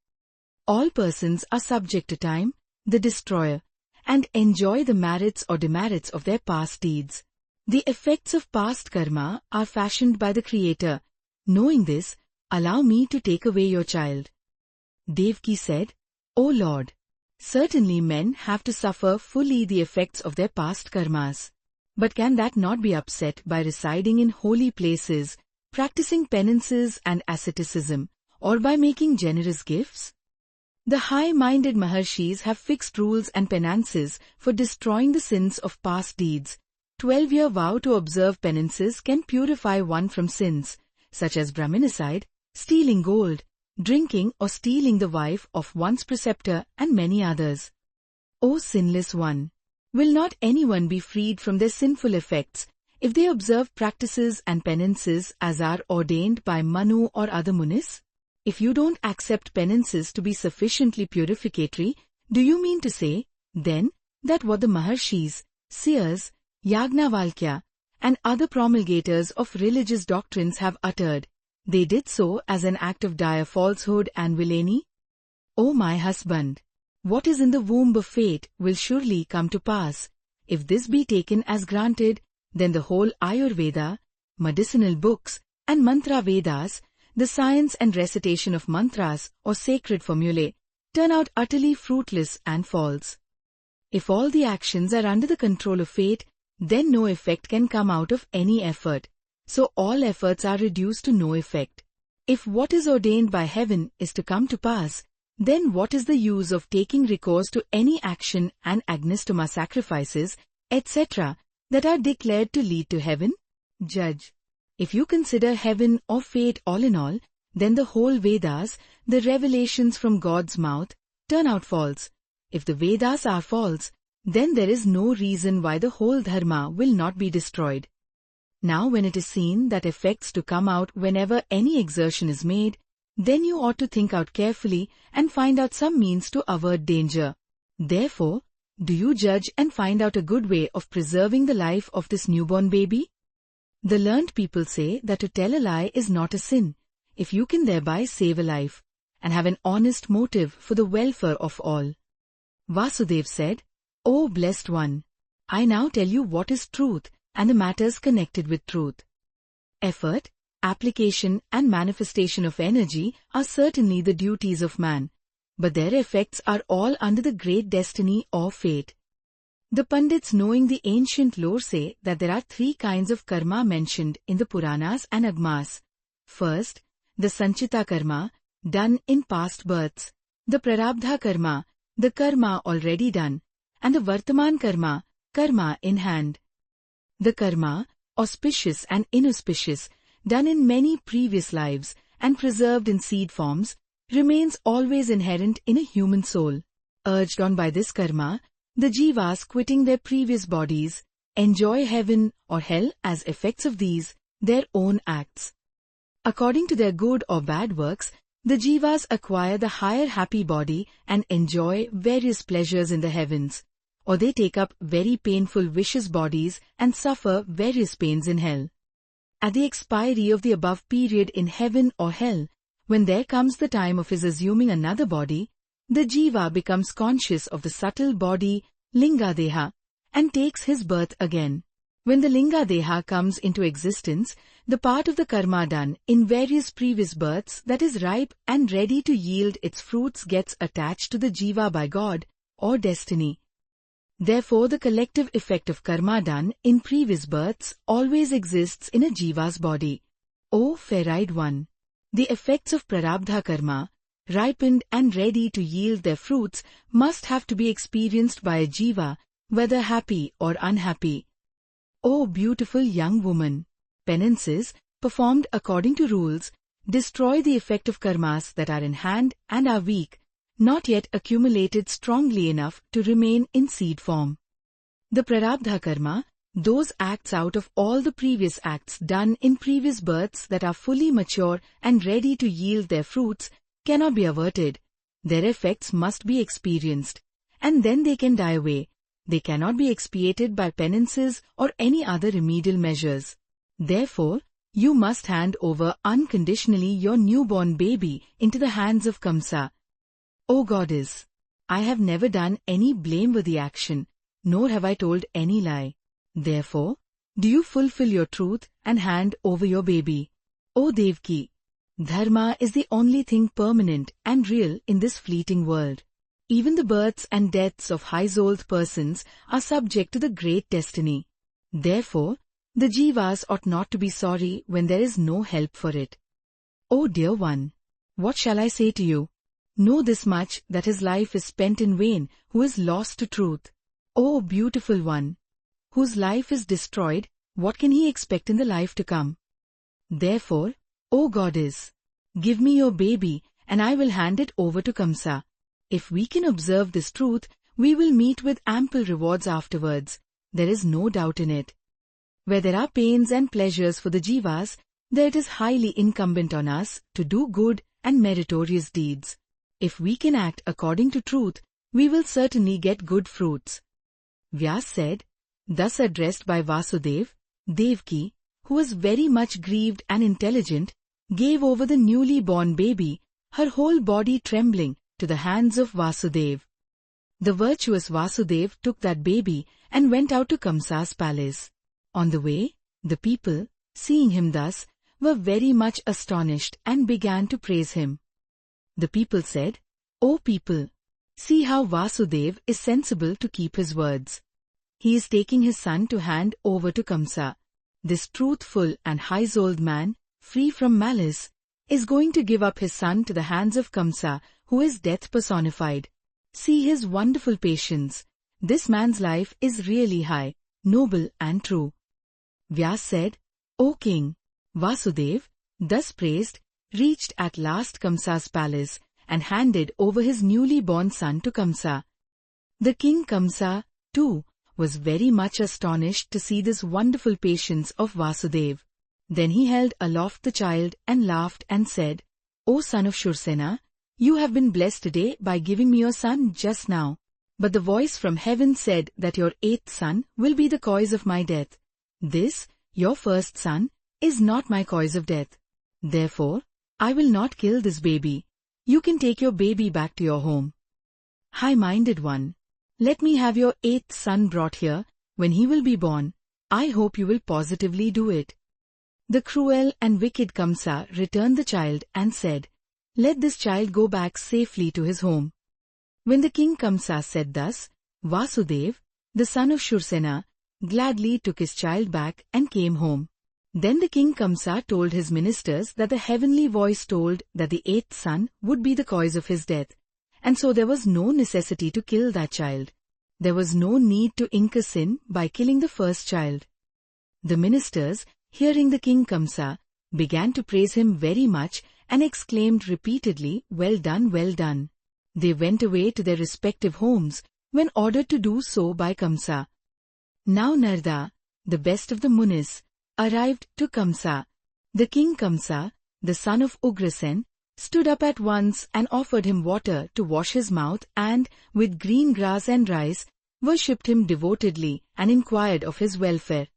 All persons are subject to time, the destroyer, and enjoy the merits or demerits of their past deeds. The effects of past karma are fashioned by the Creator. Knowing this, allow me to take away your child. Devaki said, O Lord, certainly men have to suffer fully the effects of their past karmas. But can that not be upset by residing in holy places, practicing penances and asceticism, or by making generous gifts? The high-minded Maharshis have fixed rules and penances for destroying the sins of past deeds. 12-year vow to observe penances can purify one from sins, such as Brahminicide, stealing gold, drinking or stealing the wife of one's preceptor, and many others. O sinless one! Will not anyone be freed from their sinful effects if they observe practices and penances as are ordained by Manu or other munis? If you don't accept penances to be sufficiently purificatory, do you mean to say, then, that what the Maharshis, seers, Yagnavalkya, and other promulgators of religious doctrines have uttered, they did so as an act of dire falsehood and villainy? O my husband! What is in the womb of fate will surely come to pass. If this be taken as granted, then the whole Ayurveda, medicinal books, and Mantra Vedas, the science and recitation of mantras or sacred formulae, turn out utterly fruitless and false. If all the actions are under the control of fate, then no effect can come out of any effort. So all efforts are reduced to no effect. If what is ordained by heaven is to come to pass, then what is the use of taking recourse to any action and agnistoma sacrifices, etc., that are declared to lead to heaven? Judge. If you consider heaven or fate all in all, then the whole Vedas, the revelations from God's mouth, turn out false. If the Vedas are false, then there is no reason why the whole dharma will not be destroyed. Now when it is seen that effects to come out whenever any exertion is made, then you ought to think out carefully and find out some means to avert danger. Therefore, do you judge and find out a good way of preserving the life of this newborn baby? The learned people say that to tell a lie is not a sin, if you can thereby save a life, and have an honest motive for the welfare of all. Vasudeva said, O blessed one, I now tell you what is truth and the matters connected with truth. Effort, application and manifestation of energy are certainly the duties of man, but their effects are all under the great destiny or fate. The Pandits, knowing the ancient lore, say that there are 3 kinds of karma mentioned in the Puranas and Agmas. First, the Sanchita karma, done in past births, the Prarabdha karma, the karma already done, and the Vartaman karma, karma in hand. The karma, auspicious and inauspicious, done in many previous lives and preserved in seed forms, remains always inherent in a human soul. Urged on by this karma, the jivas quitting their previous bodies, enjoy heaven or hell as effects of these, their own acts. According to their good or bad works, the jivas acquire the higher happy body and enjoy various pleasures in the heavens, or they take up very painful vicious bodies and suffer various pains in hell. At the expiry of the above period in heaven or hell, when there comes the time of his assuming another body, the jiva becomes conscious of the subtle body, Lingadeha, and takes his birth again. When the Lingadeha comes into existence, the part of the karma done in various previous births that is ripe and ready to yield its fruits gets attached to the jiva by God or destiny. Therefore, the collective effect of karma done in previous births always exists in a jiva's body. O fair-eyed one! The effects of prarabdha karma, ripened and ready to yield their fruits, must have to be experienced by a jiva, whether happy or unhappy. O beautiful young woman! Penances, performed according to rules, destroy the effect of karmas that are in hand and are weak, not yet accumulated strongly enough to remain in seed form. The prarabdha karma, those acts out of all the previous acts done in previous births that are fully mature and ready to yield their fruits, cannot be averted. Their effects must be experienced, and then they can die away. They cannot be expiated by penances or any other remedial measures. Therefore, you must hand over unconditionally your newborn baby into the hands of Kamsa. O Goddess, I have never done any blameworthy action, nor have I told any lie. Therefore, do you fulfill your truth and hand over your baby. O Devki, Dharma is the only thing permanent and real in this fleeting world. Even the births and deaths of high-souled persons are subject to the great destiny. Therefore, the jivas ought not to be sorry when there is no help for it. O dear one, what shall I say to you? Know this much, that his life is spent in vain who is lost to truth. O beautiful one, whose life is destroyed, what can he expect in the life to come? Therefore, O Goddess, give me your baby and I will hand it over to Kamsa. If we can observe this truth, we will meet with ample rewards afterwards. There is no doubt in it. Where there are pains and pleasures for the jivas, there it is highly incumbent on us to do good and meritorious deeds. If we can act according to truth, we will certainly get good fruits. Vyas said, thus addressed by Vasudev, Devki, who was very much grieved and intelligent, gave over the newly born baby, her whole body trembling, to the hands of Vasudev. The virtuous Vasudev took that baby and went out to Kamsa's palace. On the way, the people, seeing him thus, were very much astonished and began to praise him. The people said, O people, see how Vasudev is sensible to keep his words. He is taking his son to hand over to Kamsa. This truthful and high-souled man, free from malice, is going to give up his son to the hands of Kamsa, who is death personified. See his wonderful patience. This man's life is really high, noble and true. Vyas said, O king, Vasudev, thus praised, reached at last Kamsa's palace and handed over his newly born son to Kamsa. The king Kamsa, too, was very much astonished to see this wonderful patience of Vasudev. Then he held aloft the child and laughed and said, O son of Shursena, you have been blessed today by giving me your son just now. But the voice from heaven said that your 8th son will be the cause of my death. This, your first son, is not my cause of death. Therefore, I will not kill this baby. You can take your baby back to your home. High-minded one, let me have your 8th son brought here. When he will be born, I hope you will positively do it. The cruel and wicked Kamsa returned the child and said, let this child go back safely to his home. When the king Kamsa said thus, Vasudev, the son of Shursena, gladly took his child back and came home. Then the king Kamsa told his ministers that the heavenly voice told that the 8th son would be the cause of his death, and so there was no necessity to kill that child. There was no need to incur sin by killing the first child. The ministers, hearing the king Kamsa, began to praise him very much and exclaimed repeatedly, "Well done, well done." They went away to their respective homes when ordered to do so by Kamsa. Now Narada, the best of the Munis, arrived to Kamsa. The king Kamsa, the son of Ugrasen, stood up at once and offered him water to wash his mouth and, with green grass and rice, worshipped him devotedly and inquired of his welfare.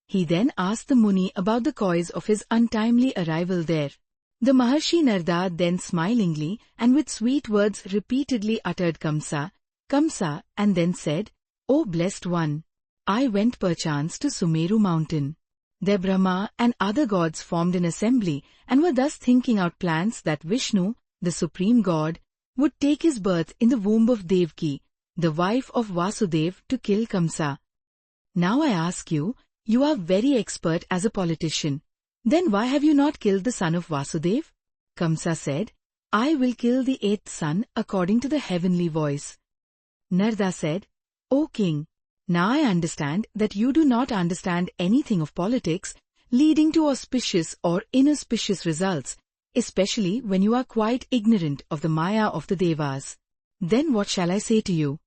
He then asked the Muni about the cause of his untimely arrival there. The Maharshi Narada then smilingly and with sweet words repeatedly uttered Kamsa, Kamsa, and then said, "O blessed one, I went perchance to Sumeru mountain. There Brahma and other gods formed an assembly and were thus thinking out plans that Vishnu, the supreme god, would take his birth in the womb of Devaki, the wife of Vasudev, to kill Kamsa. Now I ask you, you are very expert as a politician. Then why have you not killed the son of Vasudev?" Kamsa said, "I will kill the 8th son according to the heavenly voice." Narada said, "O king, now I understand that you do not understand anything of politics, leading to auspicious or inauspicious results, especially when you are quite ignorant of the Maya of the Devas. Then what shall I say to you?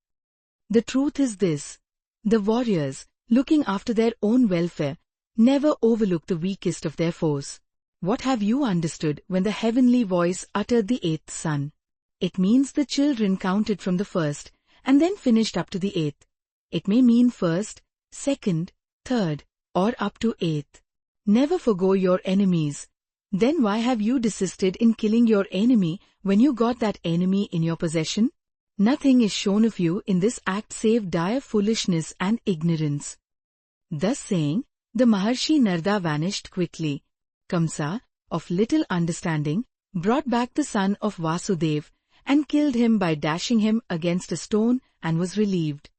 The truth is this: the warriors, looking after their own welfare, never overlook the weakest of their foes. What have you understood when the heavenly voice uttered the 8th son? It means the children counted from the first and then finished up to the 8th. It may mean first, second, third, or up to 8th. Never forgo your enemies. Then why have you desisted in killing your enemy when you got that enemy in your possession? Nothing is shown of you in this act save dire foolishness and ignorance." Thus saying, the Maharshi Narada vanished quickly. Kamsa, of little understanding, brought back the son of Vasudev and killed him by dashing him against a stone and was relieved.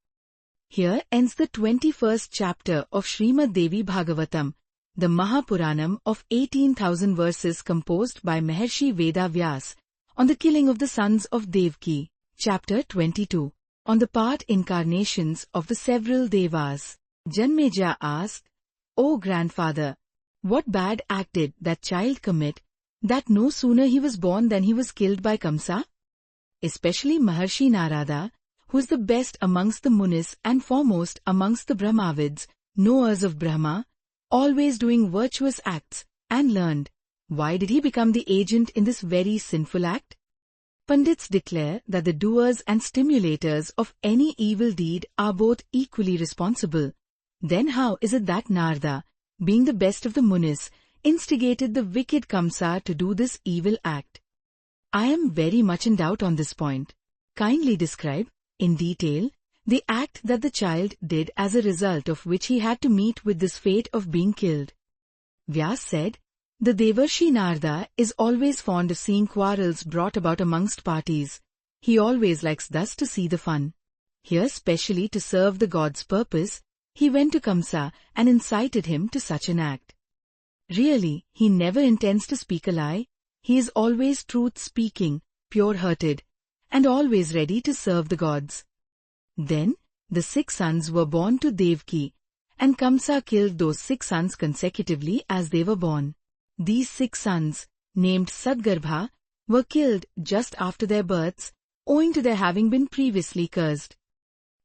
Here ends the 21st chapter of Srimad Devi Bhagavatam, the Mahapuranam of 18,000 verses composed by Maharshi Veda Vyas, on the killing of the sons of Devaki. Chapter 22. On the part incarnations of the several Devas. Janmeja asked, "O grandfather, what bad act did that child commit, that no sooner he was born than he was killed by Kamsa?" Especially Maharshi Narada, who is the best amongst the Munis and foremost amongst the Brahmavids, knowers of Brahma, always doing virtuous acts, and learned, why did he become the agent in this very sinful act? Pandits declare that the doers and stimulators of any evil deed are both equally responsible. Then how is it that Narada, being the best of the Munis, instigated the wicked Kamsa to do this evil act? I am very much in doubt on this point. Kindly describe, in detail, the act that the child did as a result of which he had to meet with this fate of being killed. Vyas said, "The Devarshi Narada is always fond of seeing quarrels brought about amongst parties. He always likes thus to see the fun. Here, specially to serve the god's purpose, he went to Kamsa and incited him to such an act. Really, he never intends to speak a lie. He is always truth-speaking, pure-hearted, and always ready to serve the gods." Then, the 6 sons were born to Devaki, and Kamsa killed those 6 sons consecutively as they were born. These 6 sons, named Sadgarbha, were killed just after their births, owing to their having been previously cursed.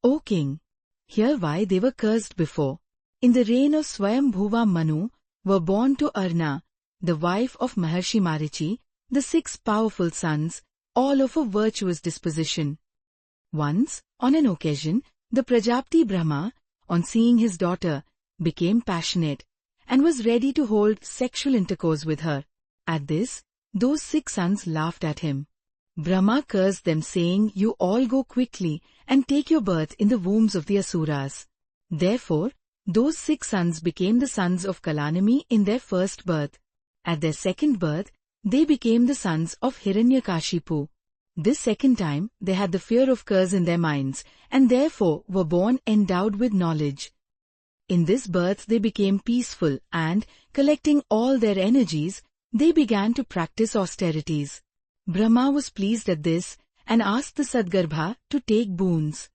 O king, hear why they were cursed before. In the reign of Swayambhuva Manu, were born to Arna, the wife of Maharshi Marichi, the 6 powerful sons, all of a virtuous disposition. Once, on an occasion, the Prajapati Brahma, on seeing his daughter, became passionate, and was ready to hold sexual intercourse with her. At this, those 6 sons laughed at him. Brahma cursed them, saying, "You all go quickly and take your birth in the wombs of the Asuras." Therefore, those 6 sons became the sons of Kalanami in their first birth. At their second birth, they became the sons of Hiranyakashipu. This second time, they had the fear of curse in their minds, and therefore were born endowed with knowledge. In this birth they became peaceful and, collecting all their energies, they began to practice austerities. Brahma was pleased at this and asked the Sadgarbha to take boons.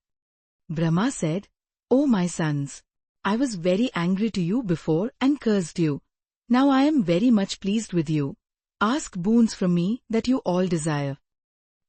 Brahma said, "O my sons, I was very angry to you before and cursed you. Now I am very much pleased with you. Ask boons from me that you all desire.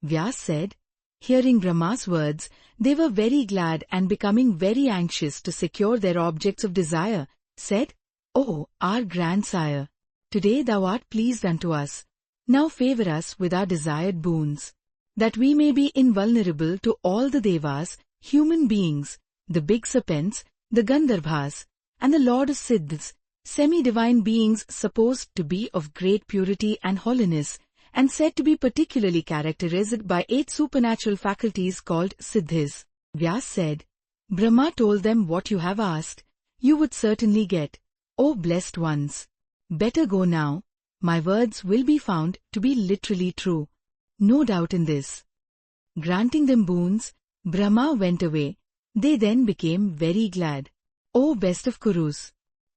Vyas said, hearing Brahma's words, they were very glad and becoming very anxious to secure their objects of desire, said, O, our grandsire, today thou art pleased unto us. Now favor us with our desired boons, that we may be invulnerable to all the devas, human beings, the big serpents, the Gandharvas, and the Lord of Siddhas, semi-divine beings supposed to be of great purity and holiness, and said to be particularly characterized by 8 supernatural faculties called Siddhis. Vyas said, Brahma told them what you have asked, you would certainly get, O blessed ones. Better go now, my words will be found to be literally true. No doubt in this. Granting them boons, Brahma went away. They then became very glad. O best of Kurus!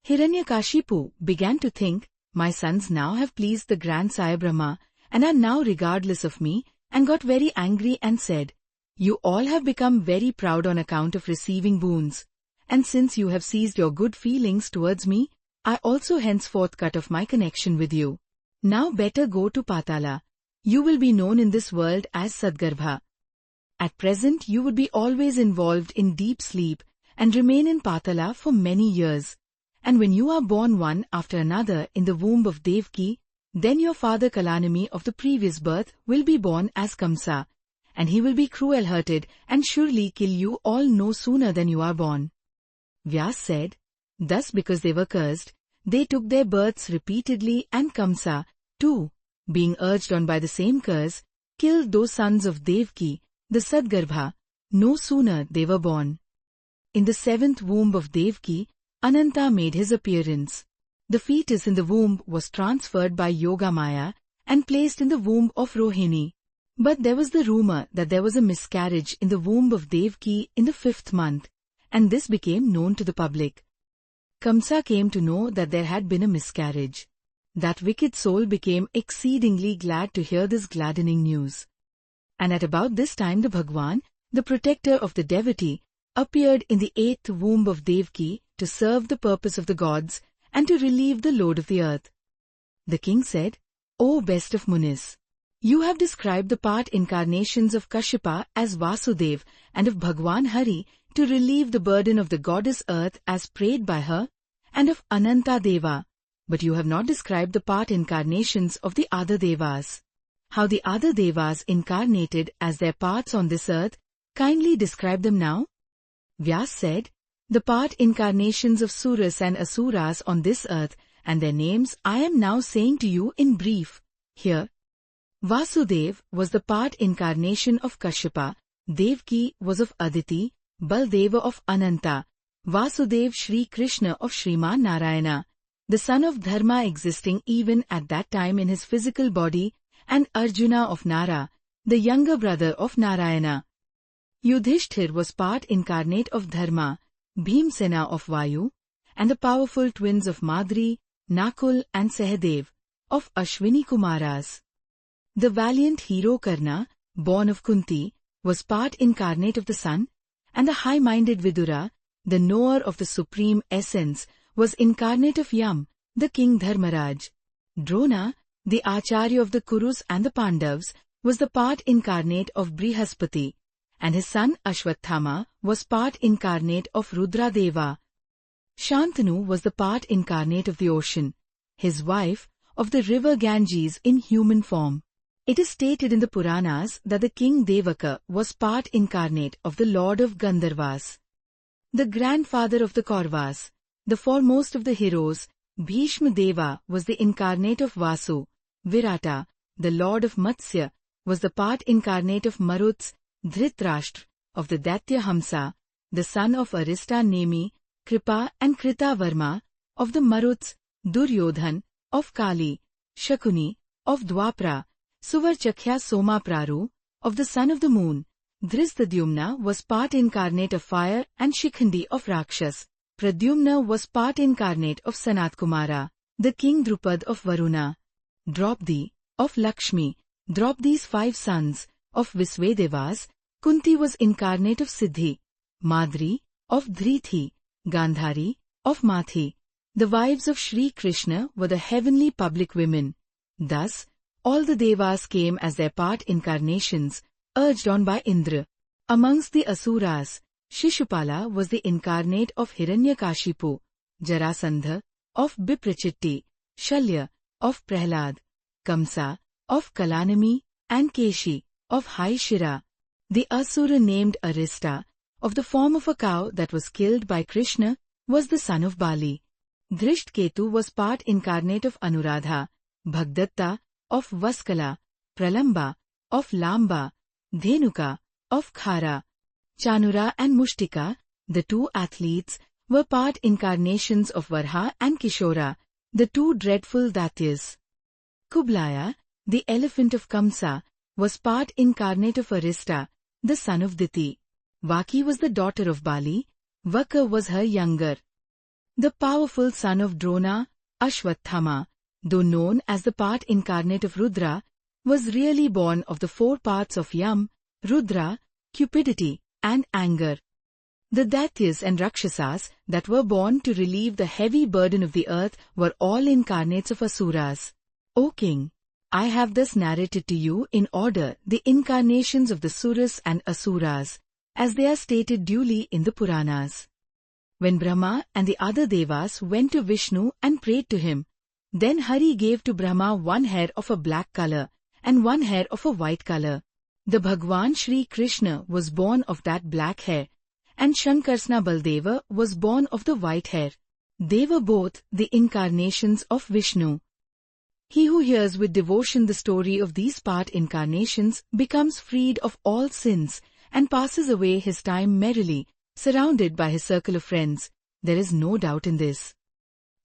Hiranyakashipu began to think, my sons now have pleased the grandsire Brahma, and are now regardless of me, and got very angry and said, You all have become very proud on account of receiving boons, and since you have ceased your good feelings towards me, I also henceforth cut off my connection with you. Now better go to Patala. You will be known in this world as Sadgarbha. At present you would be always involved in deep sleep, and remain in Patala for many years. And when you are born one after another in the womb of Devaki, then your father Kalanami of the previous birth will be born as Kamsa, and he will be cruel-hearted and surely kill you all no sooner than you are born. Vyas said, thus because they were cursed, they took their births repeatedly, and Kamsa, too, being urged on by the same curse, killed those sons of Devaki, the Sadgarbha, no sooner they were born. In the 7th womb of Devaki, Ananta made his appearance. The fetus in the womb was transferred by Yogamaya and placed in the womb of Rohini. But there was the rumor that there was a miscarriage in the womb of Devaki in the 5th month, and this became known to the public. Kamsa came to know that there had been a miscarriage. That wicked soul became exceedingly glad to hear this gladdening news. And at about this time the Bhagwan, the protector of the devotee, appeared in the 8th womb of Devaki to serve the purpose of the gods and to relieve the load of the earth. The king said, O best of Munis, you have described the part incarnations of Kashyapa as Vasudev and of Bhagwan Hari to relieve the burden of the goddess earth as prayed by her, and of Ananta Deva, but you have not described the part incarnations of the other Devas. How the other Devas incarnated as their parts on this earth, kindly describe them now. Vyas said, the part incarnations of Suras and Asuras on this earth and their names I am now saying to you in brief. Here, Vasudev was the part incarnation of Kashyapa, Devaki was of Aditi, Baldeva of Ananta, Vasudev Shri Krishna of Srimad Narayana, the son of Dharma existing even at that time in his physical body, and Arjuna of Nara, the younger brother of Narayana. Yudhishthir was part incarnate of Dharma, Bhimsena of Vayu, and the powerful twins of Madri, Nakul and Sahadev, of Ashwini Kumaras. The valiant hero Karna, born of Kunti, was part incarnate of the sun, and the high-minded Vidura, the knower of the supreme essence, was incarnate of Yam, the king Dharmaraj. Drona, the Acharya of the Kurus and the Pandavas, was the part incarnate of Brihaspati, and his son Ashwathama was part incarnate of Rudradeva. Shantanu was the part incarnate of the ocean, his wife of the river Ganges in human form. It is stated in the Puranas that the king Devaka was part incarnate of the lord of Gandharvas. The grandfather of the Kauravas, the foremost of the heroes, Bhishma Deva was the incarnate of Vasu. Virata, the lord of Matsya, was the part incarnate of Maruts. Dhritarashtra, of the Daitya Hamsa, the son of Arista Nemi, Kripa and Krita Varma, of the Maruts. Duryodhan, of Kali, Shakuni, of Dwapara, Suvarchakhya Soma Praru, of the son of the moon. Dhristadyumna was part incarnate of fire and Shikhandi of Rakshas. Pradyumna was part incarnate of Sanat Kumara, the king Drupad of Varuna. Draupadi, of Lakshmi, Draupadi's 5 sons, of Visvedevas. Kunti was incarnate of Siddhi, Madri, of Dhrithi, Gandhari, of Mathi, The wives of Sri Krishna were the heavenly public women. Thus, all the Devas came as their part incarnations, urged on by Indra. Amongst the Asuras, Shishupala was the incarnate of Hiranyakashipu, Jarasandha, of Biprachitti, Shalya, of Prahlad, Kamsa, of Kalanami, and Keshi, of Haishira. The Asura named Arista, of the form of a cow that was killed by Krishna, was the son of Bali. Drishtketu was part incarnate of Anuradha, Bhagdatta, of Vaskala, Pralamba, of Lamba, Dhenuka, of Khara. Chanura and Mushtika, the two athletes, were part incarnations of Varha and Kishora, the two dreadful Datyas. Kublaya, the elephant of Kamsa, was part incarnate of Arista, the son of Diti. Vaki was the daughter of Bali, Vaka was her younger. The powerful son of Drona, Ashwathama, though known as the part incarnate of Rudra, was really born of the four parts of Yam, Rudra, cupidity, and anger. The Daityas and Rakshasas that were born to relieve the heavy burden of the earth were all incarnates of Asuras. O king, I have thus narrated to you in order the incarnations of the Suras and Asuras, as they are stated duly in the Puranas. When Brahma and the other Devas went to Vishnu and prayed to him, then Hari gave to Brahma one hair of a black color and one hair of a white color. The Bhagwan Shri Krishna was born of that black hair, and Shankarsna Baldeva was born of the white hair. They were both the incarnations of Vishnu. He who hears with devotion the story of these part incarnations becomes freed of all sins and passes away his time merrily, surrounded by his circle of friends. There is no doubt in this.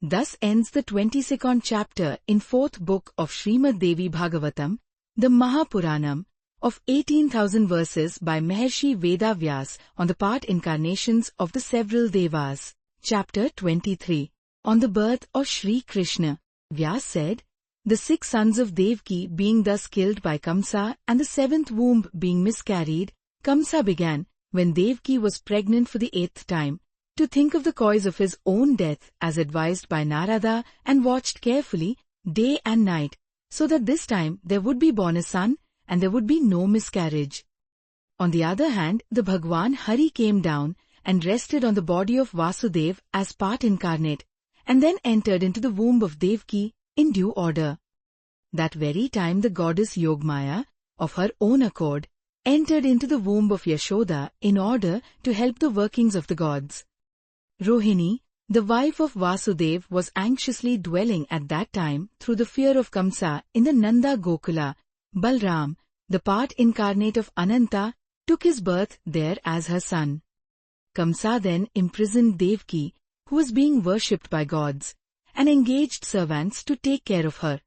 Thus ends the 22nd chapter in 4th book of Srimad Devi Bhagavatam, the Mahapuranam, of 18,000 verses by Maharshi Vedavyas on the part incarnations of the several Devas. Chapter 23. On the birth of Sri Krishna. Vyas said, the 6 sons of Devaki being thus killed by Kamsa and the 7th womb being miscarried, Kamsa began, when Devaki was pregnant for the 8th time, to think of the cause of his own death as advised by Narada and watched carefully, day and night, so that this time there would be born a son and there would be no miscarriage. On the other hand, the Bhagwan Hari came down and rested on the body of Vasudev as part incarnate, and then entered into the womb of Devaki in due order. That very time the goddess Yogmaya, of her own accord, entered into the womb of Yashoda in order to help the workings of the gods. Rohini, the wife of Vasudev, was anxiously dwelling at that time through the fear of Kamsa in the Nanda Gokula. Balram, the part incarnate of Ananta, took his birth there as her son. Kamsa then imprisoned Devaki, who was being worshipped by gods, and engaged servants to take care of her.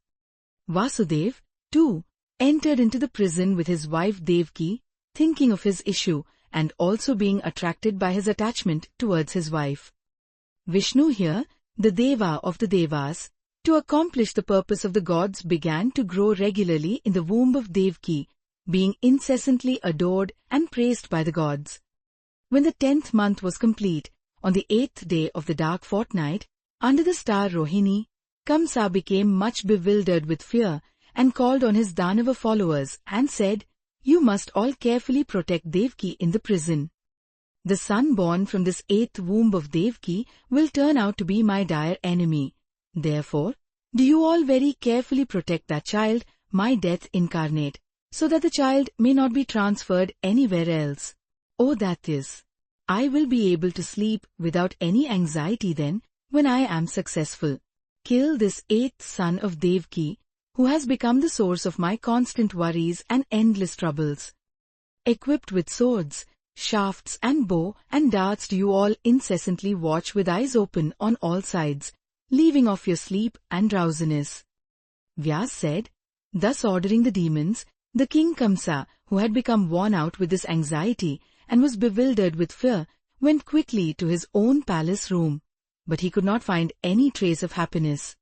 Vasudev, too, entered into the prison with his wife Devaki, thinking of his issue and also being attracted by his attachment towards his wife. Vishnu here, the Deva of the Devas, to accomplish the purpose of the gods, began to grow regularly in the womb of Devaki, being incessantly adored and praised by the gods. When the 10th month was complete, on the 8th day of the dark fortnight, under the star Rohini, Kamsa became much bewildered with fear and called on his Danava followers and said, "You must all carefully protect Devaki in the prison. The son born from this 8th womb of Devaki will turn out to be my dire enemy. Therefore, do you all very carefully protect that child, my death incarnate, so that the child may not be transferred anywhere else. Oh Datyas, I will be able to sleep without any anxiety then, when I am successful. Kill this 8th son of Devaki, who has become the source of my constant worries and endless troubles. Equipped with swords, shafts and bow and darts, do you all incessantly watch with eyes open on all sides, leaving off your sleep and drowsiness." Vyas said, thus ordering the demons, the king Kamsa, who had become worn out with this anxiety and was bewildered with fear, went quickly to his own palace room, but he could not find any trace of happiness.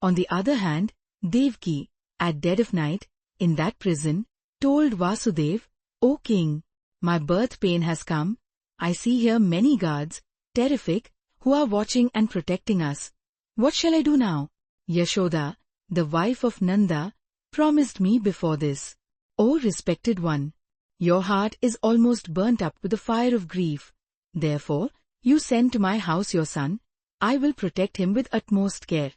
On the other hand, Devaki, at dead of night, in that prison, told Vasudev, "O king, my birth pain has come. I see here many guards, terrific, who are watching and protecting us. What shall I do now? Yashoda, the wife of Nanda, promised me before this. O respected one, your heart is almost burnt up with the fire of grief. Therefore, you send to my house your son. I will protect him with utmost care.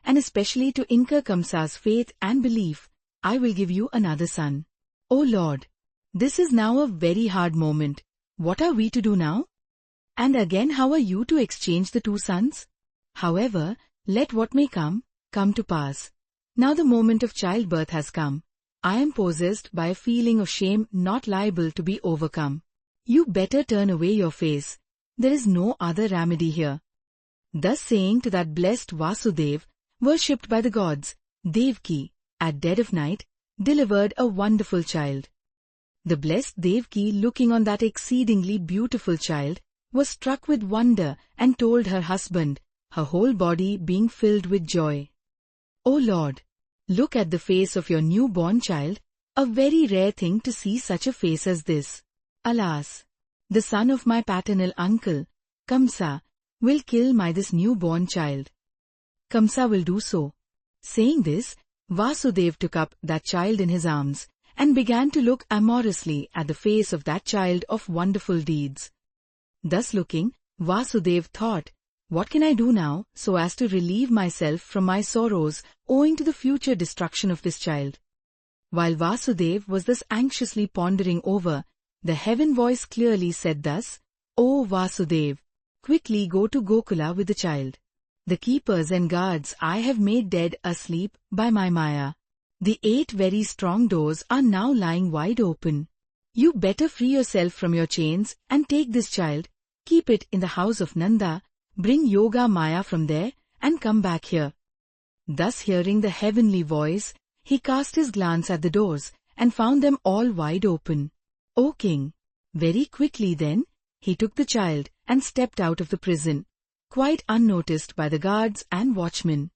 And especially to incur Kamsa's faith and belief, I will give you another son. O Lord, this is now a very hard moment. What are we to do now? And again, how are you to exchange the two sons? However, let what may come to pass. Now the moment of childbirth has come. I am possessed by a feeling of shame not liable to be overcome. You better turn away your face. There is no other remedy here. Thus saying to that blessed Vasudev, worshipped by the gods, Devaki, at dead of night, delivered a wonderful child. The blessed Devaki, looking on that exceedingly beautiful child, was struck with wonder and told her husband, her whole body being filled with joy, O Lord, look at the face of your newborn child, a very rare thing to see such a face as this. Alas! The son of my paternal uncle, Kamsa, will kill this newborn child. Kamsa will do so. Saying this, Vasudev took up that child in his arms, and began to look amorously at the face of that child of wonderful deeds. Thus looking, Vasudev thought, what can I do now so as to relieve myself from my sorrows owing to the future destruction of this child? While Vasudev was thus anxiously pondering over, the heaven voice clearly said thus, O Vasudev, quickly go to Gokula with the child. The keepers and guards I have made dead asleep by my Maya. The 8 very strong doors are now lying wide open. You better free yourself from your chains and take this child, keep it in the house of Nanda, bring Yoga Maya from there and come back here. Thus hearing the heavenly voice, he cast his glance at the doors and found them all wide open. O king! Very quickly then, he took the child and stepped out of the prison, quite unnoticed by the guards and watchmen.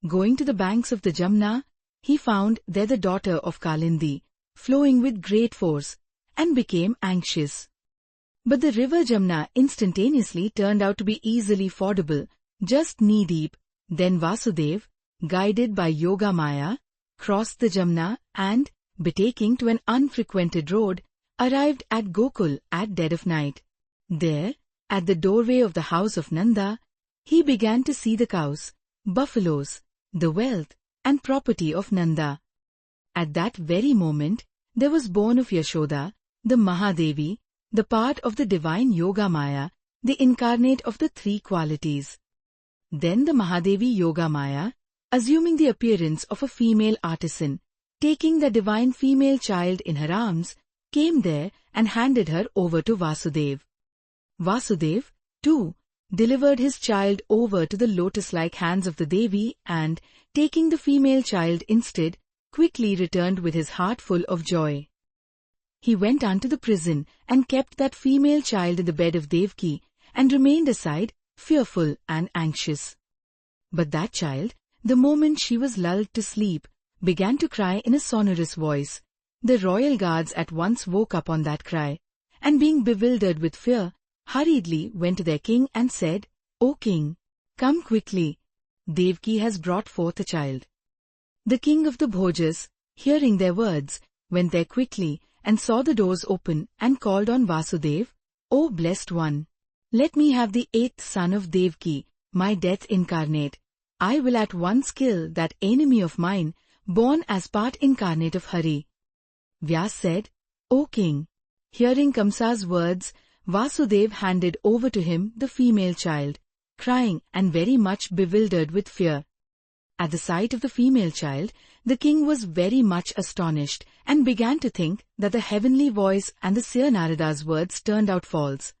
Going to the banks of the Jamna, he found there the daughter of Kalindi, flowing with great force, and became anxious. But the river Jamna instantaneously turned out to be easily fordable, just knee-deep. Then Vasudev, guided by Yoga Maya, crossed the Jamna and, betaking to an unfrequented road, arrived at Gokul at dead of night. There, at the doorway of the house of Nanda, he began to see the cows, buffaloes, the wealth and property of Nanda. At that very moment, there was born of Yashoda, the Mahadevi, the part of the divine Yoga Maya, the incarnate of the 3 qualities. Then the Mahadevi Yoga Maya, assuming the appearance of a female artisan, taking the divine female child in her arms, came there and handed her over to Vasudev. Vasudev, too, delivered his child over to the lotus-like hands of the Devi and, taking the female child instead, quickly returned with his heart full of joy. He went unto the prison and kept that female child in the bed of Devaki and remained aside, fearful and anxious. But that child, the moment she was lulled to sleep, began to cry in a sonorous voice. The royal guards at once woke up on that cry, and being bewildered with fear, hurriedly went to their king and said, O king, come quickly. Devaki has brought forth a child. The king of the Bhojas, hearing their words, went there quickly and saw the doors open and called on Vasudev, O blessed one, let me have the 8th son of Devaki, my death incarnate. I will at once kill that enemy of mine, born as part incarnate of Hari. Vyas said, O king, hearing Kamsa's words, Vasudev handed over to him the female child, crying and very much bewildered with fear. At the sight of the female child, the king was very much astonished and began to think that the heavenly voice and the seer Narada's words turned out false.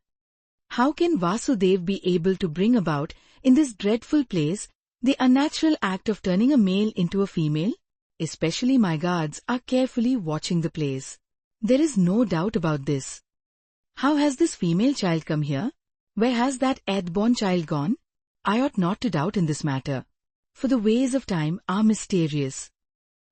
How can Vasudev be able to bring about, in this dreadful place, the unnatural act of turning a male into a female? Especially my guards are carefully watching the place. There is no doubt about this. How has this female child come here? Where has that earth-born child gone? I ought not to doubt in this matter, for the ways of time are mysterious.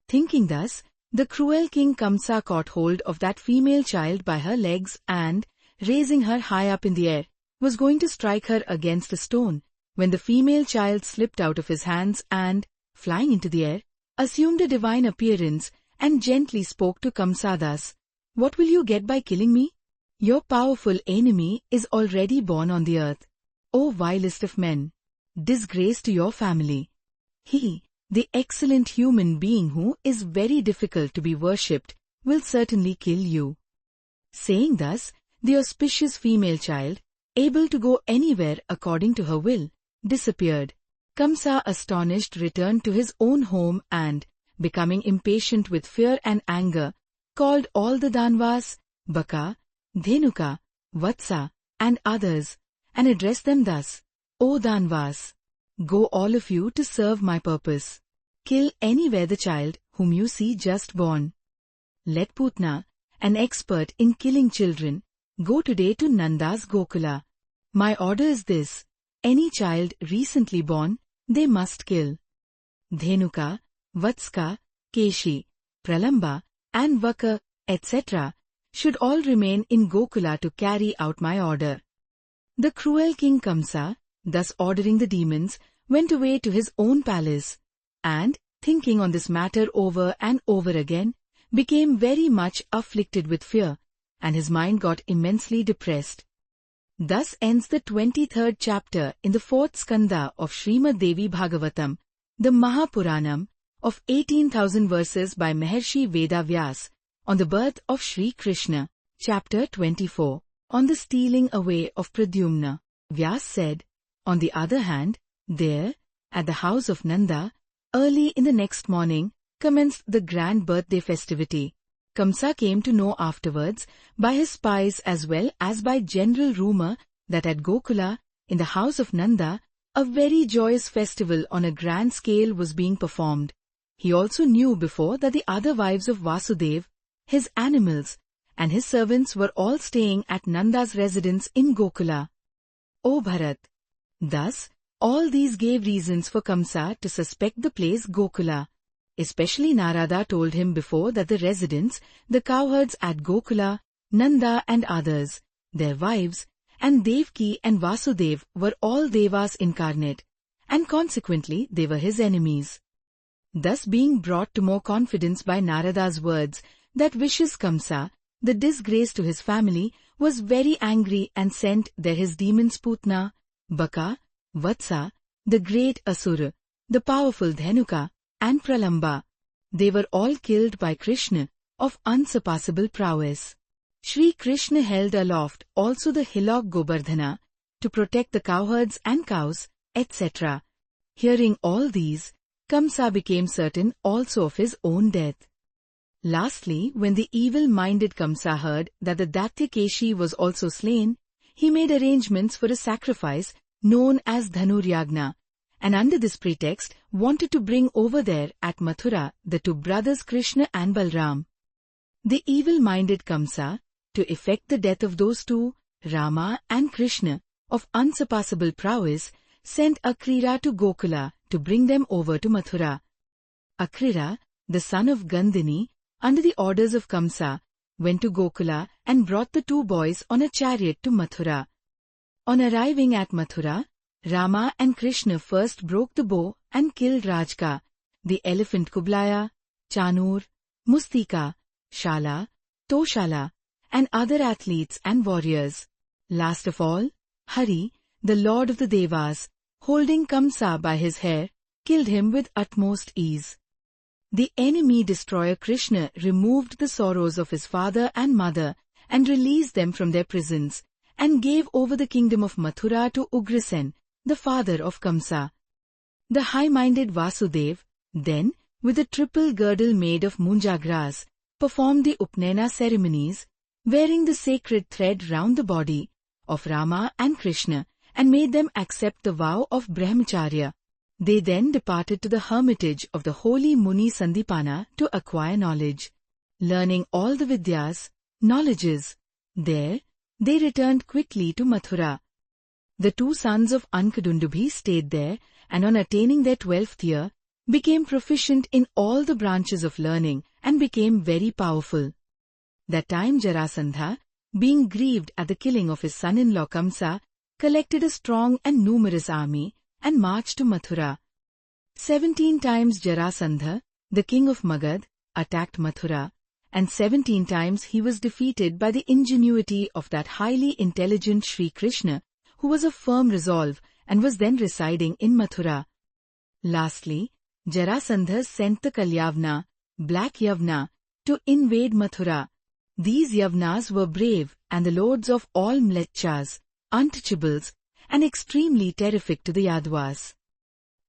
Thinking thus, the cruel king Kamsa caught hold of that female child by her legs and, raising her high up in the air, was going to strike her against a stone, when the female child slipped out of his hands and, flying into the air, assumed a divine appearance and gently spoke to Kamsa thus, "What will you get by killing me? Your powerful enemy is already born on the earth. O vilest of men! Disgrace to your family. He, the excellent human being who is very difficult to be worshipped, will certainly kill you." Saying thus, the auspicious female child, able to go anywhere according to her will, disappeared. Kamsa, astonished, returned to his own home and, becoming impatient with fear and anger, called all the Danvas, Baka, Dhenuka, Vatsa, and others, and addressed them thus, "O Danvas, go all of you to serve my purpose. Kill anywhere the child whom you see just born. Let Putna, an expert in killing children, go today to Nanda's Gokula. My order is this: any child recently born, they must kill. Dhenuka, Vatska, Keshi, Pralamba, and Vaka, etc., should all remain in Gokula to carry out my order." The cruel King Kamsa, thus ordering the demons, went away to his own palace, and, thinking on this matter over and over again, became very much afflicted with fear, and his mind got immensely depressed. Thus ends the 23rd chapter in the 4th skanda of Srimad Devi Bhagavatam, the Mahapuranam, of 18,000 verses by Maharshi Veda Vyas, on the birth of Shri Krishna. Chapter 24, on the stealing away of Pradyumna. Vyas said, on the other hand, there, at the house of Nanda, early in the next morning, commenced the grand birthday festivity. Kamsa came to know afterwards, by his spies as well as by general rumor, that at Gokula, in the house of Nanda, a very joyous festival on a grand scale was being performed. He also knew before that the other wives of Vasudev, his animals, and his servants were all staying at Nanda's residence in Gokula. O Bharat! Thus, all these gave reasons for Kamsa to suspect the place Gokula. Especially Narada told him before that the residents, the cowherds at Gokula, Nanda and others, their wives, and Devki and Vasudev were all Devas incarnate, and consequently they were his enemies. Thus being brought to more confidence by Narada's words, that vicious Kamsa, the disgrace to his family, was very angry and sent there his demons Putna, Baka, Vatsa, the great Asura, the powerful Dhenuka, and Pralamba. They were all killed by Krishna, of unsurpassable prowess. Shri Krishna held aloft also the hillock Govardhana, to protect the cowherds and cows, etc. Hearing all these, Kamsa became certain also of his own death. Lastly, when the evil-minded Kamsa heard that the Daityakeshi was also slain, he made arrangements for a sacrifice known as Dhanuryagna, and under this pretext wanted to bring over there at Mathura the two brothers Krishna and Balram. The evil-minded Kamsa, to effect the death of those two, Rama and Krishna, of unsurpassable prowess, sent Akrira to Gokula to bring them over to Mathura. Akrira, the son of Gandhini, under the orders of Kamsa, went to Gokula and brought the two boys on a chariot to Mathura. On arriving at Mathura, Rama and Krishna first broke the bow and killed Rajka, the elephant Kublaya, Chanur, Mustika, Shala, Toshala, and other athletes and warriors. Last of all, Hari, the lord of the Devas, holding Kamsa by his hair, killed him with utmost ease. The enemy destroyer Krishna removed the sorrows of his father and mother and released them from their prisons, and gave over the kingdom of Mathura to Ugrasen, the father of Kamsa. The high-minded Vasudev, then, with a triple girdle made of munja grass, performed the Upnayana ceremonies, wearing the sacred thread round the body of Rama and Krishna, and made them accept the vow of Brahmacharya. They then departed to the hermitage of the holy Muni Sandipana to acquire knowledge. Learning all the Vidyas, knowledges, there, they returned quickly to Mathura. The two sons of Ankadundubhi stayed there, and on attaining their 12th year, became proficient in all the branches of learning and became very powerful. That time Jarasandha, being grieved at the killing of his son-in-law Kamsa, collected a strong and numerous army, and marched to Mathura. 17 times Jarasandha, the king of Magad, attacked Mathura, and 17 times he was defeated by the ingenuity of that highly intelligent Sri Krishna, who was of firm resolve and was then residing in Mathura. Lastly, Jarasandha sent the Kalyavna, black Yavna, to invade Mathura. These Yavnas were brave and the lords of all Mlechas, untouchables, and extremely terrific to the Yadavas.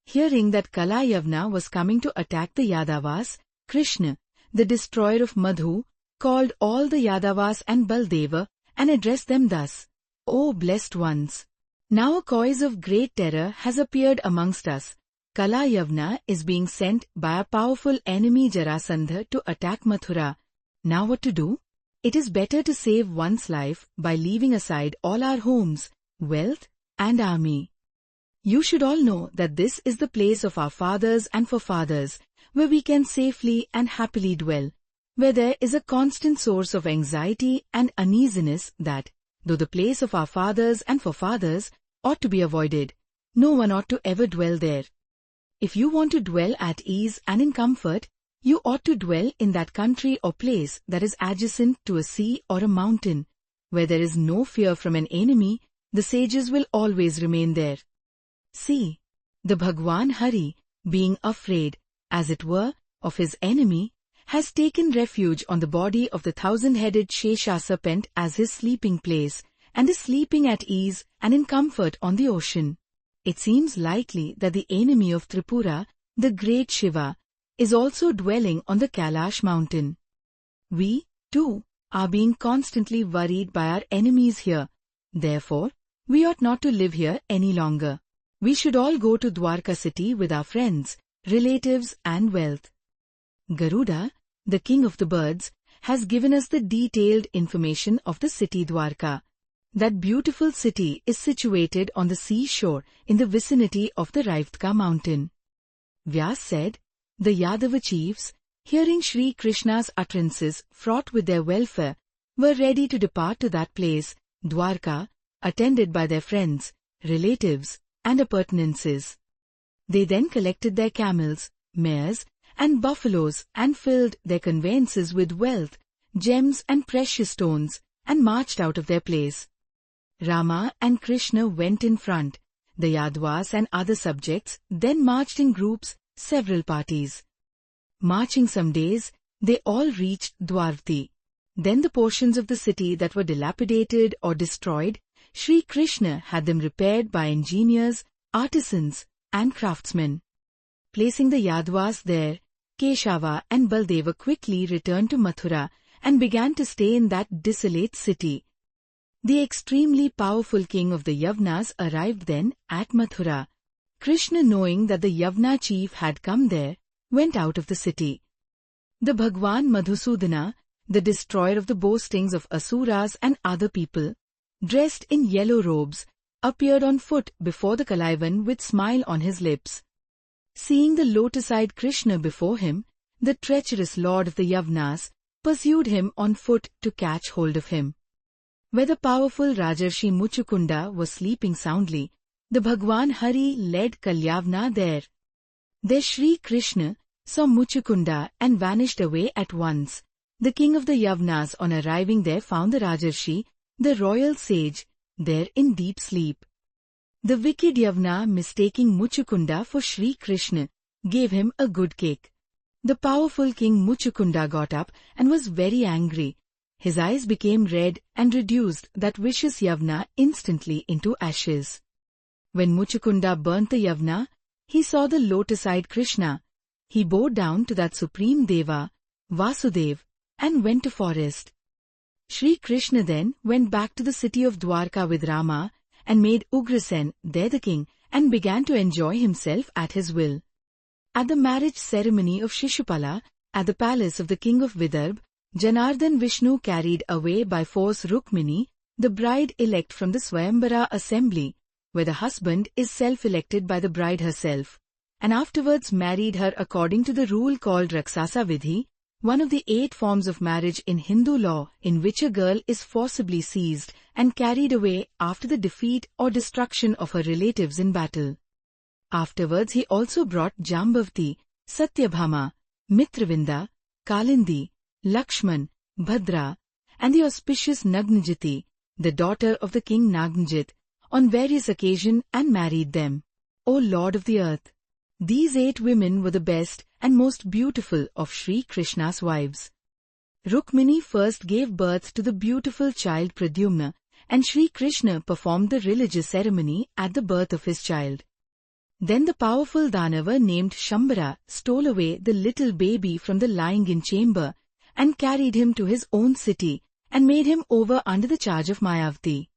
Hearing that Kala Yavna was coming to attack the Yadavas, Krishna, the destroyer of Madhu, called all the Yadavas and Baldeva and addressed them thus, O blessed ones! Now a cause of great terror has appeared amongst us. Kala Yavna is being sent by a powerful enemy Jarasandha to attack Mathura. Now what to do? It is better to save one's life by leaving aside all our homes, wealth, and army. You should all know that this is the place of our fathers and forefathers, where we can safely and happily dwell, where there is a constant source of anxiety and uneasiness that, though the place of our fathers and forefathers ought to be avoided, no one ought to ever dwell there. If you want to dwell at ease and in comfort, you ought to dwell in that country or place that is adjacent to a sea or a mountain, where there is no fear from an enemy. The sages will always remain there. See, the Bhagwan Hari, being afraid, as it were, of his enemy, has taken refuge on the body of the 1,000-headed Shesha serpent as his sleeping place, and is sleeping at ease and in comfort on the ocean. It seems likely that the enemy of Tripura, the great Shiva, is also dwelling on the Kailash mountain. We, too, are being constantly worried by our enemies here. Therefore, we ought not to live here any longer. We should all go to Dwarka city with our friends, relatives and wealth. Garuda, the king of the birds, has given us the detailed information of the city Dwarka. That beautiful city is situated on the seashore in the vicinity of the Raivtka mountain. Vyas said, the Yadava chiefs, hearing Sri Krishna's utterances fraught with their welfare, were ready to depart to that place, Dwarka, attended by their friends, relatives, and appurtenances. They then collected their camels, mares, and buffaloes and filled their conveyances with wealth, gems and precious stones, and marched out of their place. Rama and Krishna went in front. The Yadavas and other subjects then marched in groups, several parties. Marching some days, they all reached Dwarvati. Then the portions of the city that were dilapidated or destroyed, Sri Krishna had them repaired by engineers, artisans, and craftsmen. Placing the Yadavas there, Keshava and Baldeva quickly returned to Mathura and began to stay in that desolate city. The extremely powerful king of the Yavnas arrived then at Mathura. Krishna, knowing that the Yavna chief had come there, went out of the city. The Bhagwan Madhusudana, the destroyer of the boastings of Asuras and other people, dressed in yellow robes, appeared on foot before the Kalaivan with smile on his lips. Seeing the lotus-eyed Krishna before him, the treacherous lord of the Yavnas pursued him on foot to catch hold of him. Where the powerful Rajarshi Muchukunda was sleeping soundly, the Bhagwan Hari led Kalyavna there. There Sri Krishna saw Muchukunda and vanished away at once. The king of the Yavnas on arriving there found the Rajarshi, the royal sage, there in deep sleep. The wicked Yavna, mistaking Muchukunda for Sri Krishna, gave him a good kick. The powerful king Muchukunda got up and was very angry. His eyes became red and reduced that vicious Yavna instantly into ashes. When Muchukunda burnt the Yavna, he saw the lotus-eyed Krishna. He bowed down to that supreme Deva, Vasudev, and went to forest. Sri Krishna then went back to the city of Dwarka with Rama and made Ugrasen there the king and began to enjoy himself at his will. At the marriage ceremony of Shishupala, at the palace of the king of Vidarbha, Janardhan Vishnu carried away by force Rukmini, the bride-elect from the Swayambara assembly, where the husband is self-elected by the bride herself, and afterwards married her according to the rule called Raksasa Vidhi, one of the 8 forms of marriage in Hindu law in which a girl is forcibly seized and carried away after the defeat or destruction of her relatives in battle. Afterwards he also brought Jambavati, Satyabhama, Mitravinda, Kalindi, Lakshman, Bhadra, and the auspicious Nagnajiti, the daughter of the king Nagnajit, on various occasions and married them. O Lord of the earth! These 8 women were the best and most beautiful of Sri Krishna's wives. Rukmini first gave birth to the beautiful child Pradyumna, and Sri Krishna performed the religious ceremony at the birth of his child. Then the powerful Danava named Shambhara stole away the little baby from the lying-in chamber and carried him to his own city and made him over under the charge of Mayavati.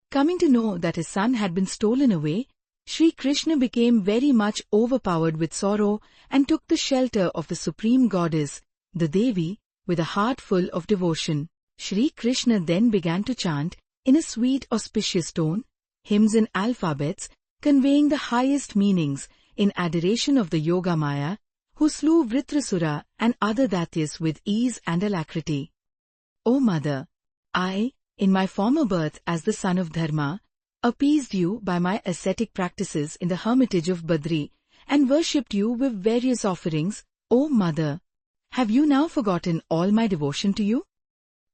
Coming to know that his son had been stolen away, Sri Krishna became very much overpowered with sorrow and took the shelter of the supreme goddess, the Devi, with a heart full of devotion. Sri Krishna then began to chant, in a sweet auspicious tone, hymns in alphabets, conveying the highest meanings in adoration of the Yoga Maya, who slew Vritrasura and other Datyas with ease and alacrity. O Mother, I, in my former birth as the son of Dharma, appeased you by my ascetic practices in the hermitage of Badri, and worshipped you with various offerings, O Mother. Have you now forgotten all my devotion to you?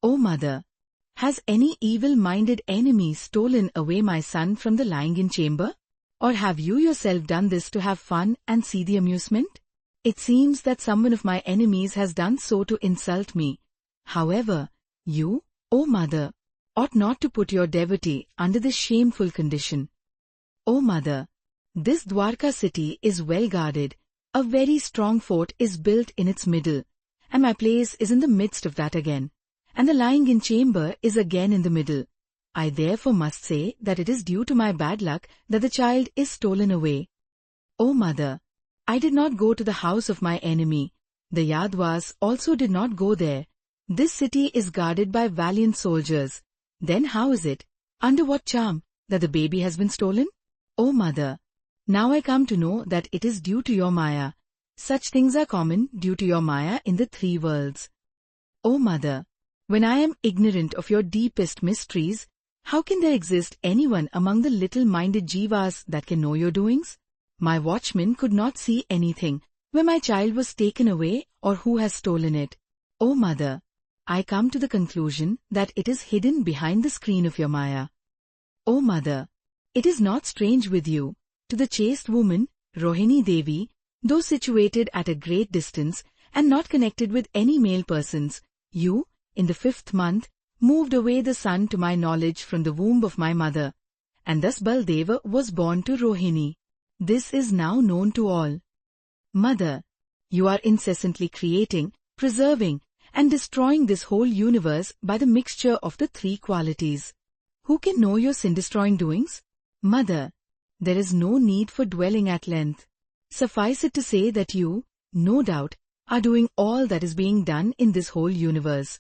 O Mother, has any evil-minded enemy stolen away my son from the lying-in chamber? Or have you yourself done this to have fun and see the amusement? It seems that someone of my enemies has done so to insult me. However, you, O Mother, ought not to put your devotee under this shameful condition. O Mother, this Dwarka city is well guarded, a very strong fort is built in its middle, and my place is in the midst of that again, and the lying-in chamber is again in the middle. I therefore must say that it is due to my bad luck that the child is stolen away. O Mother, I did not go to the house of my enemy. The Yadvas also did not go there. This city is guarded by valiant soldiers. Then how is it, under what charm, that the baby has been stolen? O Mother, now I come to know that it is due to your Maya. Such things are common due to your Maya in the 3 worlds. O Mother, when I am ignorant of your deepest mysteries, how can there exist anyone among the little-minded jivas that can know your doings? My watchman could not see anything where my child was taken away or who has stolen it. O Mother, I come to the conclusion that it is hidden behind the screen of your Maya. O Mother, it is not strange with you, to the chaste woman, Rohini Devi, though situated at a great distance and not connected with any male persons, you, in the 5th month, moved away the son to my knowledge from the womb of my mother, and thus Baldeva was born to Rohini. This is now known to all. Mother, you are incessantly creating, preserving, and destroying this whole universe by the mixture of the 3 qualities. Who can know your sin-destroying doings? Mother, there is no need for dwelling at length. Suffice it to say that you, no doubt, are doing all that is being done in this whole universe.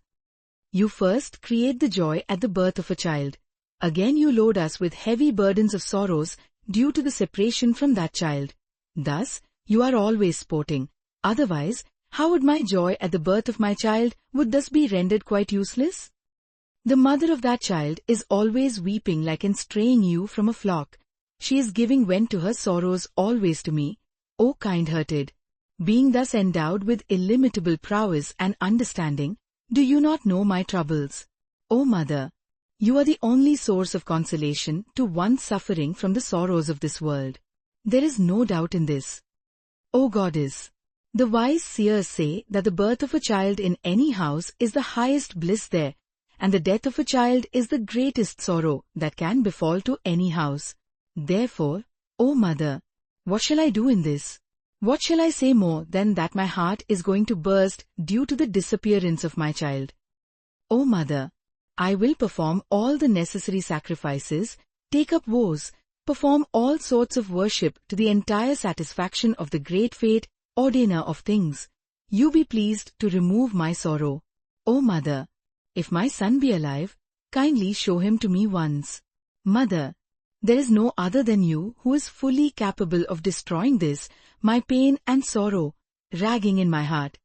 You first create the joy at the birth of a child. Again you load us with heavy burdens of sorrows due to the separation from that child. Thus, you are always sporting. Otherwise, how would my joy at the birth of my child would thus be rendered quite useless? The mother of that child is always weeping like in straying you from a flock. She is giving vent to her sorrows always to me, O kind-hearted. Being thus endowed with illimitable prowess and understanding, do you not know my troubles? O Mother, you are the only source of consolation to one suffering from the sorrows of this world. There is no doubt in this. O Goddess, the wise seers say that the birth of a child in any house is the highest bliss there, and the death of a child is the greatest sorrow that can befall to any house. Therefore, O Mother, what shall I do in this? What shall I say more than that my heart is going to burst due to the disappearance of my child? O Mother, I will perform all the necessary sacrifices, take up vows, perform all sorts of worship to the entire satisfaction of the great fate, ordainer of things. You be pleased to remove my sorrow. O Mother, if my son be alive, kindly show him to me once. Mother, there is no other than you who is fully capable of destroying this, my pain and sorrow, ragging in my heart.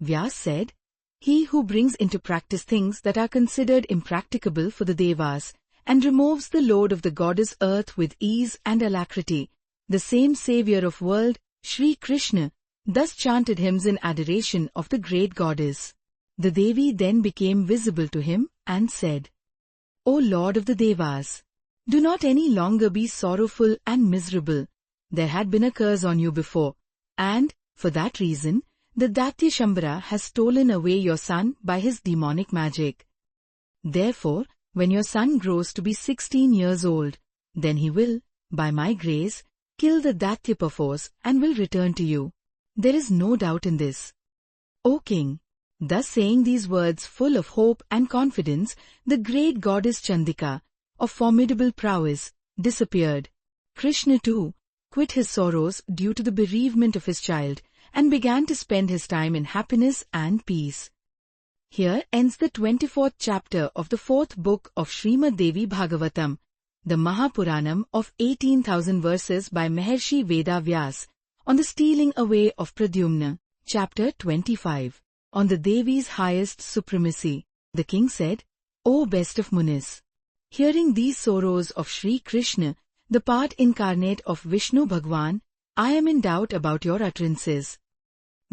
Vyas said, he who brings into practice things that are considered impracticable for the Devas, and removes the load of the goddess earth with ease and alacrity, the same savior of world, Sri Krishna, thus chanted hymns in adoration of the great goddess. The Devi then became visible to him and said, O Lord of the Devas, do not any longer be sorrowful and miserable. There had been a curse on you before, and, for that reason, the Daitya Shambhara has stolen away your son by his demonic magic. Therefore, when your son grows to be 16 years old, then he will, by my grace, kill the Daitya perforce and will return to you. There is no doubt in this. O king, thus saying these words full of hope and confidence, the great goddess Chandika, of formidable prowess, disappeared. Krishna too quit his sorrows due to the bereavement of his child and began to spend his time in happiness and peace. Here ends the 24th chapter of the 4th book of Srimad Devi Bhagavatam, the Mahapuranam of 18,000 verses by Maharshi Veda Vyas, on the stealing away of Pradyumna. Chapter 25. On the Devi's highest supremacy. The king said, O best of Munis, hearing these sorrows of Sri Krishna, the part incarnate of Vishnu Bhagwan, I am in doubt about your utterances.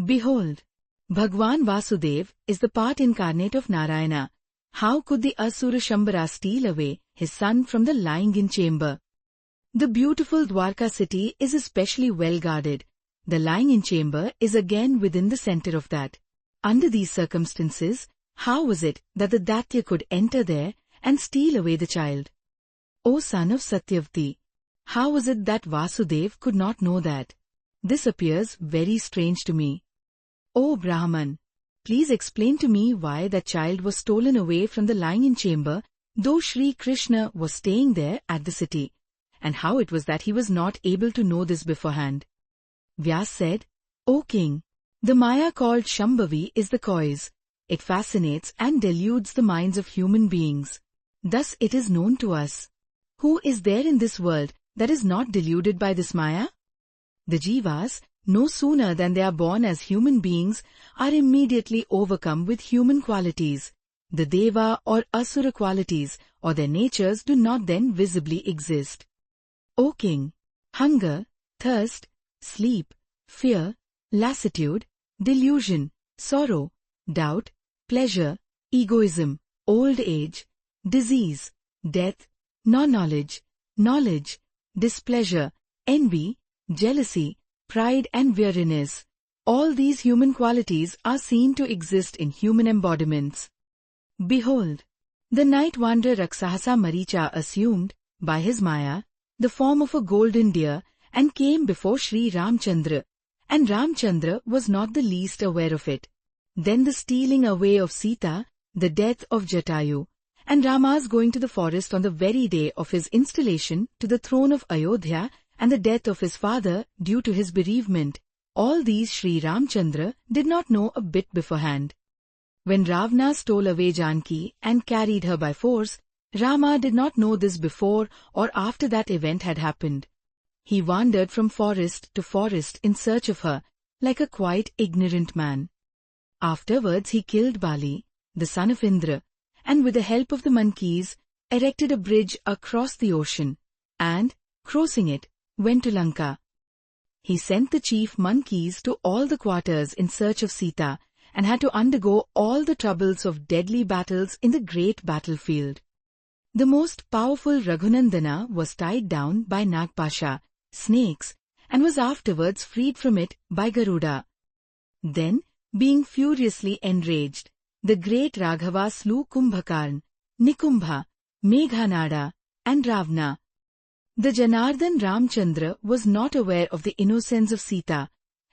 Behold, Bhagwan Vasudev is the part incarnate of Narayana. How could the Asura Shambhara steal away his son from the lying-in chamber? The beautiful Dwarka city is especially well guarded. The lying-in chamber is again within the center of that. Under these circumstances, how was it that the Daitya could enter there and steal away the child? O son of Satyavati, how was it that Vasudev could not know that? This appears very strange to me. O Brahman, please explain to me why that child was stolen away from the lying-in chamber, though Sri Krishna was staying there at the city, and how it was that he was not able to know this beforehand. Vyas said, O king, the Maya called Shambhavi is the cause. It fascinates and deludes the minds of human beings. Thus it is known to us. Who is there in this world that is not deluded by this Maya? The Jivas, no sooner than they are born as human beings, are immediately overcome with human qualities. The Deva or Asura qualities or their natures do not then visibly exist. O king, hunger, thirst, sleep, fear, lassitude, delusion, sorrow, doubt, pleasure, egoism, old age, disease, death, non-knowledge, knowledge, displeasure, envy, jealousy, pride and weariness, all these human qualities are seen to exist in human embodiments. Behold, the night wanderer Raksahasa Maricha assumed, by his Maya, the form of a golden deer and came before Sri Ramchandra, and Ramchandra was not the least aware of it. Then the stealing away of Sita, the death of Jatayu, and Rama's going to the forest on the very day of his installation to the throne of Ayodhya and the death of his father due to his bereavement, all these Sri Ramchandra did not know a bit beforehand. When Ravana stole away Janki and carried her by force, Rama did not know this before or after that event had happened. He wandered from forest to forest in search of her, like a quite ignorant man. Afterwards he killed Bali, the son of Indra, and with the help of the monkeys, erected a bridge across the ocean, and, crossing it, went to Lanka. He sent the chief monkeys to all the quarters in search of Sita, and had to undergo all the troubles of deadly battles in the great battlefield. The most powerful Raghunandana was tied down by Nagpasha, snakes, and was afterwards freed from it by Garuda. Then, being furiously enraged, the great Raghava slew Kumbhakarn, Nikumbha, Meghanada, and Ravana. The Janardhan Ramchandra was not aware of the innocence of Sita,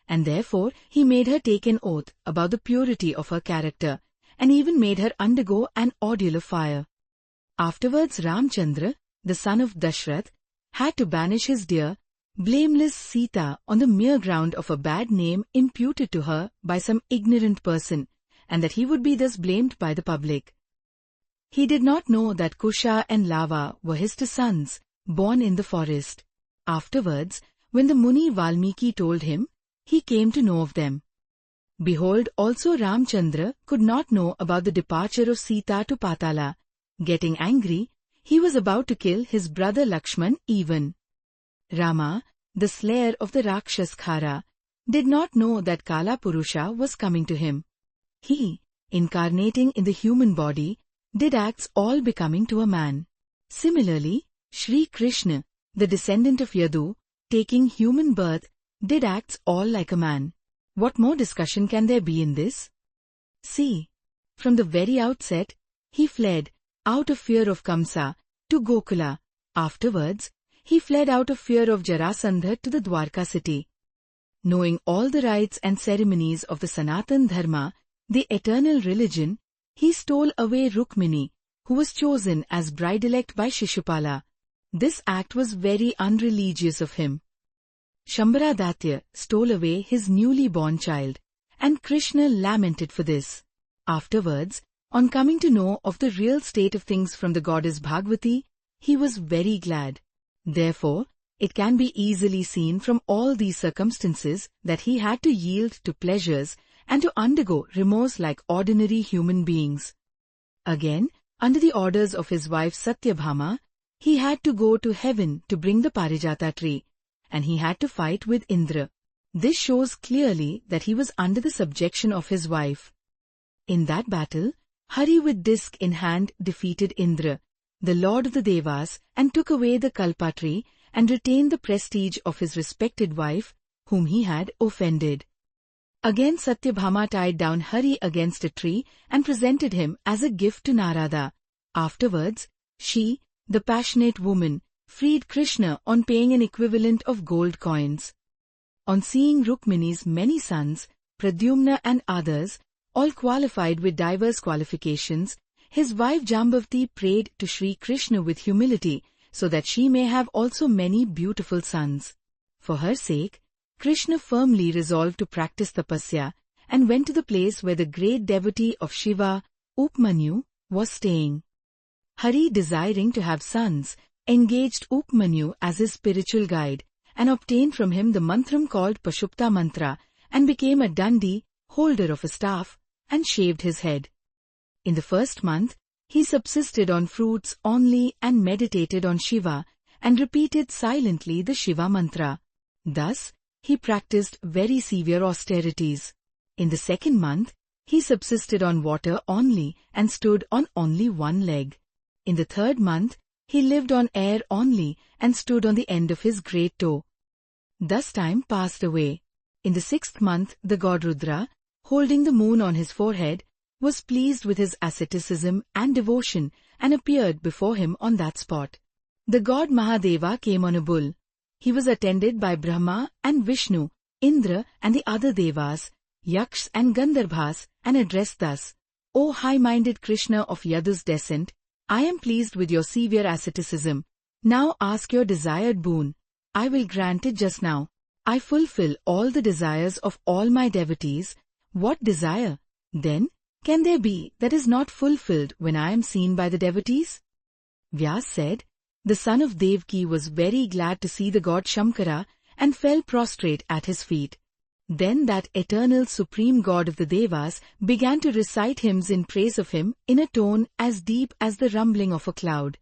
and therefore he made her take an oath about the purity of her character, and even made her undergo an ordeal of fire. Afterwards Ramchandra, the son of Dashrath, had to banish his dear, blameless Sita on the mere ground of a bad name imputed to her by some ignorant person, and that he would be thus blamed by the public. He did not know that Kusha and Lava were his two sons, born in the forest. Afterwards, when the Muni Valmiki told him, he came to know of them. Behold, also Ramchandra could not know about the departure of Sita to Patala. Getting angry, he was about to kill his brother Lakshman even. Rama, the slayer of the Rakshas Khara, did not know that Kala Purusha was coming to him. He, incarnating in the human body, did acts all becoming to a man. Similarly, Shri Krishna, the descendant of Yadu, taking human birth, did acts all like a man. What more discussion can there be in this? See, from the very outset, he fled, out of fear of Kamsa, to Gokula. Afterwards, he fled out of fear of Jarasandha to the Dwarka city. Knowing all the rites and ceremonies of the Sanatan Dharma, the eternal religion, he stole away Rukmini, who was chosen as bride-elect by Shishupala. This act was very unreligious of him. Shambharadatya stole away his newly born child, and Krishna lamented for this. Afterwards, on coming to know of the real state of things from the goddess Bhagavati, he was very glad. Therefore, it can be easily seen from all these circumstances that he had to yield to pleasures and to undergo remorse like ordinary human beings. Again, under the orders of his wife Satyabhama, he had to go to heaven to bring the Parijata tree, and he had to fight with Indra. This shows clearly that he was under the subjection of his wife. In that battle, Hari with disc in hand defeated Indra, the lord of the Devas, and took away the Kalpa tree and retained the prestige of his respected wife, whom he had offended. Again Satyabhama tied down Hari against a tree and presented him as a gift to Narada. Afterwards, she, the passionate woman, freed Krishna on paying an equivalent of gold coins. On seeing Rukmini's many sons, Pradyumna and others, all qualified with diverse qualifications, his wife Jambavati prayed to Sri Krishna with humility so that she may have also many beautiful sons. For her sake, Krishna firmly resolved to practice tapasya and went to the place where the great devotee of Shiva, Upmanyu, was staying. Hari, desiring to have sons, engaged Upmanyu as his spiritual guide and obtained from him the mantram called Pashupta Mantra and became a dandi, holder of a staff, and shaved his head. In the first month, he subsisted on fruits only and meditated on Shiva and repeated silently the Shiva mantra. Thus, he practiced very severe austerities. In the second month, he subsisted on water only and stood on only one leg. In the third month, he lived on air only and stood on the end of his great toe. Thus time passed away. In the sixth month, the god Rudra, holding the moon on his forehead, was pleased with his asceticism and devotion and appeared before him on that spot. The god Mahadeva came on a bull. He was attended by Brahma and Vishnu, Indra and the other Devas, Yakshas and Gandharvas, and addressed thus, O high-minded Krishna of Yadu's descent, I am pleased with your severe asceticism. Now ask your desired boon. I will grant it just now. I fulfill all the desires of all my devotees. What desire, then, can there be that is not fulfilled when I am seen by the devotees? Vyas said, the son of Devki was very glad to see the god Shamkara and fell prostrate at his feet. Then that eternal supreme god of the Devas began to recite hymns in praise of him in a tone as deep as the rumbling of a cloud.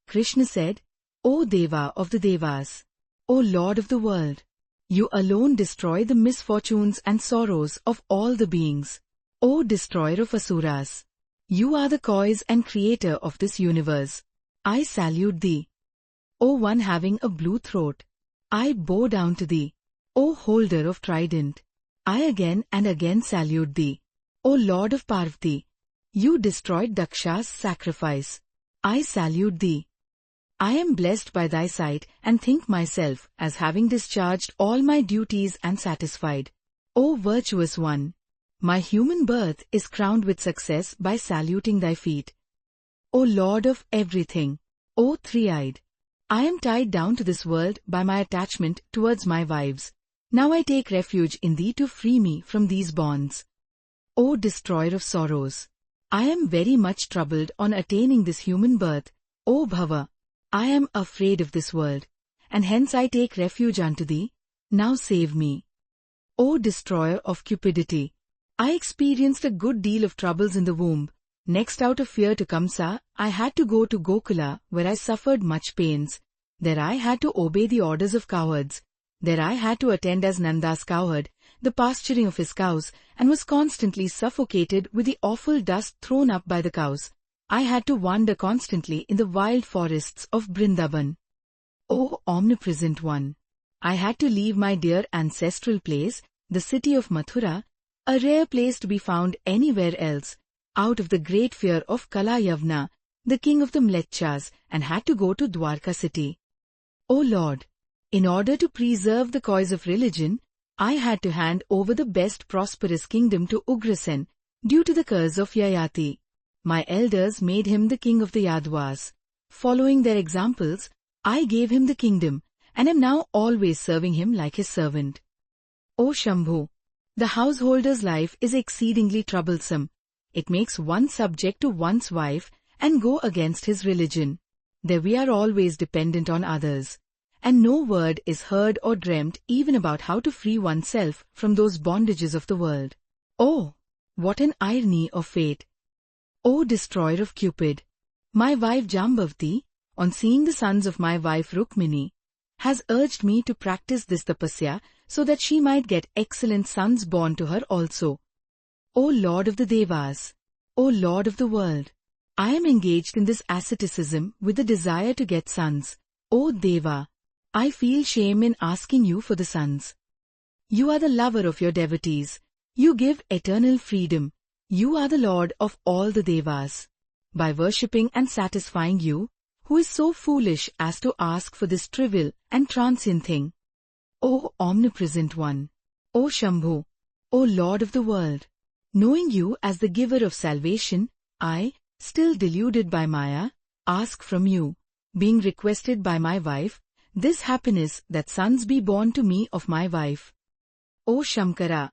Krishna said, O Deva of the Devas, O Lord of the world, you alone destroy the misfortunes and sorrows of all the beings. O destroyer of Asuras, you are the cause and creator of this universe. I salute thee. O one having a blue throat, I bow down to thee. O holder of trident, I again and again salute thee. O Lord of Parvati, you destroyed Daksha's sacrifice. I salute thee. I am blessed by thy sight and think myself as having discharged all my duties and satisfied. O virtuous one, my human birth is crowned with success by saluting thy feet. O Lord of everything, O three-eyed, I am tied down to this world by my attachment towards my wives. Now I take refuge in thee to free me from these bonds. O destroyer of sorrows, I am very much troubled on attaining this human birth. O Bhava, I am afraid of this world, and hence I take refuge unto thee. Now save me. O destroyer of cupidity, I experienced a good deal of troubles in the womb. Next, out of fear to Kamsa, I had to go to Gokula, where I suffered much pains. There I had to obey the orders of cowards. There I had to attend as Nanda's cowherd, the pasturing of his cows, and was constantly suffocated with the awful dust thrown up by the cows. I had to wander constantly in the wild forests of Vrindavan. O Omnipresent One! I had to leave my dear ancestral place, the city of Mathura, a rare place to be found anywhere else, out of the great fear of Kalayavana, the king of the Mlecchas, and had to go to Dwarka city. O Lord! In order to preserve the cause of religion, I had to hand over the best prosperous kingdom to Ugrasen, due to the curse of Yayati. My elders made him the king of the Yadavas. Following their examples, I gave him the kingdom, and am now always serving him like his servant. O Shambhu! The householder's life is exceedingly troublesome. It makes one subject to one's wife and go against his religion. There we are always dependent on others. And no word is heard or dreamt even about how to free oneself from those bondages of the world. Oh, what an irony of fate! O destroyer of Cupid! My wife Jambavati, on seeing the sons of my wife Rukmini, has urged me to practice this tapasya so that she might get excellent sons born to her also. O Lord of the Devas! O Lord of the world! I am engaged in this asceticism with the desire to get sons. O Deva! I feel shame in asking you for the sons. You are the lover of your devotees. You give eternal freedom. You are the Lord of all the Devas. By worshipping and satisfying you, who is so foolish as to ask for this trivial and transient thing? O Omnipresent One! O Shambhu! O Lord of the world! Knowing you as the giver of salvation, I, still deluded by Maya, ask from you, being requested by my wife, this happiness that sons be born to me of my wife. O Shamkara!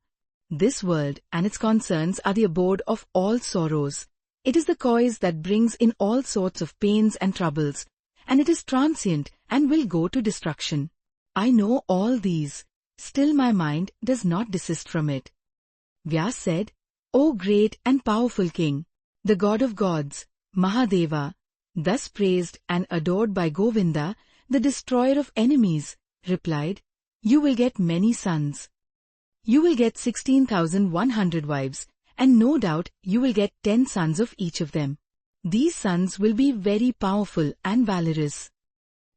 This world and its concerns are the abode of all sorrows. It is the cause that brings in all sorts of pains and troubles, and it is transient and will go to destruction. I know all these, still my mind does not desist from it. Vyas said, O great and powerful king, the god of gods, Mahadeva, thus praised and adored by Govinda, the destroyer of enemies, replied, you will get many sons. You will get 16,100 wives, and no doubt you will get 10 sons of each of them. These sons will be very powerful and valorous.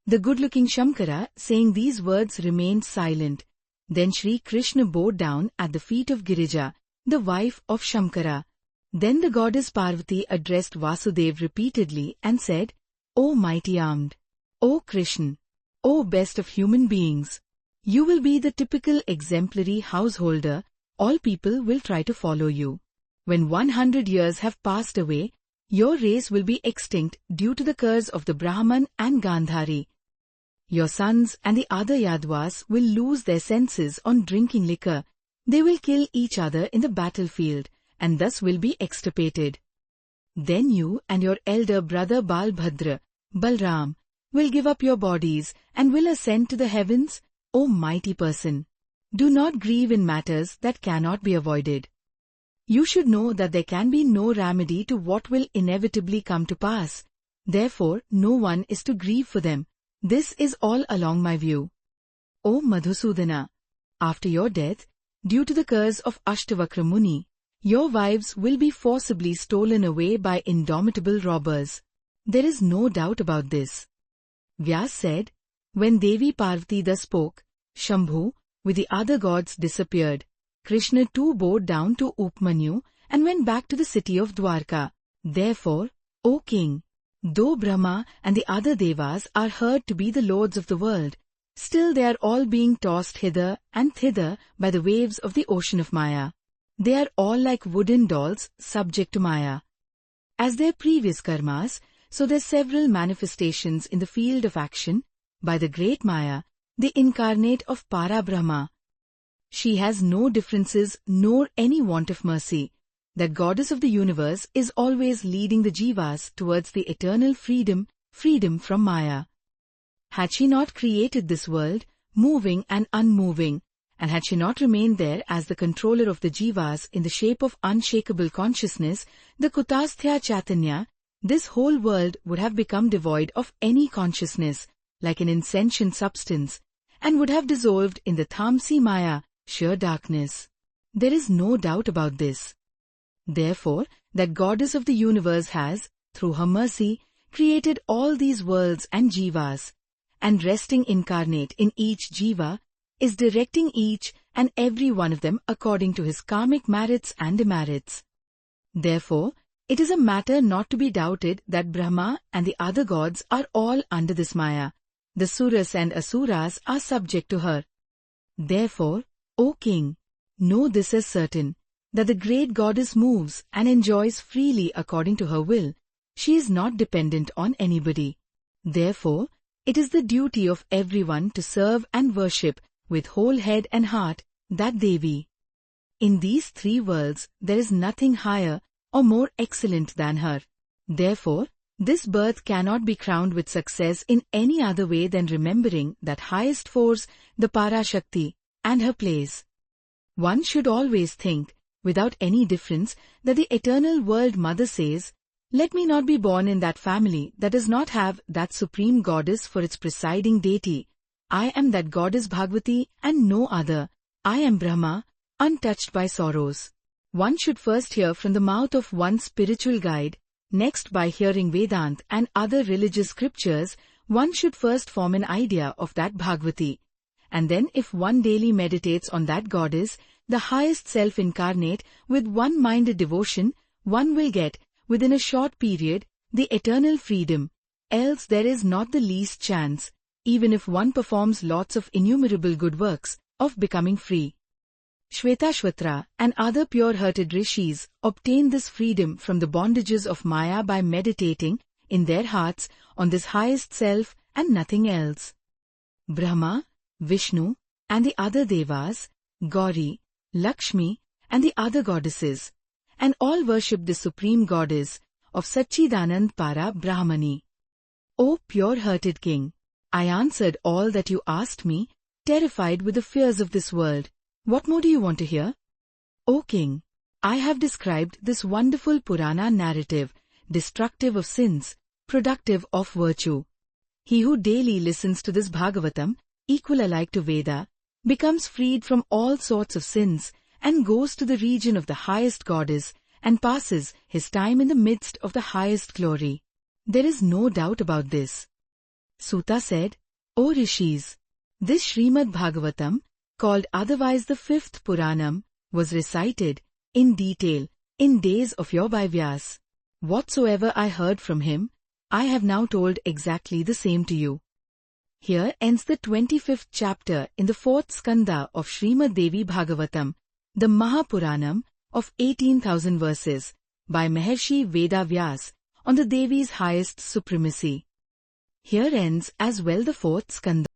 The good-looking Shamkara, saying these words, remained silent. Then Shri Krishna bowed down at the feet of Girija, the wife of Shamkara. Then the goddess Parvati addressed Vasudev repeatedly and said, O mighty armed! O Krishna! O best of human beings! You will be the typical exemplary householder. All people will try to follow you. When 100 years have passed away, your race will be extinct due to the curse of the Brahman and Gandhari. Your sons and the other Yadavas will lose their senses on drinking liquor. They will kill each other in the battlefield, and thus will be extirpated. Then you and your elder brother Balbhadra, Balram, will give up your bodies and will ascend to the heavens. O mighty person! Do not grieve in matters that cannot be avoided. You should know that there can be no remedy to what will inevitably come to pass. Therefore, no one is to grieve for them. This is all along my view. O Madhusudana! After your death, due to the curse of Ashtavakra Muni, your wives will be forcibly stolen away by indomitable robbers. There is no doubt about this. Vyas said, when Devi Parvati thus spoke, Shambhu, with the other gods, disappeared. Krishna too bowed down to Upmanyu and went back to the city of Dwarka. Therefore, O king, though Brahma and the other Devas are heard to be the lords of the world, still they are all being tossed hither and thither by the waves of the ocean of Maya. They are all like wooden dolls subject to Maya. As their previous karmas, so their several manifestations in the field of action, by the great Maya, the incarnate of Parabrahma. She has no differences nor any want of mercy. That goddess of the universe is always leading the jivas towards the eternal freedom from Maya. Had she not created this world, moving and unmoving, and had she not remained there as the controller of the jivas in the shape of unshakable consciousness, the Kutasthya Chaitanya, this whole world would have become devoid of any consciousness, like an insentient substance, and would have dissolved in the Tamsi Maya, sheer darkness. There is no doubt about this. Therefore, that Goddess of the universe has, through her mercy, created all these worlds and jivas, and resting incarnate in each jiva, is directing each and every one of them according to his karmic merits and demerits. Therefore, it is a matter not to be doubted that Brahma and the other gods are all under this Maya. The Suras and Asuras are subject to her. Therefore, O King, know this as certain, that the great goddess moves and enjoys freely according to her will. She is not dependent on anybody. Therefore, it is the duty of everyone to serve and worship with whole head and heart that Devi. In these three worlds there is nothing higher or more excellent than her. Therefore, this birth cannot be crowned with success in any other way than remembering that highest force, the Parashakti, and her place. One should always think, without any difference, that the eternal world mother says, "Let me not be born in that family that does not have that supreme goddess for its presiding deity. I am that goddess Bhagavati and no other. I am Brahma, untouched by sorrows." One should first hear from the mouth of one's spiritual guide. Next, by hearing Vedant and other religious scriptures, one should first form an idea of that Bhagavati. And then if one daily meditates on that goddess, the highest self incarnate, with one-minded devotion, one will get, within a short period, the eternal freedom. Else there is not the least chance, even if one performs lots of innumerable good works, of becoming free. Shvetashvatra and other pure-hearted rishis obtain this freedom from the bondages of Maya by meditating, in their hearts, on this highest self and nothing else. Brahma, Vishnu, and the other devas, Gauri, Lakshmi, and the other goddesses, and all worship the supreme goddess of Satchidanand Para Brahmani. O pure-hearted king, I answered all that you asked me, terrified with the fears of this world. What more do you want to hear? O king, I have described this wonderful Purana narrative, destructive of sins, productive of virtue. He who daily listens to this Bhagavatam, equal alike to Veda, becomes freed from all sorts of sins and goes to the region of the highest goddess and passes his time in the midst of the highest glory. There is no doubt about this. Suta said, O Rishis, this Srimad Bhagavatam, called otherwise the fifth Puranam, was recited, in detail, in days of your Vyas. Whatsoever I heard from him, I have now told exactly the same to you. Here ends the 25th chapter in the 4th skanda of Srimad Devi Bhagavatam, the Mahapuranam of 18,000 verses, by Maharshi Veda Vyas, on the Devi's highest supremacy. Here ends as well the 4th skanda.